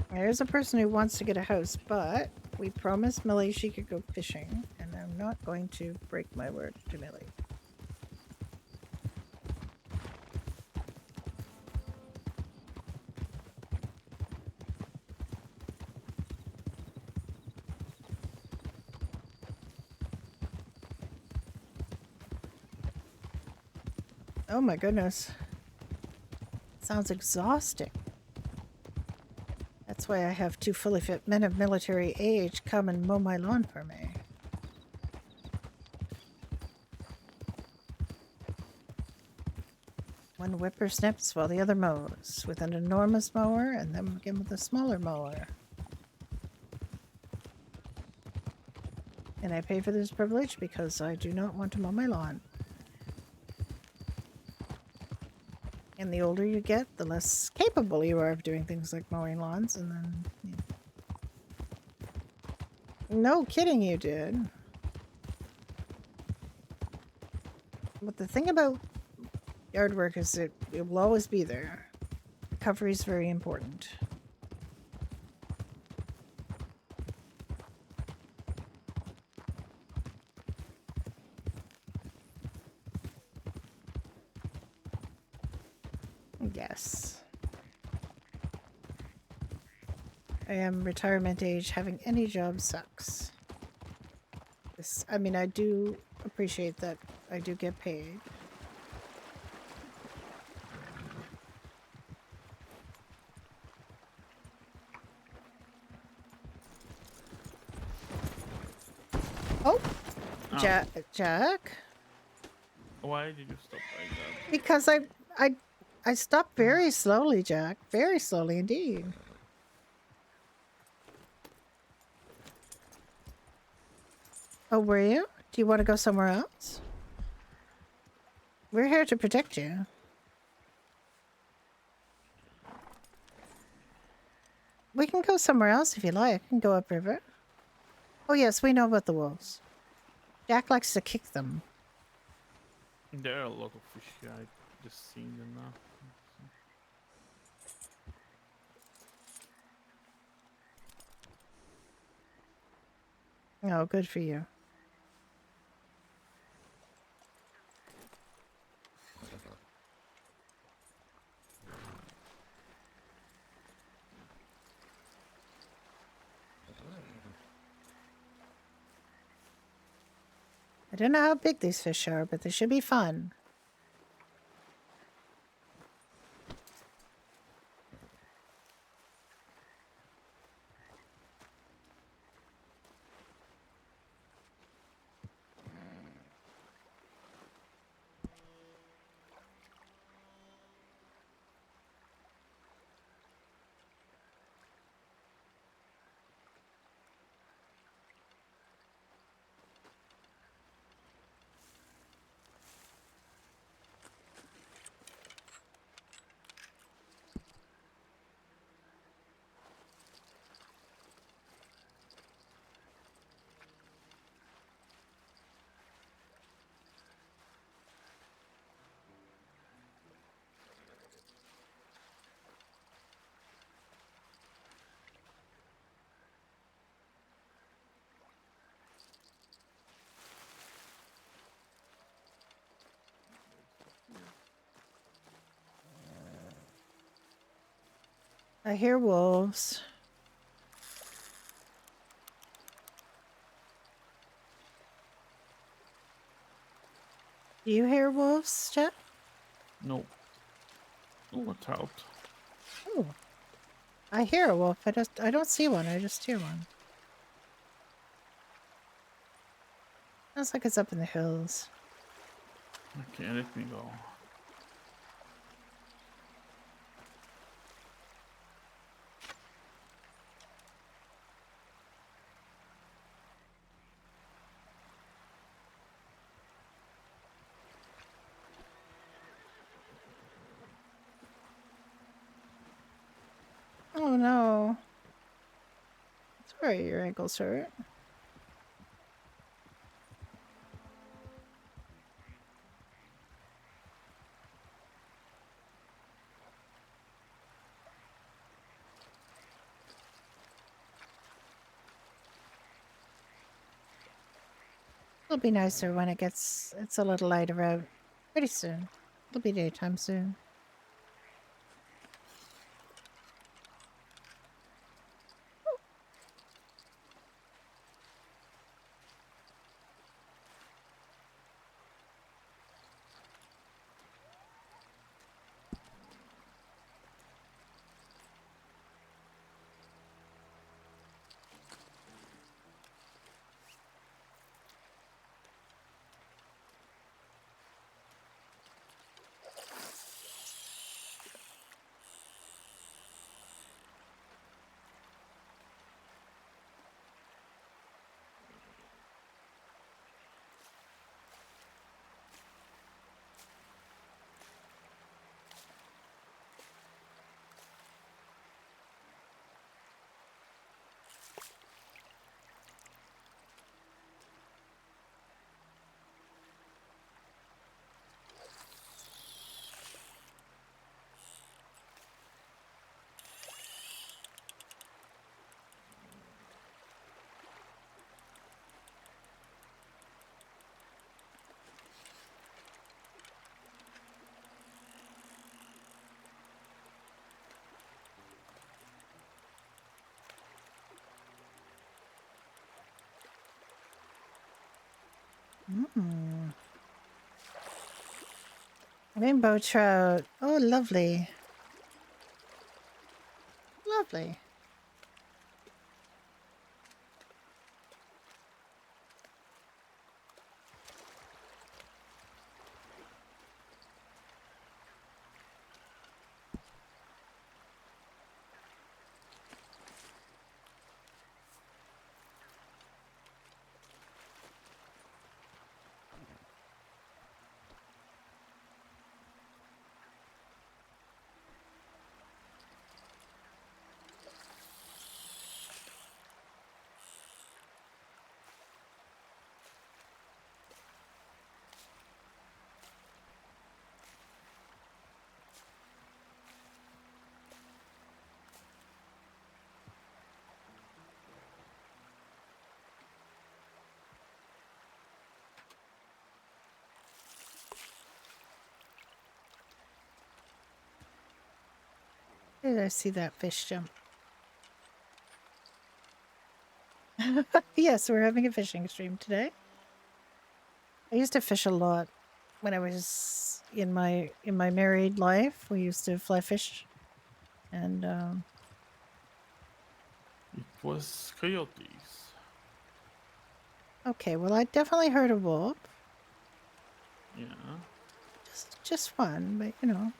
Speaker 2: There's a person who wants to get a house, but we promised Millie she could go fishing, and I'm not going to break my word to Millie. Oh my goodness. Sounds exhausting. That's why I have 2 fully fit men of military age come and mow my lawn for me. One whippersnips while the other mows, with an enormous mower and then again with a smaller mower. And I pay for this privilege because I do not want to mow my lawn. And the older you get, the less capable you are of doing things like mowing lawns, and then... Yeah. No kidding, you did. But the thing about yard work is that it will always be there. Recovery is very important. Yes. I am retirement age. Having any job sucks. This, I mean, I do appreciate that I do get paid. Oh,
Speaker 1: Oh,
Speaker 2: Jack.
Speaker 1: why did you stop like that?
Speaker 2: Because I stopped very slowly, Jack. Very slowly indeed. Oh, were you? Do you want to go somewhere else? We're here to protect you. We can go somewhere else if you like. We can go upriver. Oh yes, we know about the wolves. Jack likes to kick them.
Speaker 1: There are a lot of fish here. I just seen them now.
Speaker 2: Oh, good for you. I don't know how big these fish are, but they should be fun. I hear wolves. Do you hear wolves, Chet?
Speaker 1: No. Oh, watch out.
Speaker 2: Oh. I hear a wolf. I don't see one. I just hear one. Sounds like it's up in the hills.
Speaker 1: Okay, let me go.
Speaker 2: Oh no. Sorry, your ankles hurt. It'll be nicer when it's a little lighter out. Pretty soon. It'll be daytime soon. Mm. Rainbow trout. Oh, lovely. Lovely. Where did I see that fish jump? Yes, we're having a fishing stream today. I used to fish a lot when I was in my married life. We used to fly fish, and
Speaker 1: It was coyotes.
Speaker 2: okay. Well, I definitely heard a wolf.
Speaker 1: Yeah.
Speaker 2: Just one, but you know.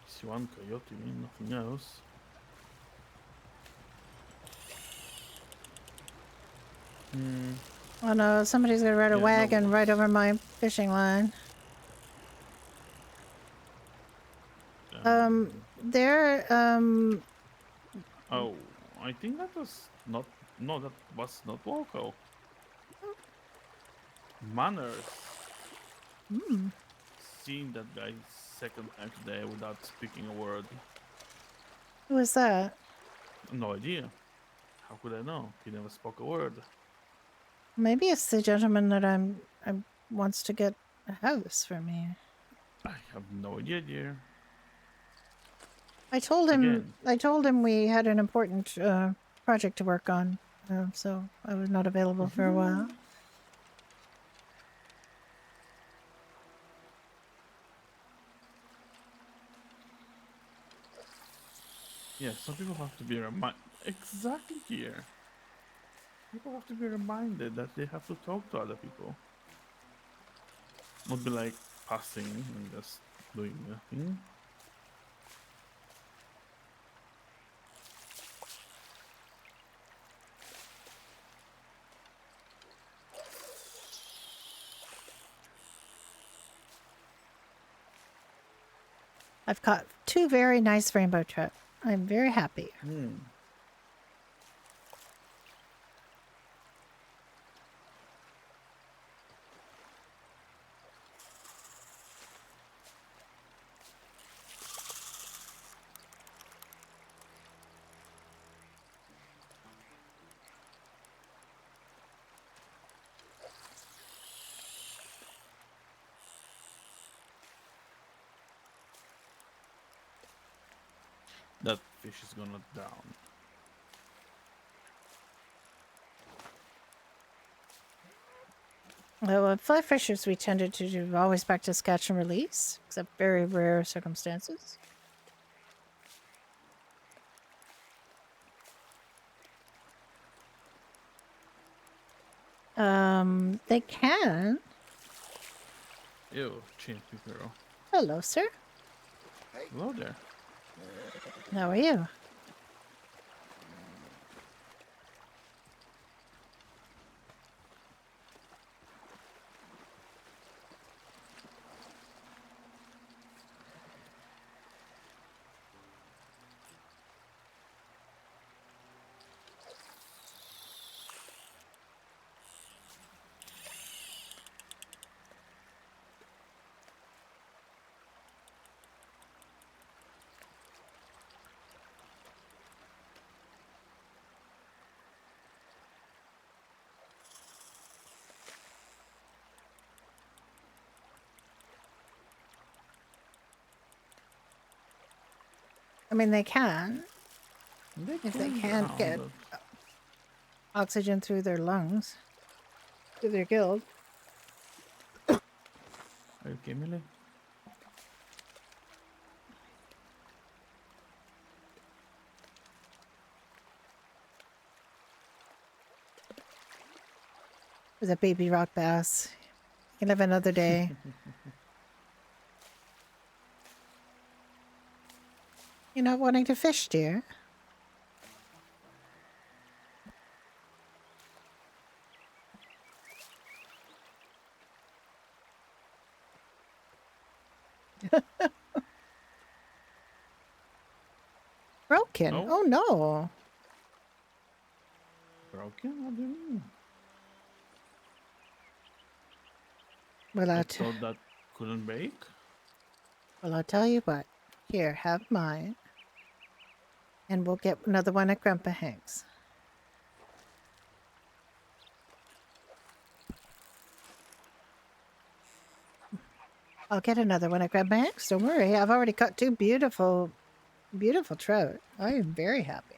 Speaker 1: See one coyote, nothing else.
Speaker 2: Oh no! Somebody's gonna ride a
Speaker 1: Yeah, no
Speaker 2: wagon right
Speaker 1: wolves.
Speaker 2: over my fishing line. There.
Speaker 1: Oh, I think that was not. No, that was not local. Manners.
Speaker 2: Hmm.
Speaker 1: Seeing that guy second time today without speaking a word.
Speaker 2: Who is that?
Speaker 1: No idea. How could I know? He never spoke a word.
Speaker 2: Maybe it's the gentleman that I wants to get a house for me.
Speaker 1: I have no idea, dear.
Speaker 2: I told him.
Speaker 1: Again.
Speaker 2: I told him we had an important project to work on, so I was not available for a while.
Speaker 1: Yeah, some people have to be reminded. Exactly, dear. People have to be reminded that they have to talk to other people. Not be like passing and just doing nothing.
Speaker 2: I've caught 2 very nice rainbow trout. I'm very happy.
Speaker 1: That fish is gonna drown.
Speaker 2: Well, with fly fishers, we tended to do always practice catch and release, except very rare circumstances. They can.
Speaker 1: Ew, champion girl.
Speaker 2: Hello, sir.
Speaker 1: Hello there.
Speaker 2: How are you? I mean, they can. If they can't get oxygen through their lungs, through their gills.
Speaker 1: Are you okay, Millie?
Speaker 2: There's a baby rock bass. You can live another day. You're not wanting to fish, dear? Broken?
Speaker 1: No.
Speaker 2: Oh no.
Speaker 1: Broken? What do you mean?
Speaker 2: Well,
Speaker 1: I thought that couldn't break.
Speaker 2: I'll tell you what. Here, have mine. And we'll get another one at Grandpa Hank's. I'll get another one at Grandpa Hank's. Don't worry. I've already caught 2 beautiful, beautiful trout. I am very happy.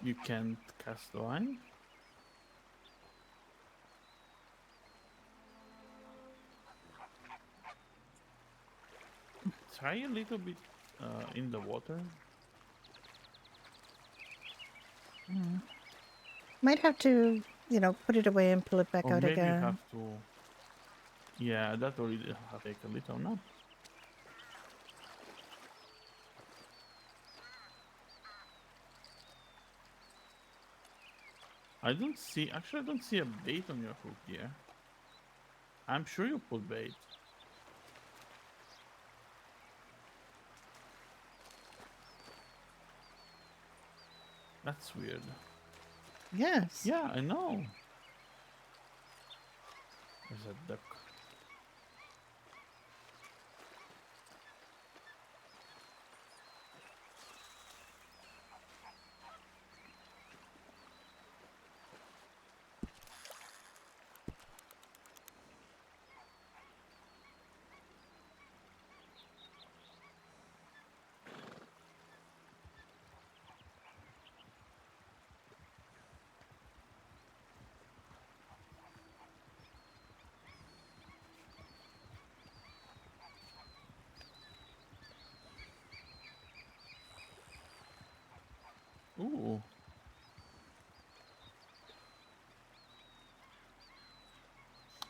Speaker 1: You can't cast the line? Try a little bit in the water.
Speaker 2: Might have to, you know, put it away and pull it back
Speaker 1: Or
Speaker 2: out
Speaker 1: maybe you
Speaker 2: again.
Speaker 1: have to... Yeah, that already have take a little nap. Actually I don't see a bait on your hook here. I'm sure you put bait. That's weird.
Speaker 2: Yes.
Speaker 1: Yeah, I know. There's a duck. Ooh.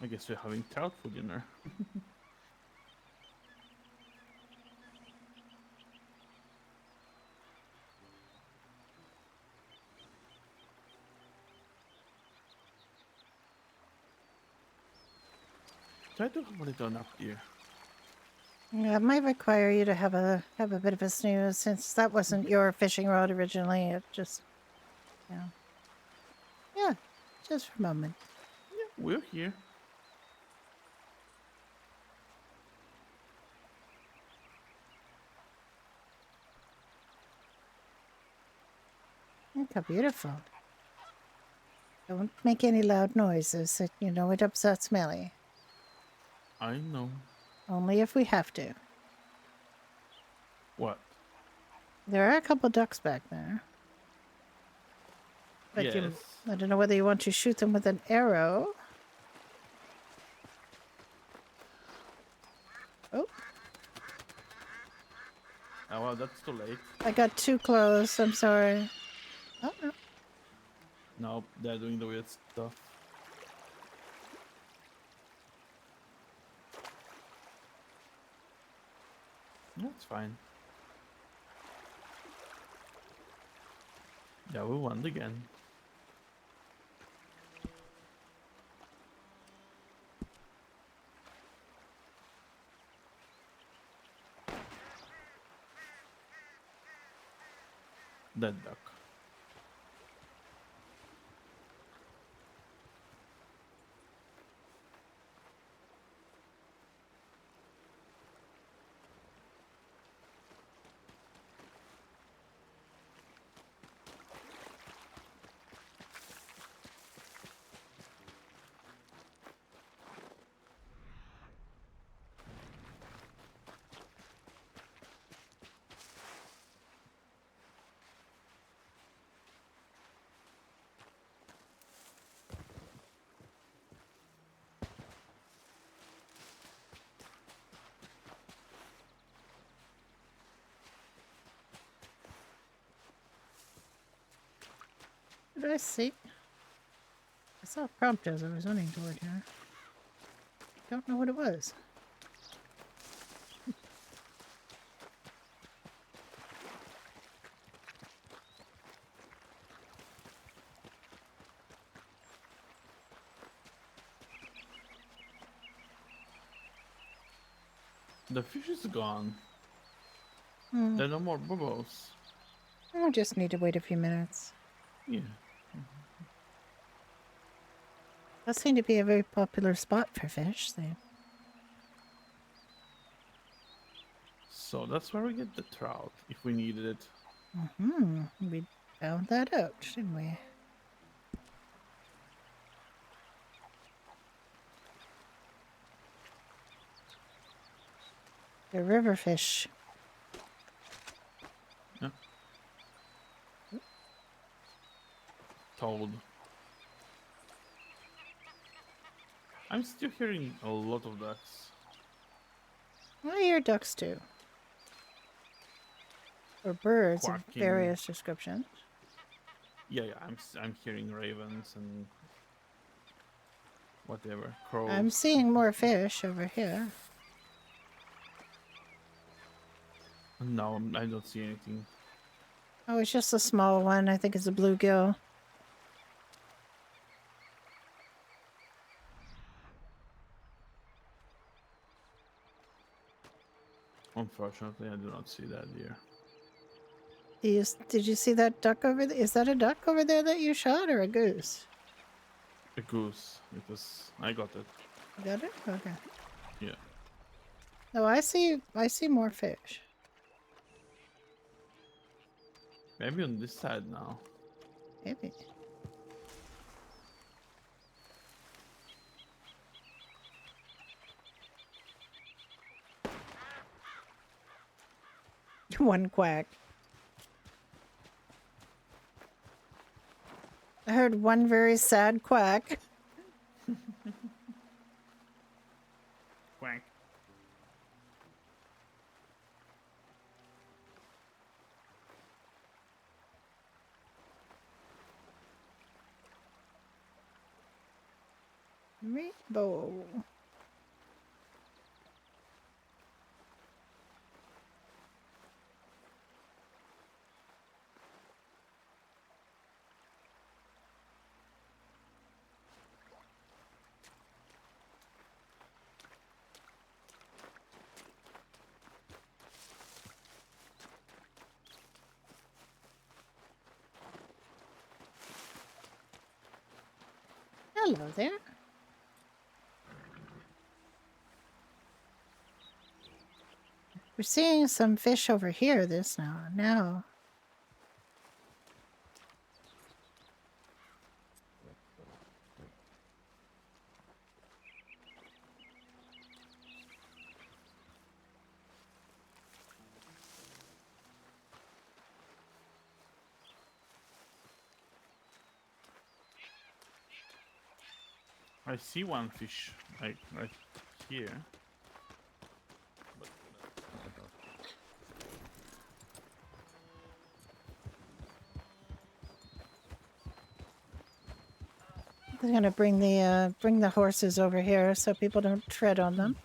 Speaker 1: I guess we're having trout for dinner. Try to have a little nap here.
Speaker 2: Yeah, it might require you to have a bit of a snooze since that wasn't your fishing rod originally. It just, yeah, just for a moment.
Speaker 1: Yeah, we're here.
Speaker 2: Look how beautiful. Don't make any loud noises. You know it upsets Melly.
Speaker 1: I know.
Speaker 2: Only if we have to.
Speaker 1: What?
Speaker 2: There are a couple ducks back there. But
Speaker 1: Yes.
Speaker 2: I don't know whether you want to shoot them with an arrow. Oh,
Speaker 1: Oh, well, that's too late.
Speaker 2: I got too close. I'm sorry. Oh, no.
Speaker 1: No, they're doing the weird stuff. That's fine. Yeah, we won again. Dead duck.
Speaker 2: What did I see? I saw a prompt as I was running toward here. Don't know what it was.
Speaker 1: The fish is gone.
Speaker 2: Hmm.
Speaker 1: There are no more bubbles.
Speaker 2: I just need to wait a few minutes.
Speaker 1: Yeah.
Speaker 2: That seemed to be a very popular spot for fish.
Speaker 1: So that's where we get the trout, if we needed it.
Speaker 2: We found that out, didn't we? The river fish.
Speaker 1: Yeah. toad. I'm still hearing a lot of ducks.
Speaker 2: I hear ducks too. Or birds of
Speaker 1: Quacking.
Speaker 2: various descriptions.
Speaker 1: Yeah, I'm hearing ravens and whatever crows.
Speaker 2: I'm seeing more fish over here.
Speaker 1: No, I don't see anything.
Speaker 2: Oh, it's just a small one. I think it's a bluegill.
Speaker 1: Unfortunately, I do not see that here.
Speaker 2: Did you see that duck over there? Is that a duck over there that you shot or a goose?
Speaker 1: A goose. It was. I got it.
Speaker 2: You got it? Okay.
Speaker 1: Yeah.
Speaker 2: No, I see more fish.
Speaker 1: Maybe on this side now.
Speaker 2: Maybe. One quack. I heard one very sad quack.
Speaker 1: Quack.
Speaker 2: Rainbow. Hello there. We're seeing some fish over here this now.
Speaker 1: I see one fish like right here.
Speaker 2: They're gonna bring the horses over here so people don't tread on them.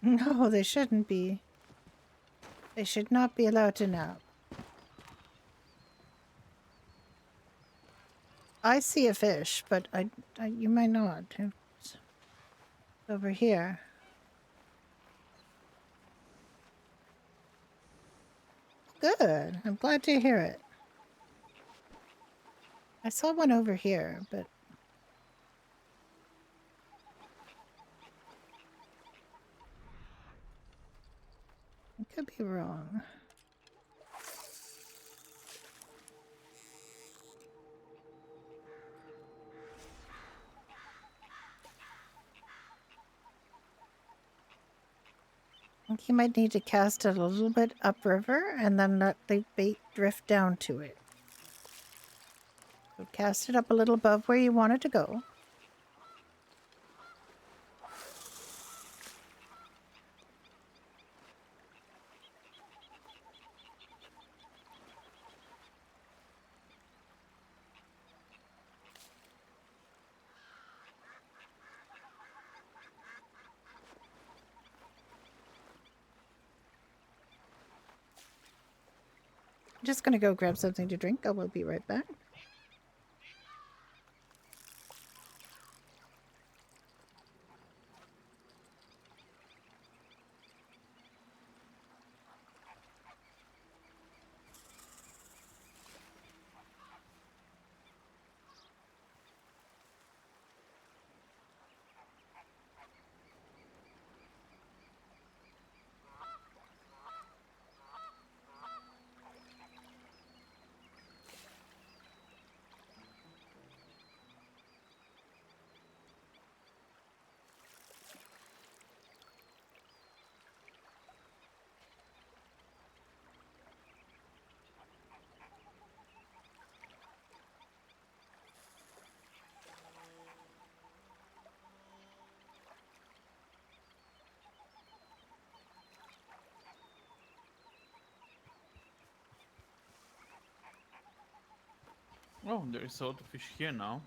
Speaker 2: No, they shouldn't be. They should not be allowed to nap. I see a fish, but you might not. It's over here. Good. I'm glad to hear it. I saw one over here, but I could be wrong. I think you might need to cast it a little bit upriver and then let the bait drift down to it. So cast it up a little above where you want it to go. I'm just gonna go grab something to drink. I will be right back.
Speaker 1: Oh, there is a lot of fish here now.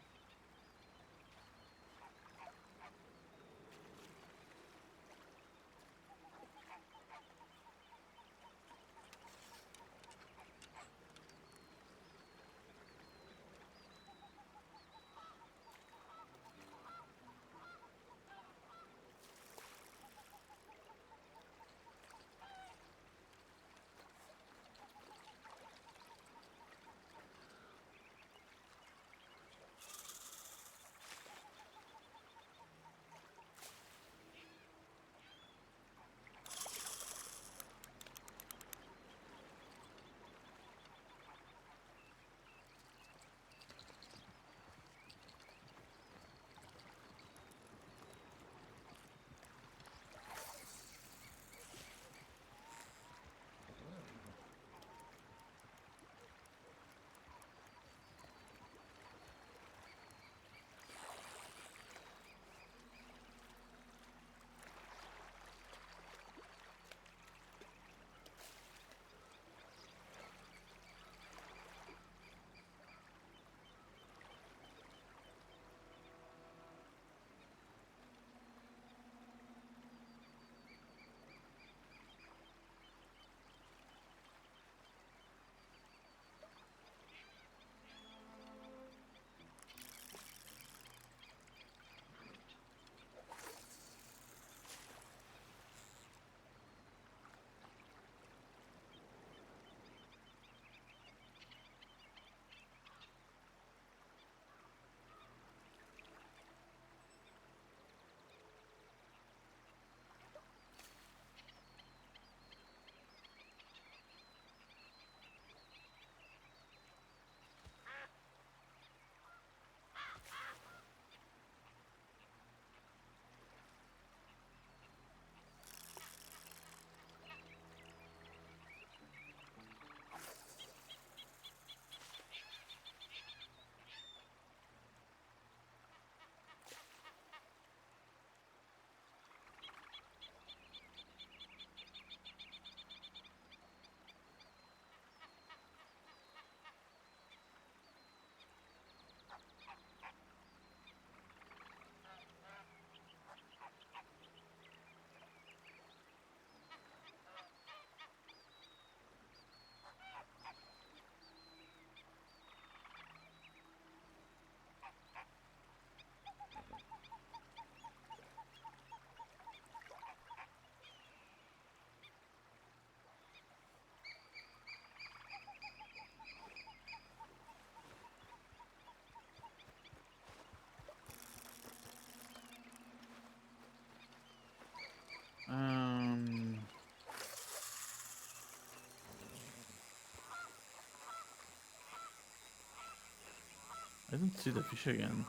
Speaker 1: I don't see the fish again.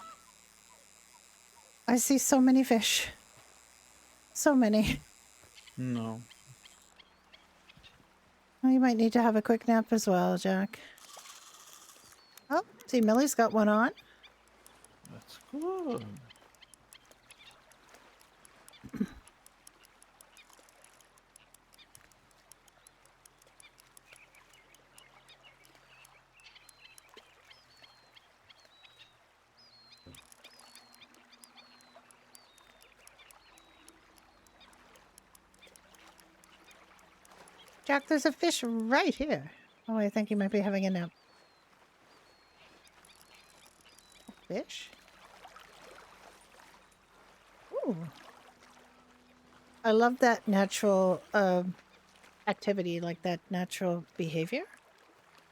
Speaker 2: I see so many fish. So many.
Speaker 1: No.
Speaker 2: Well, you might need to have a quick nap as well, Jack. Oh, see, Millie's got one on.
Speaker 1: That's good.
Speaker 2: Jack, there's a fish right here. Oh, I think he might be having a nap. Fish? Ooh. I love that natural activity, like that natural behavior.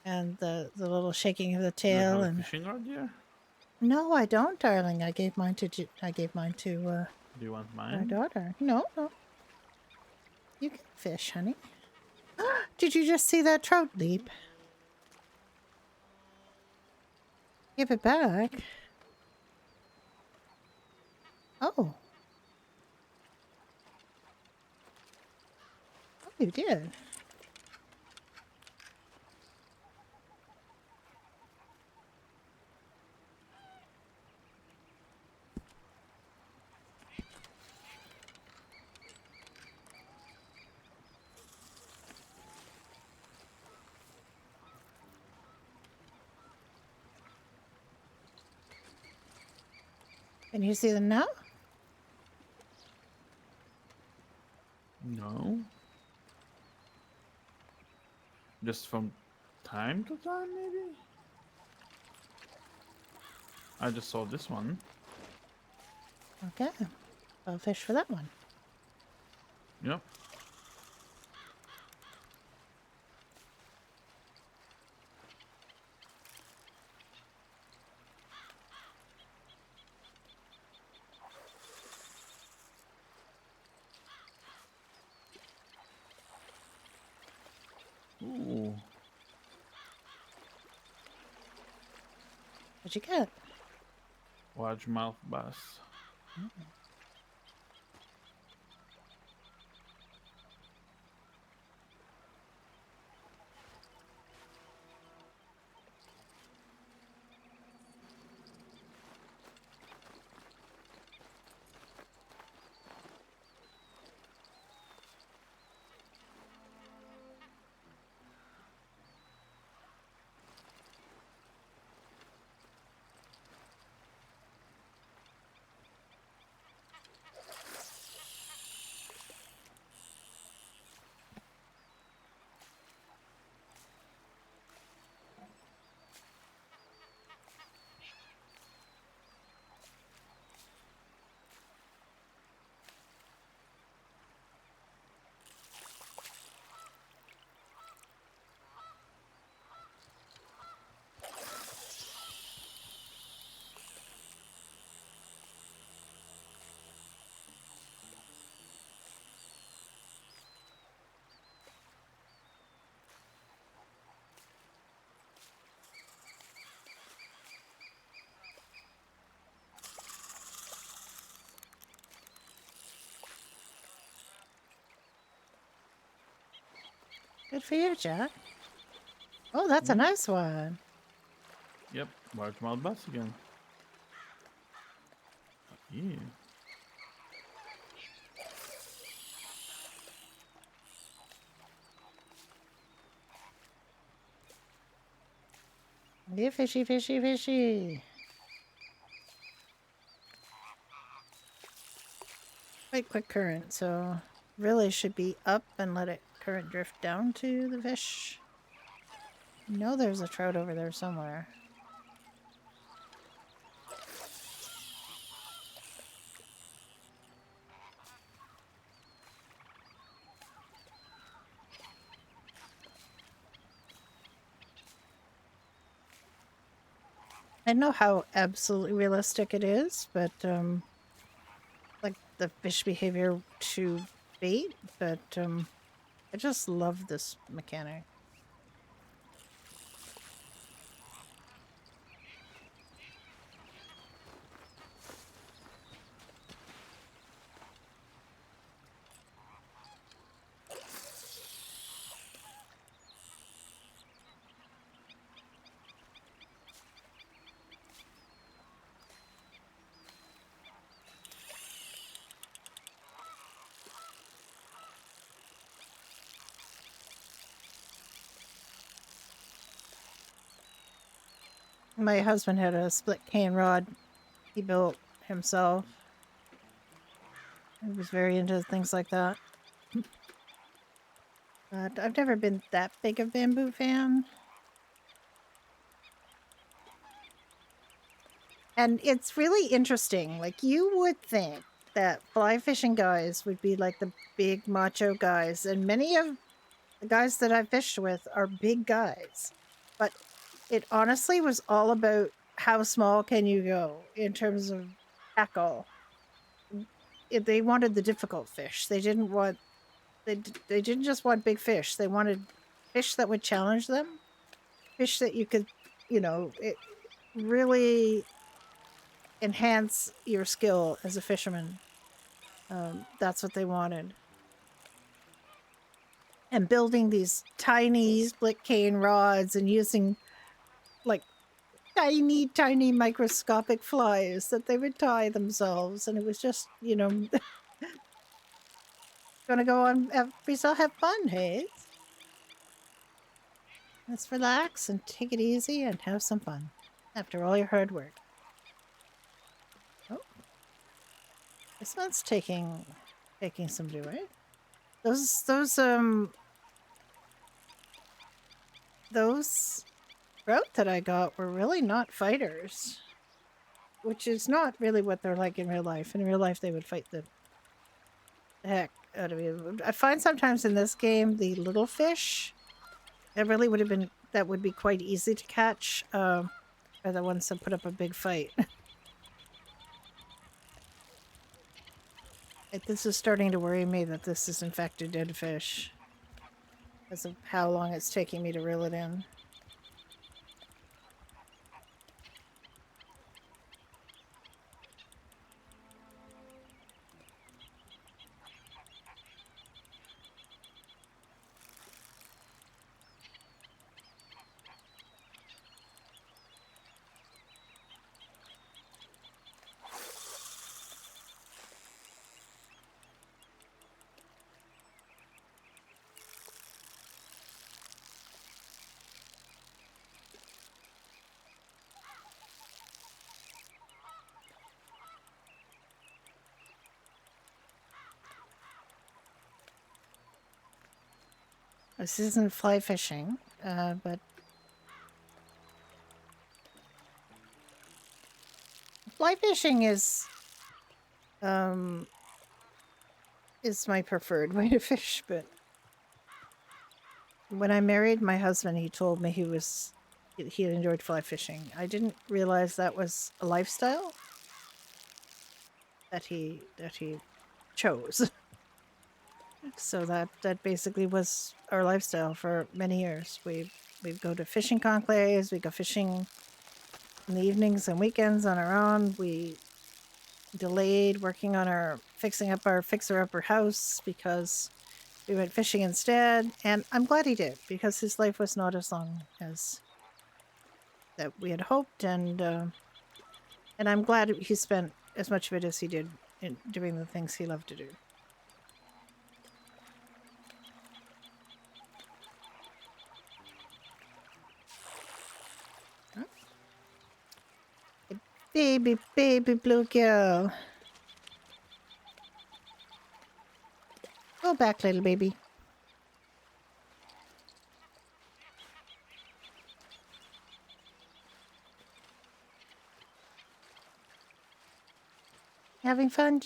Speaker 2: And the little shaking of the
Speaker 1: You don't
Speaker 2: tail
Speaker 1: have a
Speaker 2: and
Speaker 1: fishing rod here?
Speaker 2: no, I don't, darling. I gave mine to
Speaker 1: Do you want
Speaker 2: our
Speaker 1: mine?
Speaker 2: daughter. No, no. You can fish, honey. Did you just see that trout leap? Give it back. Oh. Oh, you did. Can you see them now?
Speaker 1: No. Just from time to time, maybe? I just saw this one.
Speaker 2: Okay. I'll fish for that one.
Speaker 1: Yep. Ooh.
Speaker 2: What'd you get?
Speaker 1: Largemouth bass.
Speaker 2: Good for you, Jack. Oh, that's a nice one.
Speaker 1: Yep. Largemouth bass again. Yeah.
Speaker 2: Yeah, fishy, fishy, fishy. Quite quick current, so really should be up and let it current drift down to the fish. You know there's a trout over there somewhere. I know how absolutely realistic it is, but like the fish behavior to bait, but I just love this mechanic. My husband had a split cane rod he built himself. He was very into things like that. But I've never been that big a bamboo fan. And it's really interesting. Like, you would think that fly fishing guys would be like the big macho guys, and many of the guys that I fished with are big guys. But it honestly was all about how small can you go in terms of tackle. They wanted the difficult fish. They didn't want they didn't just want big fish. They wanted fish that would challenge them. Fish that you could, it really enhance your skill as a fisherman. That's what they wanted. And building these tiny split cane rods and using like tiny, tiny microscopic flies that they would tie themselves. And it was just, gonna go on, we still have fun, hey? Let's relax and take it easy and have some fun after all your hard work. Oh, this one's taking some doing. Those trout that I got were really not fighters, which is not really what they're like in real life. In real life, they would fight the heck out of you. I find sometimes in this game, the little fish that really would be quite easy to catch, are the ones that put up a big fight. This is starting to worry me that this is in fact a dead fish, because of how long it's taking me to reel it in. This isn't fly fishing, but fly fishing is my preferred way to fish. But when I married my husband, he told me he enjoyed fly fishing. I didn't realize that was a lifestyle that he chose. So that basically was our lifestyle for many years. We'd go to fishing conclaves, we go fishing in the evenings and weekends on our own. We delayed working on fixing up our fixer-upper house because we went fishing instead. And I'm glad he did, because his life was not as long as that we had hoped. And I'm glad he spent as much of it as he did in doing the things he loved to do. Baby, baby blue girl. Go back, little baby. Having fun?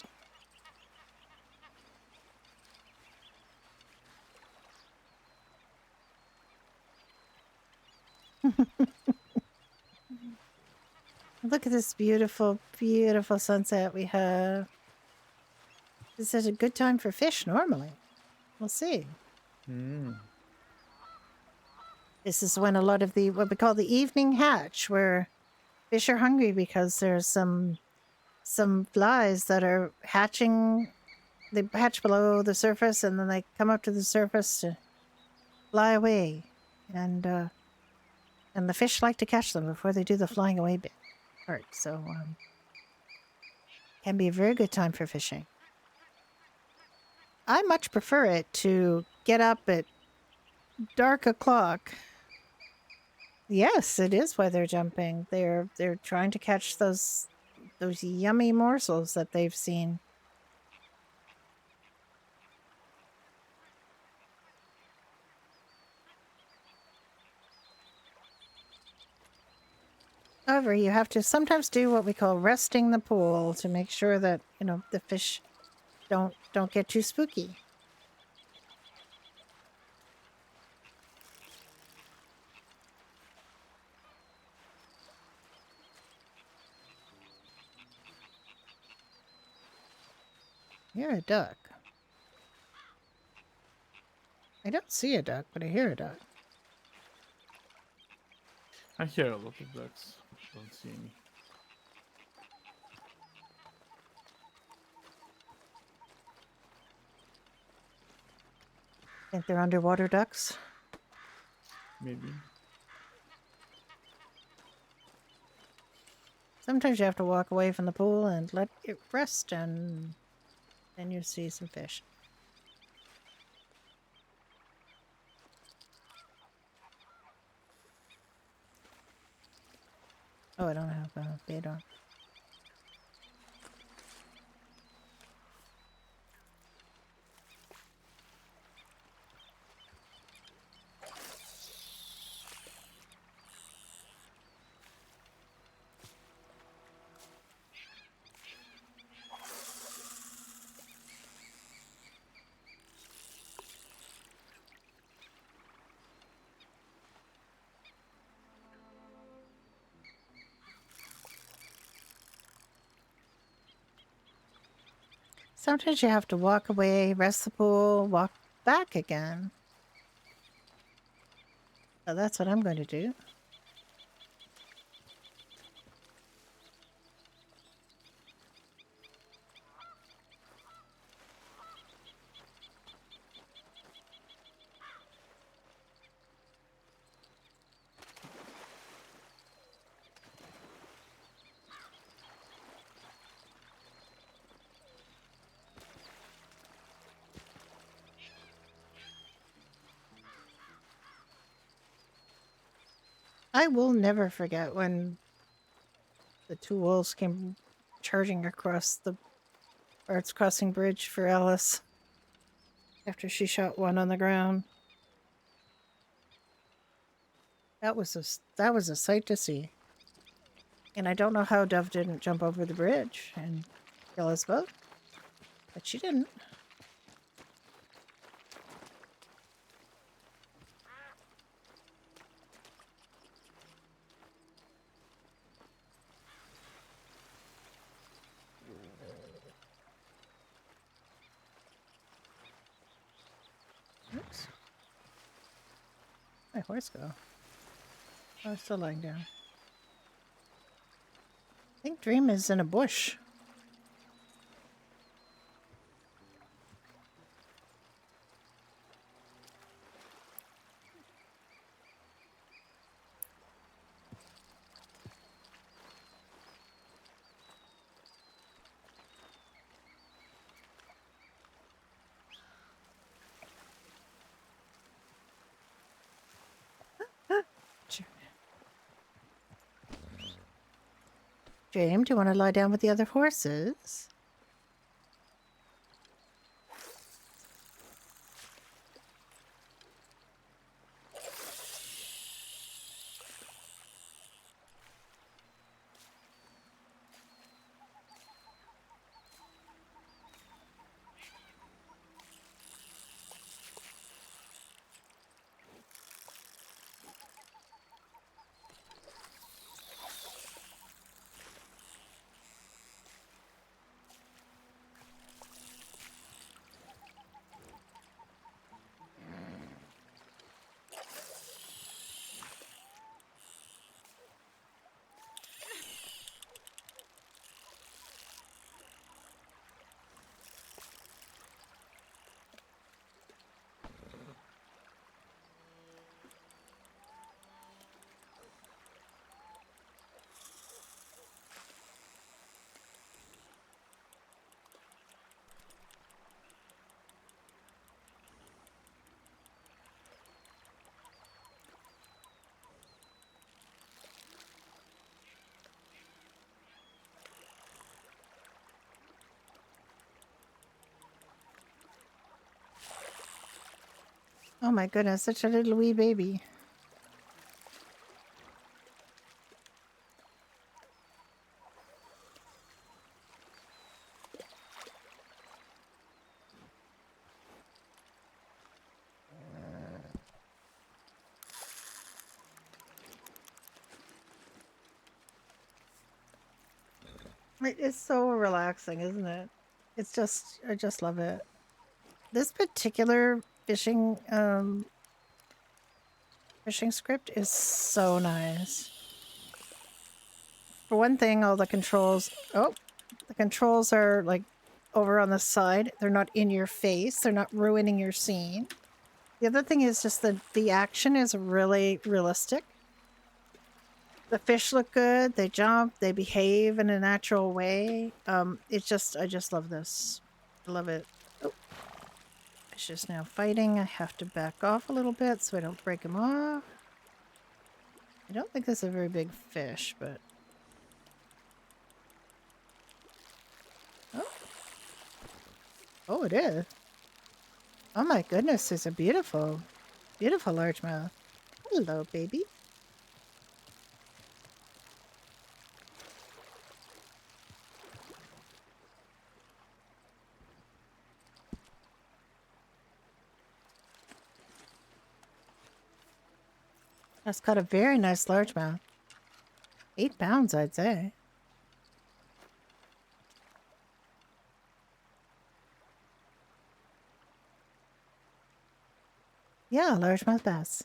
Speaker 2: Look at this beautiful, beautiful sunset we have. This is a good time for fish normally. We'll see. This is when a lot of what we call the evening hatch, where fish are hungry because there's some flies that are hatching. They hatch below the surface and then they come up to the surface to fly away. And the fish like to catch them before they do the flying away bit part. So can be a very good time for fishing. I much prefer it to get up at dark o'clock. Yes, it is why they're jumping. They're trying to catch those yummy morsels that they've seen. However, you have to sometimes do what we call resting the pool to make sure that, you know, the fish don't get too spooky. You're a duck. I don't see a duck, but I hear a duck.
Speaker 1: I hear a lot of ducks. Don't see any.
Speaker 2: Think they're underwater ducks?
Speaker 1: Maybe.
Speaker 2: Sometimes you have to walk away from the pool and let it rest, and then you see some fish. Oh, I don't have a bait on. Sometimes you have to walk away, rest the pool, walk back again. So that's what I'm going to do. I will never forget when the two wolves came charging across the Arts Crossing Bridge for Alice after she shot one on the ground. That was a sight to see. And I don't know how Dove didn't jump over the bridge and kill us both, but she didn't. Oops. My horse go? Oh, it's still lying down. I think Dream is in a bush. James, do you want to lie down with the other horses? my goodness, such a little wee baby. It is so relaxing, isn't it? It's just, I just love it. This particular fishing script is so nice. For one thing, all the controls, the controls are like over on the side. They're not in your face. They're not ruining your scene. The other thing is just that the action is really realistic. The fish look good. They jump. They behave in a natural way. It's just, I just love this. I love it. Oh, fish is now fighting. I have to back off a little bit so I don't break him off. I don't think this is a very big fish, but... Oh. Oh, it is. Oh my goodness, it's a beautiful, beautiful largemouth. Hello, baby. That's got a very nice largemouth. 8 pounds, I'd say. Yeah, largemouth bass.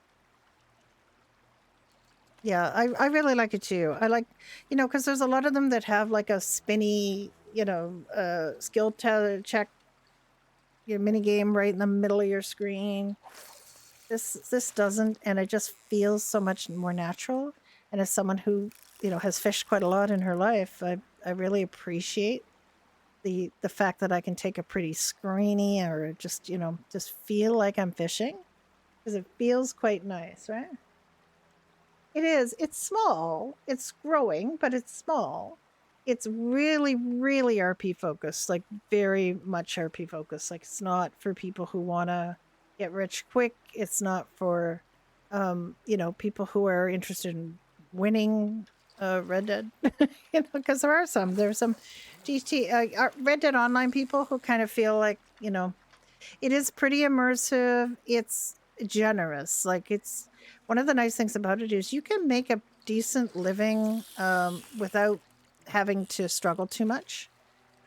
Speaker 2: Yeah, I really like it too. I like, you know, because there's a lot of them that have like a spinny, you know, skill check, your mini game right in the middle of your screen. This doesn't, and it just feels so much more natural. And as someone who, you know, has fished quite a lot in her life, I really appreciate the fact that I can take a pretty screeny or just, you know, just feel like I'm fishing, because it feels quite nice, right? It is. It's small. It's growing, but it's small. It's really, really RP focused, like very much RP focused. Like it's not for people who want to get rich quick. It's not for, you know, people who are interested in winning Red Dead. You know, because there's some GT Red Dead Online people who kind of feel like, you know, it is pretty immersive. It's generous. Like it's one of the nice things about it is you can make a decent living without having to struggle too much,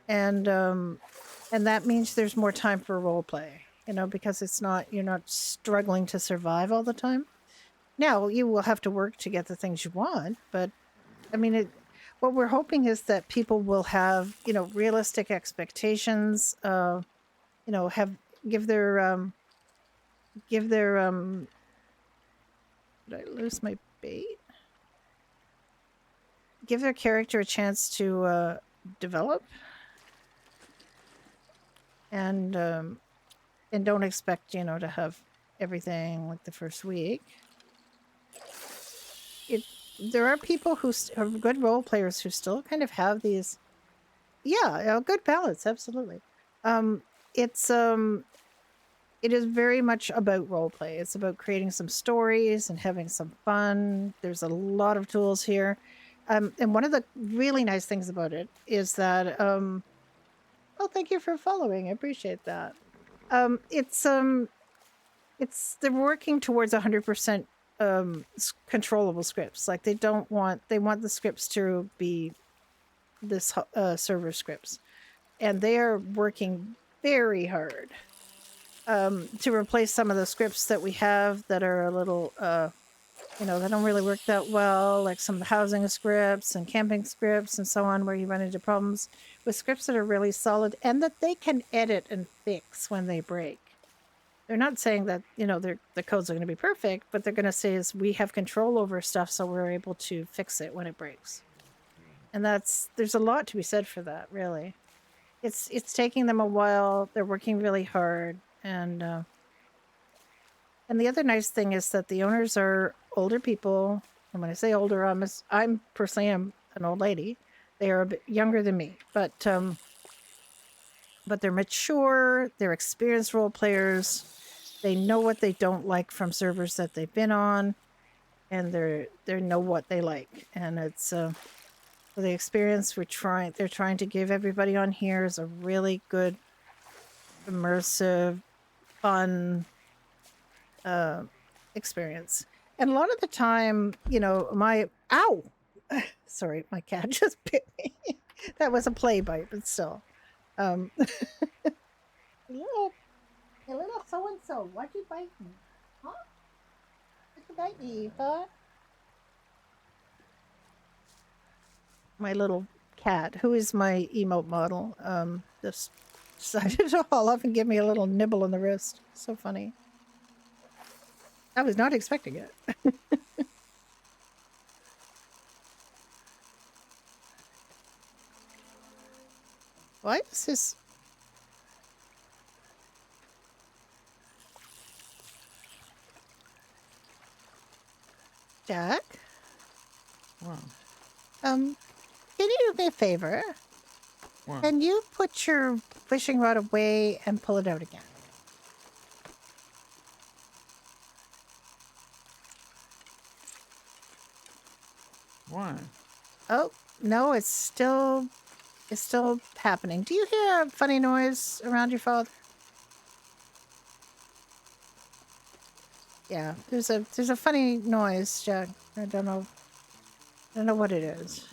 Speaker 2: and that means there's more time for role play. You know, because it's not, you're not struggling to survive all the time. Now you will have to work to get the things you want, but I mean, what we're hoping is that people will have, you know, realistic expectations. You know, give their did I lose my bait? Give their character a chance to develop, and don't expect, you know, to have everything like the first week. There are people who are good role players who still kind of have these, yeah, a good balance, absolutely. It is very much about role play. It's about creating some stories and having some fun. There's a lot of tools here. And one of the really nice things about it is that, oh, thank you for following. I appreciate that. They're working towards 100% controllable scripts. Like they want the scripts to be this server scripts. And they are working very hard to replace some of the scripts that we have that are a little, you know, they don't really work that well, like some of the housing scripts and camping scripts and so on, where you run into problems with scripts that are really solid and that they can edit and fix when they break. They're not saying that, you know, the codes are going to be perfect, but they're going to say is we have control over stuff, so we're able to fix it when it breaks. And there's a lot to be said for that, really. It's taking them a while. They're working really hard. And the other nice thing is that the owners are older people. And when I say older, I'm personally am an old lady. They are a bit younger than me, but they're mature. They're experienced role players. they know what they don't like from servers that they've been on, and they know what they like, and it's the experience they're trying to give everybody on here is a really good, immersive, fun experience. And a lot of the time, you know, ow, sorry, my cat just bit me. That was a play bite, but still. Little so and so, why'd you bite me? Huh? Why'd you bite me, huh? My little cat, who is my emote model, just decided to haul off and give me a little nibble on the wrist. So funny. I was not expecting it. Why is this? Jack?
Speaker 1: Wow.
Speaker 2: Can you do me a favor?
Speaker 1: Wow.
Speaker 2: Can you put your fishing rod away and pull it out again?
Speaker 1: Why?
Speaker 2: Oh, no, it's still happening. Do you hear a funny noise around your father? Yeah, there's a funny noise, Jack. I don't know what it is.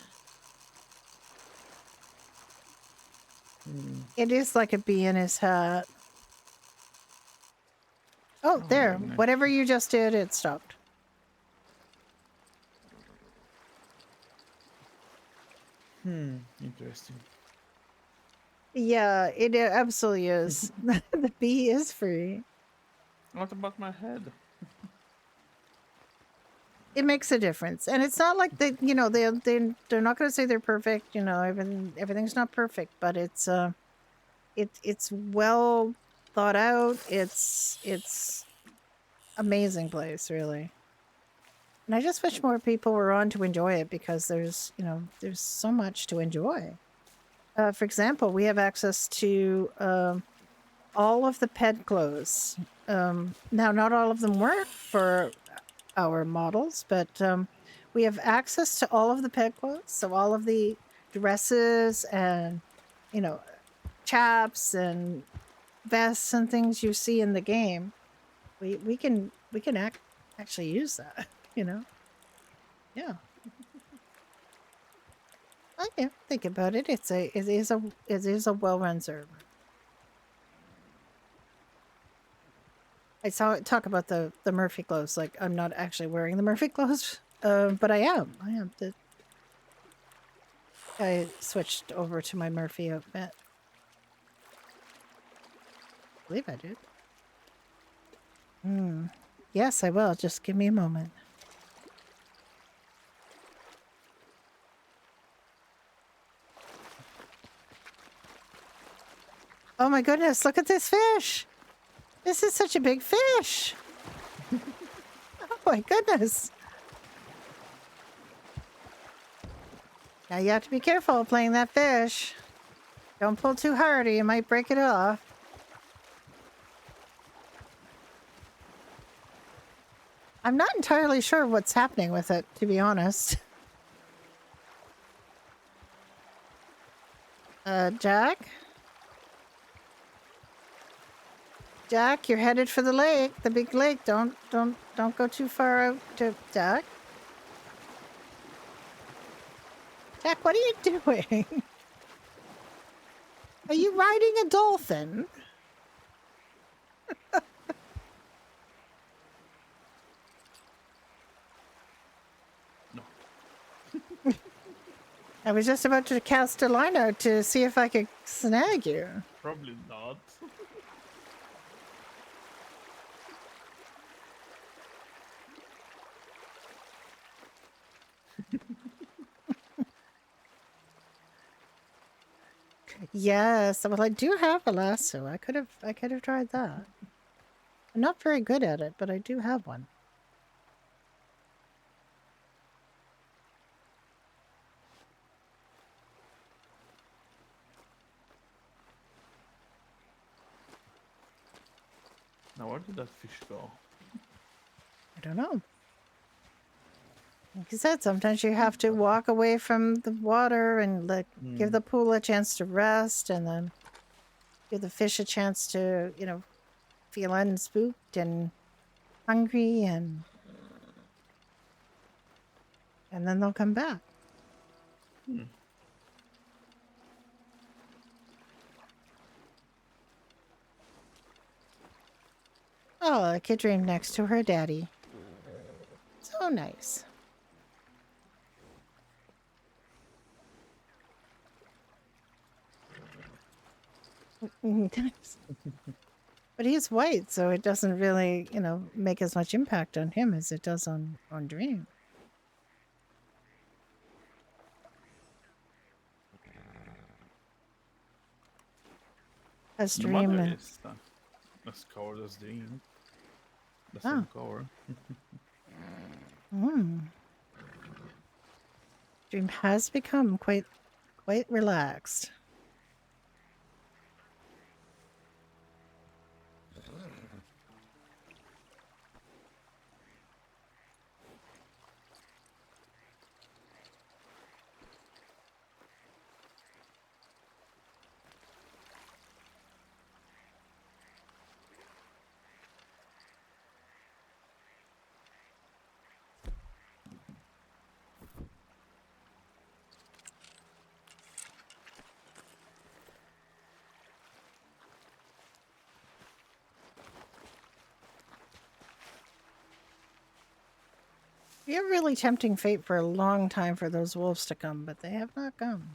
Speaker 2: It is like a bee in his hat. Oh, there.
Speaker 1: goodness.
Speaker 2: Whatever you just did, it stopped.
Speaker 1: Interesting.
Speaker 2: Yeah, it absolutely is. The bee is free.
Speaker 1: What about my head?
Speaker 2: It makes a difference, and it's not like they, you know, they're not going to say they're perfect. You know, everything's not perfect, but it's well thought out. It's amazing place, really. And I just wish more people were on to enjoy it, because there's so much to enjoy. For example, we have access to all of the pet clothes. Now, not all of them work for our models, but we have access to all of the pet clothes. So all of the dresses and, you know, chaps and vests and things you see in the game. We can actually use that, you know? Yeah. I can think about it. It is a well-run server. I saw it talk about the Murphy clothes. Like, I'm not actually wearing the Murphy clothes, but I am. I switched over to my Murphy outfit. I believe I did. Yes, I will. Just give me a moment. Oh my goodness, look at this fish! This is such a big fish! Oh my goodness! Now you have to be careful playing that fish. Don't pull too hard or you might break it off. I'm not entirely sure what's happening with it, to be honest. Jack? Jack, you're headed for the lake, the big lake. Don't go too far out to Jack. Jack, what are you doing? Are you riding a dolphin?
Speaker 1: No.
Speaker 2: I was just about to cast a line out to see if I could snag you.
Speaker 1: Probably not.
Speaker 2: Yes, well, I do have a lasso. I could have tried that. I'm not very good at it, but I do have one.
Speaker 1: Now where did that fish go?
Speaker 2: I don't know. Like you said, sometimes you have to walk away from the water and give the pool a chance to rest, and then give the fish a chance to, feel unspooked and hungry, and then they'll come back. Oh, a kid dreamed next to her daddy. So nice. But he's white, so it doesn't really, make as much impact on him as it does on Dream. As
Speaker 1: The
Speaker 2: Dream.
Speaker 1: mother is as covered as Dream. The same cover.
Speaker 2: Dream has become quite relaxed. We are really tempting fate for a long time for those wolves to come, but they have not come.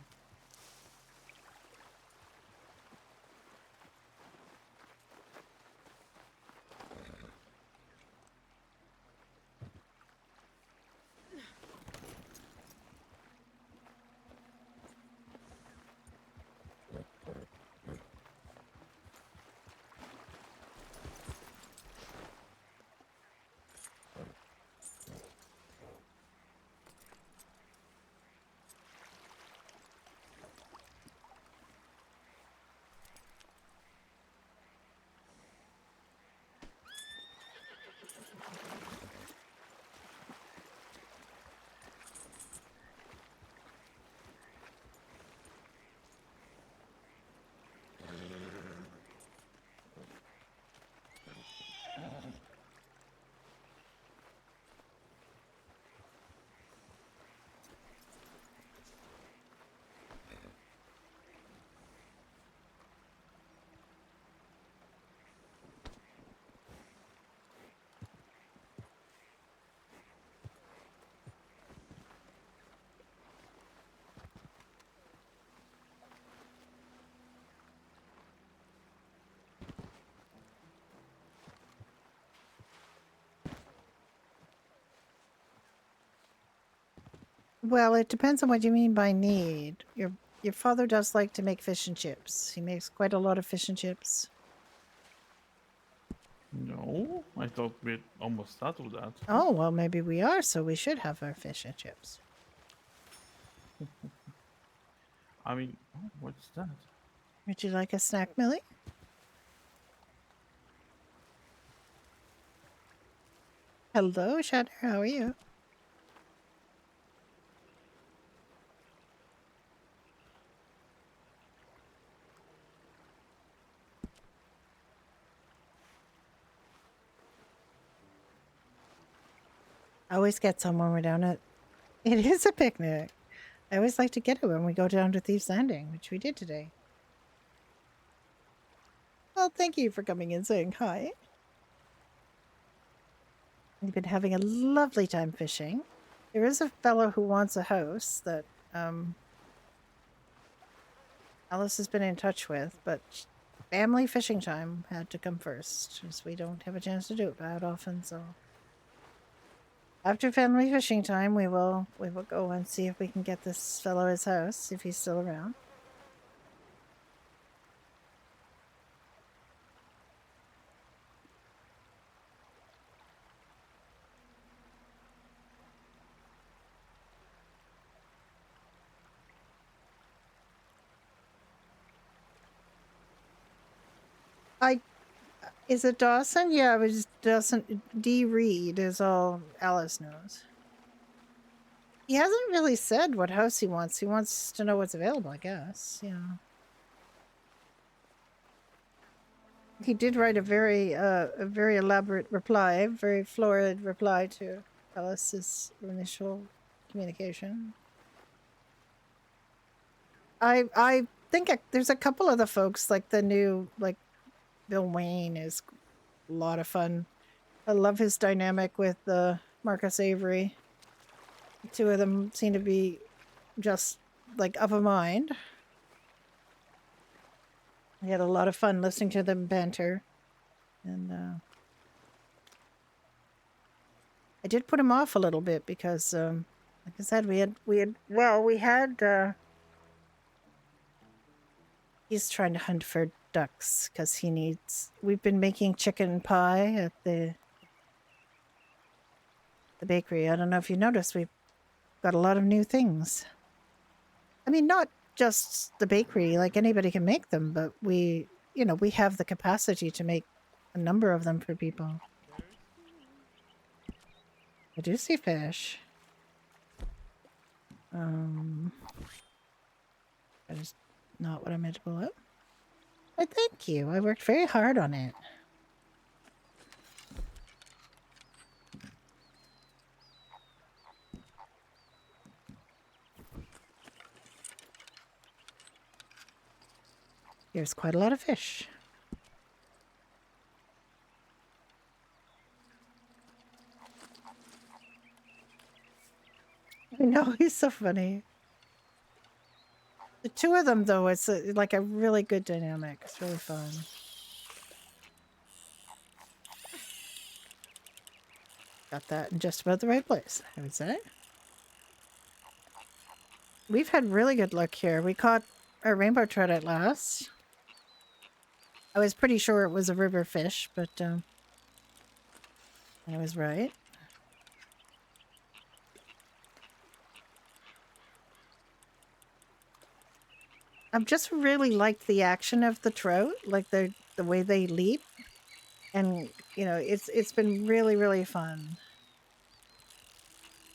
Speaker 2: Well, it depends on what you mean by need. Your father does like to make fish and chips. He makes quite a lot of fish and chips.
Speaker 1: No, I thought we're almost out of that.
Speaker 2: Oh, well, maybe we are, so we should have our fish and chips.
Speaker 1: I mean, what's that?
Speaker 2: Would you like a snack, Millie? Hello, Shatter. How are you? I always get some when we're down at... It is a picnic. I always like to get it when we go down to Thieves Landing, which we did today. Well, thank you for coming and saying hi. We've been having a lovely time fishing. There is a fellow who wants a house that Alice has been in touch with, but family fishing time had to come first, as we don't have a chance to do it that often, so... After family fishing time, we will go and see if we can get this fellow his house, if he's still around. Is it Dawson? Yeah, it was Dawson. D. Reed is all Alice knows. He hasn't really said what house he wants. He wants to know what's available, I guess. Yeah. He did write a very elaborate reply, very florid reply to Alice's initial communication. I think there's a couple of the folks, like the new, like Bill Wayne is a lot of fun. I love his dynamic with Marcus Avery. The two of them seem to be just like of a mind. I had a lot of fun listening to them banter, and I did put him off a little bit because, like I said, he's trying to hunt for ducks because we've been making chicken pie at the bakery. I don't know if you noticed, we've got a lot of new things. I mean, not just the bakery, like anybody can make them, but we have the capacity to make a number of them for people. I do see fish. That is not what I meant to pull up. But thank you. I worked very hard on it. There's quite a lot of fish. I know, he's so funny. The two of them, though, it's like a really good dynamic. It's really fun. Got that in just about the right place, I would say. We've had really good luck here. We caught a rainbow trout at last. I was pretty sure it was a river fish, but I was right. I've just really liked the action of the trout, like the way they leap, and it's been really, really fun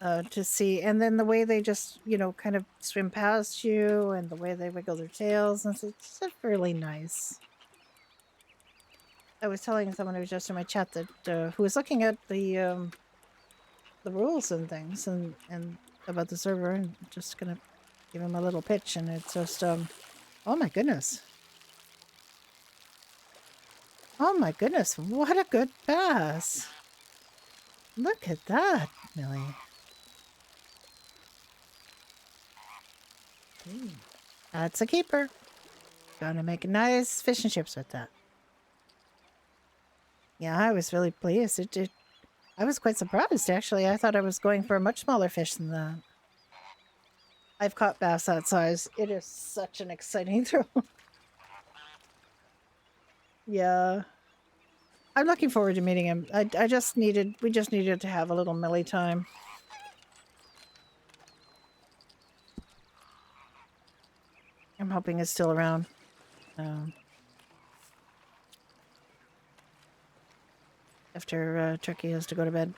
Speaker 2: to see. And then the way they just kind of swim past you, and the way they wiggle their tails, and it's just really nice. I was telling someone who was just in my chat that who was looking at the rules and things and about the server, and just gonna give him a little pitch, and it's just oh my goodness. Oh my goodness, what a good bass. Look at that, Millie. That's a keeper. Gonna make nice fish and chips with that. Yeah, I was really pleased. I was quite surprised, actually. I thought I was going for a much smaller fish than that. I've caught bass that size. It is such an exciting throw. Yeah. I'm looking forward to meeting him. We just needed to have a little Millie time. I'm hoping it's still around. After Turkey has to go to bed.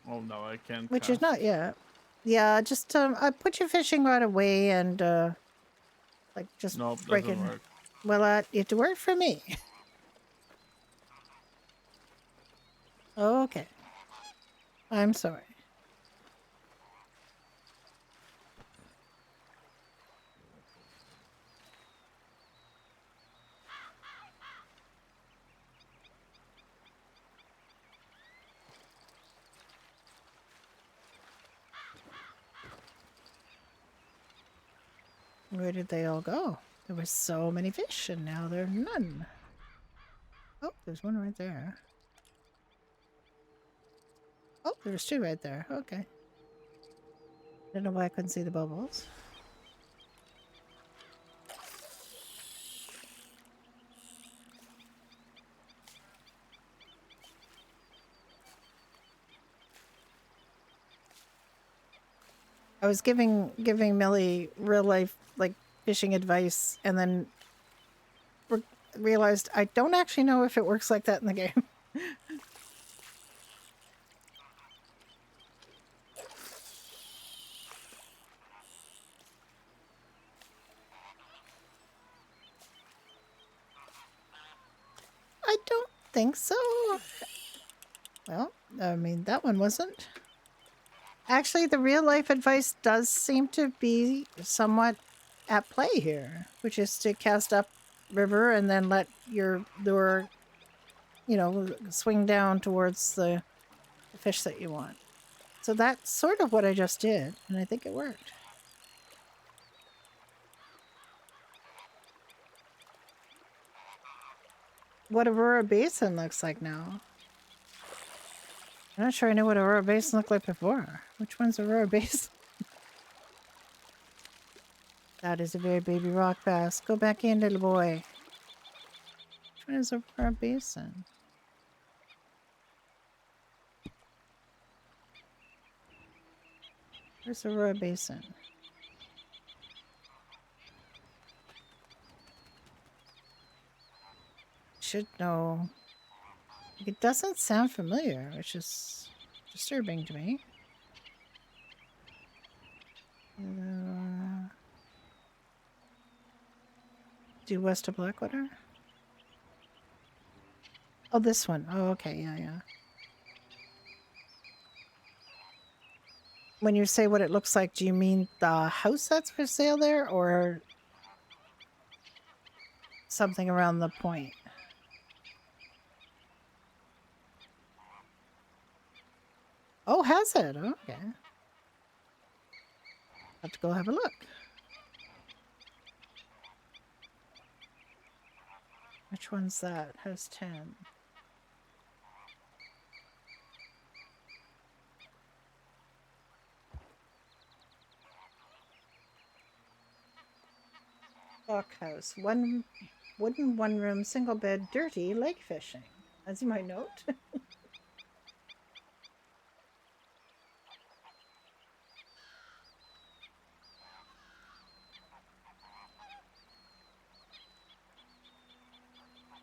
Speaker 1: Oh no, I can't.
Speaker 2: Which is not yet. Yeah, just I put your fishing rod away and like just break it.
Speaker 1: Work.
Speaker 2: Well, it worked for me. Okay. I'm sorry. Where did they all go? There were so many fish, and now there are none. Oh, there's one right there. Oh, there's two right there. Okay. I don't know why I couldn't see the bubbles. I was giving Millie real life like fishing advice, and then realized I don't actually know if it works like that in the game. I don't think so. Well, I mean, that one wasn't. Actually, the real life advice does seem to be somewhat at play here, which is to cast up river and then let your lure, you know, swing down towards the fish that you want. So that's sort of what I just did, and I think it worked. What Aurora Basin looks like now. I'm not sure I knew what Aurora Basin looked like before. Which one's Aurora Basin? That is a very baby rock bass. Go back in, little boy. Which one is Aurora Basin? Where's Aurora Basin? Should know. It doesn't sound familiar, which is disturbing to me. Due west of Blackwater? Oh, this one. Oh, okay. Yeah, yeah. When you say what it looks like, do you mean the house that's for sale there or something around the point? Oh, has it? Okay. Have to go have a look. Which one's that? Has 10. Dock house. One wooden one-room, single bed, dirty lake fishing. That's my note.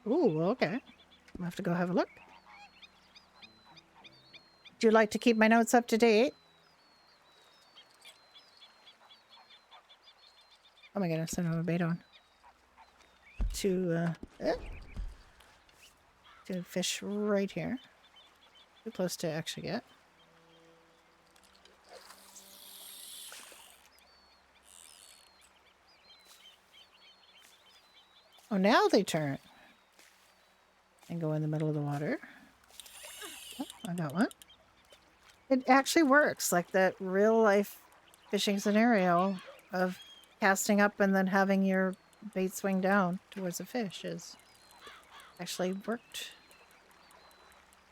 Speaker 2: Ooh, okay. I'll have to go have a look. Do you like to keep my notes up to date? Oh my goodness, I don't have a bait on. To fish right here. Too close to actually get. Oh, now they turn. And go in the middle of the water. Oh, I got one. It actually works, like that real life fishing scenario of casting up and then having your bait swing down towards a fish is actually worked.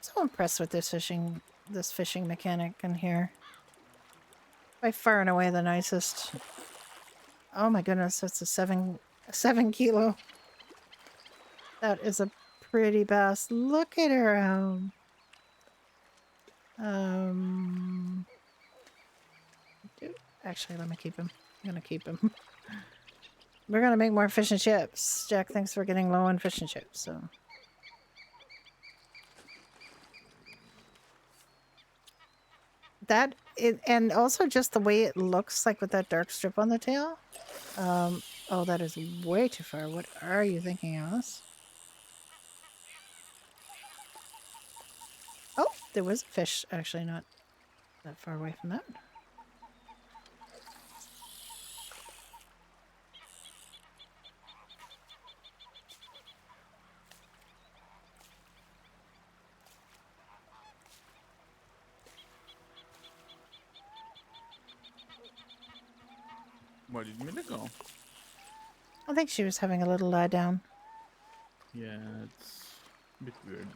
Speaker 2: So impressed with this fishing mechanic in here. By far and away the nicest. Oh my goodness, that's a 7 kilo. That is a pretty bass. Look at her. Actually, let me keep him. I'm gonna keep him. We're gonna make more fish and chips. Jack, thanks for getting low on fish and chips. So. And also just the way it looks like with that dark strip on the tail. Oh, that is way too far. What are you thinking, Alice? Oh, there was a fish actually not that far away from that.
Speaker 1: Where did Mila go?
Speaker 2: I think she was having a little lie down.
Speaker 1: Yeah, it's a bit weird.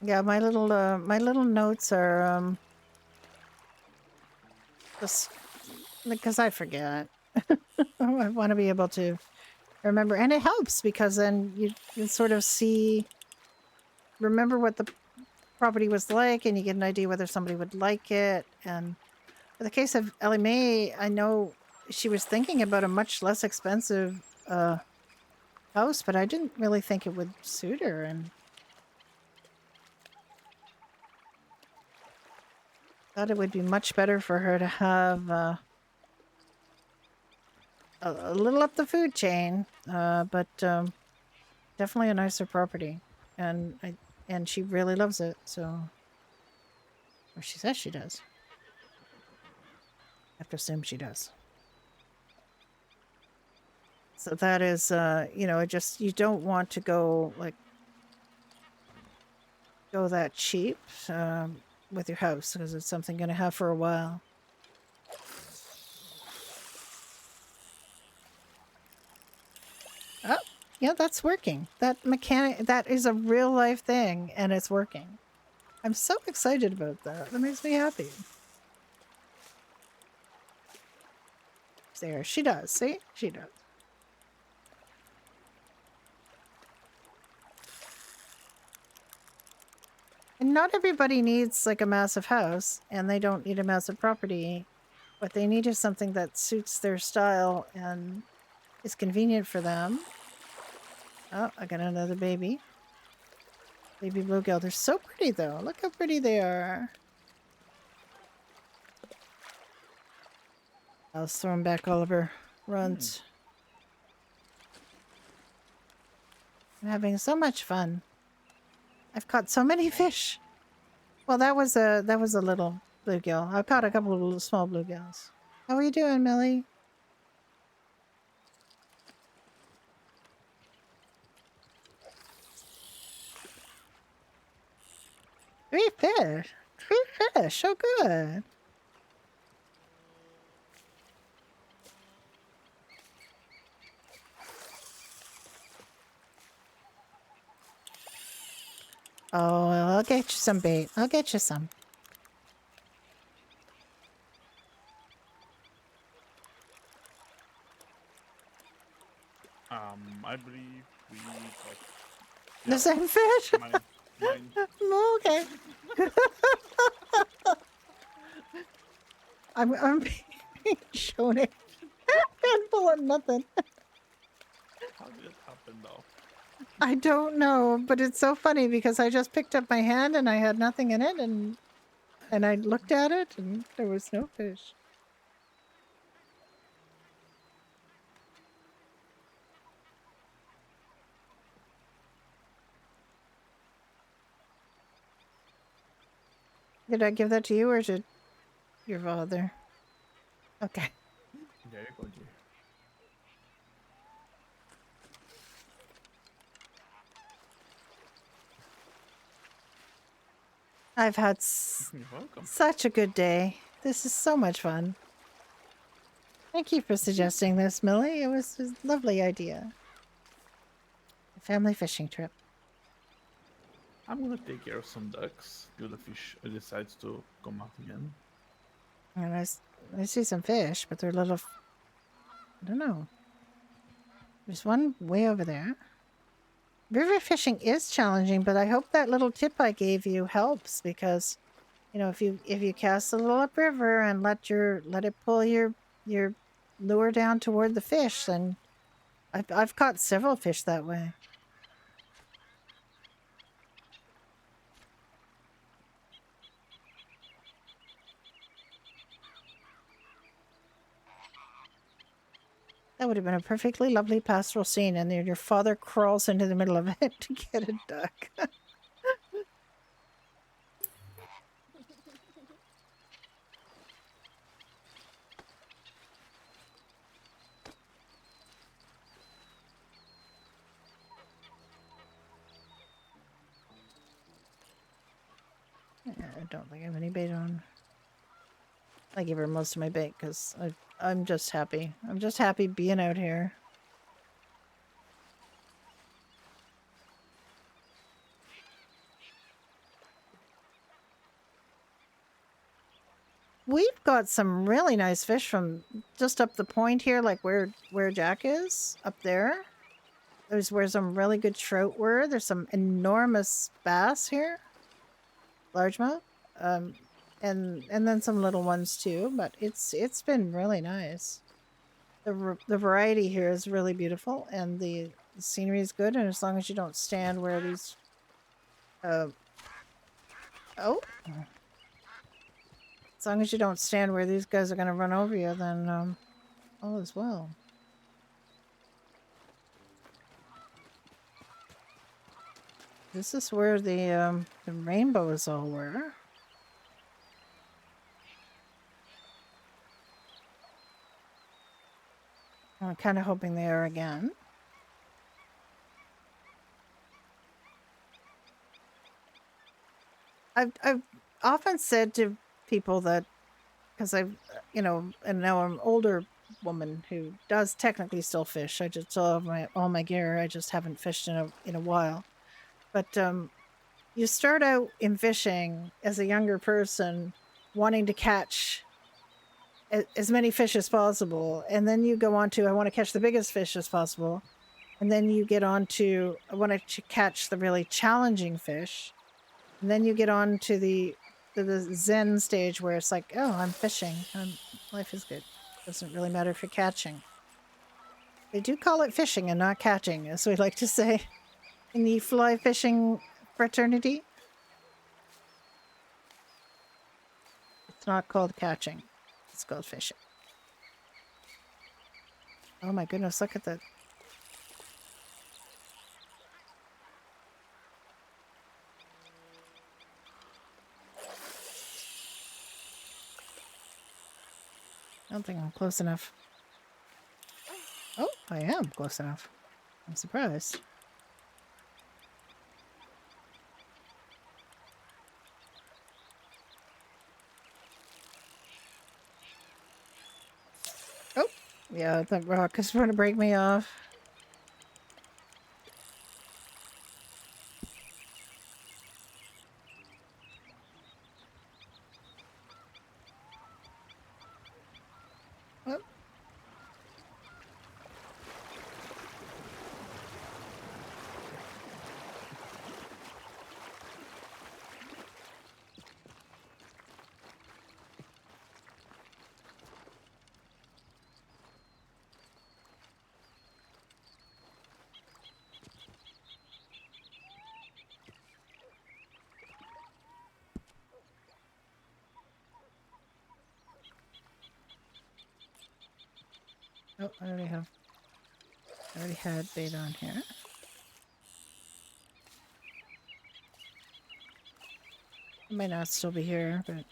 Speaker 2: Yeah, my little notes are just because I forget. I want to be able to remember, and it helps because then you can sort of remember what the property was like, and you get an idea whether somebody would like it. And for the case of Ellie Mae, I know she was thinking about a much less expensive house, but I didn't really think it would suit her. And thought it would be much better for her to have a little up the food chain, but definitely a nicer property. And she really loves it, so, or she says she does. I have to assume she does. So that is, you know, you don't want to go that cheap with your house because it's something going to have for a while. Oh, yeah, that's working. That is a real life thing, and it's working. I'm so excited about that. That makes me happy. There, she does. See? She does. And not everybody needs like a massive house, and they don't need a massive property. What they need is something that suits their style and is convenient for them. Oh, I got another baby. Baby bluegill. They're so pretty, though. Look how pretty they are. I'll throw them back all of her runs. I'm having so much fun. I've caught so many fish. Well, that was a little bluegill. I've caught a couple of little small bluegills. How are you doing, Millie? 3 fish. 3 fish. So good. Oh, I'll get you some bait. I'll get you some.
Speaker 1: I believe we got
Speaker 2: The same fish?
Speaker 1: mine.
Speaker 2: Okay. I'm being shown it. Can't pull up nothing.
Speaker 1: How did it happen though?
Speaker 2: I don't know, but it's so funny because I just picked up my hand and I had nothing in it, and I looked at it and there was no fish. Did I give that to you or to your father? Okay.
Speaker 1: There you go, dear.
Speaker 2: I've had
Speaker 1: You're welcome.
Speaker 2: such a good day. This is so much fun. Thank you for suggesting this, Millie. It was a lovely idea. A family fishing trip.
Speaker 1: I'm gonna take care of some ducks till the fish decides to come out again.
Speaker 2: And I see some fish, but they're little. I don't know. There's one way over there. River fishing is challenging, but I hope that little tip I gave you helps because, you know, if you cast a little upriver and let it pull your lure down toward the fish, then I've caught several fish that way. That would have been a perfectly lovely pastoral scene, and then your father crawls into the middle of it to get a duck. I don't think I have any bait on. I gave her most of my bait because I'm just happy. I'm just happy being out here. we've got some really nice fish from just up the point here, like where Jack is up there. There's where some really good trout were. There's some enormous bass here, largemouth, and then some little ones too. But it's been really nice. The variety here is really beautiful, and the scenery is good. And as long as you don't stand where these, as long as you don't stand where these guys are going to run over you, then all is well. This is where the rainbows all were. I'm kind of hoping they are again. I've often said to people that, because I've, and now I'm an older woman who does technically still fish. I just still have all my gear. I just haven't fished in a while. But you start out in fishing as a younger person, wanting to catch as many fish as possible, and then you go on to I want to catch the biggest fish as possible, and then you get on to I want to catch the really challenging fish, and then you get on to the zen stage where it's like, oh, I'm fishing, life is good, doesn't really matter if you're catching. They do call it fishing and not catching, as we like to say in the fly fishing fraternity. It's not called catching. It's called fishing. Oh my goodness, look at that. I don't think I'm close enough. Oh, I am close enough. I'm surprised. Oh, yeah, that rock is trying to break me off. Oh. Oh, I already had bait on here. It might not still be here, but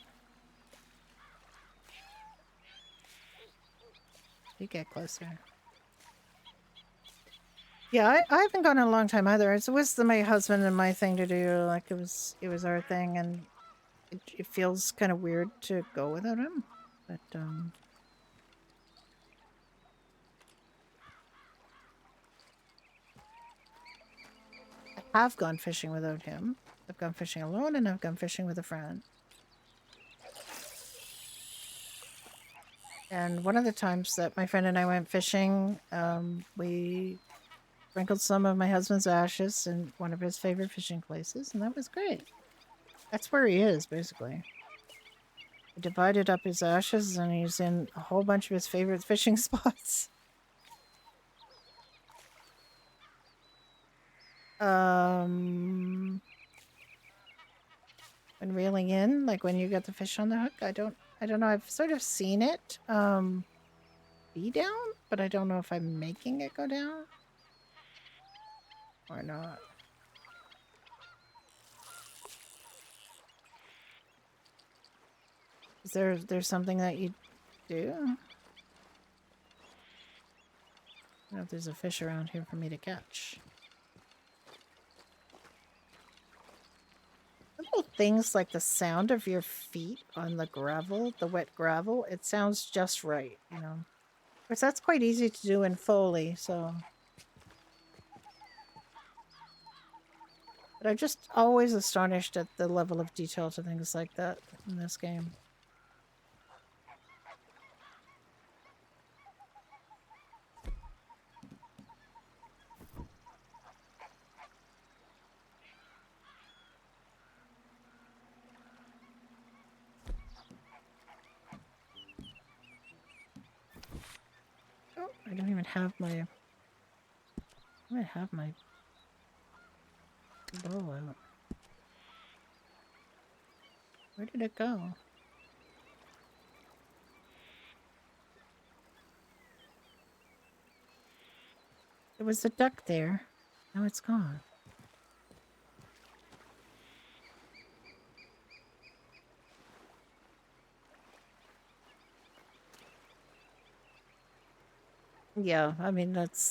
Speaker 2: you get closer. Yeah, I haven't gone in a long time either. It was my husband and my thing to do. Like it was our thing, and it feels kind of weird to go without him. But I have gone fishing without him. I've gone fishing alone, and I've gone fishing with a friend. And one of the times that my friend and I went fishing, we sprinkled some of my husband's ashes in one of his favorite fishing places, and that was great. That's where he is, basically. He divided up his ashes, and he's in a whole bunch of his favorite fishing spots. When reeling in, like when you get the fish on the hook, I don't know. I've sort of seen it be down, but I don't know if I'm making it go down or not. Is there's something that you do? I don't know if there's a fish around here for me to catch. Little things like the sound of your feet on the gravel, the wet gravel, it sounds just right, you know. Of course, that's quite easy to do in Foley, so. But I'm just always astonished at the level of detail to things like that in this game. I don't even have my... I have my bow out. Where did it go? There was a duck there. Now it's gone. Yeah, I mean that's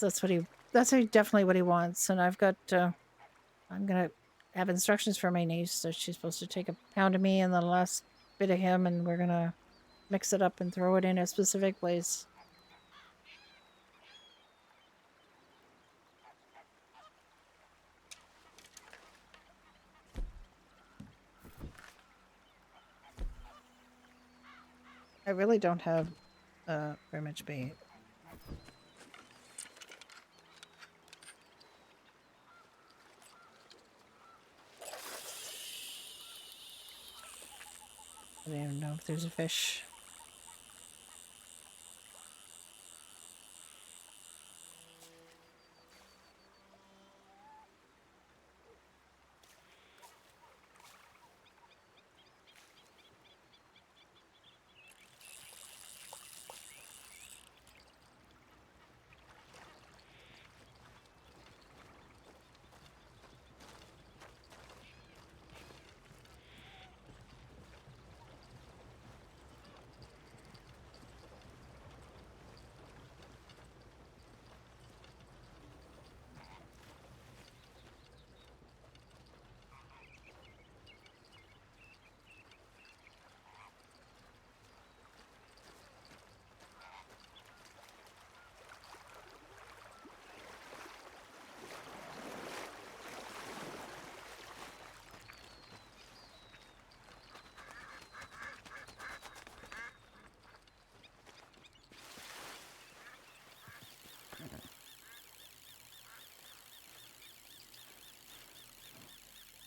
Speaker 2: definitely what he wants, and I've got I'm gonna have instructions for my niece, so she's supposed to take a pound of me and the last bit of him, and we're gonna mix it up and throw it in a specific place. I really don't have very much bait. I don't even know if there's a fish.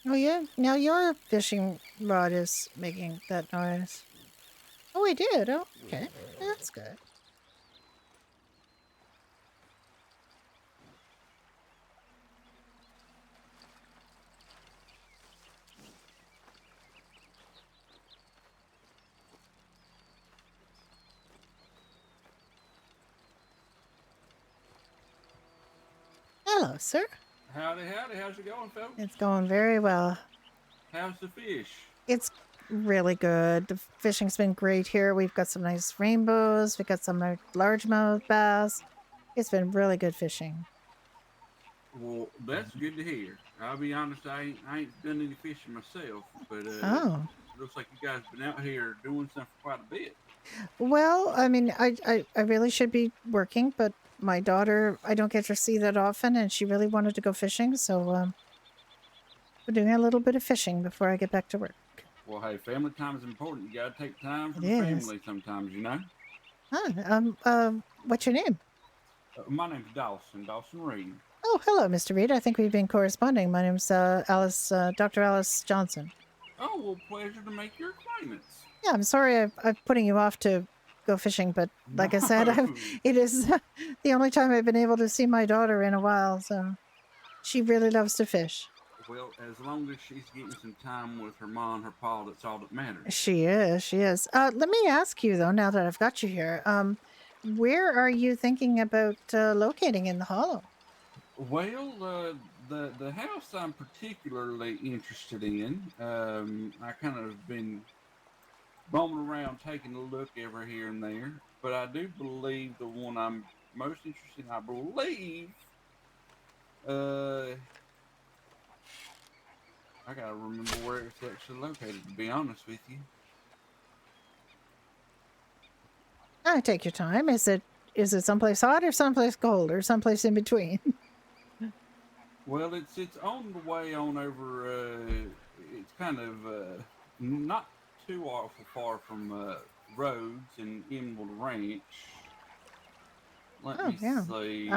Speaker 2: Oh yeah, now your fishing rod is making that noise. Oh, we did. Oh, okay, that's good. Hello, sir.
Speaker 10: Howdy, howdy. How's it going, folks?
Speaker 2: It's going very well.
Speaker 10: How's the fish?
Speaker 2: It's really good. The fishing's been great here. We've got some nice rainbows. We've got some largemouth bass. It's been really good fishing.
Speaker 10: Well, that's good to hear. I'll be honest, I ain't done any fishing myself, but
Speaker 2: Oh.
Speaker 10: looks like you guys been out here doing something for quite a bit.
Speaker 2: Well, I mean, I really should be working, but my daughter, I don't get to see that often, and she really wanted to go fishing, so we're doing a little bit of fishing before I get back to work.
Speaker 10: Well, hey, family time is important. You gotta take time for
Speaker 2: It
Speaker 10: the
Speaker 2: is.
Speaker 10: family sometimes, you know?
Speaker 2: What's your name?
Speaker 10: My name's Dawson Reed.
Speaker 2: Oh, hello, Mr. Reed. I think we've been corresponding. My name's Dr. Alice Johnson.
Speaker 10: Oh, well, pleasure to make your acquaintance.
Speaker 2: Yeah, I'm sorry I'm putting you off to go fishing, but like I said,
Speaker 10: No.
Speaker 2: it is the only time I've been able to see my daughter in a while, so she really loves to fish.
Speaker 10: Well, as long as she's getting some time with her mom and her pa, that's all that matters.
Speaker 2: She is. Let me ask you, though, now that I've got you here, where are you thinking about locating in the Hollow?
Speaker 10: Well, the house I'm particularly interested in, I kind of been bumming around taking a look over here and there, but I do believe the one I'm most interested in, I believe, I gotta remember where it's actually located, to be honest with you.
Speaker 2: Take your time. Is it someplace hot or someplace cold or someplace in between?
Speaker 10: Well, it's on the way on over. It's kind of not too awful far from Rhodes and Emerald Ranch. Let me see.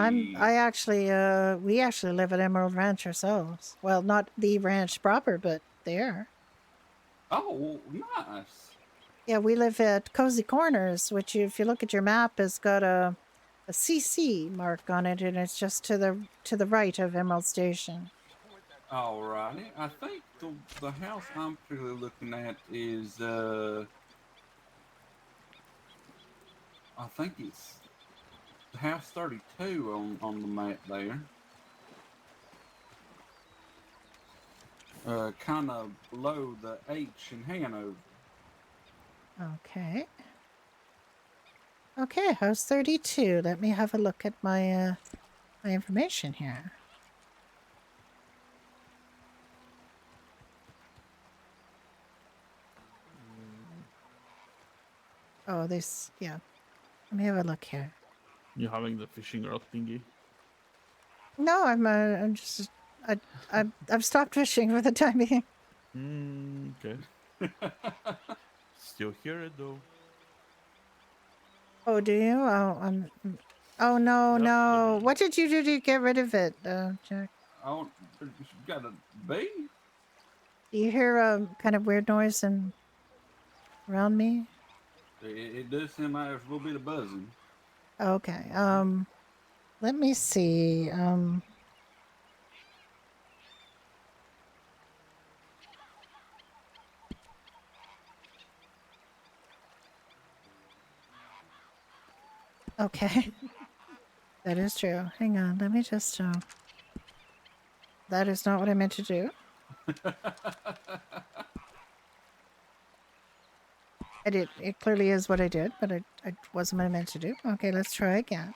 Speaker 2: We actually live at Emerald Ranch ourselves. Well, not the ranch proper, but there.
Speaker 10: Oh, nice.
Speaker 2: Yeah, we live at Cozy Corners, which if you look at your map has got a a CC mark on it, and it's just to the right of Emerald Station.
Speaker 10: Alrighty. I think the house I'm particularly looking at is I think it's house 32 on the map there. Kind of below the H in Hanover.
Speaker 2: Okay. Okay, house 32. Let me have a look at my my information here. Oh, this, yeah. Let me have a look here.
Speaker 1: You having the fishing rod thingy?
Speaker 2: No, I'm just, I've stopped fishing for the time being.
Speaker 1: Okay. Still hear it though.
Speaker 2: Oh, do you? Oh no,
Speaker 1: Yep, the
Speaker 2: no.
Speaker 1: bee.
Speaker 2: What did you do to get rid of it, Jack?
Speaker 10: Oh, you got a bee?
Speaker 2: Do you hear a kind of weird noise around me?
Speaker 10: It does seem like there's a little bit of buzzing.
Speaker 2: Okay. Let me see. Okay. That is true. Hang on. Let me just. That is not what I meant to do. I did. It clearly is what I did, but it wasn't what I meant to do. Okay, let's try again.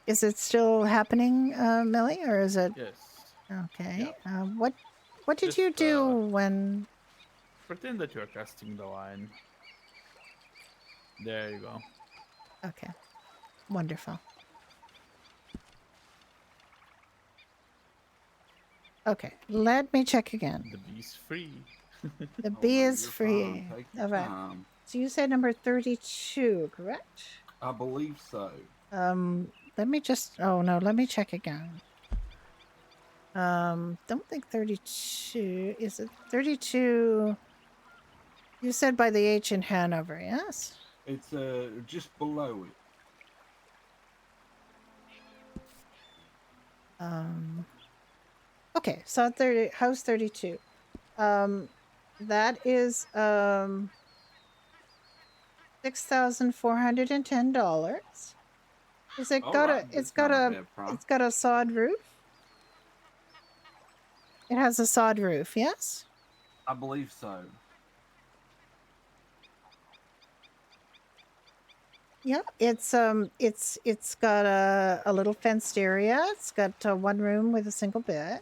Speaker 2: Is it still happening, Millie, or is it?
Speaker 1: Yes.
Speaker 2: Okay.
Speaker 1: Yeah.
Speaker 2: What did you
Speaker 1: Just,
Speaker 2: do when?
Speaker 1: Pretend that you're casting the line. There you go.
Speaker 2: Okay. Wonderful. Okay, let me check again.
Speaker 1: The bee's free.
Speaker 2: The
Speaker 10: Oh,
Speaker 2: bee
Speaker 10: no,
Speaker 2: is
Speaker 10: you're
Speaker 2: free.
Speaker 10: fine. Take your
Speaker 2: All right.
Speaker 10: time.
Speaker 2: So you said number 32, correct?
Speaker 10: I believe so.
Speaker 2: Let me just. Oh no, let me check again. Don't think 32. Is it 32? You said by the H in Hanover, yes?
Speaker 10: It's just below it.
Speaker 2: Okay, so 30, house 32. That is $6,410. Is it
Speaker 10: All
Speaker 2: got
Speaker 10: right,
Speaker 2: it's
Speaker 10: that's
Speaker 2: got
Speaker 10: not a
Speaker 2: a
Speaker 10: bad price.
Speaker 2: it's got a sod roof? It has a sod roof, yes?
Speaker 10: I believe so.
Speaker 2: Yeah, it's got a little fenced area. It's got one room with a single bed,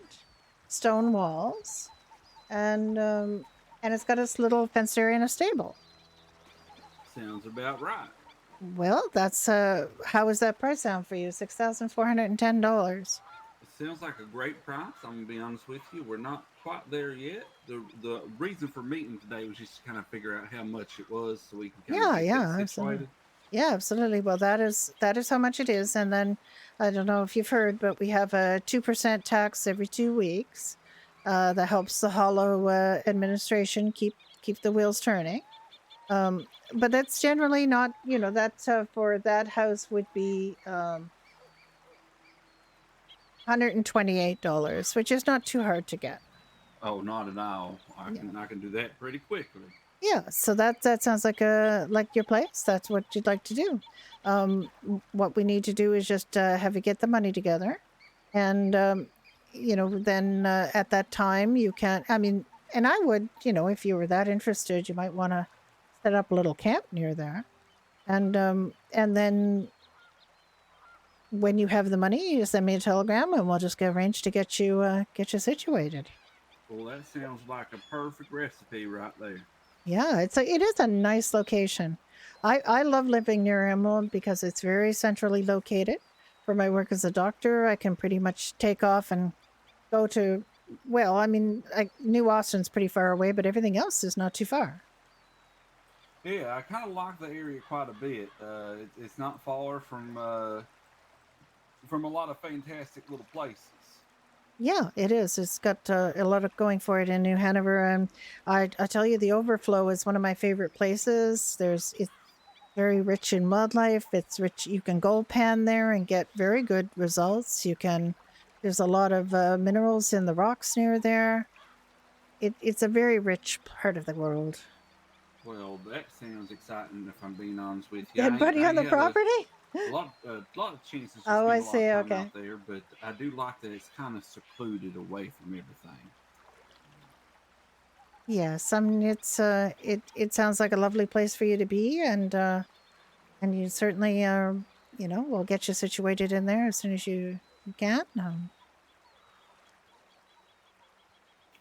Speaker 2: stone walls, and it's got its little fenced area and a stable.
Speaker 10: Sounds about right.
Speaker 2: Well, that's how is that price sound for you? $6,410.
Speaker 10: It sounds like a great price. I'm gonna be honest with you. We're not quite there yet. The reason for meeting today was just to kind of figure out how much it was, so we can kind of
Speaker 2: Yeah,
Speaker 10: get
Speaker 2: yeah,
Speaker 10: that
Speaker 2: absolutely.
Speaker 10: situated.
Speaker 2: Yeah, absolutely. Well, that is how much it is, and then I don't know if you've heard, but we have a 2% tax every 2 weeks. That helps the Hollow administration keep the wheels turning. But that's generally not, that for that house would be $128, which is not too hard to get.
Speaker 10: Oh, not at all. I can do that pretty quickly.
Speaker 2: Yeah, so that sounds like your place. That's what you'd like to do. What we need to do is just have you get the money together, and then at that time you can. I mean, and I would, if you were that interested, you might want to set up a little camp near there, and then when you have the money, you send me a telegram, and we'll just arrange to get you situated.
Speaker 10: Well, that sounds like a perfect recipe right there.
Speaker 2: Yeah, it is a nice location. I love living near Emerald because it's very centrally located. For my work as a doctor, I can pretty much take off and go to, well, I mean, New Austin's pretty far away, but everything else is not too far.
Speaker 10: Yeah, I kind of like the area quite a bit. It's not far from a lot of fantastic little places.
Speaker 2: Yeah, it is. It's got a lot of going for it in New Hanover. I tell you, the Overflow is one of my favorite places. It's very rich in wildlife. It's rich. You can gold pan there and get very good results. There's a lot of minerals in the rocks near there. It's a very rich part of the world.
Speaker 10: Well, that sounds exciting. If I'm being honest with you,
Speaker 2: Anybody
Speaker 10: I
Speaker 2: on
Speaker 10: ain't
Speaker 2: the
Speaker 10: had
Speaker 2: property?
Speaker 10: a lot of chances to
Speaker 2: Oh, I
Speaker 10: spend a lot of
Speaker 2: see.
Speaker 10: time
Speaker 2: Okay.
Speaker 10: out there, but I do like that it's kind of secluded away from everything.
Speaker 2: Yes, I mean it sounds like a lovely place for you to be, and you certainly we'll get you situated in there as soon as you can.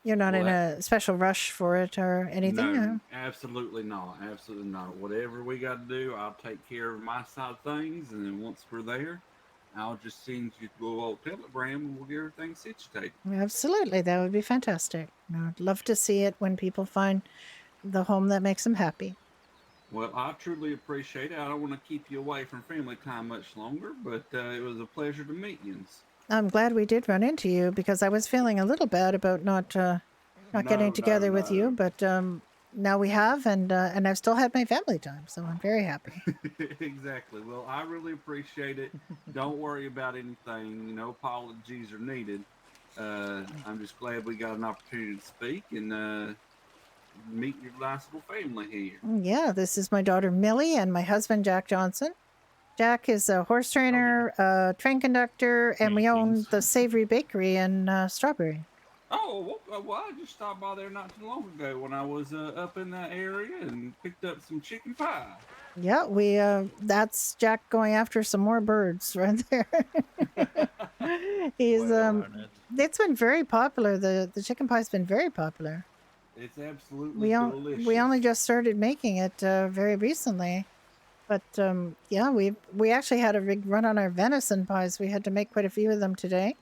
Speaker 2: You're not
Speaker 10: Well,
Speaker 2: in
Speaker 10: that
Speaker 2: a special rush for it or anything.
Speaker 10: no, absolutely not, absolutely not. Whatever we got to do, I'll take care of my side of things, and then once we're there, I'll just send you the old telegram, and we'll get everything situated.
Speaker 2: Absolutely, that would be fantastic. I'd love to see it when people find the home that makes them happy.
Speaker 10: Well, I truly appreciate it. I don't want to keep you away from family time much longer, but it was a pleasure to meet you.
Speaker 2: I'm glad we did run into you because I was feeling a little bad about not getting
Speaker 10: No, no,
Speaker 2: together with you,
Speaker 10: no.
Speaker 2: but now we have, and I've still had my family time, so I'm very happy.
Speaker 10: Exactly. Well, I really appreciate it. Don't worry about anything. No apologies are needed. I'm just glad we got an opportunity to speak and meet your nice little family here.
Speaker 2: Yeah, this is my daughter Millie and my husband Jack Johnson. Jack is a horse trainer, train conductor, and we own
Speaker 1: Greetings.
Speaker 2: the Savory Bakery in Strawberry.
Speaker 10: Oh, well, I just stopped by there not too long ago when I was up in that area and picked up some chicken pie.
Speaker 2: Yeah, we that's Jack going after some more birds right there. He's
Speaker 10: Well,
Speaker 1: Darn it.
Speaker 2: it's been very popular. The chicken pie's been very popular.
Speaker 10: it's absolutely delicious.
Speaker 2: We only just started making it very recently. But yeah, we actually had a big run on our venison pies. We had to make quite a few of them today,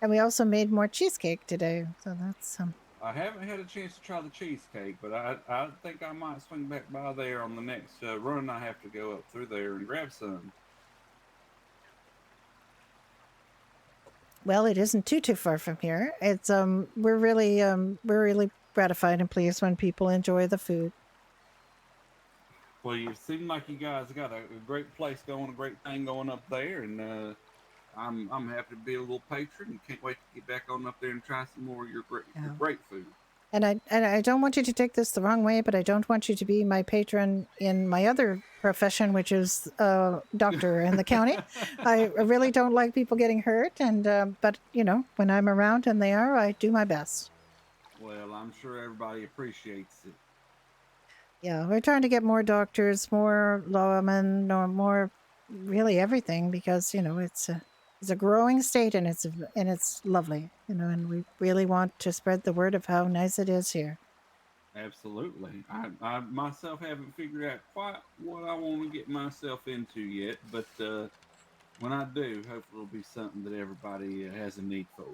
Speaker 2: and we also made more cheesecake today. So that's
Speaker 10: I haven't had a chance to try the cheesecake, but I think I might swing back by there on the next run. I have to go up through there and grab some.
Speaker 2: well, it isn't too far from here. It's we're really gratified and pleased when people enjoy the food.
Speaker 10: Well, you seem like you guys got a great place going, a great thing going up there, and I'm happy to be a little patron and can't wait to get back on up there and try some more of your
Speaker 2: Yeah.
Speaker 10: great food.
Speaker 2: And I don't want you to take this the wrong way, but I don't want you to be my patron in my other profession, which is doctor in the county. I really don't like people getting hurt, and but when I'm around and they are, I do my best.
Speaker 10: Well, I'm sure everybody appreciates it.
Speaker 2: Yeah, we're trying to get more doctors, more lawmen, or more really everything because it's a growing state and it's lovely, and we really want to spread the word of how nice it is here.
Speaker 10: Absolutely. I myself haven't figured out quite what I want to get myself into yet, but when I do, hopefully it'll be something that everybody has a need for.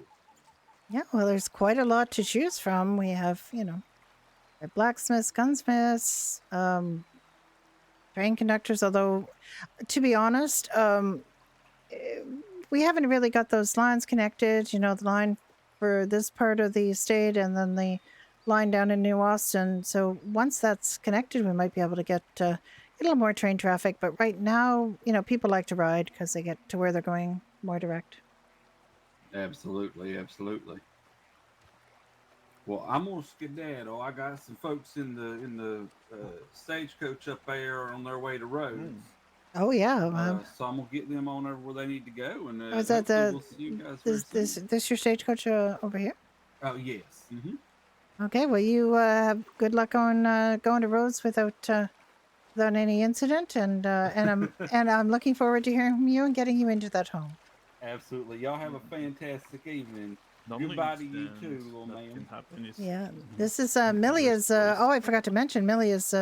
Speaker 2: Yeah, well, there's quite a lot to choose from. We have, blacksmiths, gunsmiths, train conductors. Although, to be honest, we haven't really got those lines connected. The line for this part of the state and then the line down in New Austin. So once that's connected, we might be able to get a little more train traffic. But right now, people like to ride because they get to where they're going more direct.
Speaker 10: Absolutely, absolutely. Well, I'm gonna skedaddle. I got some folks in the stagecoach up there on their way to Rhodes.
Speaker 2: Oh yeah.
Speaker 10: So I'm gonna get them on over where they need to go, and
Speaker 2: is that
Speaker 10: we'll see you guys very soon.
Speaker 2: this your stagecoach over here?
Speaker 10: Oh yes. Mm-hmm.
Speaker 2: Okay. Well, you have good luck on going to Rhodes without any incident, and I'm looking forward to hearing from you and getting you into that home.
Speaker 10: Absolutely. Y'all have a fantastic evening.
Speaker 1: Normally
Speaker 10: Goodbye to you
Speaker 1: incident
Speaker 10: too, little
Speaker 1: that
Speaker 10: man.
Speaker 1: can happen is
Speaker 2: Yeah. This is Millie is. Oh, I forgot to mention Millie is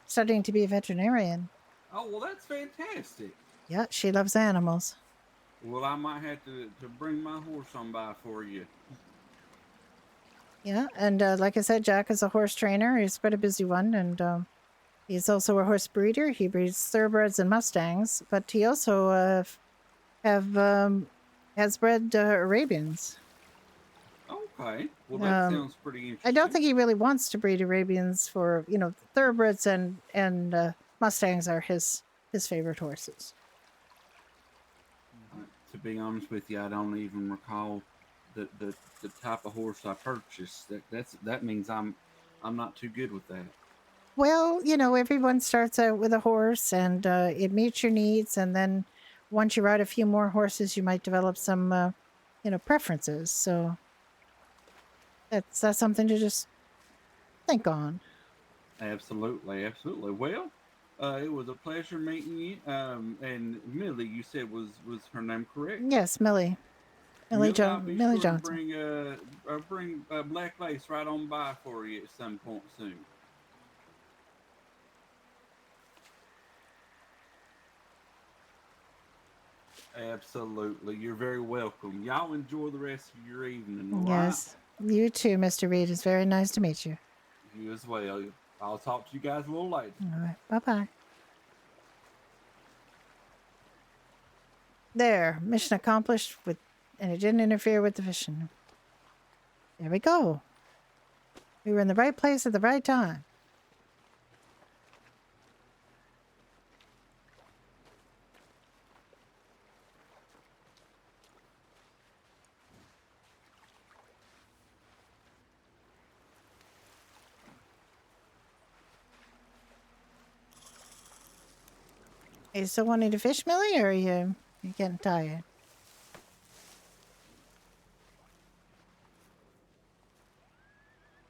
Speaker 2: studying to be a veterinarian.
Speaker 10: Oh, well, that's fantastic.
Speaker 2: Yeah, she loves animals.
Speaker 10: Well, I might have to bring my horse on by for you.
Speaker 2: Yeah, and like I said, Jack is a horse trainer. He's quite a busy one, and he's also a horse breeder. He breeds thoroughbreds and mustangs, but he also has bred Arabians.
Speaker 10: Okay. Well, that
Speaker 2: Um,
Speaker 10: sounds pretty interesting.
Speaker 2: I don't think he really wants to breed Arabians for, you know, thoroughbreds and Mustangs are his that horses.
Speaker 10: To be honest with you, I don't even recall the type of horse I purchased. That means I'm not too good with that.
Speaker 2: Well, you know, everyone starts out with a horse and it meets your needs. And then once you ride a few more horses, you might develop some, you know, preferences. So that's something to just think on.
Speaker 10: Absolutely, absolutely. Well, it was a pleasure meeting you. And Millie, you said was her name correct?
Speaker 2: Yes, Millie.
Speaker 10: Millie, I'll be
Speaker 2: Millie
Speaker 10: sure to
Speaker 2: Johnson.
Speaker 10: bring Black Lace right on by for you at some point soon. Absolutely, you're very welcome. Y'all enjoy the rest of your evening. All right?
Speaker 2: Yes. You too, Mr. Reed. It's very nice to meet you.
Speaker 10: You as well. I'll talk to you guys a little later.
Speaker 2: All right. Bye-bye. There. Mission accomplished and it didn't interfere with the fishing. There we go. We were in the right place at the right time. Are you still wanting to fish, Millie, or are you getting tired?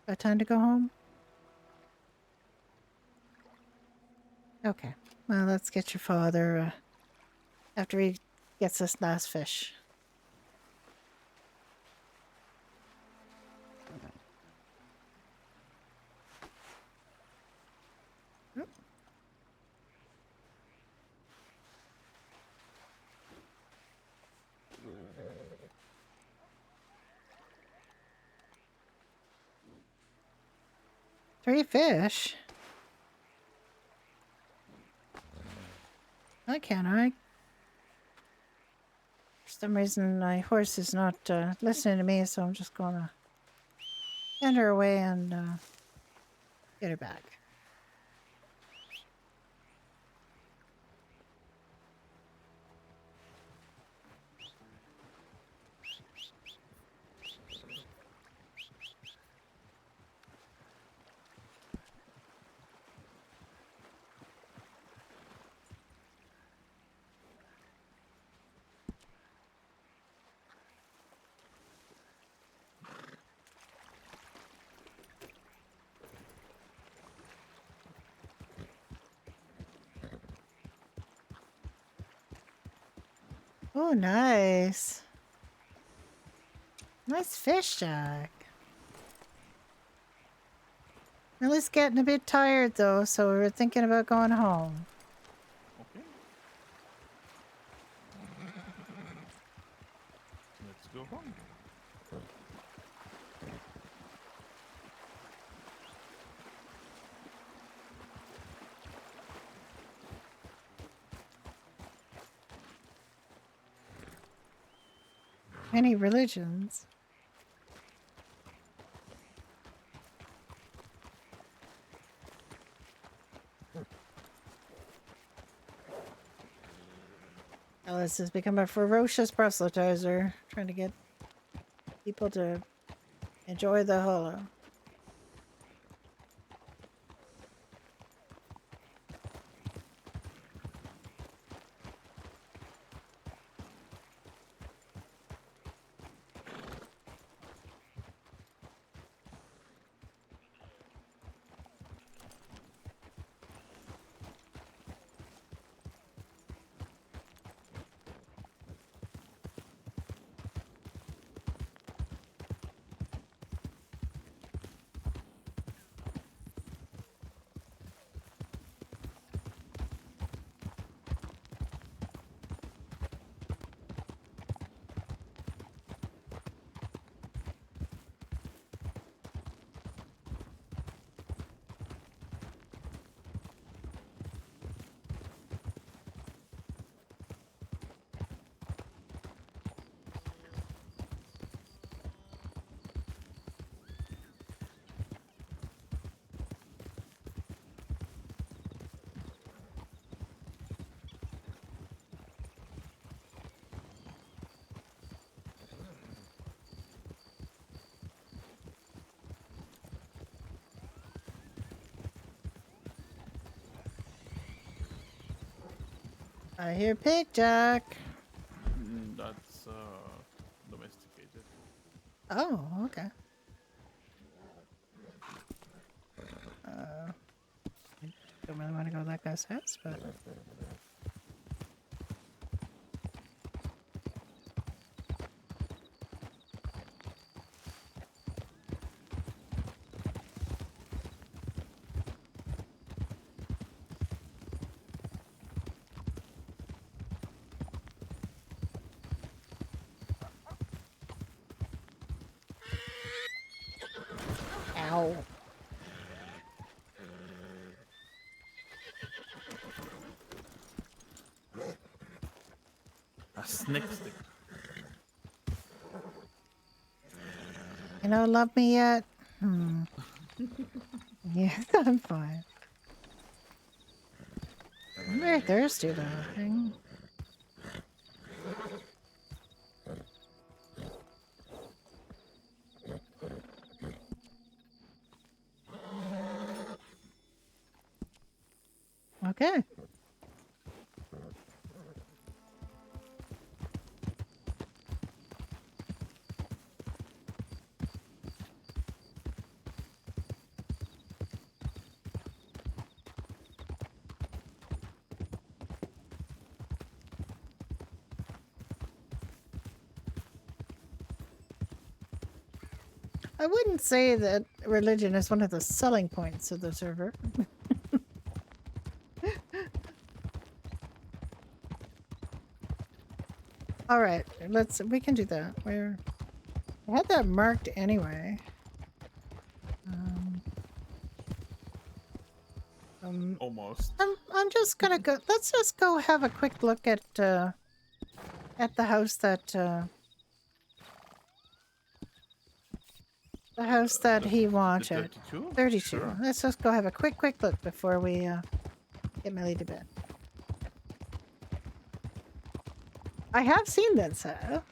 Speaker 2: Got time to go home? Okay. Well, let's get your father after he gets this last fish. Oop. Three fish? I can't, I. For some reason, my horse is not listening to me, so I'm just gonna send her away and get her back. Oh, nice. Nice fish, Jack. Millie's getting a bit tired, though, so we were thinking about going home.
Speaker 1: Okay. Let's go home.
Speaker 2: Many religions. Alice has become a ferocious proselytizer, trying to get people to enjoy the holo. I hear pig, Jack.
Speaker 1: That's domesticated.
Speaker 2: Oh, okay. I don't really want to go to that guy's house, but... Ow.
Speaker 1: A snake stick.
Speaker 2: You don't love me yet? Yeah, I'm fine. I'm very thirsty though. Okay. I wouldn't say that religion is one of the selling points of the server. All right, we can do that. I had that marked anyway.
Speaker 1: Almost.
Speaker 2: I'm just gonna go. Let's just go have a quick look at the house that he wanted.
Speaker 1: 32?
Speaker 2: 32.
Speaker 1: Sure.
Speaker 2: Let's just go have a quick look before we get Millie to bed. I have seen that set.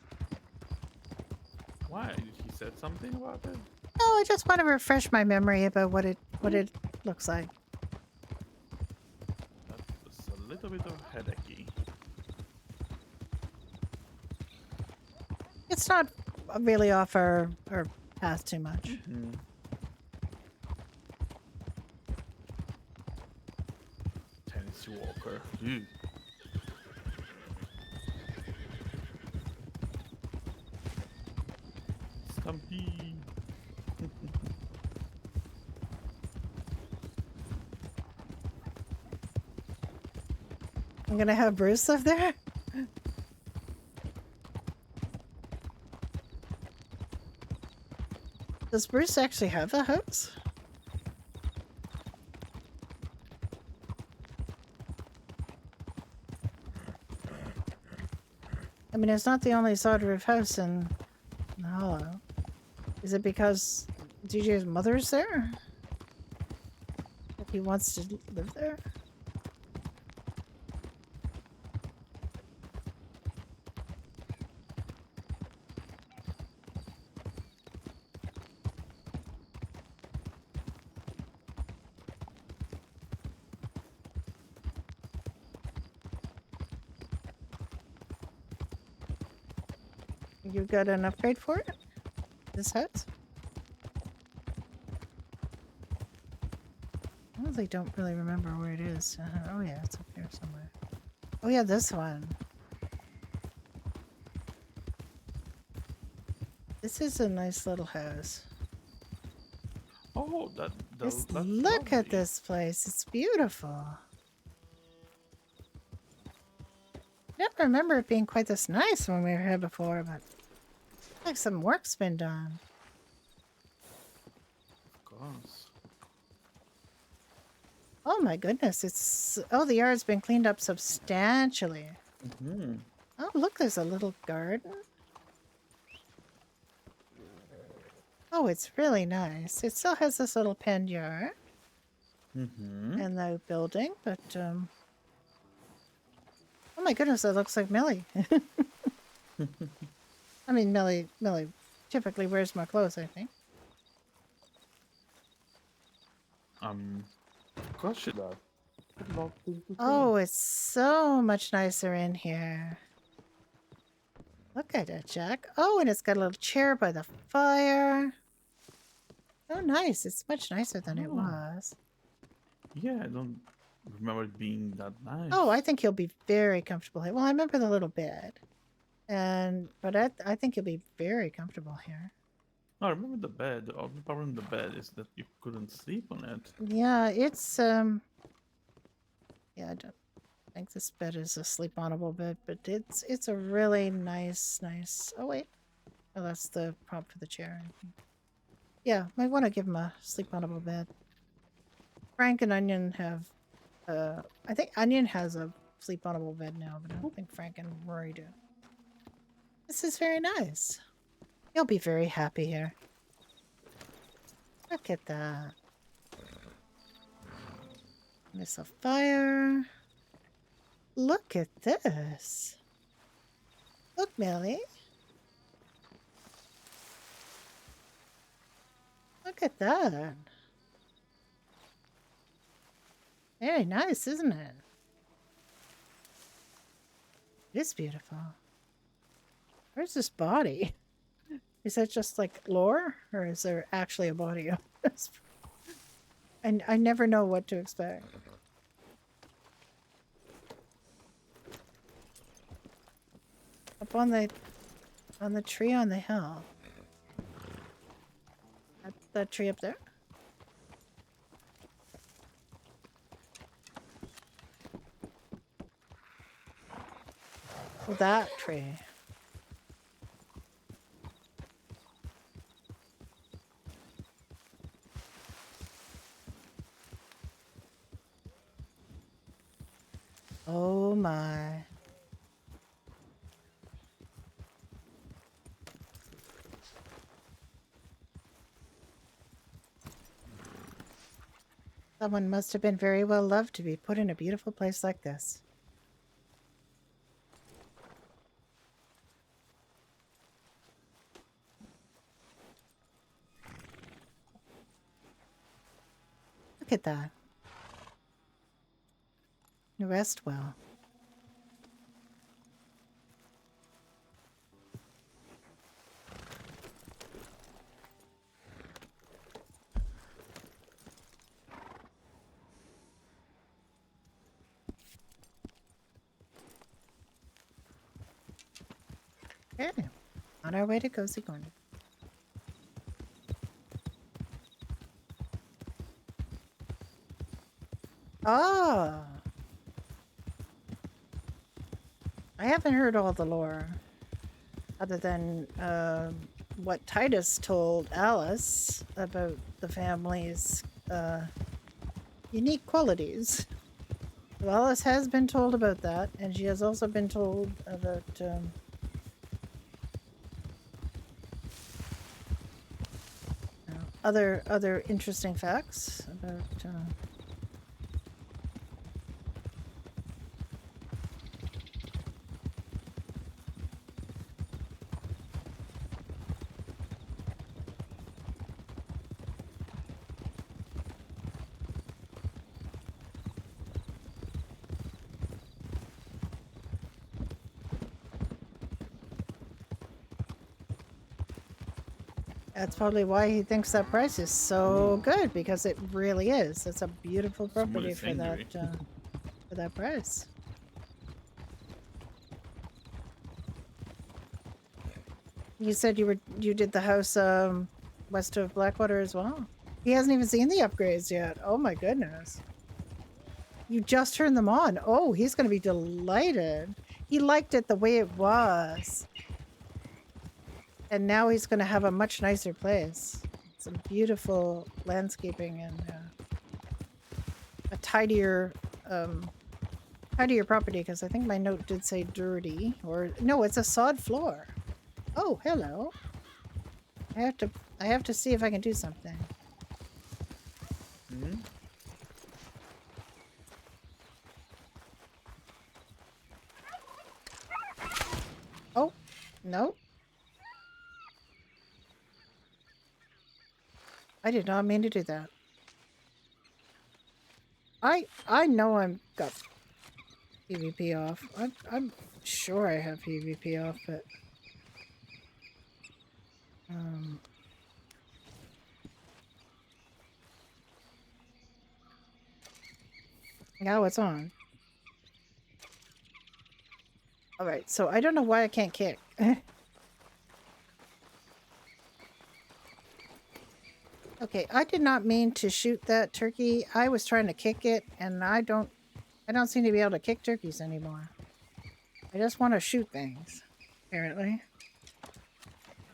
Speaker 1: Why? He said something about it?
Speaker 2: No, I just want to refresh my memory about what it looks like.
Speaker 1: That's a little bit of headachy.
Speaker 2: It's not really off our path too much.
Speaker 1: Tennessee Walker. Ew. Stumpy.
Speaker 2: I'm gonna have Bruce live there? Does Bruce actually have a house? I mean, it's not the only sod roof house in the Hollow. Is it because DJ's mother's there? If he wants to live there? You got an upgrade for it? This house? I honestly don't really remember where it is. Oh yeah, it's up here somewhere. Oh yeah, this one. This is a nice little house.
Speaker 1: Oh, that's
Speaker 2: Just
Speaker 1: lovely.
Speaker 2: look at this place. It's beautiful. I don't remember it being quite this nice when we were here before, but like some work's been done.
Speaker 1: Of course.
Speaker 2: Oh my goodness, the yard's been cleaned up substantially. Oh, look, there's a little garden. Oh, it's really nice. It still has this little penned yard and the building, but oh my goodness, it looks like Millie. I mean, Millie typically wears my clothes, I think.
Speaker 1: Of course she does.
Speaker 2: Oh, it's so much nicer in here. Look at it, Jack. Oh, and it's got a little chair by the fire. Oh, nice. It's much nicer than it
Speaker 1: Oh.
Speaker 2: was.
Speaker 1: Yeah, I don't remember it being that nice.
Speaker 2: Oh, I think you'll be very comfortable here. Well, I remember the little bed. But I think you'll be very comfortable here.
Speaker 1: No, I remember the bed. The only problem with the bed is that you couldn't sleep on it.
Speaker 2: Yeah, it's yeah, I don't think this bed is a sleep-onable bed, but it's a really nice. Oh wait. Oh, that's the prop for the chair. Yeah, might want to give him a sleep-onable bed. Frank and Onion have I think Onion has a sleep-onable bed now, but I don't think Frank and Rory do. This is very nice. You'll be very happy here. Look at that. There's a fire. Look at this. Look, Millie. Look at that. Very nice, isn't it? It is beautiful. Where's this body? Is that just like lore? Or is there actually a body on this? And I never know what to expect. Up on the tree on the hill. That tree up there? Oh, that tree. Oh my. Someone must have been very well loved to be put in a beautiful place like this. Look at that. Rest well. Okay. On our way to Cozy Corner. Ah. I haven't heard all the lore. Other than what Titus told Alice about the family's unique qualities. So Alice has been told about that, and she has also been told about other interesting facts about that's probably why he thinks that price is so good, because it really is. It's a beautiful property for that price. You said you did the house west of Blackwater as well. He hasn't even seen the upgrades yet. Oh my goodness. You just turned them on. Oh, he's going to be delighted. He liked it the way it was. And now he's going to have a much nicer place. Some beautiful landscaping and a tidier property, because I think my note did say dirty. Or no, it's a sod floor. Oh, hello. I have to see if I can do something.
Speaker 1: Hmm?
Speaker 2: Oh, no. I did not mean to do that. I know I'm got PvP off. I'm sure I have PvP off, but now it's on. All right, so I don't know why I can't kick. Okay, I did not mean to shoot that turkey. I was trying to kick it, and I don't seem to be able to kick turkeys anymore. I just want to shoot things, apparently.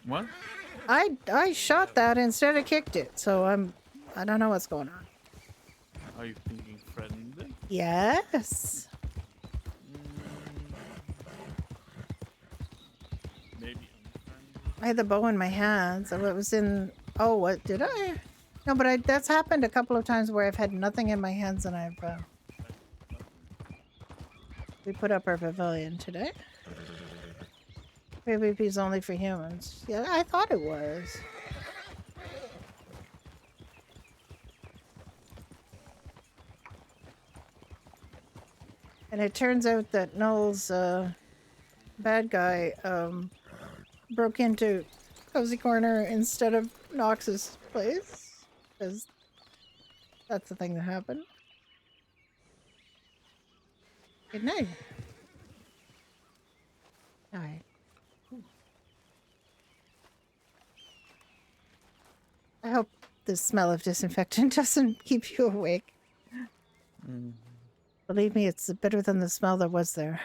Speaker 1: What?
Speaker 2: I shot that instead of kicked it, so I don't know what's going on.
Speaker 1: Are you thinking friendly?
Speaker 2: Yes.
Speaker 1: Maybe unfriendly?
Speaker 2: I had the bow in my hand, so it was in... Oh, what did I? No, but that's happened a couple of times where I've had nothing in my hands and I've... We put up our pavilion today. PvP is only for humans. Yeah, I thought it was. And it turns out that Null's bad guy broke into Cozy Corner instead of Nox's place. Because that's the thing that happened. Good night. Alright. I hope the smell of disinfectant doesn't keep you awake. Believe me, it's better than the smell that was there.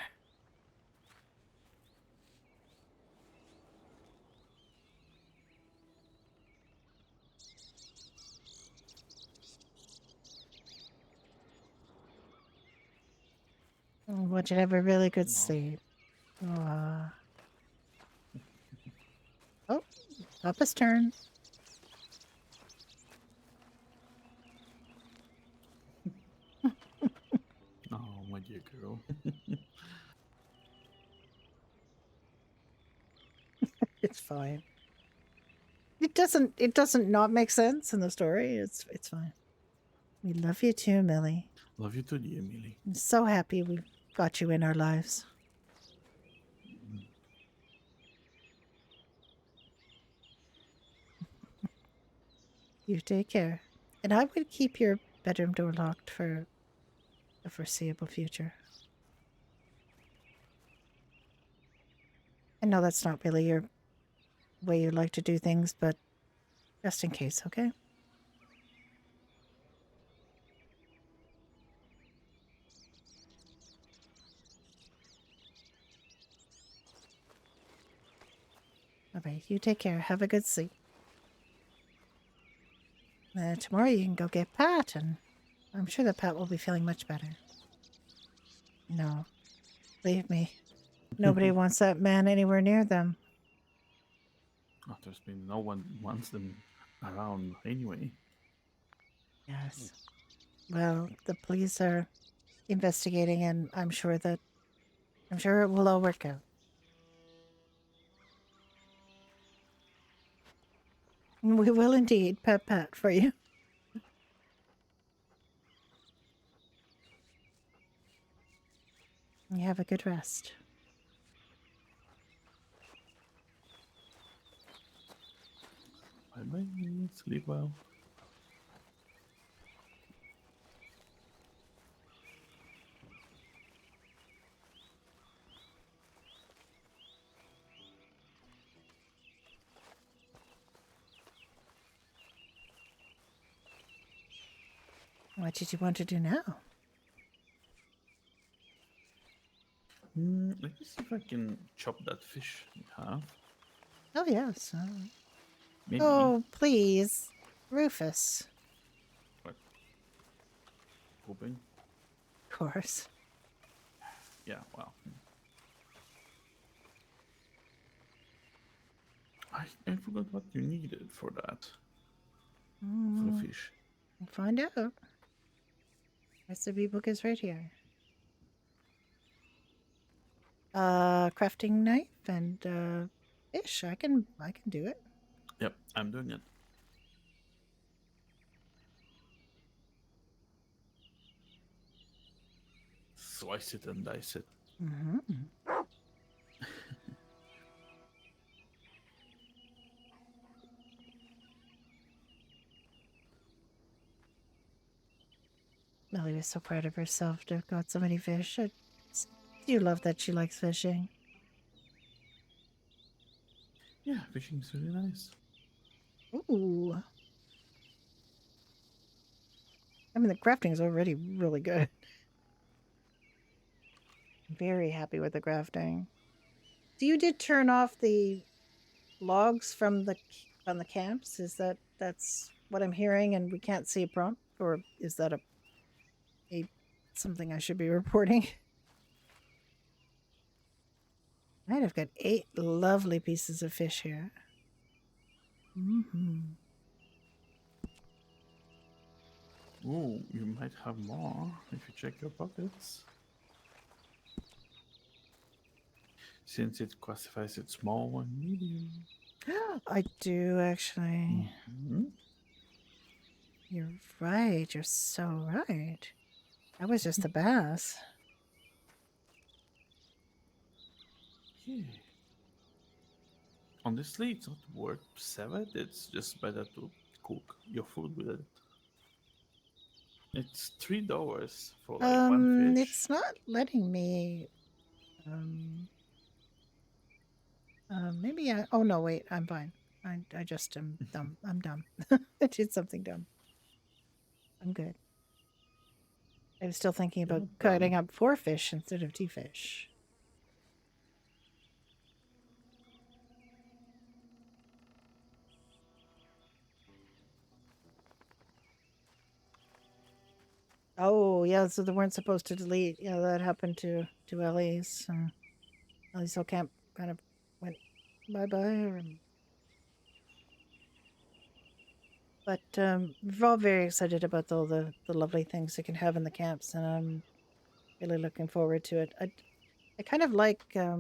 Speaker 2: Want you to have a really good sleep. Oh, Papa's turn.
Speaker 1: Oh, my dear girl.
Speaker 2: It's fine. It doesn't not make sense in the story. It's fine. We love you too, Millie.
Speaker 1: Love you too, dear Millie.
Speaker 2: I'm so happy we got you in our lives. You take care. And I would keep your bedroom door locked for the foreseeable future. I know that's not really your way you like to do things, but just in case, okay? Alright, you take care. Have a good sleep. Tomorrow you can go get Pat, and I'm sure that Pat will be feeling much better. No, believe me, nobody wants that man anywhere near them.
Speaker 1: Oh, there's been no one wants them around anyway.
Speaker 2: Yes. Well, the police are investigating, and I'm sure it will all work out. We will indeed pet Pat for you. You have a good rest.
Speaker 1: Bye-bye. Sleep well.
Speaker 2: What did you want to do now?
Speaker 1: Let me see if I can chop that fish in half.
Speaker 2: Oh, yes.
Speaker 1: Maybe.
Speaker 2: Oh, please. Rufus.
Speaker 1: What? Hoping?
Speaker 2: Of course.
Speaker 1: Yeah, well. I forgot what you needed for that. For the fish.
Speaker 2: We'll find out. Recipe book is right here. Crafting knife and fish. I can do it.
Speaker 1: Yep, I'm doing it. slice it and dice it.
Speaker 2: Mm-hmm. Melly was so proud of herself to have got so many fish. I do love that she likes fishing.
Speaker 1: Yeah, fishing is really nice.
Speaker 2: Ooh. I mean, the crafting is already really good. Very happy with the crafting. So you did turn off the logs from the camps? Is that's what I'm hearing, and we can't see a prompt, or is that a something I should be reporting? Right, I've got 8 lovely pieces of fish here. Mm-hmm.
Speaker 1: Ooh, you might have more if you check your pockets. Since it classifies it small and medium.
Speaker 2: I do actually.
Speaker 1: Mm-hmm.
Speaker 2: You're right. You're so right. That was just the bass.
Speaker 1: Yeah. Honestly, it's not worth 7. It's just better to cook your food with it. It's $3 for like one fish.
Speaker 2: It's not letting me. Maybe I. Oh no, wait. I'm fine. I just am dumb. I'm dumb. I did something dumb. I'm good. I was still thinking
Speaker 1: You're
Speaker 2: about
Speaker 1: not
Speaker 2: cutting
Speaker 1: dumb.
Speaker 2: up 4 fish instead of 2 fish. Oh yeah, so they weren't supposed to delete. Yeah, that happened to Ellie's. Ellie's whole camp kind of went bye bye. But we're all very excited about all the lovely things you can have in the camps, and I'm really looking forward to it. I kind of like I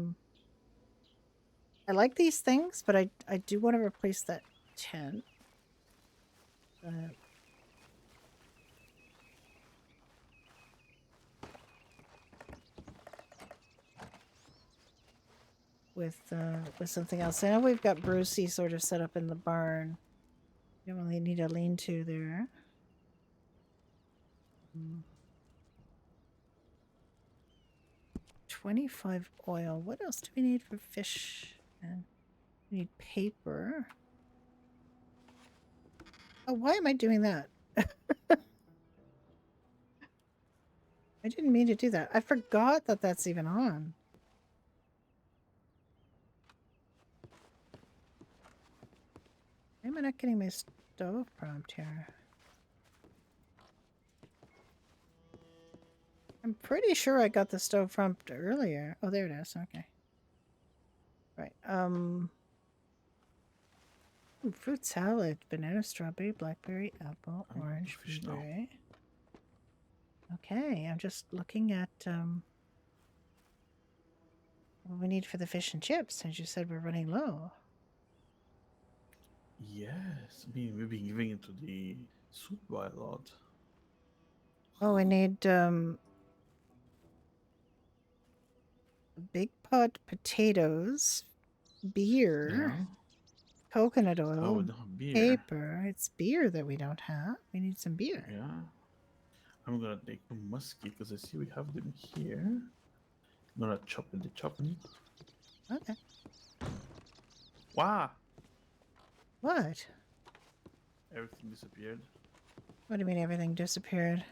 Speaker 2: like these things, but I do want to replace that tent. With something else. I know we've got Brucey sort of set up in the barn. You don't really need a lean-to there. 25 oil. What else do we need for fish? And we need paper. Oh, why am I doing that? I didn't mean to do that. I forgot that that's even on. Why am I not getting my stove prompt here? I'm pretty sure I got the stove prompt earlier. Oh, there it is. Okay. Right. Fruit salad, banana, strawberry, blackberry, apple,
Speaker 1: I'm
Speaker 2: orange,
Speaker 1: fish now.
Speaker 2: blueberry. Okay, I'm just looking at what we need for the fish and chips, since you said we're running low.
Speaker 1: Yes, I mean we've been giving it to the soup by a lot.
Speaker 2: Oh, we need big pot potatoes, beer,
Speaker 1: Yeah.
Speaker 2: coconut
Speaker 1: Oh, we
Speaker 2: oil,
Speaker 1: don't have beer.
Speaker 2: paper. It's beer that we don't have. We need some beer.
Speaker 1: Yeah. I'm gonna take the musky because I see we have them here. I'm gonna chop the chopping.
Speaker 2: Okay.
Speaker 1: Wow!
Speaker 2: What?
Speaker 1: Everything disappeared.
Speaker 2: What do you mean everything disappeared?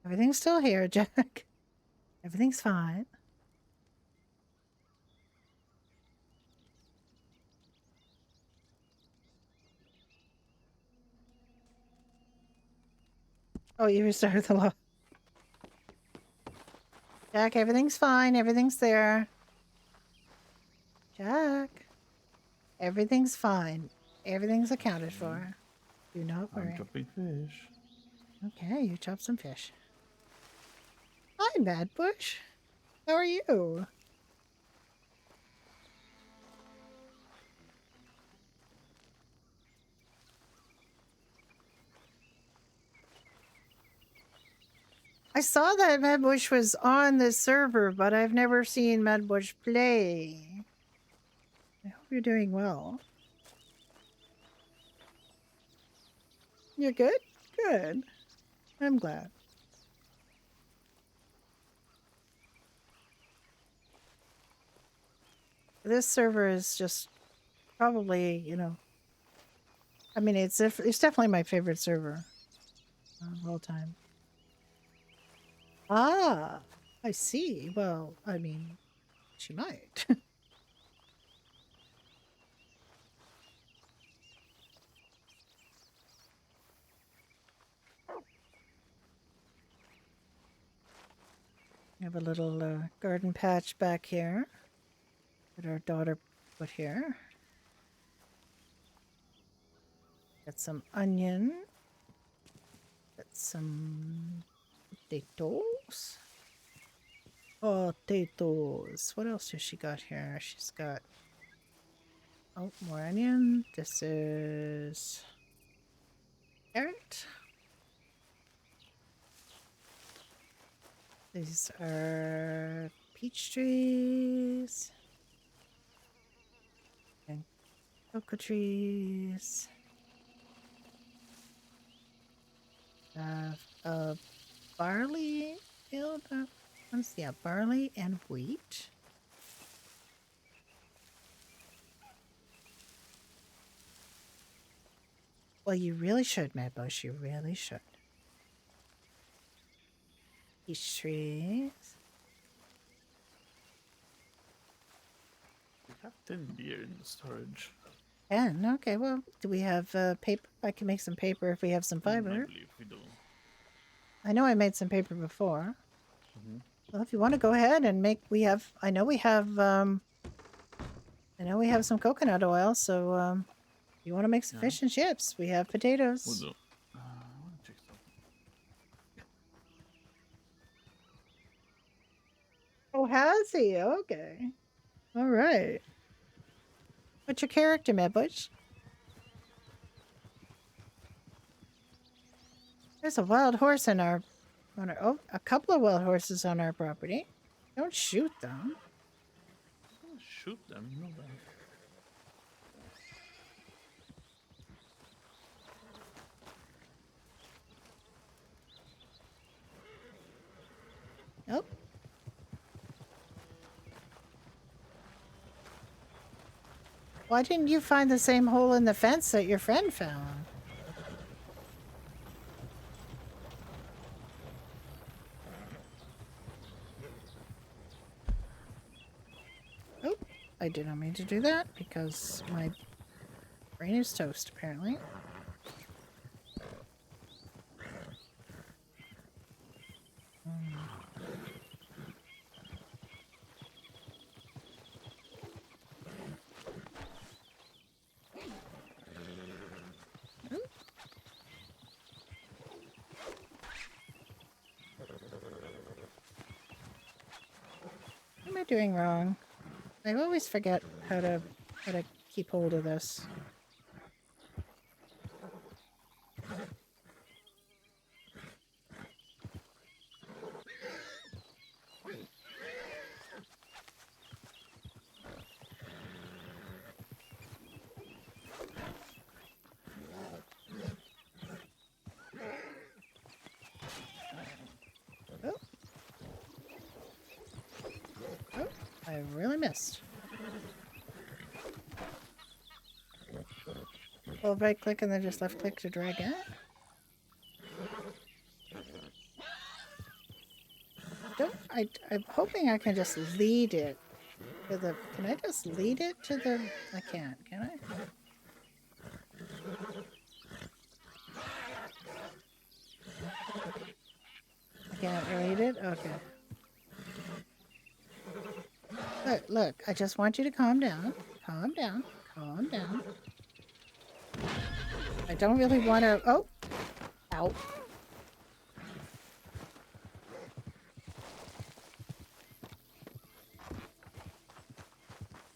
Speaker 2: Everything's still here, Jack. Everything's fine. Oh, you restarted the log. Jack, everything's fine. Everything's there. Jack. Everything's fine. Everything's accounted for. Do not
Speaker 1: I'm
Speaker 2: worry.
Speaker 1: chopping fish.
Speaker 2: Okay, you chop some fish. Hi, Mad Bush. How are you? I saw that Medbush was on this server, but I've never seen Medbush play. I hope you're doing well. You're good? Good. I'm glad. This server is just probably, you know, I mean, it's definitely my favorite server of all time. Ah, I see. Well, I mean, she might. We have a little garden patch back here that our daughter put here. Got some onion. Got some potatoes. Potatoes. What else has she got here? She's got... Oh, more onion. This is... carrot. These are peach trees. And cocoa trees. Barley field. Yeah, barley and wheat. Well, you really should, Medbush. You really should. Peach trees.
Speaker 1: We have 10 beer in the storage.
Speaker 2: 10. Okay, well, do we have paper? I can make some paper if we have some
Speaker 1: I
Speaker 2: fiber.
Speaker 1: believe we do.
Speaker 2: I know I made some paper before.
Speaker 1: Mhm.
Speaker 2: Well, if you want to go ahead and make, I know we have some coconut oil, so if you want to make some
Speaker 1: Yeah.
Speaker 2: fish and chips, we have potatoes.
Speaker 1: We'll do. I want to check something.
Speaker 2: Oh, has he? Okay. All right. What's your character, Medbush? There's a wild horse on our a couple of wild horses on our property. Don't shoot them.
Speaker 1: Oh, shoot them, you know that.
Speaker 2: Nope. Why didn't you find the same hole in the fence that your friend found? Oh, I did not mean to do that because my brain is toast, apparently. What am I doing wrong? I always forget how to keep hold of this. Oh. Oh, I really missed. Hold right click and then just left click to drag out. I'm hoping I can just lead it to the... Can I just lead it to the... I can't, can I? I can't lead it? Okay. Look, I just want you to calm down. Calm down. Calm down. I don't really want to... Oh! Ow.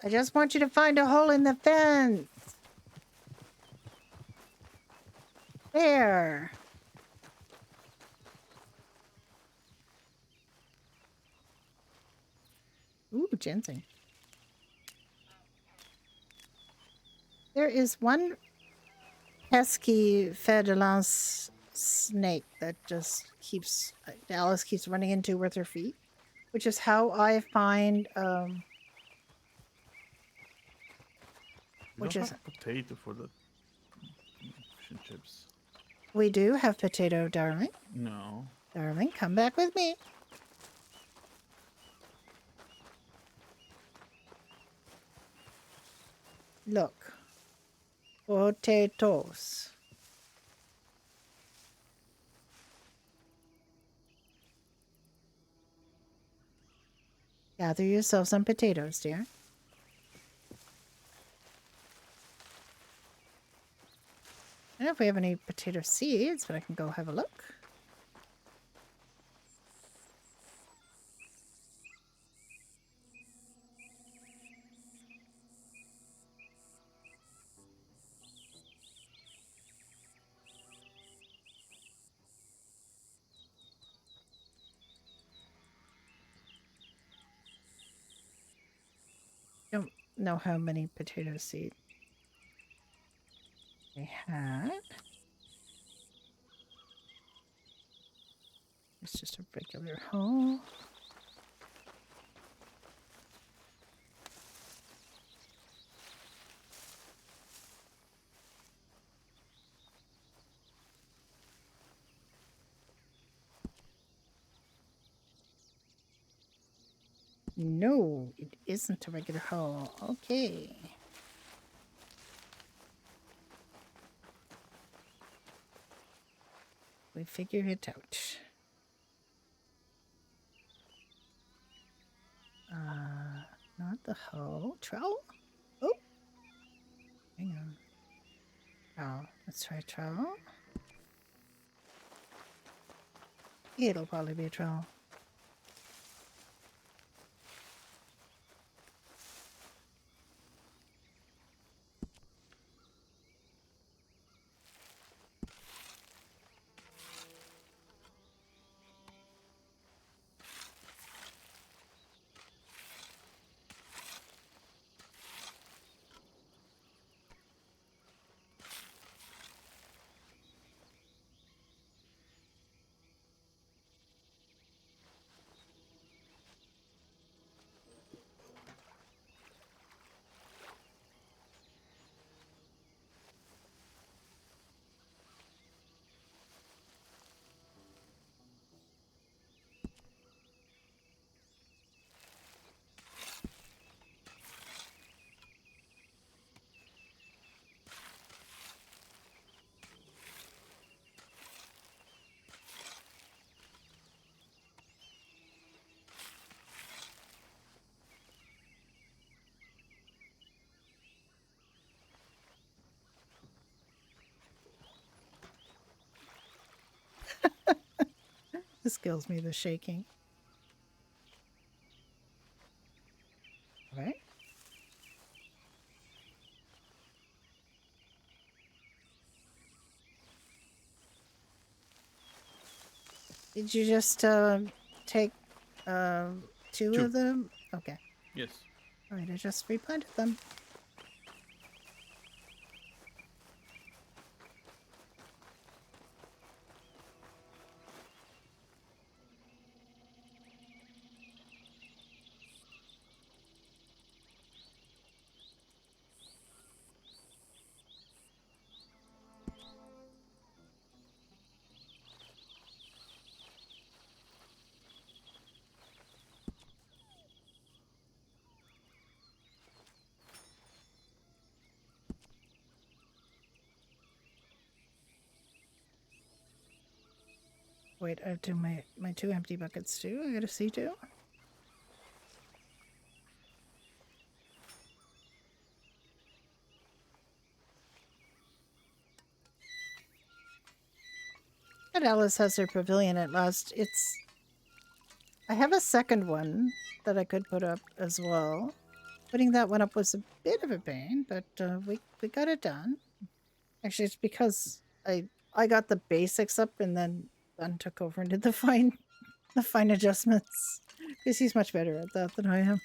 Speaker 2: I just want you to find a hole in the fence. There. Ooh, ginseng. There is one pesky Fedalance snake that just keeps Alice keeps running into with her feet, which is how I find
Speaker 1: You
Speaker 2: which
Speaker 1: don't
Speaker 2: is
Speaker 1: have potato for the fish and chips.
Speaker 2: we do have potato, darling.
Speaker 1: No.
Speaker 2: Darling, come back with me. Look. Potatoes. Gather yourself some potatoes, dear. I don't know if we have any potato seeds, but I can go have a look. Don't know how many potato seeds we had. It's just a regular hole. No, it isn't a regular hole. Okay. We figured it out. Not the hole. Trowel? Oh. Hang on. Trowel. Let's try trowel. It'll probably be a trowel. This kills me, the shaking. All right. Did you just take two
Speaker 1: Two.
Speaker 2: of them? Okay.
Speaker 1: Yes.
Speaker 2: All right, I just replanted them. Wait, I have to my two empty buckets too. I gotta see too. And Alice has her pavilion at last. I have a second one that I could put up as well. Putting that one up was a bit of a pain, but we got it done. Actually, it's because I got the basics up and then Ben took over and did the fine adjustments. Because he's much better at that than I am.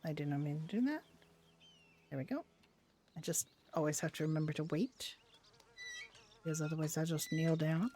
Speaker 2: I did not mean to do that. There we go. I just always have to remember to wait. Because otherwise I'll just kneel down.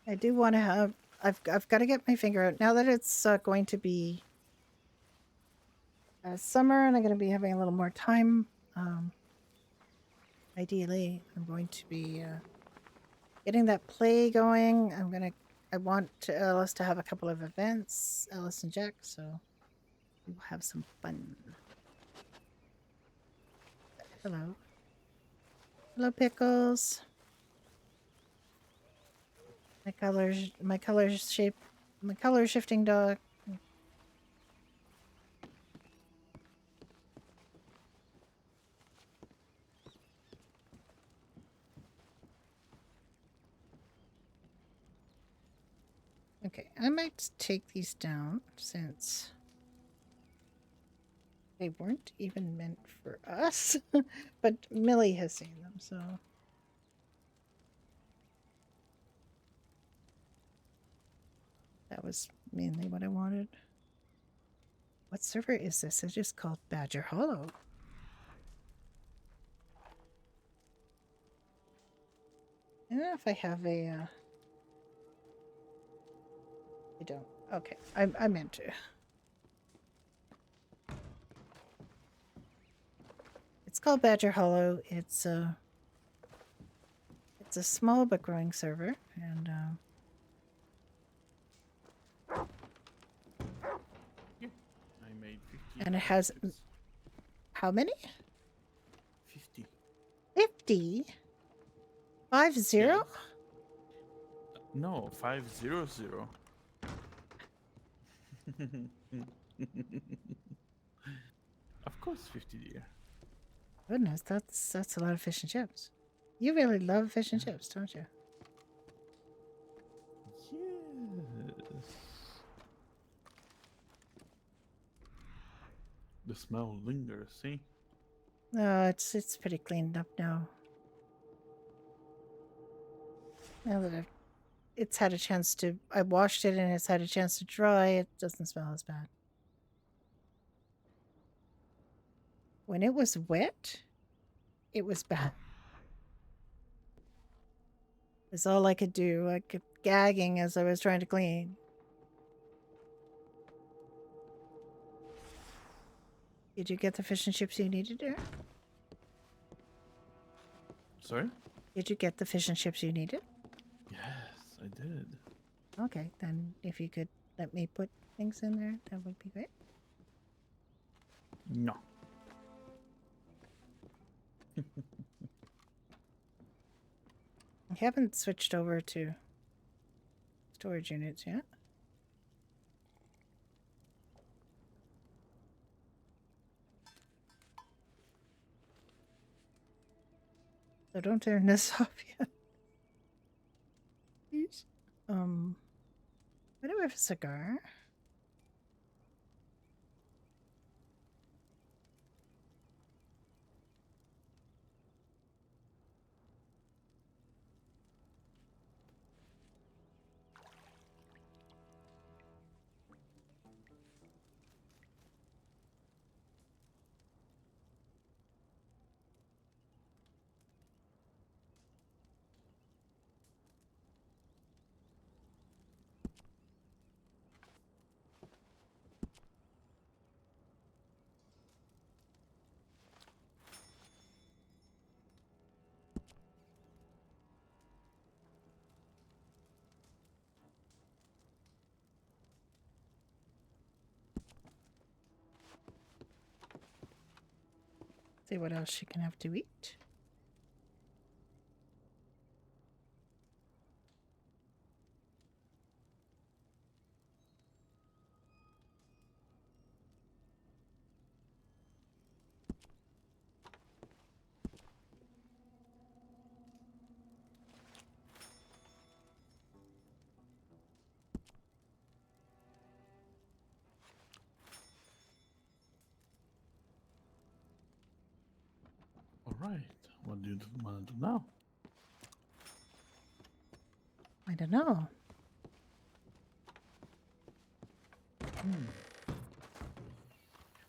Speaker 2: I do want to have. I've got to get my finger out now that it's going to be summer, and I'm going to be having a little more time. Ideally, I'm going to be getting that play going. I want Ellis to have a couple of events, Ellis and Jack, so we'll have some fun. Hello. Hello, Pickles. My color shifting dog. Okay, I might take these down since they weren't even meant for us, but Millie has seen them, so. That was mainly what I wanted. What server is this? It's just called Badger Hollow. I don't know if I have a, I don't. Okay, I meant to. It's called Badger Hollow. It's a small but growing server, and
Speaker 1: I made 50.
Speaker 2: and it has how many?
Speaker 1: 50.
Speaker 2: 50? 50?
Speaker 1: Yes. No, 500. Of course, 50, dear.
Speaker 2: Goodness, that's a lot of fish and chips. You really love fish and chips, don't you?
Speaker 1: Yes. The smell lingers, see?
Speaker 2: No, it's pretty cleaned up now. Now that it's had a chance to, I washed it and it's had a chance to dry, it doesn't smell as bad. When it was wet, it was bad. It's all I could do. I kept gagging as I was trying to clean. Did you get the fish and chips you needed there?
Speaker 1: Sorry?
Speaker 2: Did you get the fish and chips you needed?
Speaker 1: Yes, I did.
Speaker 2: Okay, then if you could let me put things in there, that would be great.
Speaker 1: No.
Speaker 2: I haven't switched over to storage units yet. So don't turn this off yet. Please. I do have a cigar. See what else she can have to eat.
Speaker 1: Right. What do you want to do now?
Speaker 2: I don't know.
Speaker 1: I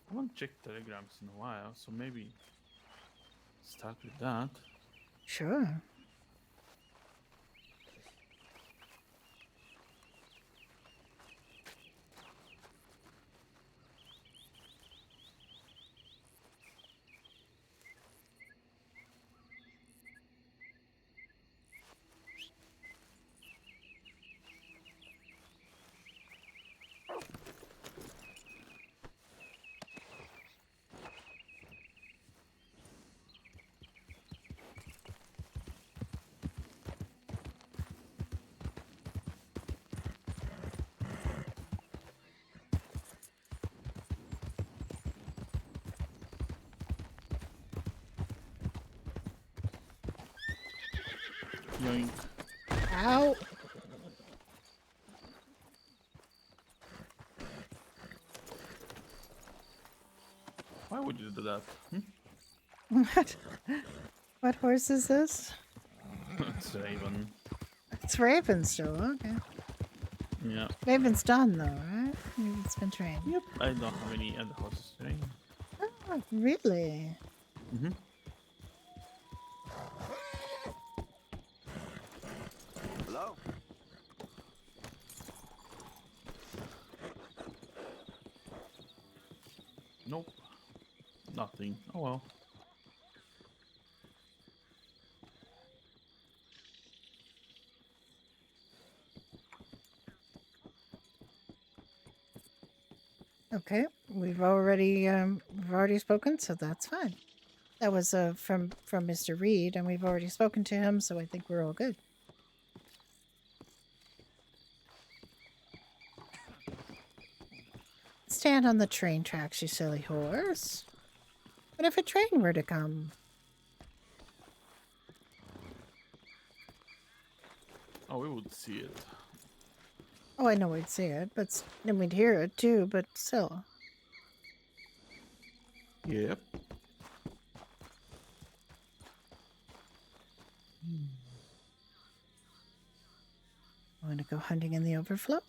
Speaker 1: haven't checked telegrams in a while, so maybe start with that.
Speaker 2: Sure.
Speaker 1: Yoink.
Speaker 2: Ow.
Speaker 1: Why would you do that?
Speaker 2: What? What horse is this?
Speaker 1: It's Raven.
Speaker 2: It's Raven still, okay.
Speaker 1: Yeah.
Speaker 2: Raven's done though, right? Raven's been trained.
Speaker 1: Yep. I don't have any other horses trained.
Speaker 2: Oh, really?
Speaker 1: Mm-hmm.
Speaker 5: Hello?
Speaker 1: Nope. Nothing. Oh well.
Speaker 2: Okay, we've already spoken, so that's fine. That was from Mr. Reed, and we've already spoken to him, so I think we're all good. Stand on the train tracks, you silly horse. What if a train were to come?
Speaker 1: Oh, we would see it.
Speaker 2: Oh, I know we'd see it, but then we'd hear it too, but still.
Speaker 1: Yep.
Speaker 2: Want to go hunting in the overflow?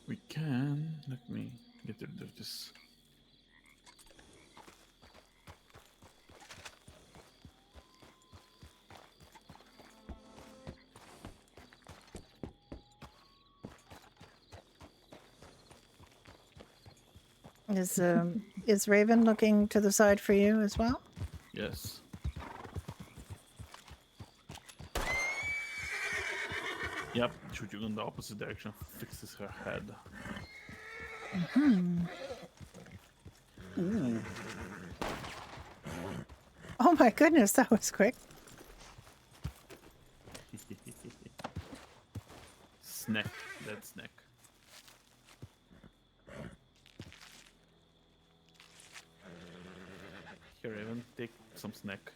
Speaker 1: We can. Let me get rid of this.
Speaker 2: Is Raven looking to the side for you as well?
Speaker 1: Yes. Yep, shooting in the opposite direction fixes her head.
Speaker 2: Hmm.
Speaker 1: Ooh.
Speaker 2: Oh my goodness, that was quick.
Speaker 1: Snack. Dead snack. Here, Raven, take some snack.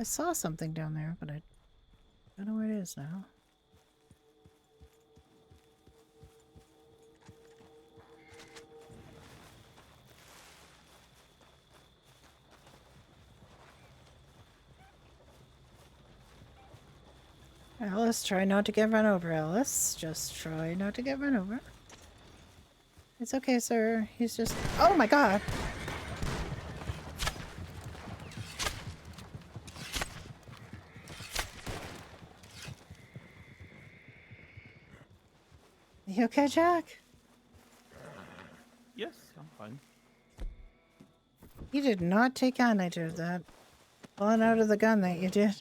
Speaker 2: I saw something down there, but I don't know where it is now. Alice, try not to get run over, Alice. Just try not to get run over. It's okay, sir. He's just... Oh my god! You okay, Jack?
Speaker 1: Yes, I'm fine.
Speaker 2: You did not take advantage of that. Pulling out of the gun that you did.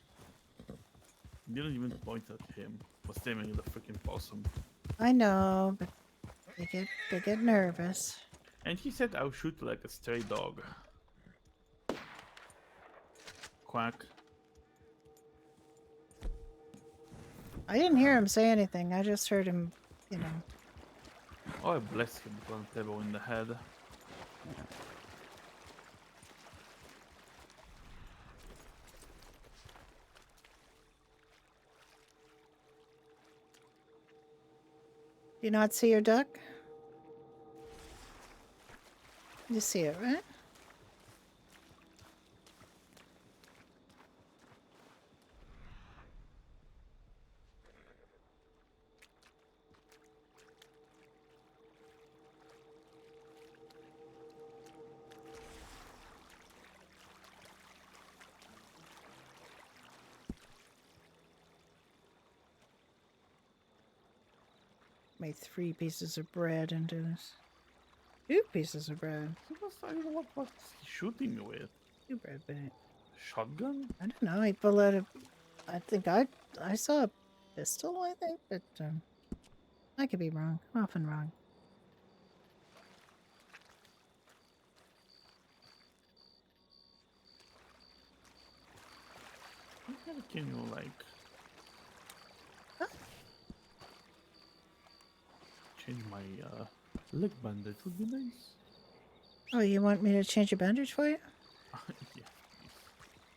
Speaker 1: Didn't even point at him. Was aiming at the freaking possum.
Speaker 2: I know, but they get nervous.
Speaker 1: And he said I'll shoot like a stray dog. Quack.
Speaker 2: I didn't hear him say anything. I just heard him, you know.
Speaker 1: Oh, I blessed him with one pebble in the head.
Speaker 2: Do you not see your duck? You see it, right? Made 3 pieces of bread into this. 2 pieces of bread.
Speaker 1: I don't know what was he shooting me with.
Speaker 2: 2 bread bait.
Speaker 1: Shotgun?
Speaker 2: I don't know. He pulled out a. I think I saw a pistol. I think, but I could be wrong. Often wrong.
Speaker 1: Can you like change my leg bandage? Would be nice.
Speaker 2: Oh, you want me to change your bandage for you?
Speaker 1: Yeah, please.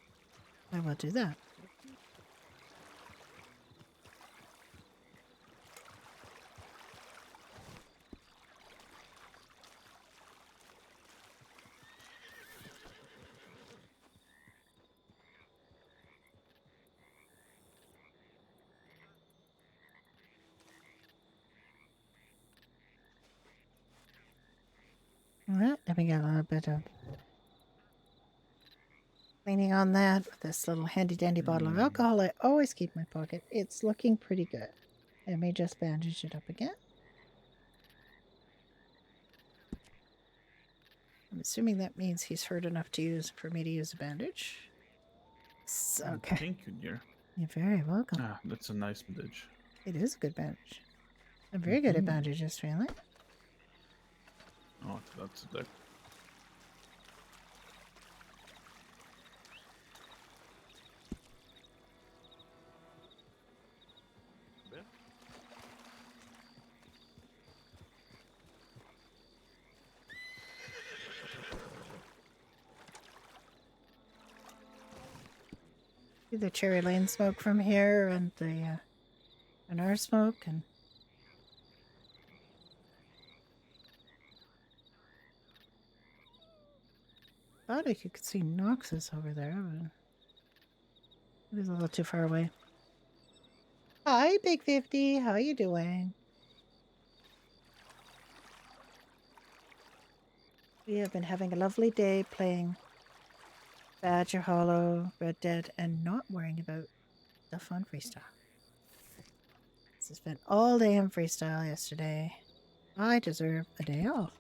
Speaker 2: I will do that. Alright, let me get a little bit of cleaning on that with this little handy dandy bottle of alcohol I always keep in my pocket. It's looking pretty good. Let me just bandage it up again. I'm assuming that means he's hurt enough to use for me to use a bandage. Okay.
Speaker 1: Thank you, dear.
Speaker 2: You're very welcome.
Speaker 1: Ah, that's a nice bandage.
Speaker 2: It is a good bandage. I'm very good at bandages, Finley.
Speaker 1: Oh, that's the.
Speaker 2: See the cherry lane smoke from here and the and our smoke and thought I could see Noxus over there, but it was a little too far away. Hi, Big 50. How you doing? We have been having a lovely day playing Badger Hollow, Red Dead, and not worrying about stuff on freestyle. I spent all day on freestyle yesterday. I deserve a day off.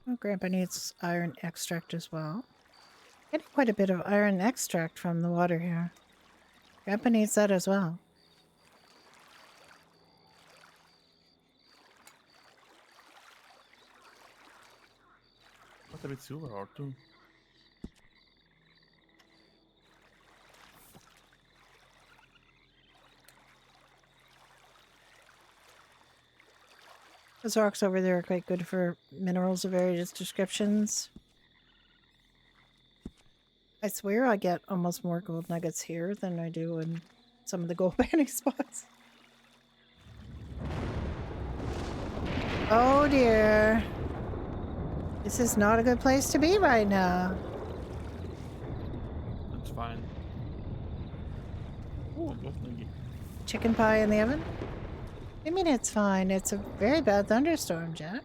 Speaker 2: Oh, Grandpa needs iron extract as well. Getting quite a bit of iron extract from the water here. Grandpa needs that as well.
Speaker 1: What a bit silver or two.
Speaker 2: Those rocks over there are quite good for minerals of various descriptions. I swear I get almost more gold nuggets here than I do in some of the gold banning spots. Oh dear. This is not a good place to be right now.
Speaker 1: That's fine. Oh, gold nugget.
Speaker 2: Chicken pie in the oven? I mean, it's fine. It's a very bad thunderstorm, Jack.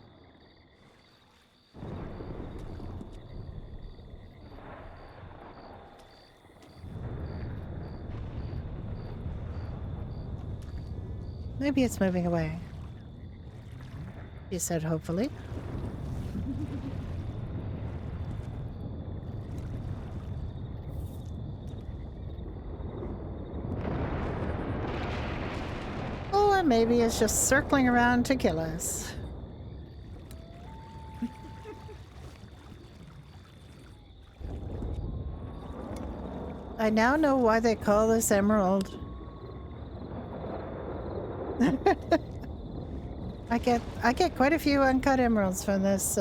Speaker 2: Maybe it's moving away. You said hopefully. Or maybe it's just circling around to kill us. I now know why they call this emerald. I get quite a few uncut emeralds from this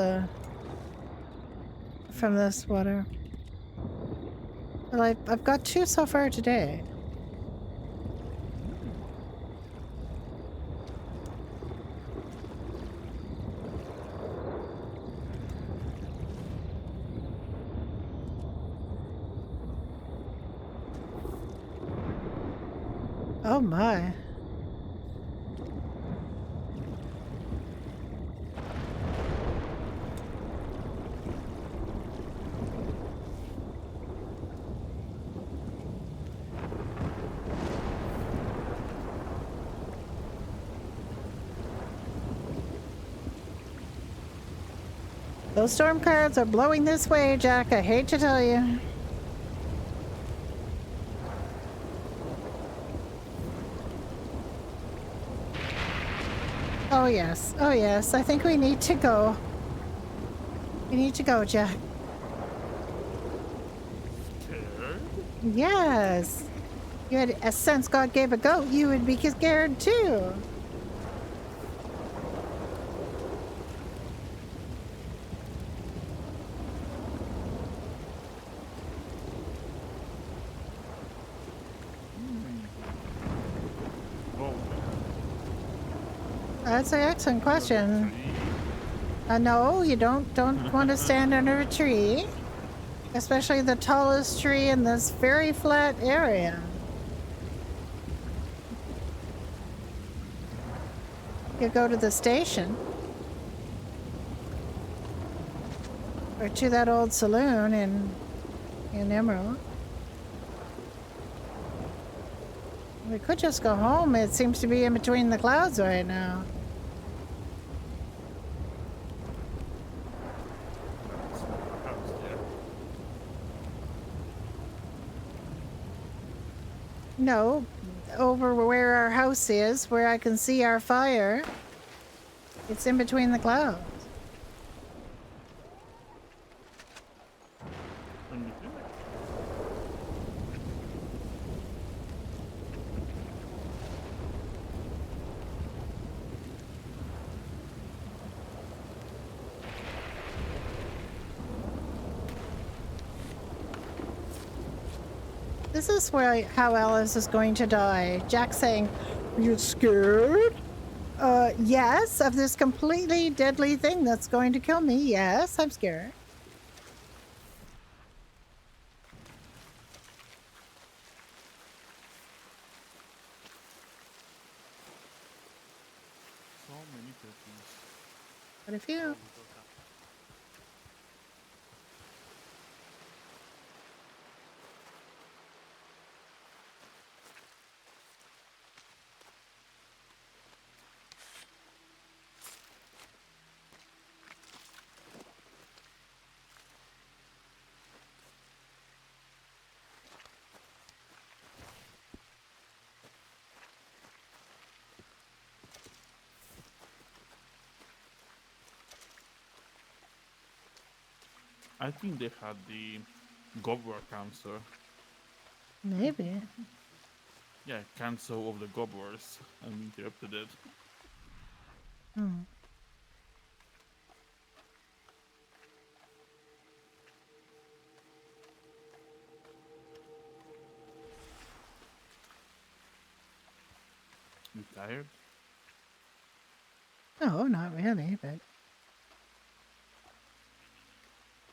Speaker 2: water. Well, I've got 2 so far today. Oh my. Those storm clouds are blowing this way, Jack. I hate to tell you. Oh yes. Oh yes. I think we need to go. We need to go, Jack.
Speaker 1: Scared?
Speaker 2: Yes. You had a sense God gave a goat, you would be scared too.
Speaker 1: Oh,
Speaker 2: That's an excellent question.
Speaker 1: tree.
Speaker 2: No, you don't want to stand under a tree, especially the tallest tree in this very flat area. You go to the station or to that old saloon in Emerald. We could just go home. It seems to be in between the clouds right now.
Speaker 1: House there.
Speaker 2: No, over where our house is, where I can see our fire. It's in between the clouds.
Speaker 1: In between.
Speaker 2: This is where how Alice is going to die. Jack saying, "Are you scared?" Yes, of this completely deadly thing that's going to kill me. Yes, I'm scared.
Speaker 1: So many turkeys.
Speaker 2: But if you
Speaker 1: I think they had the gobbler cancer.
Speaker 2: maybe.
Speaker 1: Yeah, cancer of the gobblers and interrupted it.
Speaker 2: Hmm.
Speaker 1: You tired?
Speaker 2: No, not really, but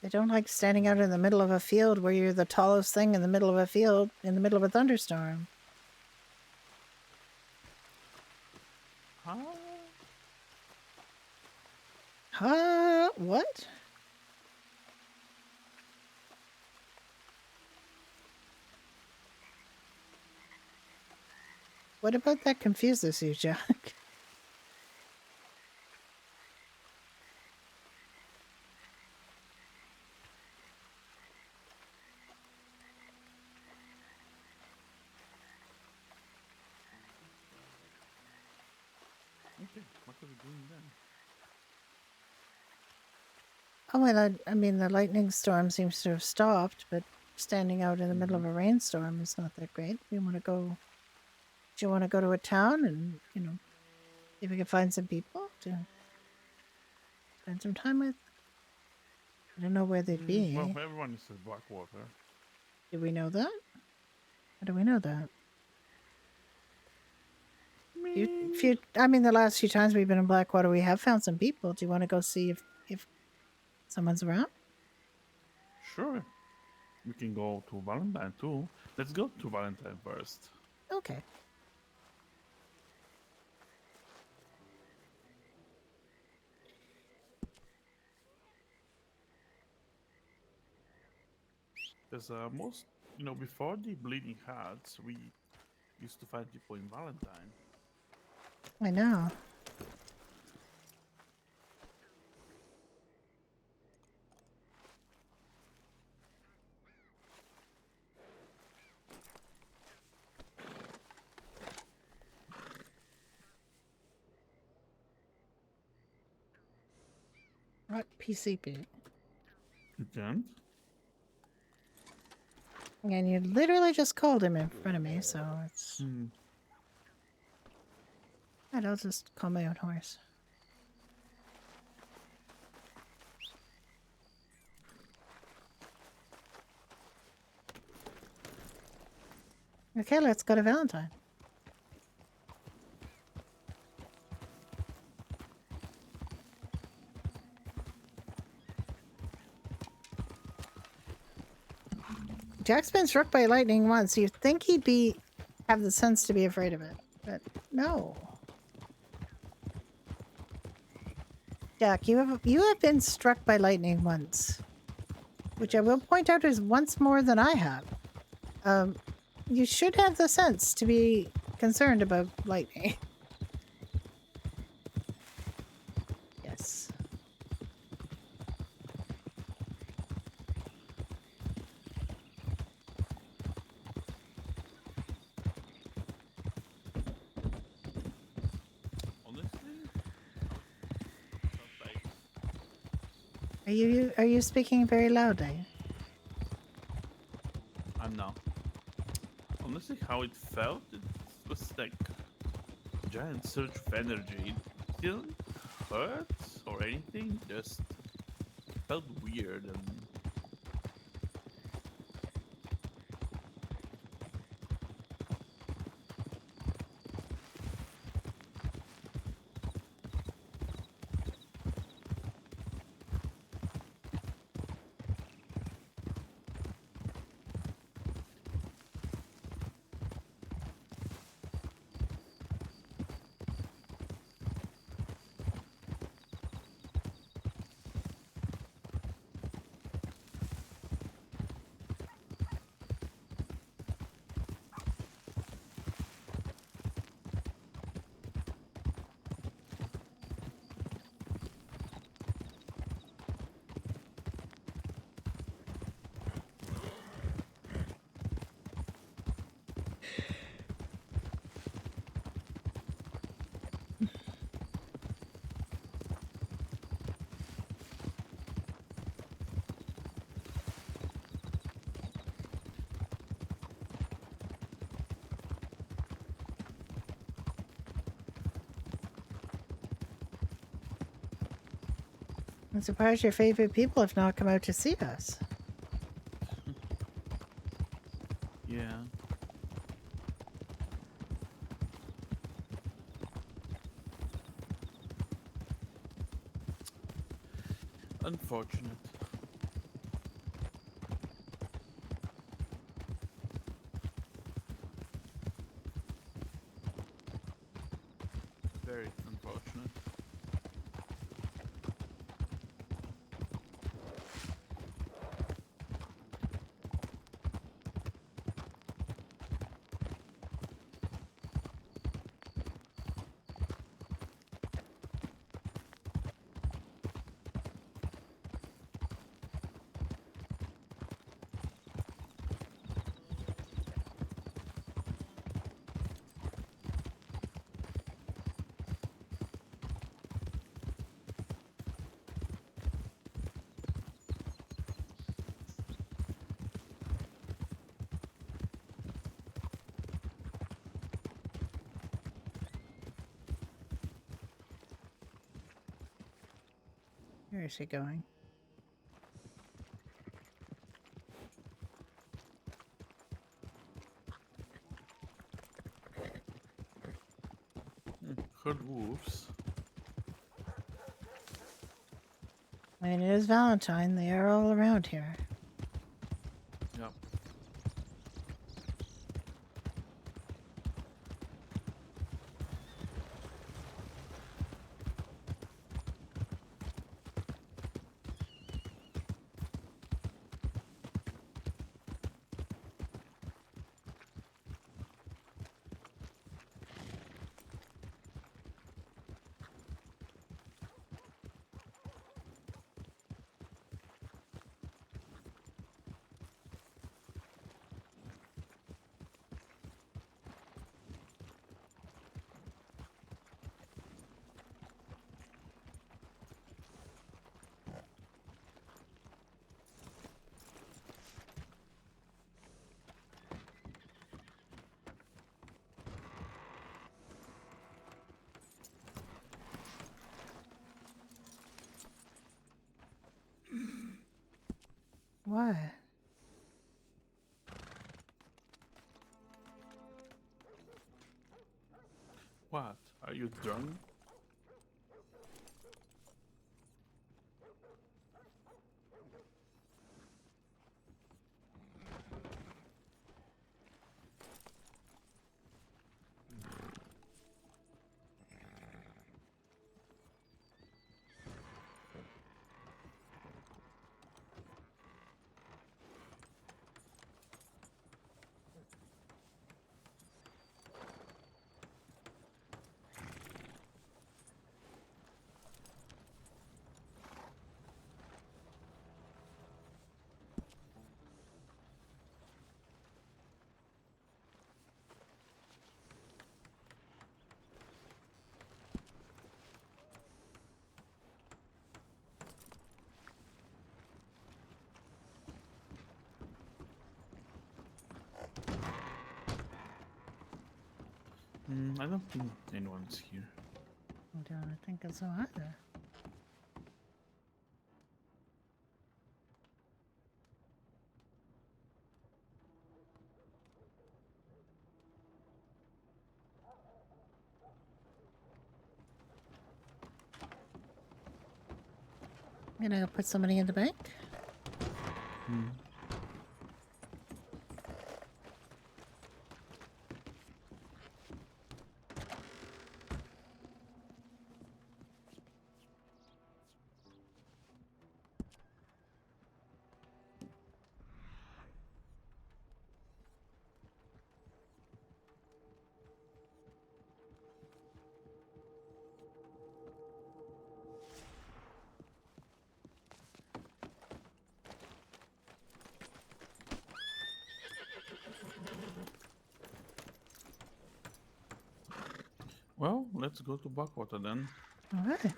Speaker 2: I don't like standing out in the middle of a field where you're the tallest thing in the middle of a field in the middle of a thunderstorm.
Speaker 1: Huh?
Speaker 2: What? What about that confuses you, Jack?
Speaker 1: Okay, what are we doing then?
Speaker 2: Oh, well, I mean, the lightning storm seems to have stopped, but standing out in the middle of a rainstorm is not that great. We want to go. Do you want to go to a town and, see if we can find some people to spend some time with. I don't know where they'd be.
Speaker 1: Well, everyone is at Blackwater.
Speaker 2: Do we know that? How do we know that? I mean, the last few times we've been in Blackwater, we have found some people. Do you want to go see if someone's around?
Speaker 1: Sure. We can go to Valentine too. Let's go to Valentine first.
Speaker 2: Okay.
Speaker 1: Because most, before the Bleeding Hearts, we used to find people in Valentine.
Speaker 2: I know. What PCP?
Speaker 1: You can't?
Speaker 2: And you literally just called him in front of me, so it's... Alright, I'll just call my own horse. Okay, let's go to Valentine. Jack's been struck by lightning once. You'd think he'd have the sense to be afraid of it, but no. Jack, you have been struck by lightning once, which I will point out is once more than I have. You should have the sense to be concerned about lightning. Yes. Are you speaking very loudly?
Speaker 1: I'm not. Honestly, how it felt, it was like a giant surge of energy. It didn't hurt or anything, just felt weird and...
Speaker 2: I'm surprised your favorite people have not come out to see us.
Speaker 1: Yeah. Unfortunate. Very unfortunate.
Speaker 2: Where is he going?
Speaker 1: Heard wolves.
Speaker 2: I mean, it is Valentine. They are all around here.
Speaker 1: Yeah.
Speaker 2: What?
Speaker 1: What? Are you drunk? I don't think anyone's here.
Speaker 2: I don't think so either. I'm gonna go put some money in the bank.
Speaker 1: Well, let's go to Backwater then.
Speaker 2: All right.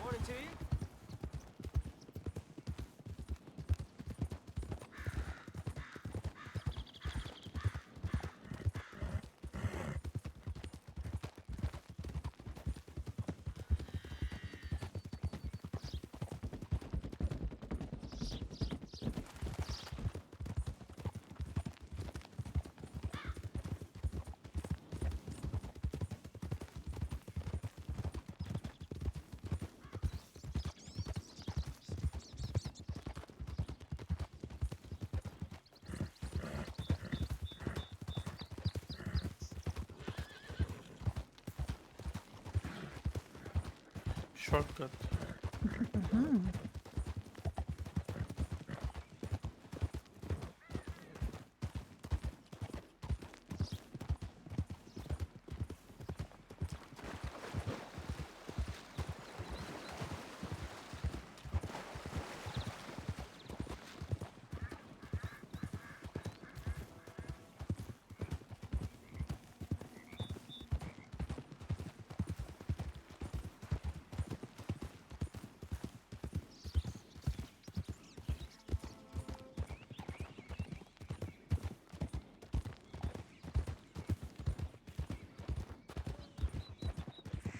Speaker 5: Morning to you.
Speaker 1: Shortcut.
Speaker 2: Mhm.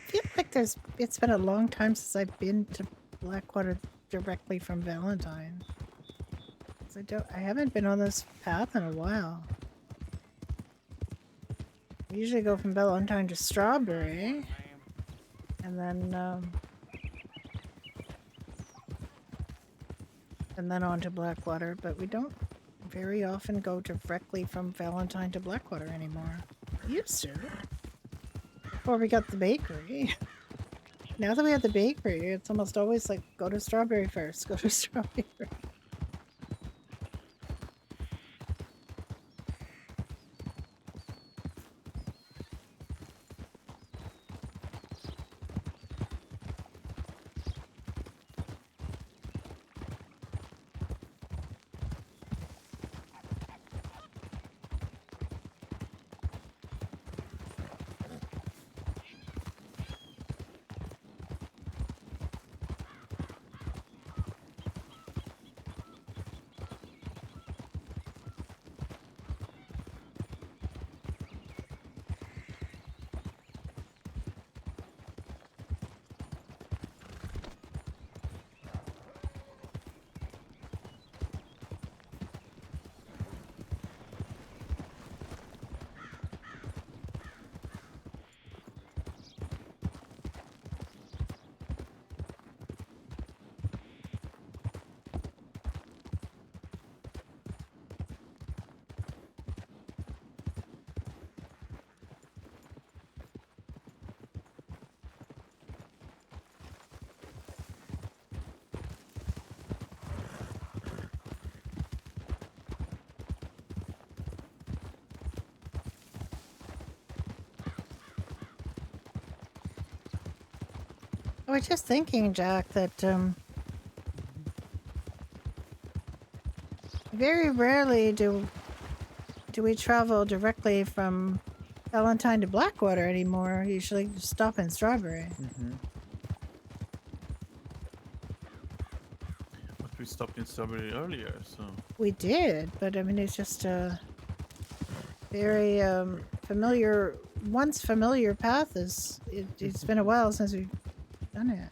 Speaker 2: I feel like it's been a long time since I've been to Blackwater directly from Valentine. 'Cause I haven't been on this path in a while. I usually go from Valentine to Strawberry, and then on to Blackwater, but we don't very often go directly from Valentine to Blackwater anymore. We used to. Before we got the bakery. Now that we have the bakery, it's almost always like, go to Strawberry first, go to Strawberry first. I was just thinking, Jack, that very rarely do we travel directly from Valentine to Blackwater anymore. Usually just stop in Strawberry.
Speaker 1: But we stopped in Strawberry earlier, so.
Speaker 2: We did, but I mean, it's just a very familiar, once familiar path. It's been a while since we've done it.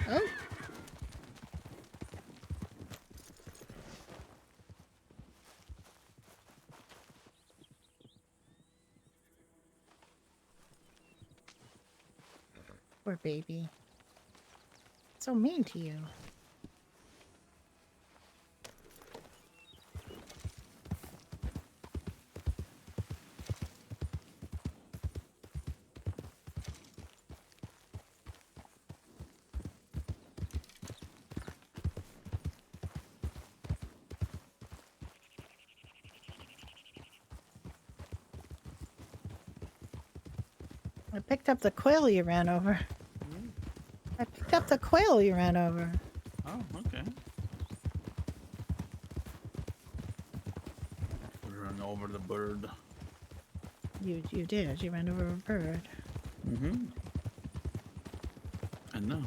Speaker 2: Oh. Poor baby. So mean to you. I picked up the quail you ran over. I picked up the quail you ran over.
Speaker 1: Oh, okay. Run over the bird.
Speaker 2: You did. You ran over a bird.
Speaker 1: Mm-hmm. I know.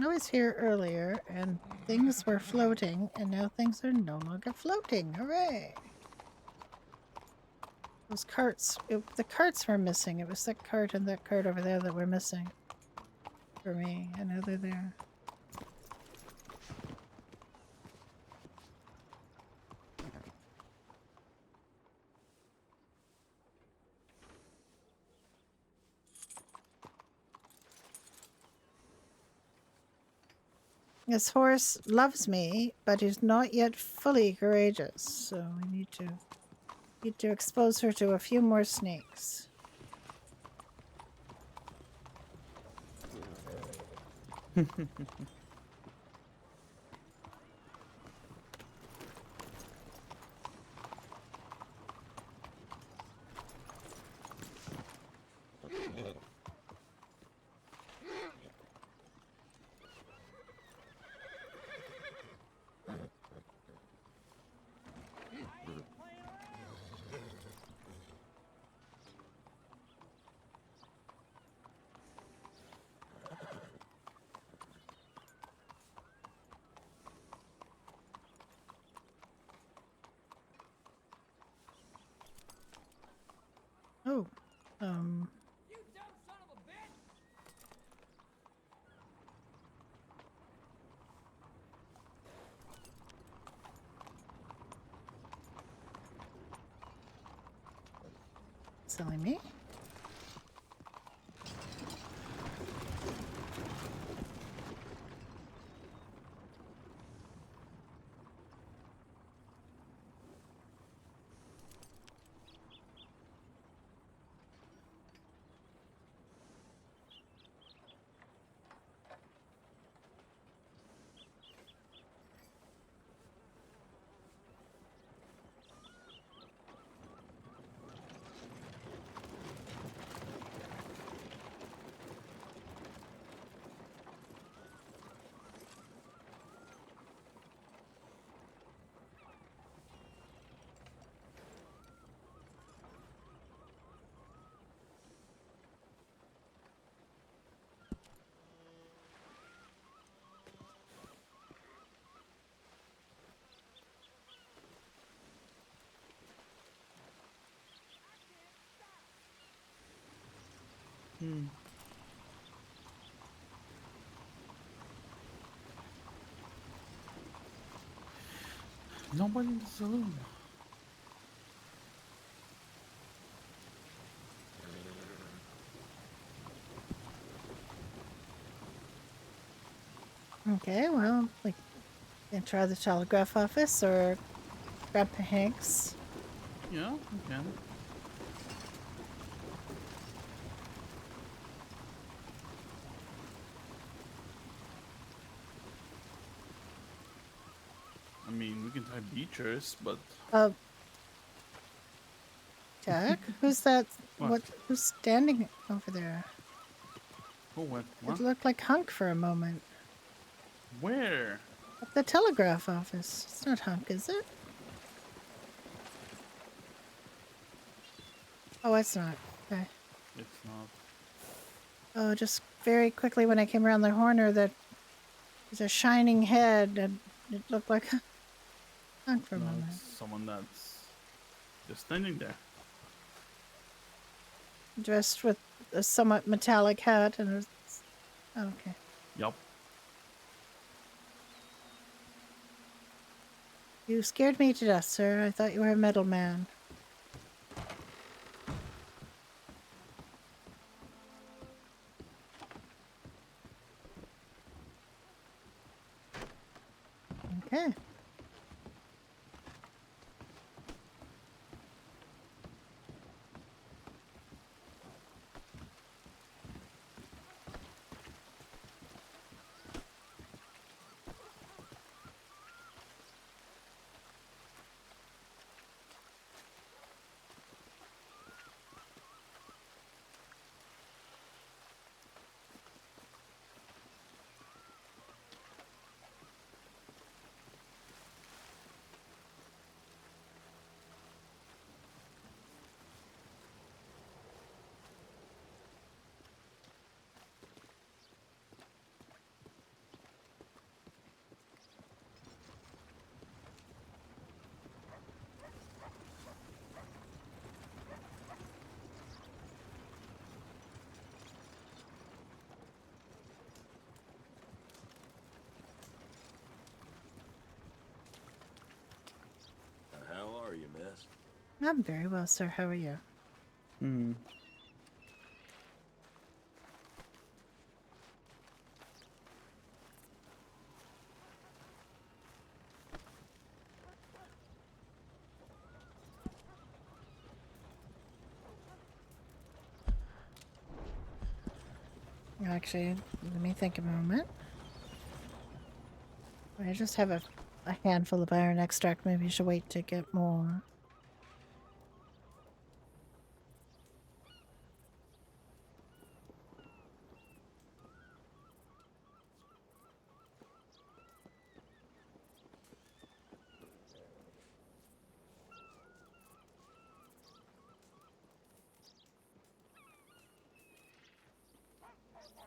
Speaker 2: I was here earlier and things were floating, and now things are no longer floating. Hooray! Those carts, the carts were missing. It was that cart and that cart over there that were missing. For me, I know they're there. This horse loves me, but is not yet fully courageous, so we need to expose her to a few more snakes. Oh, silly me.
Speaker 1: Nobody in the saloon.
Speaker 2: Okay, well, we can try the telegraph office or Grandpa Hank's.
Speaker 1: Yeah, we can. I mean, we can try Beechers, but
Speaker 2: Jack, who's that?
Speaker 1: What?
Speaker 2: Who's standing over there?
Speaker 1: oh, what?
Speaker 2: It
Speaker 1: What?
Speaker 2: looked like Hunk for a moment.
Speaker 1: Where?
Speaker 2: At the telegraph office. It's not Hunk, is it? Oh, it's not. Okay.
Speaker 1: It's not.
Speaker 2: Oh, just very quickly when I came around the corner, that was a shining head, and it looked like Hunk for a
Speaker 1: No,
Speaker 2: moment.
Speaker 1: it's someone that's just standing there.
Speaker 2: Dressed with a somewhat metallic hat, and it was... Oh, okay.
Speaker 1: Yup.
Speaker 2: You scared me to death, sir. I thought you were a metal man. Okay. I'm very well, sir. How are you?
Speaker 1: Hmm.
Speaker 2: Actually, let me think a moment. I just have a handful of iron extract. Maybe I should wait to get more.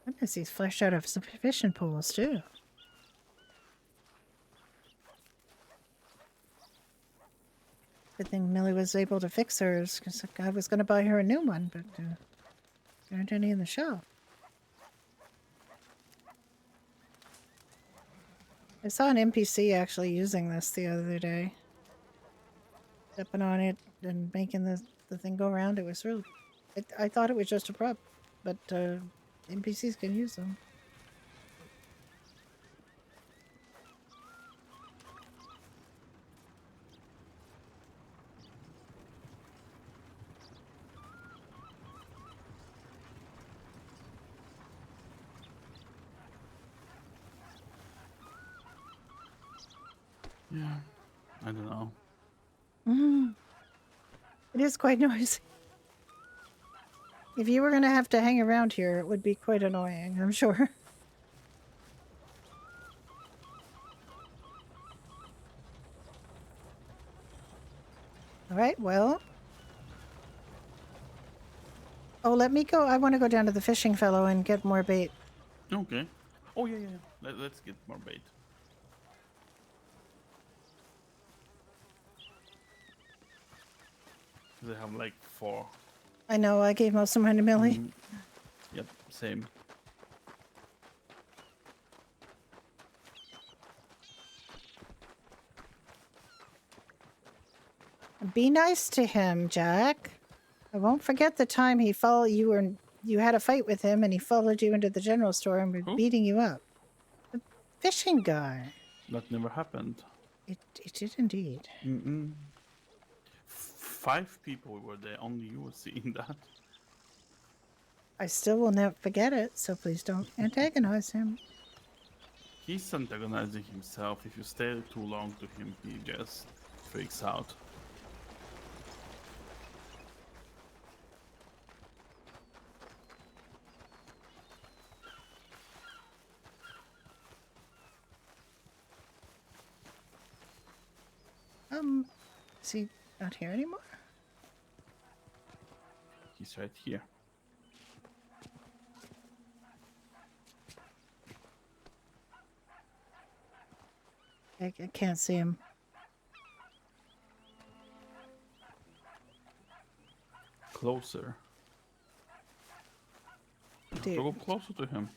Speaker 2: Goodness, he's fleshed out of some fishing pools too. Good thing Millie was able to fix hers, because I was going to buy her a new one, but there aren't any in the shop. I saw an NPC actually using this the other day. Stepping on it and making the thing go around. It was really... I thought it was just a prop, but NPCs can use them.
Speaker 1: Yeah. I don't know.
Speaker 2: It is quite noisy. If you were going to have to hang around here, it would be quite annoying, I'm sure. Alright, well. Oh, let me go. I want to go down to the fishing fellow and get more bait.
Speaker 1: Okay. Oh yeah, yeah. Let's get more bait. They have like 4.
Speaker 2: I know, I gave most of mine to Millie.
Speaker 1: Mhm. Yep, same.
Speaker 2: Be nice to him, Jack. I won't forget the time he followed you and you had a fight with him and he followed you into the general store and was
Speaker 1: Who?
Speaker 2: beating you up. The fishing guy.
Speaker 1: That never happened.
Speaker 2: It did indeed.
Speaker 1: 5 people were there. Only you were seeing that.
Speaker 2: I still will never forget it, so please don't antagonize him.
Speaker 1: He's antagonizing himself. If you stay too long to him, he just freaks out.
Speaker 2: Is he not here anymore?
Speaker 1: He's right here.
Speaker 2: I can't see him.
Speaker 1: Closer.
Speaker 2: Dude.
Speaker 1: Go closer to him.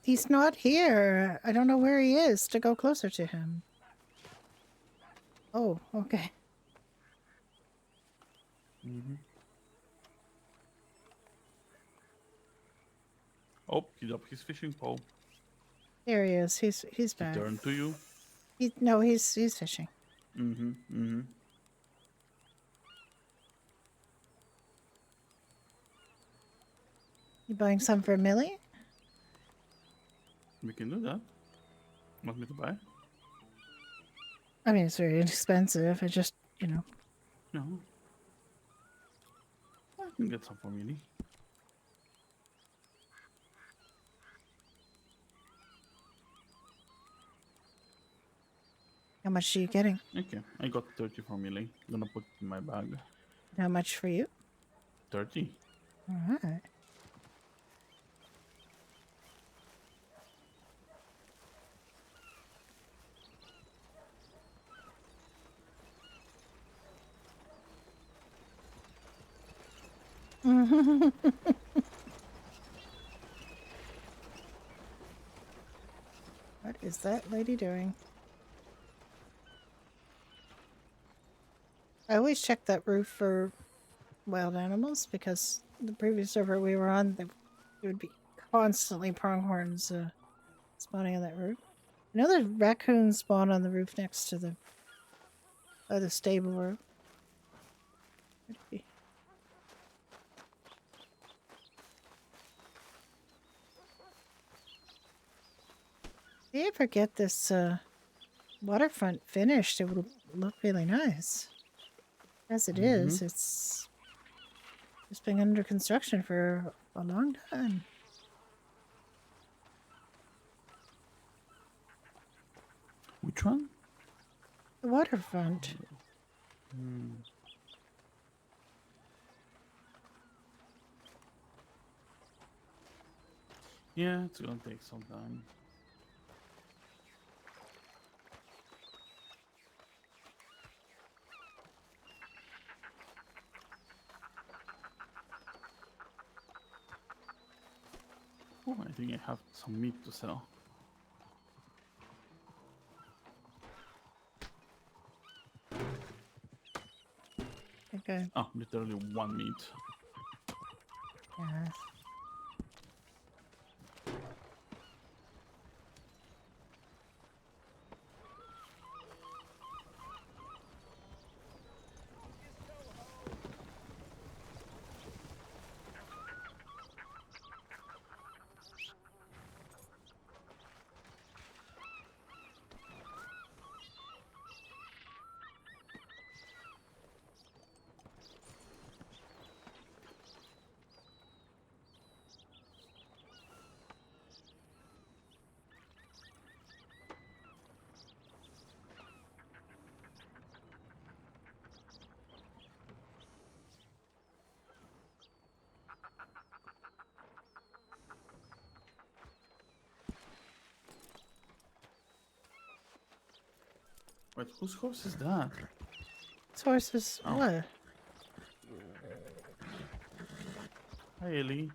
Speaker 2: He's not here. I don't know where he is to go closer to him. Oh, okay.
Speaker 1: Oh, he's up his fishing pole.
Speaker 2: There he is. He's
Speaker 1: He
Speaker 2: back.
Speaker 1: turned to you.
Speaker 2: No, he's fishing.
Speaker 1: You
Speaker 2: You buying some for Millie?
Speaker 1: We can do that. Want me to buy?
Speaker 2: I mean, it's very inexpensive. I just,
Speaker 1: No. I can get some for Millie.
Speaker 2: How much are you getting?
Speaker 1: Okay, I got 30 for Millie. I'm gonna put it in my bag.
Speaker 2: How much for you?
Speaker 1: 30.
Speaker 2: Alright. What is that lady doing? I always check that roof for wild animals because the previous server we were on, there would be constantly pronghorns spawning on that roof. I know the raccoons spawn on the roof next to the stable roof. Where'd it be? If you ever get this waterfront finished, it would look really nice. As it is, it's just been under construction for a long time.
Speaker 1: Which one?
Speaker 2: The waterfront.
Speaker 1: Yeah, it's gonna take some time. Oh, I think I have some meat to sell.
Speaker 2: Okay.
Speaker 1: Oh, literally one meat.
Speaker 2: Yeah.
Speaker 1: Wait, whose horse is that?
Speaker 2: Sources.
Speaker 1: Oh.
Speaker 2: What?
Speaker 1: Hi, Ellie.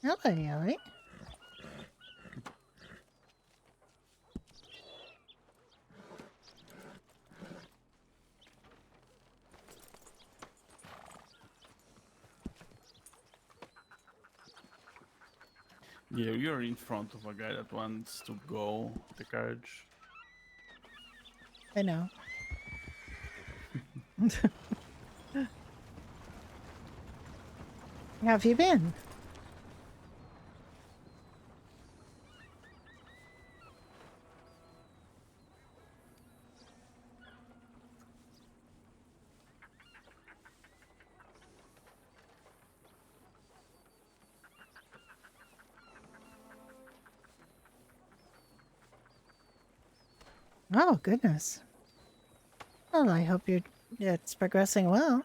Speaker 2: Hello, Ellie.
Speaker 1: Yeah, you're in front of a guy that wants to go the carriage.
Speaker 2: I know. How have you been? Oh, goodness. Well, I hope it's progressing well.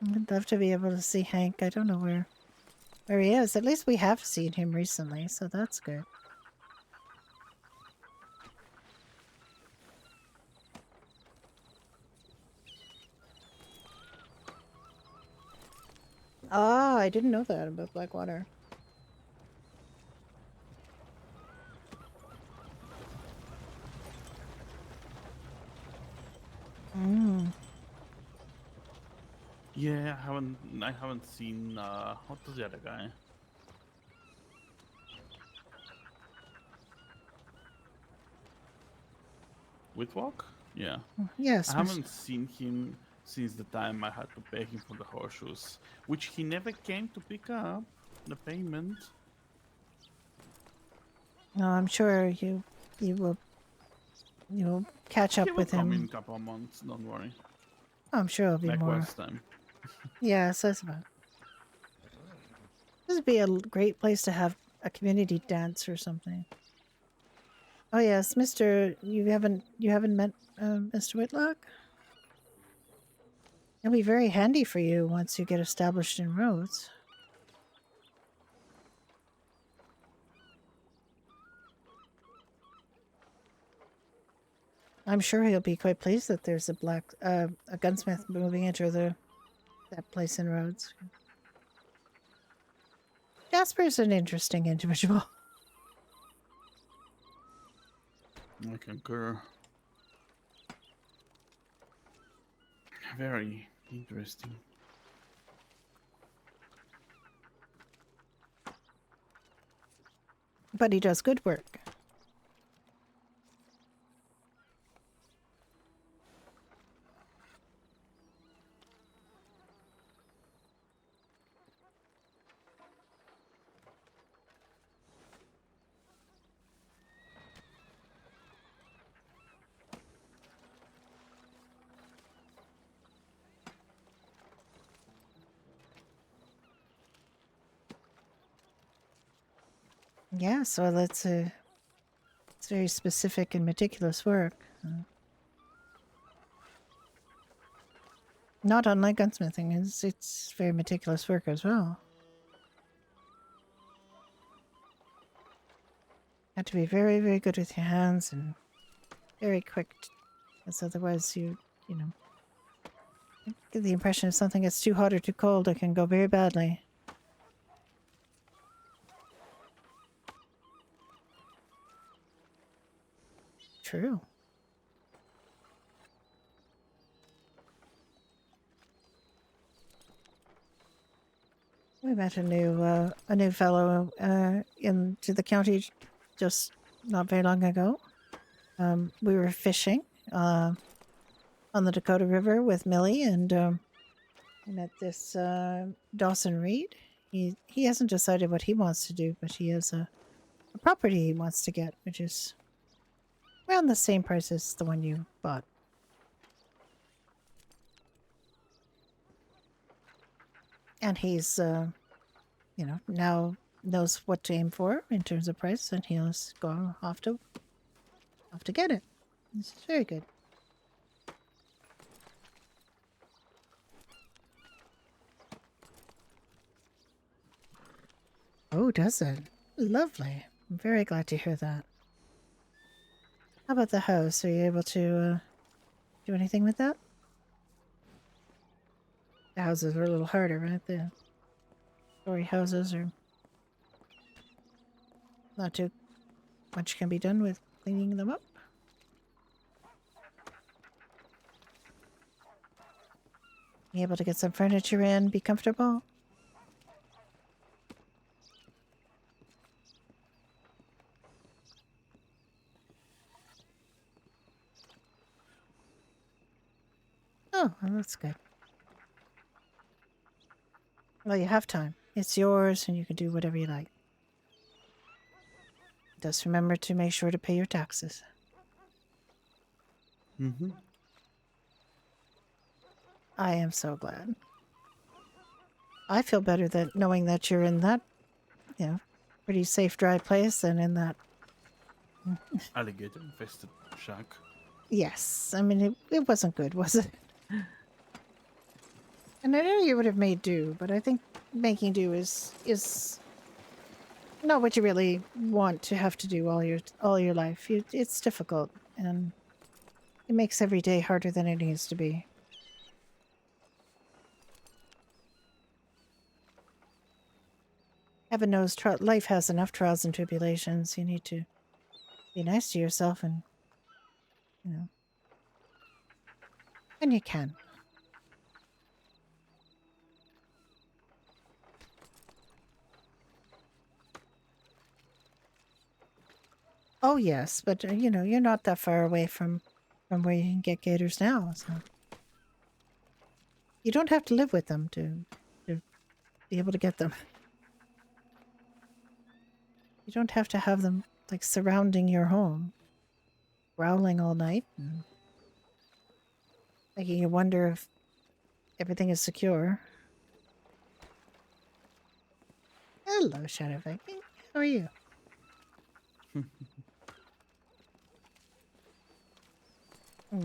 Speaker 2: I'd love to be able to see Hank. I don't know where he is. At least we have seen him recently, so that's good. Ah, I didn't know that about Blackwater.
Speaker 1: Yeah, I haven't seen what was the other guy? Whitwalk? Yeah.
Speaker 2: Yes.
Speaker 1: I haven't seen him since the time I had to pay him for the horseshoes, which he never came to pick up the payment.
Speaker 2: No, I'm sure you will catch up
Speaker 1: He will
Speaker 2: with
Speaker 1: come
Speaker 2: him.
Speaker 1: in a couple of months, don't worry.
Speaker 2: I'm sure it'll be
Speaker 1: Like
Speaker 2: more.
Speaker 1: last time.
Speaker 2: Yes, that's about. This would be a great place to have a community dance or something. Oh yes, Mr. You haven't met Mr. Whitlock? It'll be very handy for you once you get established in Rhodes. I'm sure he'll be quite pleased that there's a gunsmith moving into that place in Rhodes. Jasper's an interesting individual.
Speaker 1: I concur. Very interesting.
Speaker 2: But he does good work. Yeah, so it's very specific and meticulous work. Not unlike gunsmithing, it's very meticulous work as well. Have to be very, very good with your hands and very quick, because otherwise you know, get the impression if something gets too hot or too cold, it can go very badly. True. We met a new fellow into the county just not very long ago. We were fishing on the Dakota River with Millie, and we met this Dawson Reed. He hasn't decided what he wants to do, but he has a property he wants to get, which is around the same price as the one you bought. And he's, you know, now knows what to aim for in terms of price, and he'll go off to get it. It's very good. Oh, does it? Lovely. I'm very glad to hear that. How about the house? Are you able to do anything with that? The houses are a little harder, right? The story houses are not too much can be done with cleaning them up. You able to get some furniture in, be comfortable? Oh, well, that's good. Well, you have time. It's yours, and you can do whatever you like. Just remember to make sure to pay your taxes.
Speaker 1: Mm-hmm.
Speaker 2: I am so glad. I feel better that knowing that you're in that, you know, pretty safe, dry place and in that.
Speaker 1: Alligator infested shack.
Speaker 2: Yes, I mean, it wasn't good, was it? And I know you would have made do, but I think making do is not what you really want to have to do all your life. It's difficult, and it makes every day harder than it needs to be. Heaven knows life has enough trials and tribulations. You need to be nice to yourself, and you know, and you can. Oh yes, but you know, you're not that far away from where you can get gators now, so you don't have to live with them to be able to get them. You don't have to have them like surrounding your home, growling all night and making you wonder if everything is secure. Hello, Shadow Viking. How are you?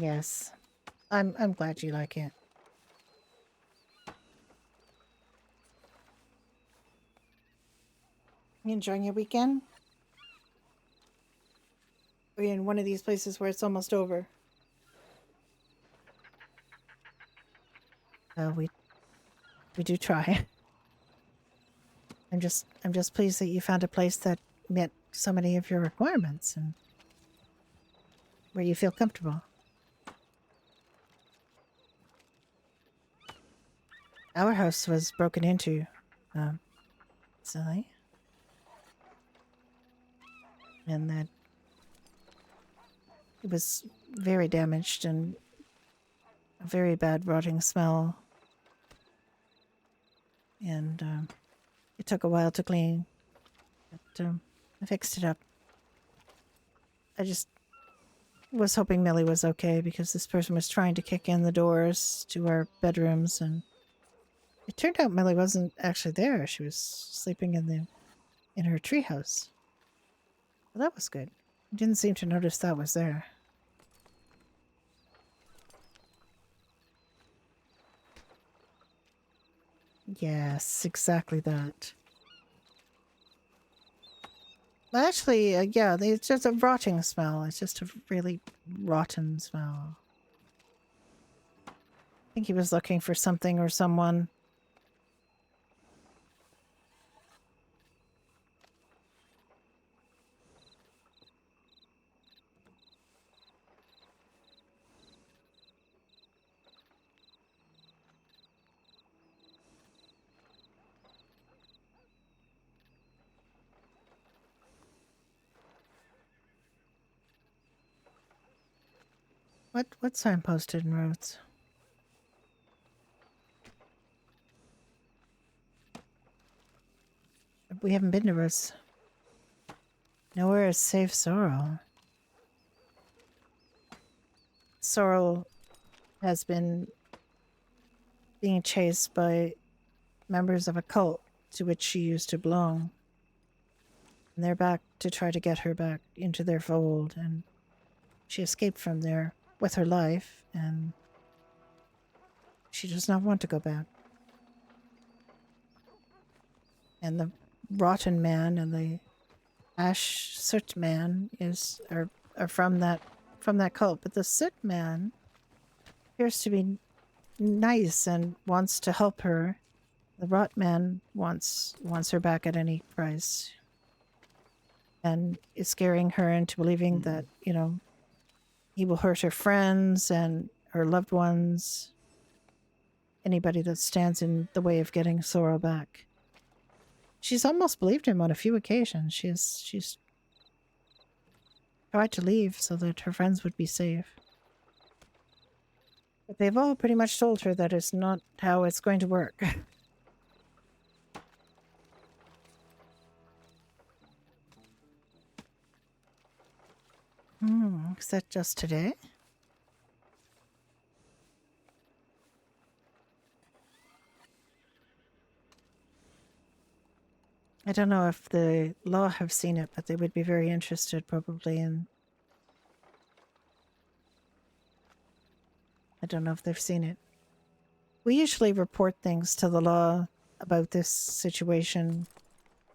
Speaker 2: Yes. I'm glad you like it. You enjoying your weekend? Are you in one of these places where it's almost over? Well, we do try. I'm just pleased that you found a place that met so many of your requirements and where you feel comfortable. Our house was broken into, recently. And that it was very damaged and a very bad rotting smell. And it took a while to clean, but I fixed it up. I just was hoping Millie was okay because this person was trying to kick in the doors to our bedrooms, and it turned out Millie wasn't actually there. She was sleeping in her treehouse. Well, that was good. I didn't seem to notice that was there. Yes, exactly that. Well, actually, yeah, it's just a rotting smell. It's just a really rotten smell. I think he was looking for something or someone. What's signposted in roads? We haven't been to roads. Nowhere is safe Sorrel. Sorrel has been being chased by members of a cult to which she used to belong. And they're back to try to get her back into their fold, and she escaped from there with her life, and she does not want to go back. And the rotten man and the ash soot man are from that cult, but the soot man appears to be nice and wants to help her. The rot man wants her back at any price, and is scaring her into believing that, you know, he will hurt her friends and her loved ones, anybody that stands in the way of getting Sorrel back. She's almost believed him on a few occasions. She's tried to leave so that her friends would be safe. But they've all pretty much told her that it's not how it's going to work. Is that just today? I don't know if the law have seen it, but they would be very interested probably in... I don't know if they've seen it. We usually report things to the law about this situation.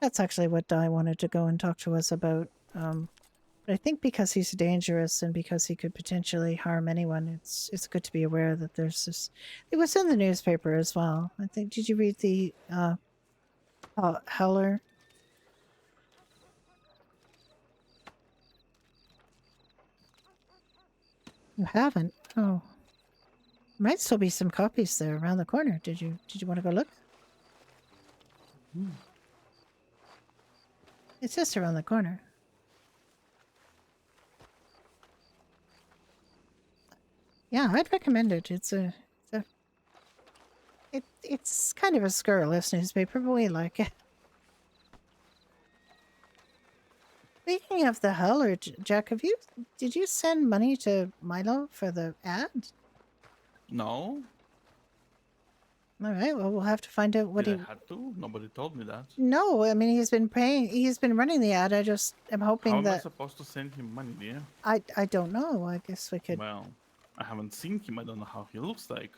Speaker 2: That's actually what Di wanted to go and talk to us about. But I think because he's dangerous and because he could potentially harm anyone, it's good to be aware that there's this... It was in the newspaper as well. I think, did you read the Howler? You haven't? Oh. Might still be some copies there around the corner. Did you want to go look? It's just around the corner. Yeah, I'd recommend it. It's kind of a scurrilous newspaper, but we like it. Speaking of the Howler, Jack, did you send money to Milo for the ad?
Speaker 1: No.
Speaker 2: All right, well, we'll have to find out what
Speaker 1: Did I had to? Nobody told me that.
Speaker 2: No, I mean, he's been running the ad. I'm hoping
Speaker 1: How am I
Speaker 2: that...
Speaker 1: supposed to send him money, dear?
Speaker 2: I don't know. I guess we could...
Speaker 1: Well, I haven't seen him. I don't know how he looks like.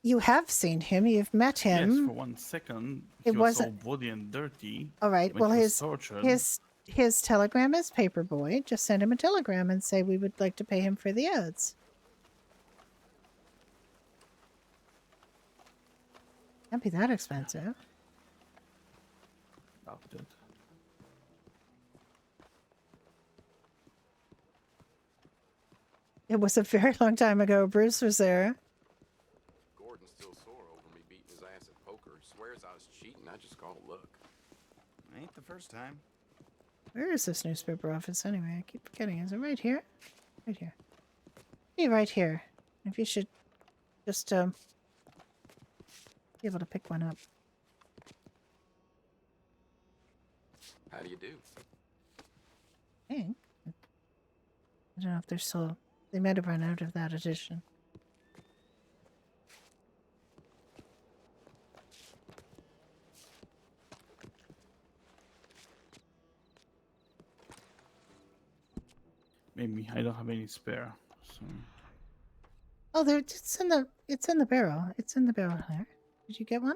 Speaker 2: You have seen him. You've met him.
Speaker 1: Yes, for 1 second.
Speaker 2: It
Speaker 1: He was all
Speaker 2: wasn't...
Speaker 1: bloody and dirty.
Speaker 2: All right,
Speaker 1: when
Speaker 2: well,
Speaker 1: he was tortured.
Speaker 2: his telegram is Paperboy. Just send him a telegram and say we would like to pay him for the ads. Can't be that expensive.
Speaker 1: Doubt it.
Speaker 2: It was a very long time ago. Bruce was there.
Speaker 4: Gordon's still sore over me beating his ass at poker. Swears I was cheating. I just called luck.
Speaker 5: Ain't the first time.
Speaker 2: Where is this newspaper office anyway? I keep forgetting. Is it right here? Right here. Be right here. If you should just be able to pick one up.
Speaker 4: How do you do?
Speaker 2: I think. I don't know if they're still. They might have run out of that edition.
Speaker 1: Maybe I don't have any spare. So
Speaker 2: Oh, there. It's in the barrel. It's in the barrel there. Did you get one?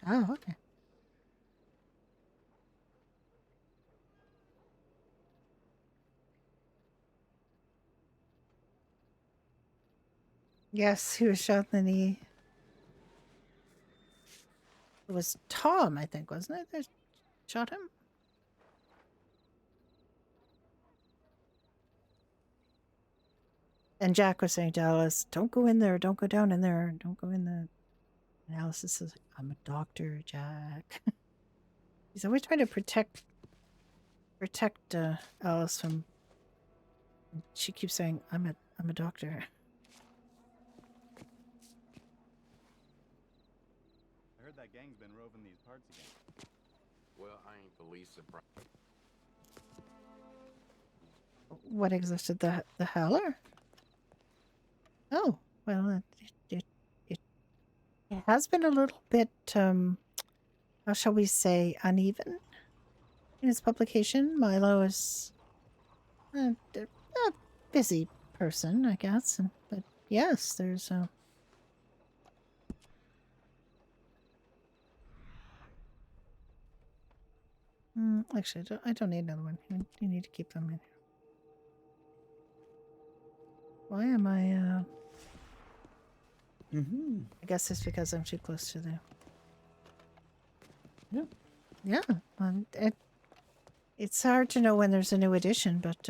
Speaker 2: Oh, okay. Yes, he was shot in the knee. It was Tom, I think, wasn't it, that shot him? And Jack was saying to Alice, don't go in there, don't go down in there, don't go in the... And Alice says, I'm a doctor, Jack. He's always trying to protect Alice from... She keeps saying, I'm a doctor.
Speaker 5: I heard that gang's been roving these parts again.
Speaker 4: Well, I ain't the least surprised.
Speaker 2: What existed? The Howler? Oh, well, it has been a little bit, how shall we say, uneven in its publication. Milo is a busy person, I guess, but yes, there's a... Actually, I don't need another one. You need to keep them in here. Why am I, I guess it's because I'm too close to the...
Speaker 1: Yeah.
Speaker 2: Yeah. It's hard to know when there's a new edition, but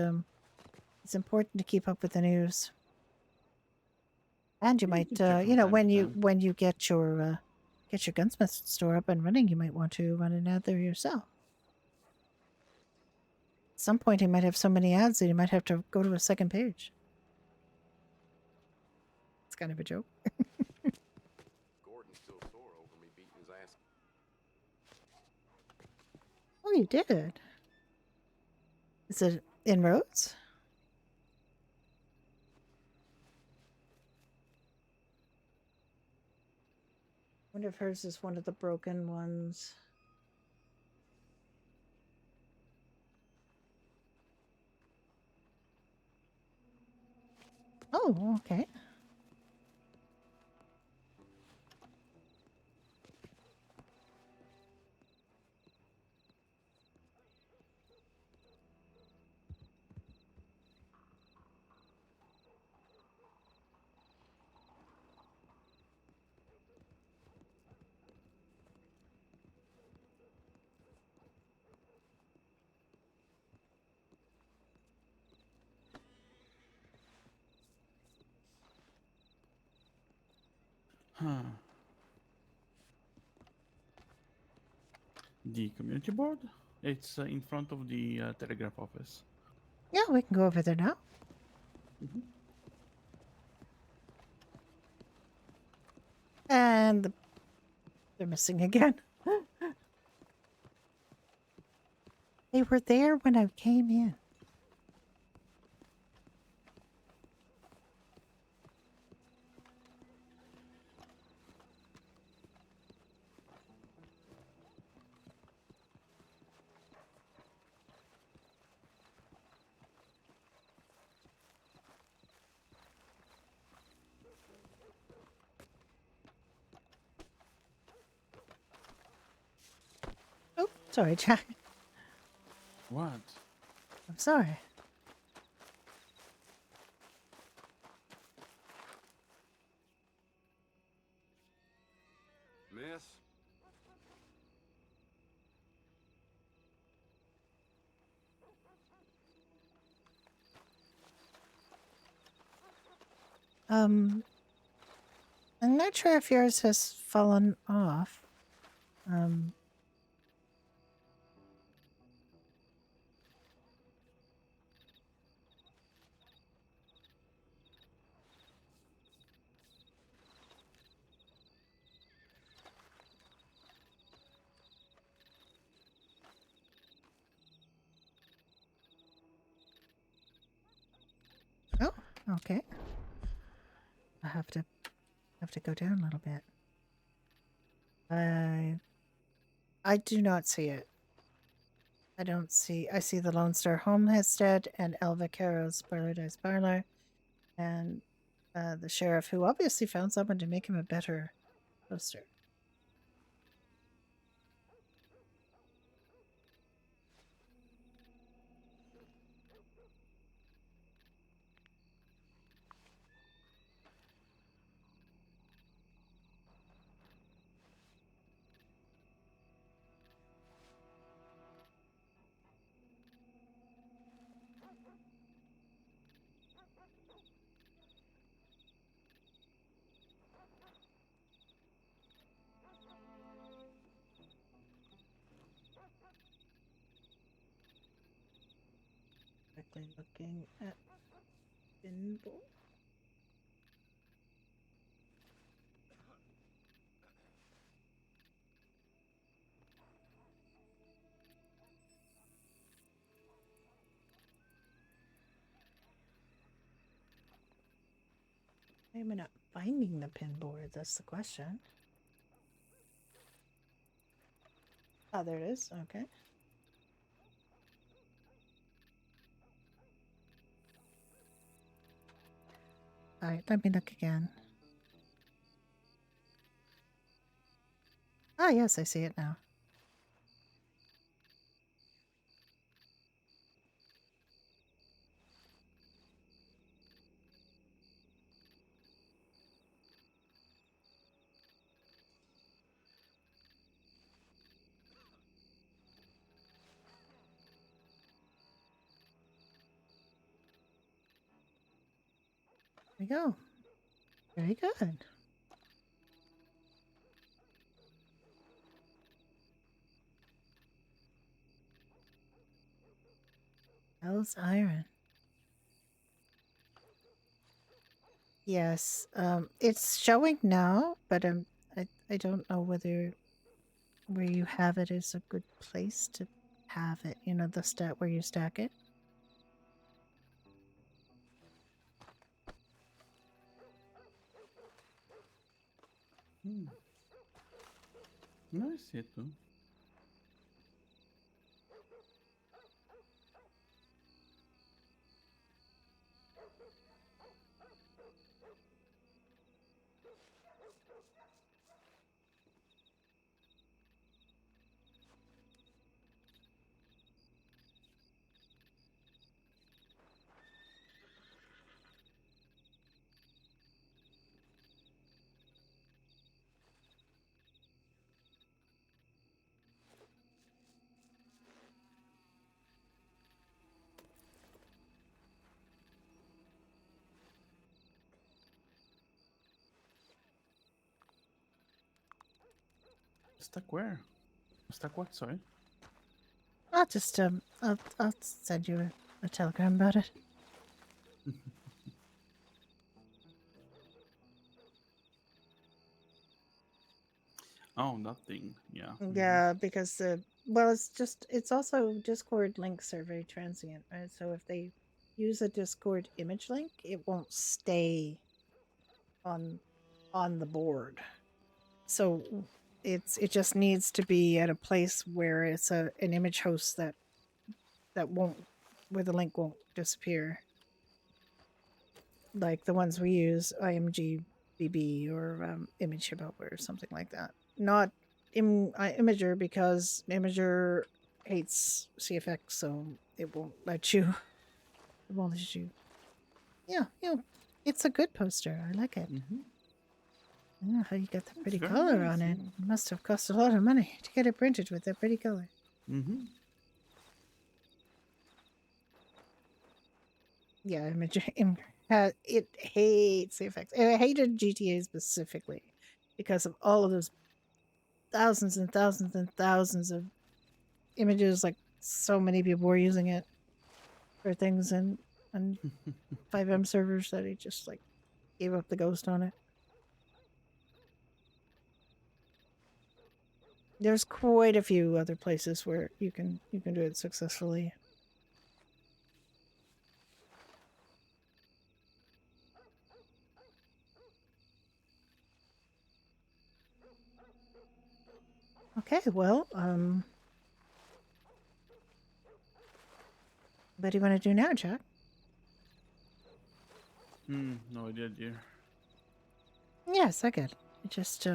Speaker 2: it's important to keep up with the news. And you
Speaker 1: Yeah,
Speaker 2: might,
Speaker 1: you can check
Speaker 2: you know,
Speaker 1: from time to time.
Speaker 2: when you get your gunsmith store up and running, you might want to run an ad there yourself. At some point, he might have so many ads that you might have to go to a second page. It's kind of a joke.
Speaker 4: Gordon's still sore over me beating his ass.
Speaker 2: Oh, you did. Is it inroads? Wonder if hers is one of the broken ones. Oh, okay.
Speaker 1: Huh. The community board? It's in front of the telegraph office.
Speaker 2: Yeah, we can go over there now. And they're missing again. They were there when I came in. Oh. Sorry, Jack.
Speaker 1: What?
Speaker 2: I'm sorry.
Speaker 4: Miss?
Speaker 2: I'm not sure if yours has fallen off. Um, oh, okay. I have to go down a little bit. I do not see it. I see the Lone Star Homestead and El Vaquero's Paradise Parlor and the sheriff, who obviously found someone to make him a better poster. Quickly looking at Binble. Why am I not finding the pin board? That's the question. Oh, there it is. Okay. All right, let me look again. Ah, yes, I see it now. There we go. Very good. Hell's Iron. Yes, it's showing now, but I don't know whether where you have it is a good place to have it. You know, the stat where you stack it.
Speaker 1: No, I see it too. Stuck where? Stuck what? Sorry.
Speaker 2: I'll just I'll send you a telegram about it.
Speaker 1: Oh, nothing. Yeah.
Speaker 2: Yeah, because well, it's also Discord links are very transient, right? So if they use a Discord image link, it won't stay on the board. So it just needs to be at a place where it's an image host that won't where the link won't disappear. Like the ones we use, IMGBB or ImageHipHop or something like that. Not Imager because Imager hates CFX, so it won't let you. It won't let you. Yeah, it's a good poster. I like it.
Speaker 1: Mm-hmm.
Speaker 2: I don't know how you got that pretty
Speaker 1: very
Speaker 2: color
Speaker 1: nice,
Speaker 2: on it.
Speaker 1: yeah.
Speaker 2: It must have cost a lot of money to get it printed with that pretty color.
Speaker 1: Mm-hmm.
Speaker 2: Yeah, it hates CFX. It hated GTA specifically because of all of those thousands and thousands and thousands of images. Like so many people were using it for things and 5M servers that he just like gave up the ghost on it. There's quite a few other places where you can do it successfully. Okay, well, what do you want to do now, Jack?
Speaker 1: No idea, dear.
Speaker 2: Yes, I could. Just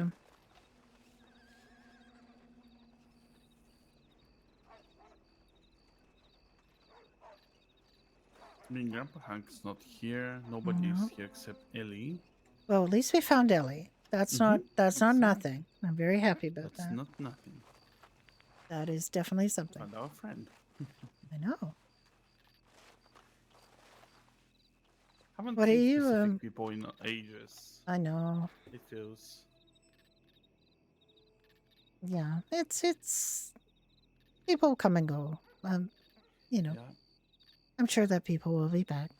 Speaker 1: I mean, Grandpa Hank's not here. Nobody is
Speaker 2: No.
Speaker 1: here except Ellie.
Speaker 2: well, at least we found Ellie. That's not
Speaker 1: Exactly.
Speaker 2: nothing. I'm very happy about
Speaker 1: That's
Speaker 2: that.
Speaker 1: not nothing.
Speaker 2: That is definitely something.
Speaker 1: And our friend.
Speaker 2: I know.
Speaker 1: Haven't
Speaker 2: What are
Speaker 1: seen
Speaker 2: you,
Speaker 1: specific people in ages.
Speaker 2: I know.
Speaker 1: It feels.
Speaker 2: Yeah, it's people come and go. You know,
Speaker 1: Yeah.
Speaker 2: I'm sure that people will be back.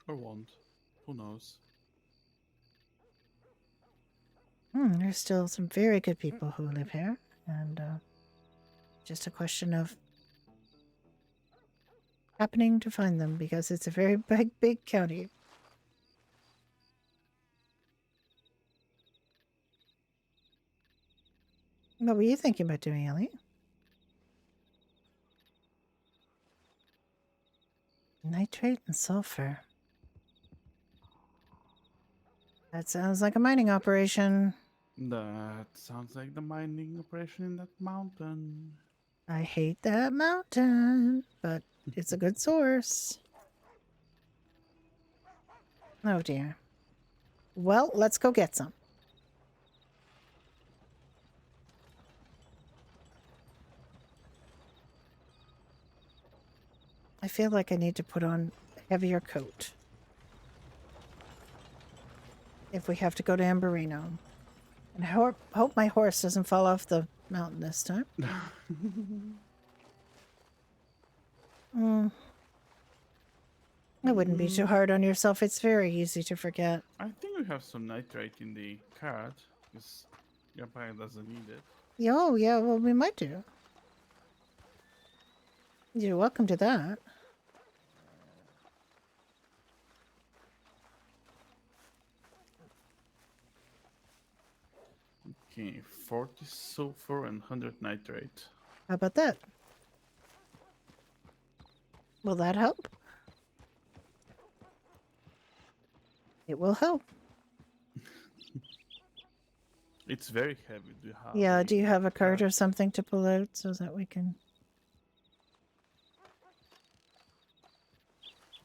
Speaker 1: Or won't. Who knows?
Speaker 2: There's still some very good people who live here, and just a question of happening to find them because it's a very big county. What were you thinking about doing, Ellie? Nitrate and sulfur. That sounds like a mining operation.
Speaker 1: That sounds like the mining operation in that mountain.
Speaker 2: I hate that mountain, but it's a good source. Oh dear. Well, let's go get some. I feel like I need to put on a heavier coat if we have to go to Amberino. And I hope my horse doesn't fall off the mountain this time. I wouldn't be too hard on yourself. It's very easy to forget.
Speaker 1: I think we have some nitrate in the cart, because Grandpa doesn't need it.
Speaker 2: Oh, yeah, well, we might do. You're welcome to that.
Speaker 1: Okay, 40 sulfur and 100 nitrate.
Speaker 2: How about that? Will that help? It will help.
Speaker 1: It's very heavy. Do you have
Speaker 2: Yeah,
Speaker 1: a
Speaker 2: do you have a cart
Speaker 1: cart?
Speaker 2: or something to pull out so that we can...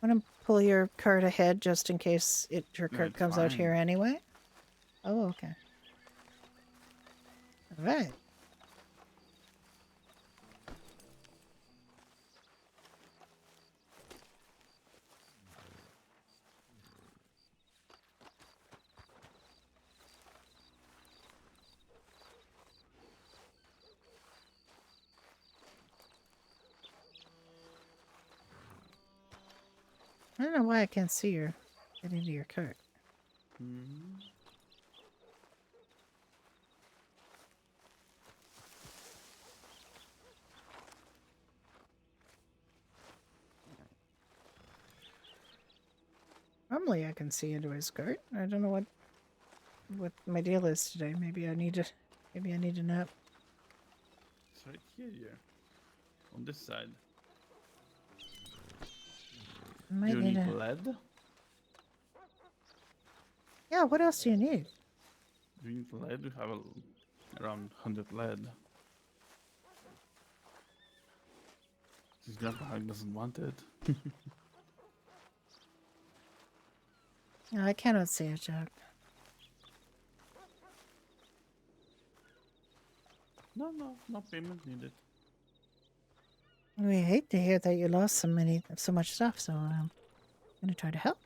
Speaker 2: Want to pull your cart ahead just in case your
Speaker 1: No,
Speaker 2: cart
Speaker 1: it's
Speaker 2: comes out
Speaker 1: fine.
Speaker 2: here anyway? Oh, okay. All right. I don't know why I can't see your get into your cart.
Speaker 1: Mhm.
Speaker 2: Normally I can see into his cart. I don't know what my deal is today. Maybe I need a nap.
Speaker 1: It's right here, yeah. On this side.
Speaker 2: I might
Speaker 1: You
Speaker 2: need
Speaker 1: need
Speaker 2: a...
Speaker 1: lead?
Speaker 2: Yeah, what else do you need?
Speaker 1: Do we need lead? We have around 100 lead. This grandpa doesn't want it.
Speaker 2: No, I cannot see it, Jack.
Speaker 1: No payment needed.
Speaker 2: We hate to hear that you lost so much stuff, so I'm gonna try to help.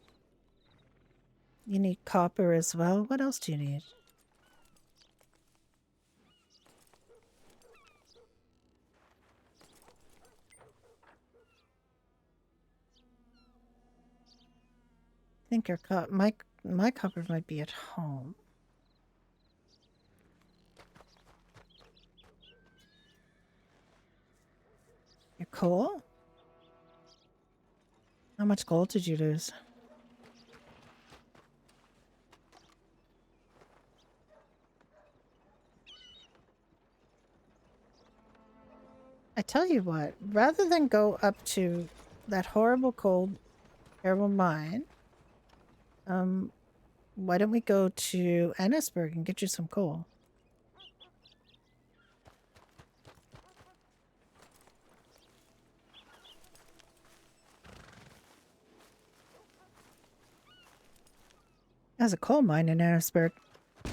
Speaker 2: You need copper as well. What else do you need? I think your my copper might be at home. Your coal? How much gold did you lose? I tell you what, rather than go up to that horrible cold, terrible mine, why don't we go to Annisburg and get you some coal? There's a coal mine in Annisburg. You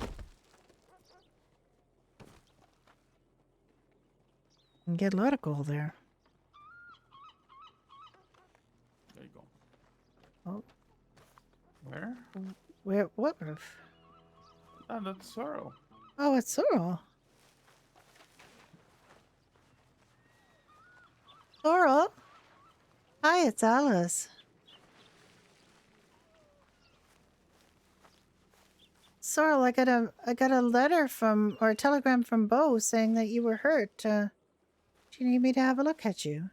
Speaker 2: can get a lot of coal there.
Speaker 1: There you go.
Speaker 2: Oh.
Speaker 1: Where?
Speaker 2: Where? What roof?
Speaker 1: Ah, that's Sorrow.
Speaker 2: Oh, it's Sorrel. Sorrel? Hi, it's Alice. Sorrel, I got a letter from, or a telegram from Bo saying that you were hurt. Do you need me to have a look at you?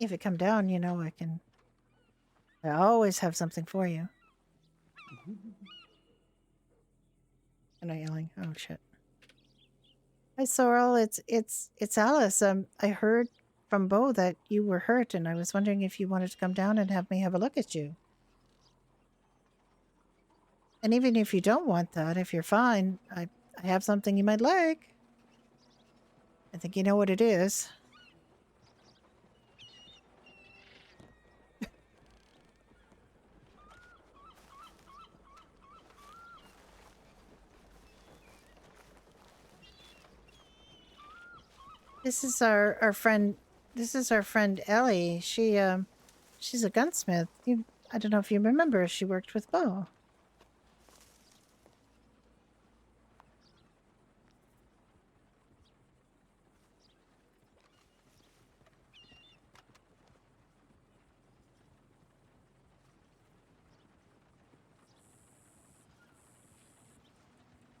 Speaker 2: If you come down, you know, I always have something for you. I'm not yelling. Oh shit. Hi Sorrel, it's Alice. I heard from Bo that you were hurt and I was wondering if you wanted to come down and have me have a look at you. And even if you don't want that, if you're fine, I have something you might like. I think you know what it is. This is our friend. This is our friend Ellie. She's a gunsmith. I don't know if you remember. She worked with Bo.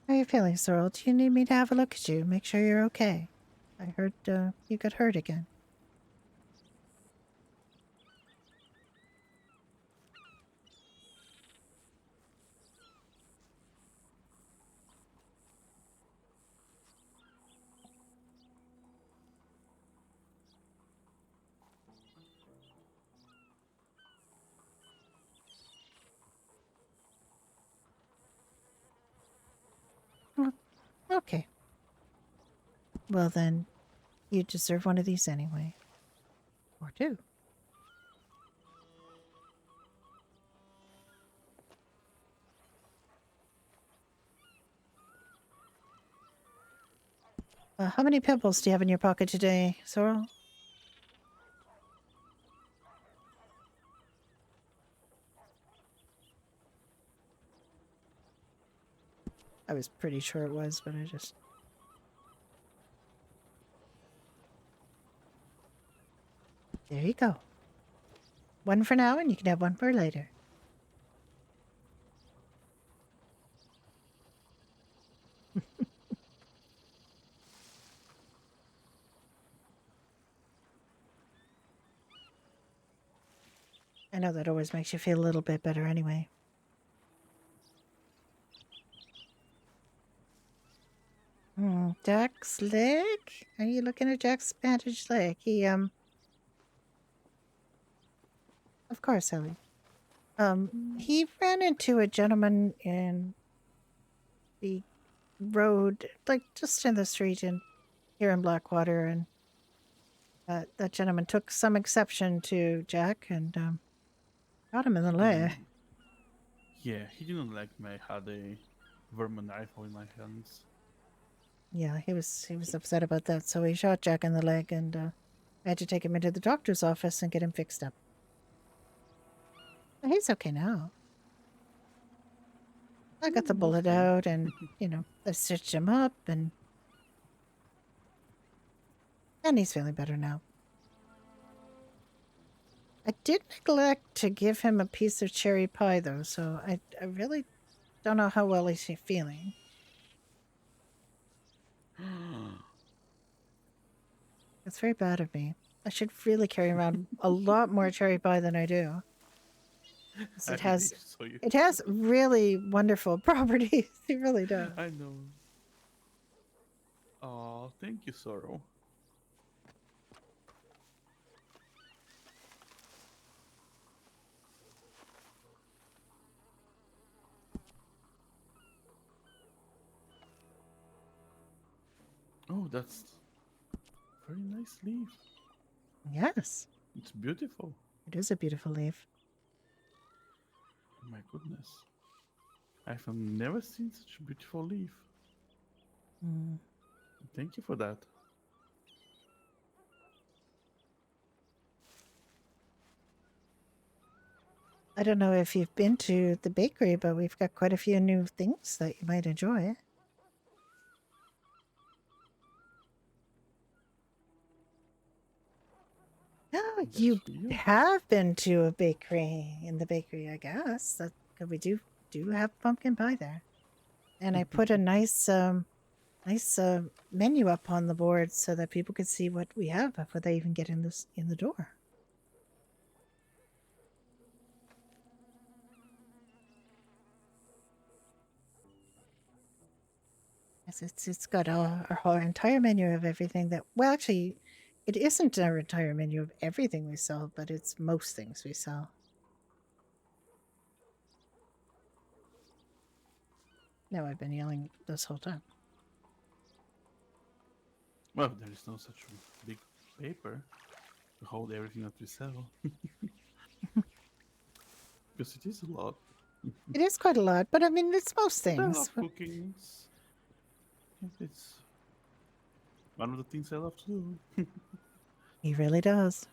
Speaker 2: How are you feeling, Sorrel? Do you need me to have a look at you? Make sure you're okay. I heard you got hurt again. Oh, okay. Well then, you deserve one of these anyway. Or two. How many pimples do you have in your pocket today, Sorrel? I was pretty sure it was, but I just... There you go. One for now, and you can have one for later. I know that always makes you feel a little bit better anyway. Jack's leg? Are you looking at Jack's bandaged leg? He Of course, Ellie. He ran into a gentleman in the road, like just in the street in here in Blackwater, and that gentleman took some exception to Jack and got him in the leg.
Speaker 1: Yeah, he didn't like me. I had a Vermin rifle in my hands.
Speaker 2: Yeah, he was upset about that, so he shot Jack in the leg, and I had to take him into the doctor's office and get him fixed up. But he's okay now. I got the bullet
Speaker 1: Okay.
Speaker 2: out, and I stitched him up, and he's feeling better now. I did neglect to give him a piece of cherry pie, though, so I really don't know how well he's feeling. It's very bad of me. I should really carry around a lot more cherry pie than I do. 'Cause
Speaker 1: I saw you.
Speaker 2: it has really wonderful properties. It really does.
Speaker 1: I know. Oh, thank you, Sorrow. Oh, that's very nice leaf.
Speaker 2: Yes,
Speaker 1: It's beautiful.
Speaker 2: it is a beautiful leaf.
Speaker 1: Oh my goodness. I've never seen such a beautiful leaf.
Speaker 2: Mm.
Speaker 1: Thank you for that.
Speaker 2: I don't know if you've been to the bakery, but we've got quite a few new things that you might enjoy. Oh,
Speaker 1: That's
Speaker 2: you
Speaker 1: for you.
Speaker 2: have been to a bakery in the bakery, I guess. That 'cause we do have pumpkin pie there, and I put a nice menu up on the board so that people could see what we have before they even get in the door. Yes, it's got our entire menu of everything that. Well, actually, it isn't our entire menu of everything we sell, but it's most things we sell. No, I've been yelling this whole time.
Speaker 1: Well, there is no such big paper to hold everything that we sell. Because it is a lot.
Speaker 2: It is quite a lot, but I mean, it's most
Speaker 1: But I
Speaker 2: things.
Speaker 1: love cooking. It's one of the things I love to do.
Speaker 2: He really does.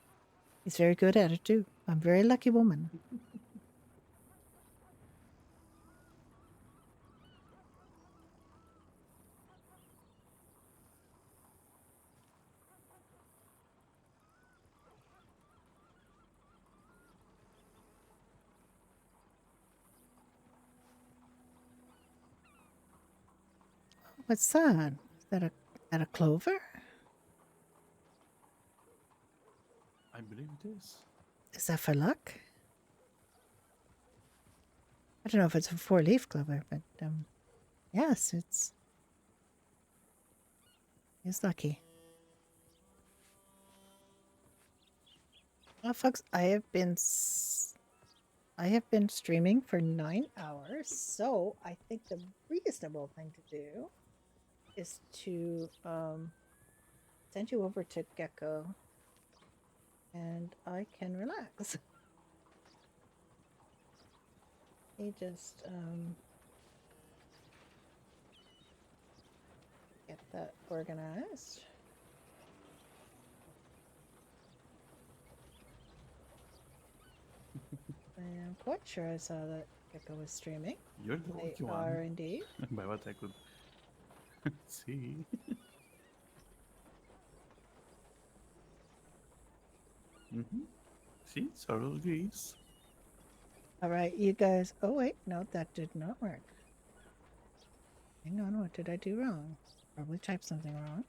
Speaker 2: He's very good at it too. I'm a very lucky woman. What's that? Is that a clover?
Speaker 1: I believe it is.
Speaker 2: Is that for luck? I don't know if it's a 4-leaf clover, but yes, it's lucky. Well, folks, I have been streaming for 9 hours, so I think the reasonable thing to do is to send you over to Gecko, and I can relax. He just get that organized. I am quite sure I saw that Gecko was streaming.
Speaker 1: You're the lucky
Speaker 2: They
Speaker 1: one.
Speaker 2: are indeed.
Speaker 1: By what I could see. See, Sorrow agrees.
Speaker 2: All right, you guys. Oh wait, no, that did not work. Hang on, what did I do wrong? Probably typed something wrong.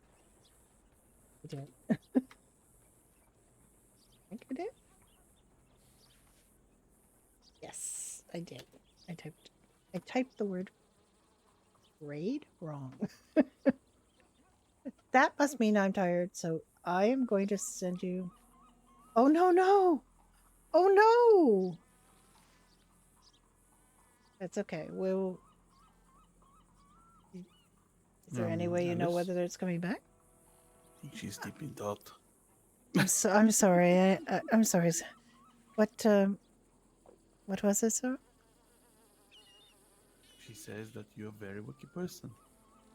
Speaker 2: I did. I think I did. Yes, I did. I typed the word raid wrong. That must mean I'm tired, so I am going to send you. Oh no, no! Oh no! That's okay. We'll. Is there any way you know
Speaker 1: Alice?
Speaker 2: whether it's coming back?
Speaker 1: I think she's deep in thought.
Speaker 2: I'm sorry. I'm sorry. What was it, sir?
Speaker 1: She says that you're a very lucky person.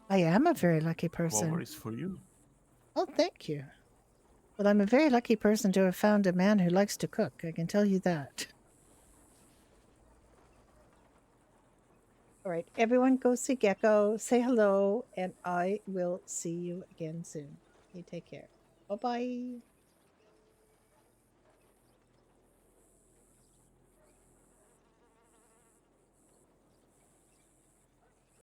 Speaker 2: I am a very lucky person.
Speaker 1: Clover is for you.
Speaker 2: Oh, thank you. Well, I'm a very lucky person to have found a man who likes to cook. I can tell you that. All right, everyone go see Gecko, say hello, and I will see you again soon. You take care. Bye-bye.